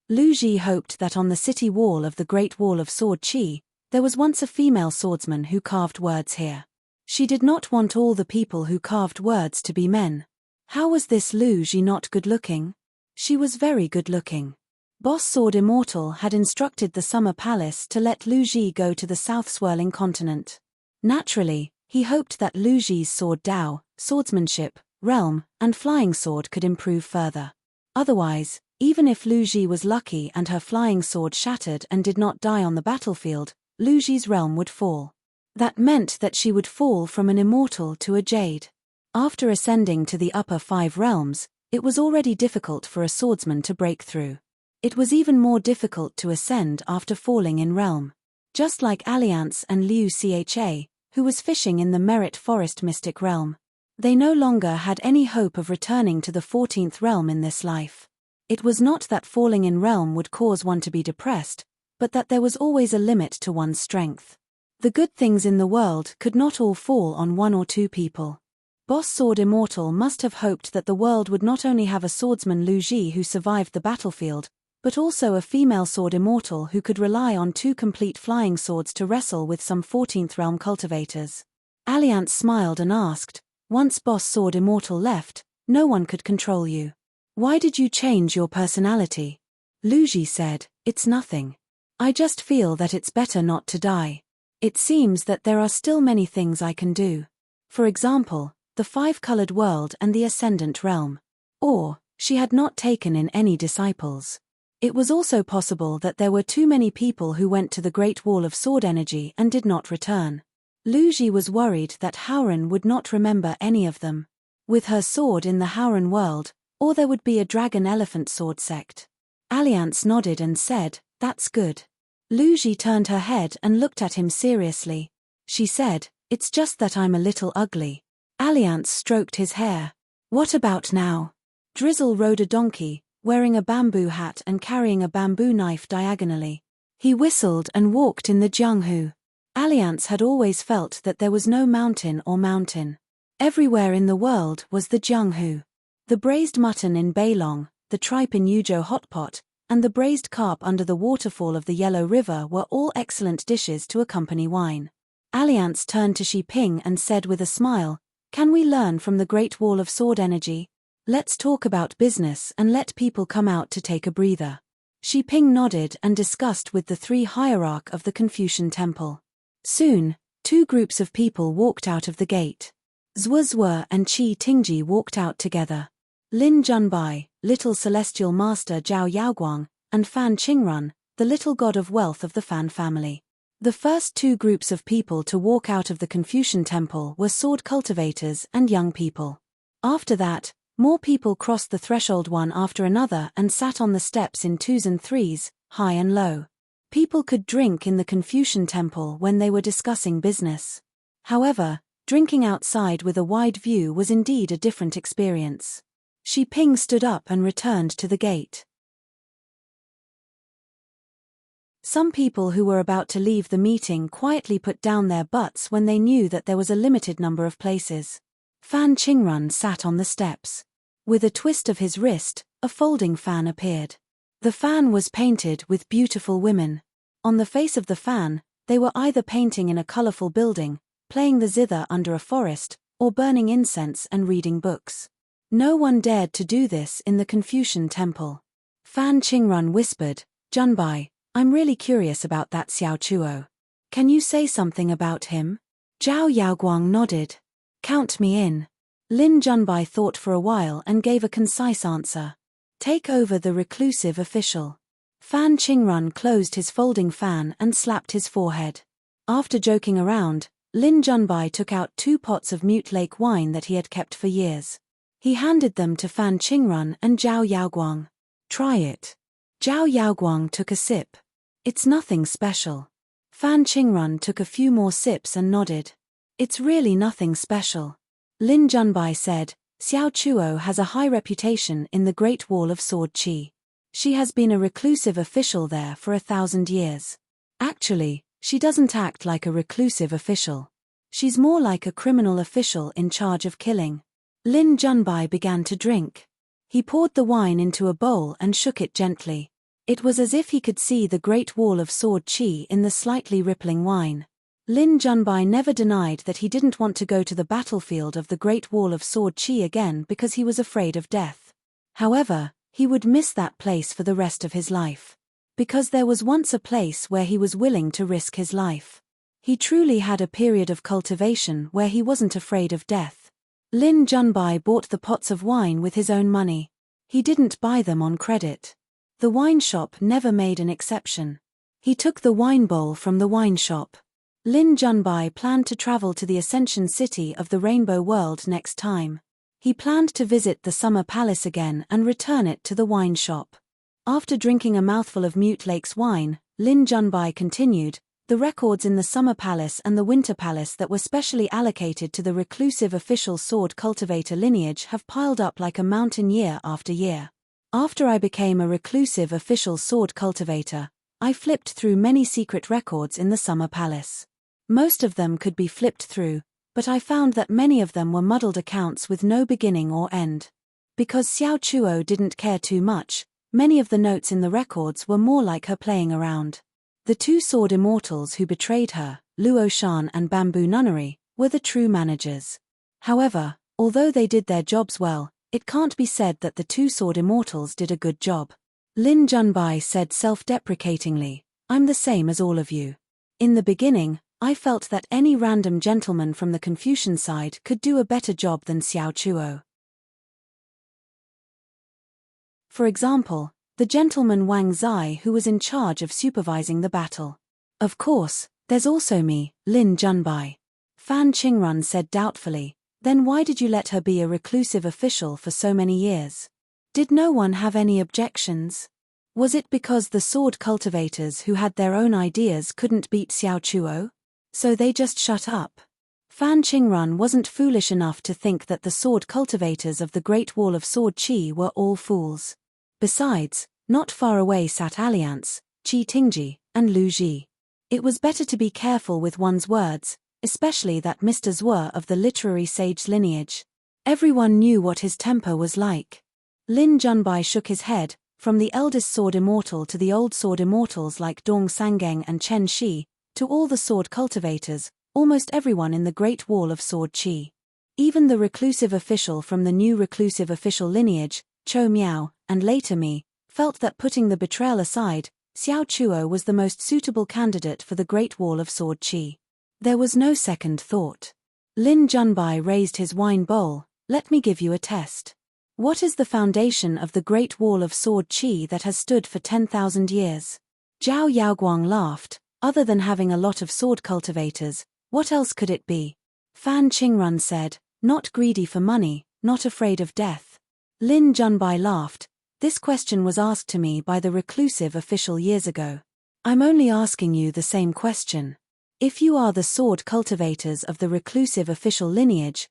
Lu Ji hoped that on the city wall of the Great Wall of Sword Chi, there was once a female swordsman who carved words here. She did not want all the people who carved words to be men. How was this Lu Ji not good-looking? She was very good-looking. Boss Sword Immortal had instructed the Summer Palace to let Lu Ji go to the South Swirling Continent. Naturally, he hoped that Lu Ji's sword Dao, swordsmanship, realm, and flying sword could improve further. Otherwise, even if Lu Ji was lucky and her flying sword shattered and did not die on the battlefield, Lu Ji's realm would fall. That meant that she would fall from an immortal to a jade. After ascending to the upper 5 realms, it was already difficult for a swordsman to break through. It was even more difficult to ascend after falling in realm. Just like Alliance and Liu Cha, who was fishing in the Merit Forest Mystic realm. They no longer had any hope of returning to the 14th realm in this life. It was not that falling in realm would cause one to be depressed, but that there was always a limit to one's strength. The good things in the world could not all fall on 1 or 2 people. Boss Sword Immortal must have hoped that the world would not only have a swordsman Lu Ji who survived the battlefield, but also a female sword immortal who could rely on 2 complete flying swords to wrestle with some 14th realm cultivators. Alliance smiled and asked, "Once Boss Sword Immortal left, no one could control you. Why did you change your personality?" Lu Ji said, "It's nothing. I just feel that it's better not to die. It seems that there are still many things I can do. For example, the 5-colored world and the ascendant realm." Or, she had not taken in any disciples. It was also possible that there were too many people who went to the Great Wall of Sword Energy and did not return. Lu Ji was worried that Howren would not remember any of them. With her sword in the Howren world, or there would be a dragon-elephant sword sect. Alliance nodded and said, "That's good." Lu Ji turned her head and looked at him seriously. She said, "It's just that I'm a little ugly." Alliance stroked his hair. "What about now?" Drizzle rode a donkey, wearing a bamboo hat and carrying a bamboo knife diagonally. He whistled and walked in the Jianghu. Alliance had always felt that there was no mountain or mountain. Everywhere in the world was the Jianghu. The braised mutton in Beilong, the tripe in Yuzhou hot pot, and the braised carp under the waterfall of the Yellow River were all excellent dishes to accompany wine. Alliance turned to Shi Ping and said with a smile, "Can we learn from the Great Wall of Sword Energy? Let's talk about business and let people come out to take a breather." Shi Ping nodded and discussed with the 3 hierarch of the Confucian Temple. Soon, 2 groups of people walked out of the gate. Zhuo Zhuo and Qi Tingji walked out together. Lin Junbai, little celestial master Zhao Yaoguang, and Fan Qingrun, the little god of wealth of the Fan family. The first 2 groups of people to walk out of the Confucian Temple were sword cultivators and young people. After that, more people crossed the threshold one after another and sat on the steps in 2s and 3s, high and low. People could drink in the Confucian Temple when they were discussing business. However, drinking outside with a wide view was indeed a different experience. Shi Ping stood up and returned to the gate. Some people who were about to leave the meeting quietly put down their butts when they knew that there was a limited number of places. Fan Qingrun sat on the steps. With a twist of his wrist, a folding fan appeared. The fan was painted with beautiful women. On the face of the fan, they were either painting in a colorful building, playing the zither under a forest, or burning incense and reading books. No one dared to do this in the Confucian Temple. Fan Qingrun whispered, "Junbai, I'm really curious about that Xiao Chuo. Can you say something about him?" Zhao Yaoguang nodded. "Count me in." Lin Junbai thought for a while and gave a concise answer. Take over the reclusive official. Fan Qingrun closed his folding fan and slapped his forehead. After joking around, Lin Junbai took out 2 pots of Mute Lake wine that he had kept for years. He handed them to Fan Qingrun and Zhao Yaoguang. Try it. Zhao Yaoguang took a sip. It's nothing special. Fan Qingrun took a few more sips and nodded. It's really nothing special. Lin Junbai said, Xiao Chuo has a high reputation in the Great Wall of Sword Qi. She has been a reclusive official there for 1,000 years. Actually, she doesn't act like a reclusive official. She's more like a criminal official in charge of killing. Lin Junbai began to drink. He poured the wine into a bowl and shook it gently. It was as if he could see the Great Wall of Sword Qi in the slightly rippling wine. Lin Junbai never denied that he didn't want to go to the battlefield of the Great Wall of Sword Qi again because he was afraid of death. However, he would miss that place for the rest of his life. Because there was once a place where he was willing to risk his life. He truly had a period of cultivation where he wasn't afraid of death. Lin Junbai bought the pots of wine with his own money. He didn't buy them on credit. The wine shop never made an exception. He took the wine bowl from the wine shop. Lin Junbai planned to travel to the Ascension City of the Rainbow World next time. He planned to visit the Summer Palace again and return it to the wine shop. After drinking a mouthful of Mute Lake's wine, Lin Junbai continued, the records in the Summer Palace and the Winter Palace that were specially allocated to the reclusive official sword cultivator lineage have piled up like a mountain year after year. After I became a reclusive official sword cultivator, I flipped through many secret records in the Summer Palace. Most of them could be flipped through, but I found that many of them were muddled accounts with no beginning or end. Because Xiao Chuo didn't care too much, many of the notes in the records were more like her playing around. The 2 sword immortals who betrayed her, Luo Shan and Bamboo Nunnery, were the true managers. However, although they did their jobs well, it can't be said that the 2 sword immortals did a good job. Lin Junbai said self-deprecatingly, I'm the same as all of you. In the beginning, I felt that any random gentleman from the Confucian side could do a better job than Xiao Chuo. For example, the gentleman Wang Zai who was in charge of supervising the battle. Of course, there's also me, Lin Junbai. Fan Qingrun said doubtfully, then why did you let her be a reclusive official for so many years? Did no one have any objections? Was it because the sword cultivators who had their own ideas couldn't beat Xiao Chuo? So they just shut up. Fan Qingrun wasn't foolish enough to think that the sword cultivators of the Great Wall of Sword Qi were all fools. Besides, not far away sat Alliance, Qi Tingji, and Lu Ji. It was better to be careful with one's words, especially that Mr. Zhuo of the literary sage lineage. Everyone knew what his temper was like. Lin Junbai shook his head, from the eldest sword immortal to the old sword immortals like Dong Sangeng and Chen Shi, to all the sword cultivators, almost everyone in the Great Wall of Sword Qi. Even the reclusive official from the new reclusive official lineage, Chou Miao, and later me, felt that putting the betrayal aside, Xiao Chuo was the most suitable candidate for the Great Wall of Sword Qi. There was no second thought. Lin Junbai raised his wine bowl, let me give you a test. What is the foundation of the Great Wall of Sword Qi that has stood for 10,000 years? Zhao Yaoguang laughed. Other than having a lot of sword cultivators, what else could it be? Fan Qingrun said, not greedy for money, not afraid of death. Lin Junbai laughed. This question was asked to me by the reclusive official years ago. I'm only asking you the same question. If you are the sword cultivators of the reclusive official lineage,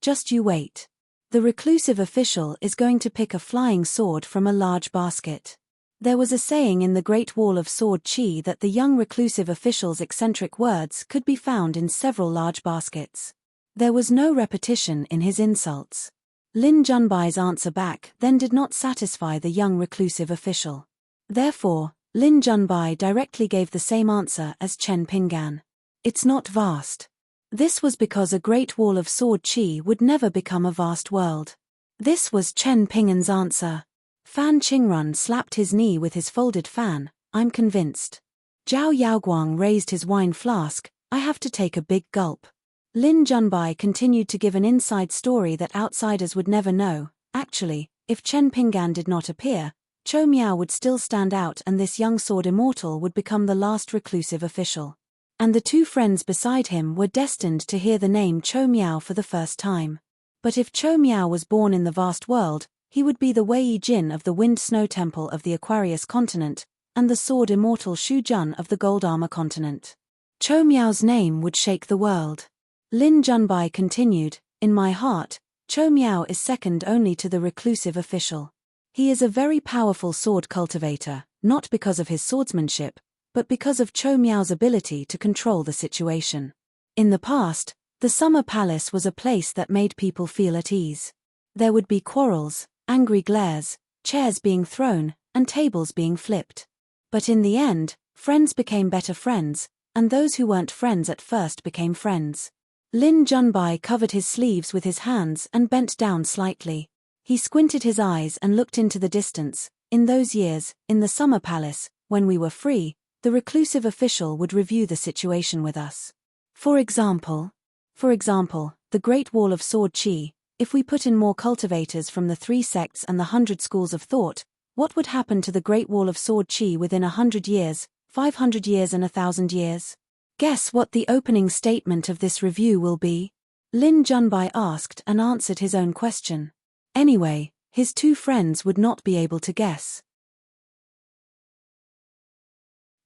just you wait. The reclusive official is going to pick a flying sword from a large basket. There was a saying in the Great Wall of Sword Qi that the young reclusive official's eccentric words could be found in several large baskets. There was no repetition in his insults. Lin Junbai's answer back then did not satisfy the young reclusive official. Therefore, Lin Junbai directly gave the same answer as Chen Pinggan. It's not vast. This was because a Great Wall of Sword Qi would never become a vast world. This was Chen Pinggan's answer. Fan Qingrun slapped his knee with his folded fan, I'm convinced. Zhao Yaoguang raised his wine flask, I have to take a big gulp. Lin Junbai continued to give an inside story that outsiders would never know. Actually, If Chen Pinggan did not appear, Chou Miao would still stand out and this young sword immortal would become the last reclusive official. And the two friends beside him were destined to hear the name Chou Miao for the first time. But if Chou Miao was born in the vast world, he would be the Wei Jin of the Wind Snow Temple of the Aquarius continent, and the sword immortal Shu Jun of the Gold Armor continent. Chou Miao's name would shake the world. Lin Junbai continued, "In my heart, Chou Miao is second only to the reclusive official. He is a very powerful sword cultivator, not because of his swordsmanship, but because of Chou Miao's ability to control the situation. In the past, the Summer Palace was a place that made people feel at ease. There would be quarrels, angry glares, chairs being thrown, and tables being flipped. But in the end, friends became better friends, and those who weren't friends at first became friends." Lin Junbai covered his sleeves with his hands and bent down slightly. He squinted his eyes and looked into the distance. In those years, in the Summer Palace, when we were free, the reclusive official would review the situation with us. For example, the Great Wall of Sword Qi. If we put in more cultivators from the 3 sects and the 100 schools of thought, what would happen to the Great Wall of Sword Qi within 100 years, 500 years and 1,000 years? Guess what the opening statement of this review will be? Lin Junbai asked and answered his own question. Anyway, his two friends would not be able to guess.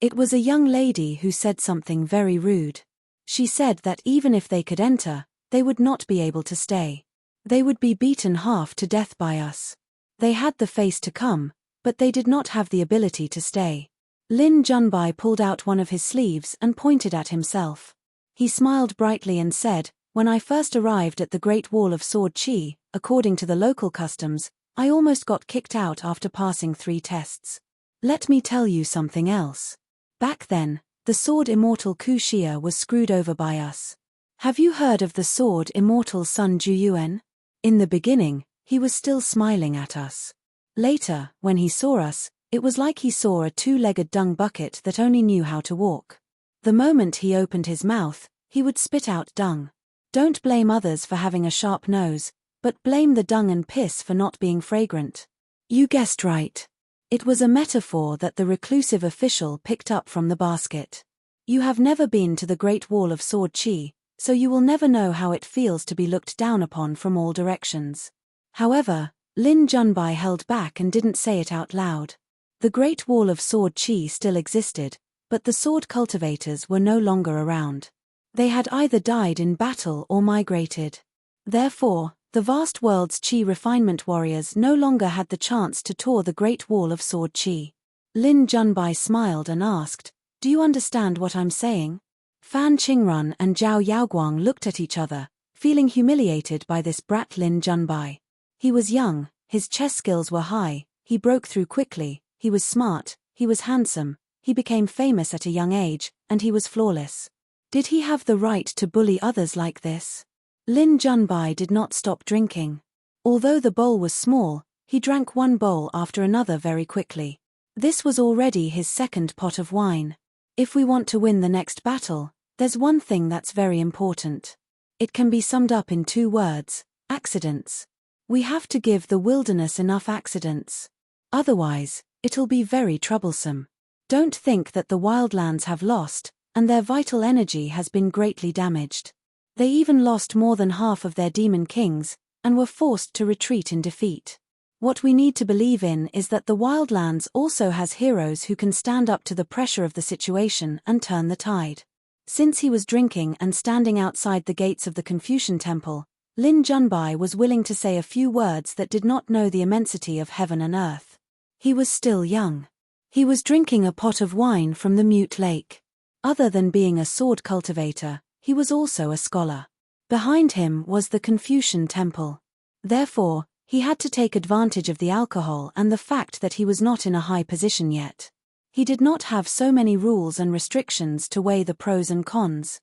It was a young lady who said something very rude. She said that even if they could enter, they would not be able to stay. They would be beaten half to death by us. They had the face to come, but they did not have the ability to stay. Lin Junbai pulled out one of his sleeves and pointed at himself. He smiled brightly and said, "When I first arrived at the Great Wall of Sword Qi, according to the local customs, I almost got kicked out after passing 3 tests. Let me tell you something else. Back then, the sword immortal Ku Xia was screwed over by us. Have you heard of the sword immortal Sun Juyuan? In the beginning, he was still smiling at us. Later, when he saw us, it was like he saw a 2-legged dung bucket that only knew how to walk. The moment he opened his mouth, he would spit out dung. Don't blame others for having a sharp nose, but blame the dung and piss for not being fragrant." You guessed right. It was a metaphor that the reclusive official picked up from the basket. You have never been to the Great Wall of Sword Qi, so you will never know how it feels to be looked down upon from all directions. However, Lin Junbai held back and didn't say it out loud. The Great Wall of Sword Qi still existed, but the sword cultivators were no longer around. They had either died in battle or migrated. Therefore, the vast world's Qi refinement warriors no longer had the chance to tour the Great Wall of Sword Qi. Lin Junbai smiled and asked, "Do you understand what I'm saying?" Fan Qingrun and Zhao Yaoguang looked at each other, feeling humiliated by this brat Lin Junbai. He was young, his chess skills were high, he broke through quickly, he was smart, he was handsome, he became famous at a young age, and he was flawless. Did he have the right to bully others like this? Lin Junbai did not stop drinking. Although the bowl was small, he drank one bowl after another very quickly. This was already his second pot of wine. If we want to win the next battle, there's one thing that's very important. It can be summed up in 2 words: accidents. We have to give the wilderness enough accidents. Otherwise, it'll be very troublesome. Don't think that the wildlands have lost, and their vital energy has been greatly damaged. They even lost more than half of their demon kings, and were forced to retreat in defeat. What we need to believe in is that the wildlands also has heroes who can stand up to the pressure of the situation and turn the tide. Since he was drinking and standing outside the gates of the Confucian temple, Lin Junbai was willing to say a few words that did not know the immensity of heaven and earth. He was still young. He was drinking a pot of wine from the Mute Lake. Other than being a sword cultivator, he was also a scholar. Behind him was the Confucian temple. Therefore, he had to take advantage of the alcohol and the fact that he was not in a high position yet. He did not have so many rules and restrictions to weigh the pros and cons.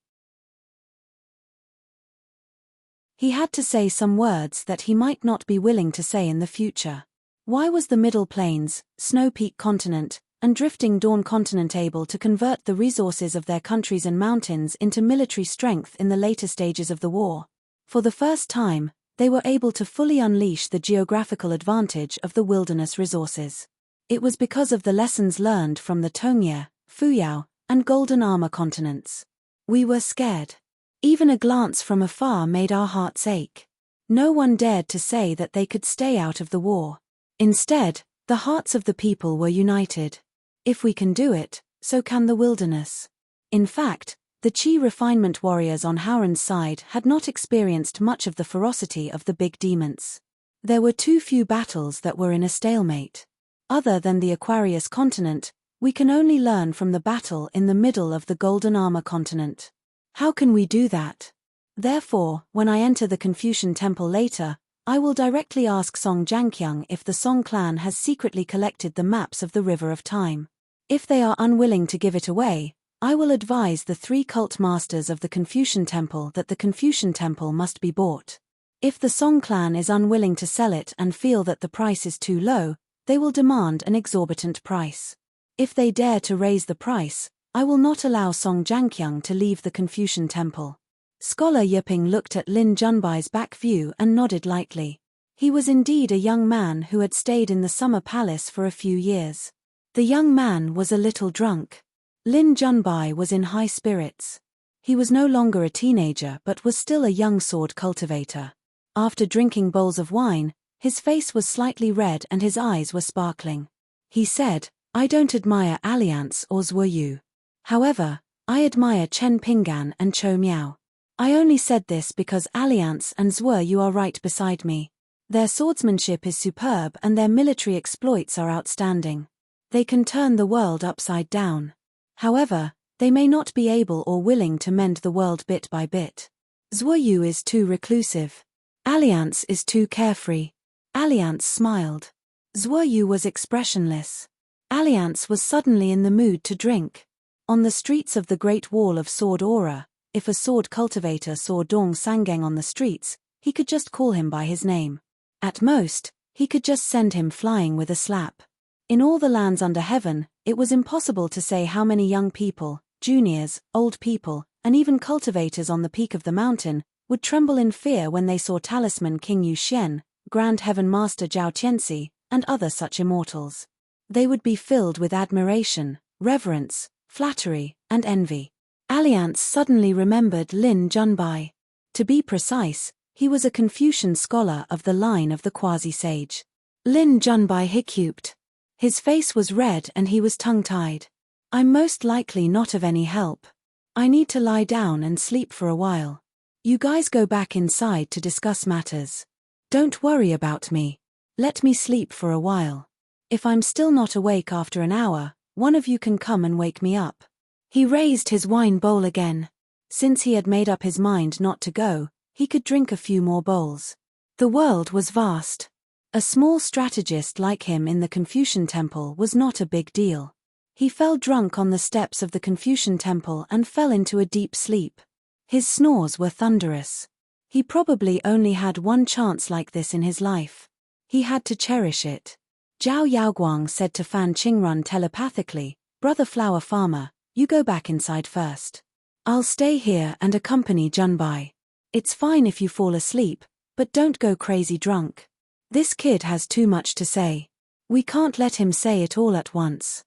He had to say some words that he might not be willing to say in the future. Why was the Middle Plains, Snow Peak continent, and Drifting Dawn continent able to convert the resources of their countries and mountains into military strength in the later stages of the war? For the first time, They were able to fully unleash the geographical advantage of the wilderness resources. It was because of the lessons learned from the Tongye, Fuyao, and Golden Armor continents. We were scared. Even a glance from afar made our hearts ache. No one dared to say that they could stay out of the war. Instead, the hearts of the people were united. If we can do it, so can the wilderness. In fact, the Qi refinement warriors on Howren's side had not experienced much of the ferocity of the big demons. There were too few battles that were in a stalemate. Other than the Aquarius continent, we can only learn from the battle in the middle of the Golden Armor continent. How can we do that? Therefore, when I enter the Confucian temple later, I will directly ask Song Jianqiang if the Song clan has secretly collected the maps of the River of Time. If they are unwilling to give it away, I will advise the 3 cult masters of the Confucian temple that the Confucian temple must be bought. If the Song clan is unwilling to sell it and feel that the price is too low, they will demand an exorbitant price. If they dare to raise the price, I will not allow Song Jianqiang to leave the Confucian temple. Scholar Yiping looked at Lin Junbai's back view and nodded lightly. He was indeed a young man who had stayed in the summer palace for a few years. The young man was a little drunk. Lin Junbai was in high spirits. He was no longer a teenager but was still a young sword cultivator. After drinking bowls of wine, his face was slightly red and his eyes were sparkling. He said, "I don't admire Alliance or Zhuoyu. However, I admire Chen Pinggan and Chou Miao. I only said this because Alliance and Zhuoyu are right beside me. Their swordsmanship is superb and their military exploits are outstanding. They can turn the world upside down. However, they may not be able or willing to mend the world bit by bit. Zhuoyu is too reclusive. Alliance is too carefree." Alliance smiled. Zhuoyu was expressionless. Alliance was suddenly in the mood to drink. On the streets of the Great Wall of Sword Aura, if a sword cultivator saw Dong Sangeng on the streets, he could just call him by his name. At most, he could just send him flying with a slap. In all the lands under heaven, it was impossible to say how many young people, juniors, old people, and even cultivators on the peak of the mountain, would tremble in fear when they saw Talisman King Yu Xian, Grand Heaven Master Zhao Qianxi, and other such immortals. They would be filled with admiration, reverence, flattery, and envy. Alliance suddenly remembered Lin Junbai. To be precise, he was a Confucian scholar of the line of the quasi-sage. Lin Junbai hiccuped. His face was red and he was tongue-tied. "I'm most likely not of any help. I need to lie down and sleep for a while. You guys go back inside to discuss matters. Don't worry about me. Let me sleep for a while. If I'm still not awake after an hour, one of you can come and wake me up." He raised his wine bowl again. Since he had made up his mind not to go, he could drink a few more bowls. The world was vast. A small strategist like him in the Confucian temple was not a big deal. He fell drunk on the steps of the Confucian temple and fell into a deep sleep. His snores were thunderous. He probably only had one chance like this in his life. He had to cherish it. Zhao Yaoguang said to Fan Qingrun telepathically, "Brother Flower Farmer, you go back inside first. I'll stay here and accompany Junbai. It's fine if you fall asleep, but don't go crazy drunk. This kid has too much to say. We can't let him say it all at once.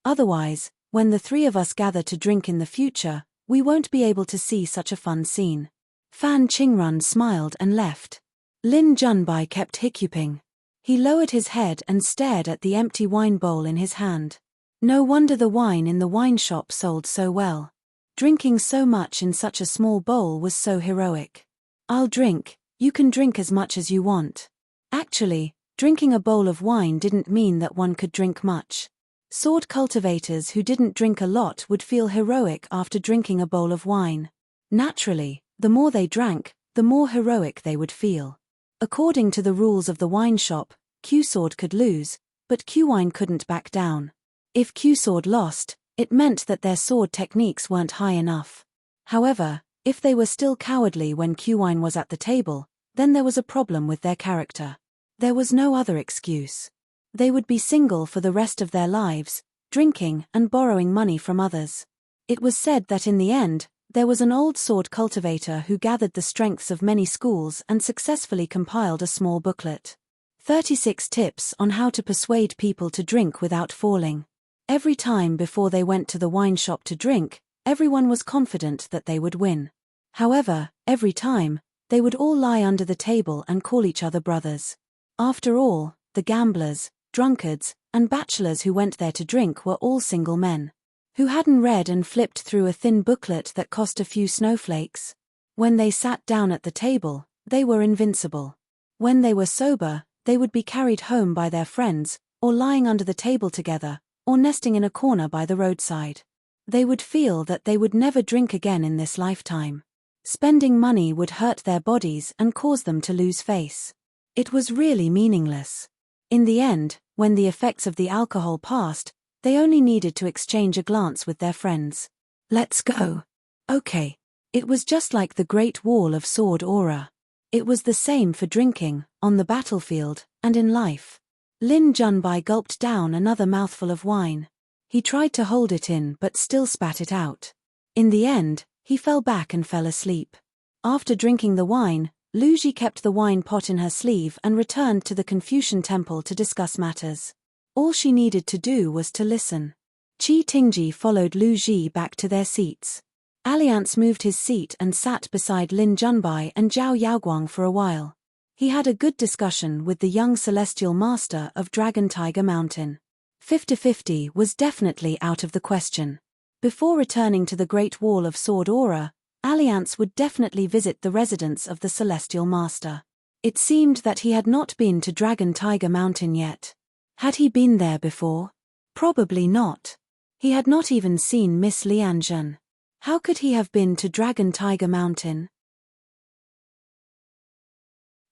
Otherwise, when the 3 of us gather to drink in the future, we won't be able to see such a fun scene." Fan Qingrun smiled and left. Lin Junbai kept hiccuping. He lowered his head and stared at the empty wine bowl in his hand. No wonder the wine in the wine shop sold so well. Drinking so much in such a small bowl was so heroic. "I'll drink, you can drink as much as you want." Actually, drinking a bowl of wine didn't mean that one could drink much. Sword cultivators who didn't drink a lot would feel heroic after drinking a bowl of wine. Naturally, the more they drank, the more heroic they would feel. According to the rules of the wine shop, Q-Sword could lose, but Q-Wine couldn't back down. If Q-Sword lost, it meant that their sword techniques weren't high enough. However, if they were still cowardly when Q-Wine was at the table, then there was a problem with their character. There was no other excuse. They would be single for the rest of their lives, drinking and borrowing money from others. It was said that in the end, There was an old sword cultivator who gathered the strengths of many schools and successfully compiled a small booklet. 36 tips on how to persuade people to drink without falling. Every time before they went to the wine shop to drink, everyone was confident that they would win. However, every time, they would all lie under the table and call each other brothers. After all, the gamblers, drunkards, and bachelors who went there to drink were all single men, who hadn't read and flipped through a thin booklet that cost a few snowflakes. When they sat down at the table, they were invincible. When they were sober, they would be carried home by their friends, or lying under the table together, or nesting in a corner by the roadside. They would feel that they would never drink again in this lifetime. Spending money would hurt their bodies and cause them to lose face. It was really meaningless. In the end, when the effects of the alcohol passed, they only needed to exchange a glance with their friends. Let's go. Okay. It was just like the Great Wall of Sword aura. It was the same for drinking, on the battlefield, and in life. Lin Junbai gulped down another mouthful of wine. He tried to hold it in but still spat it out. In the end, he fell back and fell asleep. After drinking the wine, Lu Ji kept the wine pot in her sleeve and returned to the Confucian temple to discuss matters. All she needed to do was to listen. Qi Tingji followed Lu Ji back to their seats. Alliance moved his seat and sat beside Lin Junbai and Zhao Yaoguang for a while. He had a good discussion with the young celestial master of Dragon Tiger Mountain. 50-50 was definitely out of the question. Before returning to the Great Wall of Sword aura, Alliance would definitely visit the residence of the celestial master. It seemed that he had not been to Dragon Tiger Mountain yet. Had he been there before? Probably not. He had not even seen Miss Lianzhen. How could he have been to Dragon Tiger Mountain?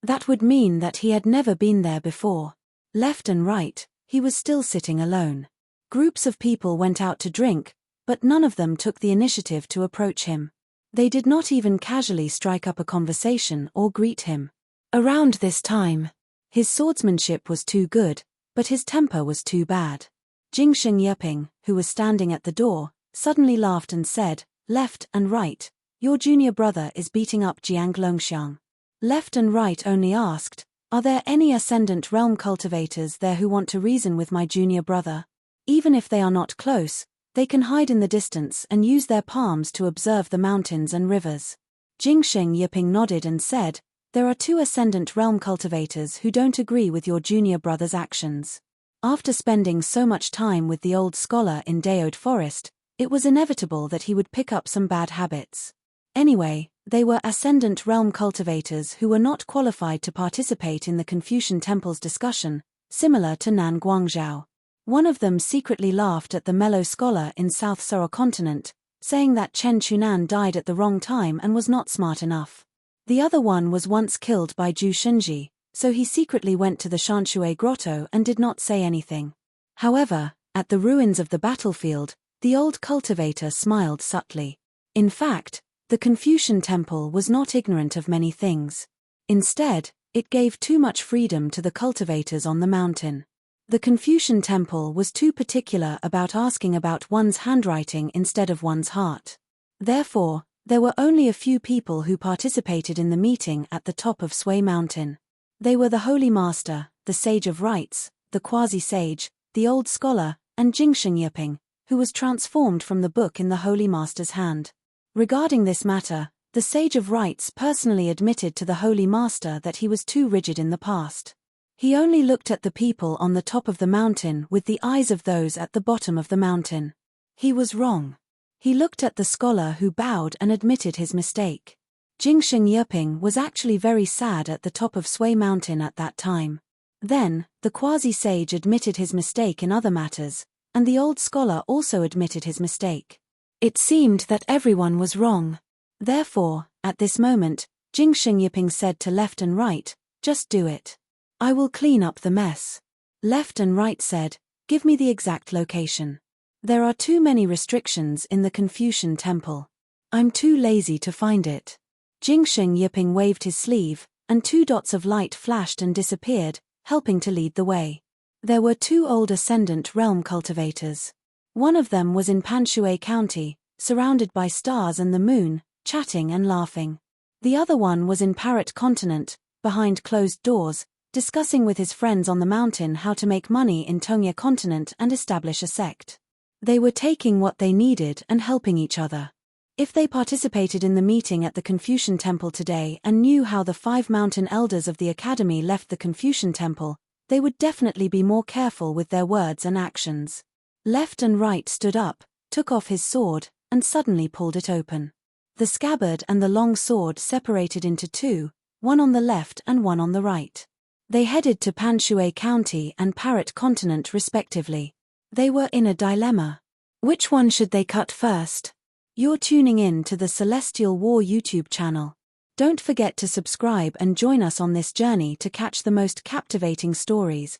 That would mean that he had never been there before. Left and right, he was still sitting alone. Groups of people went out to drink, but none of them took the initiative to approach him. They did not even casually strike up a conversation or greet him. Around this time, his swordsmanship was too good, but his temper was too bad. Jingsheng Yeping, who was standing at the door, suddenly laughed and said, "Left and right, your junior brother is beating up Jiang Longxiang." Left and right only asked, "Are there any Ascendant Realm cultivators there who want to reason with my junior brother? Even if they are not close, they can hide in the distance and use their palms to observe the mountains and rivers." Jingsheng Yeping nodded and said, "There are 2 Ascendant Realm cultivators who don't agree with your junior brother's actions." After spending so much time with the old scholar in Daode Forest, it was inevitable that he would pick up some bad habits. Anyway, they were Ascendant Realm cultivators who were not qualified to participate in the Confucian Temple's discussion, similar to Nan Guangzhao. One of them secretly laughed at the mellow scholar in South Soro Continent, saying that Chen Chunan died at the wrong time and was not smart enough. The other one was once killed by Zhu Shunji, so he secretly went to the Shanshui Grotto and did not say anything. However, at the ruins of the battlefield, the old cultivator smiled subtly. In fact, the Confucian Temple was not ignorant of many things. Instead, it gave too much freedom to the cultivators on the mountain. The Confucian Temple was too particular about asking about one's handwriting instead of one's heart. Therefore, there were only a few people who participated in the meeting at the top of Sui Mountain. They were the Holy Master, the Sage of Rites, the Quasi-Sage, the Old Scholar, and Jingsheng Yeping, who was transformed from the book in the Holy Master's hand. Regarding this matter, the Sage of Rites personally admitted to the Holy Master that he was too rigid in the past. He only looked at the people on the top of the mountain with the eyes of those at the bottom of the mountain. He was wrong. He looked at the scholar who bowed and admitted his mistake. Jingsheng Yeping was actually very sad at the top of Sui Mountain at that time. Then, the Quasi-Sage admitted his mistake in other matters, and the old scholar also admitted his mistake. It seemed that everyone was wrong. Therefore, at this moment, Jingsheng Yeping said to left and right, "Just do it. I will clean up the mess." Left and right said, "Give me the exact location. There are too many restrictions in the Confucian Temple. I'm too lazy to find it." Jingsheng Yeping waved his sleeve, and 2 dots of light flashed and disappeared, helping to lead the way. There were 2 old Ascendant Realm cultivators. One of them was in Panshui County, surrounded by stars and the moon, chatting and laughing. The other one was in Parrot Continent, behind closed doors, discussing with his friends on the mountain how to make money in Tonga Continent and establish a sect. They were taking what they needed and helping each other. If they participated in the meeting at the Confucian Temple today and knew how the 5 mountain elders of the academy left the Confucian Temple, they would definitely be more careful with their words and actions. Left and Right stood up, took off his sword, and suddenly pulled it open. The scabbard and the long sword separated into 2, one on the left and one on the right. They headed to Panshui County and Parrot Continent respectively. They were in a dilemma. Which one should they cut first? You're tuning in to the Celestial War YouTube channel. Don't forget to subscribe and join us on this journey to catch the most captivating stories.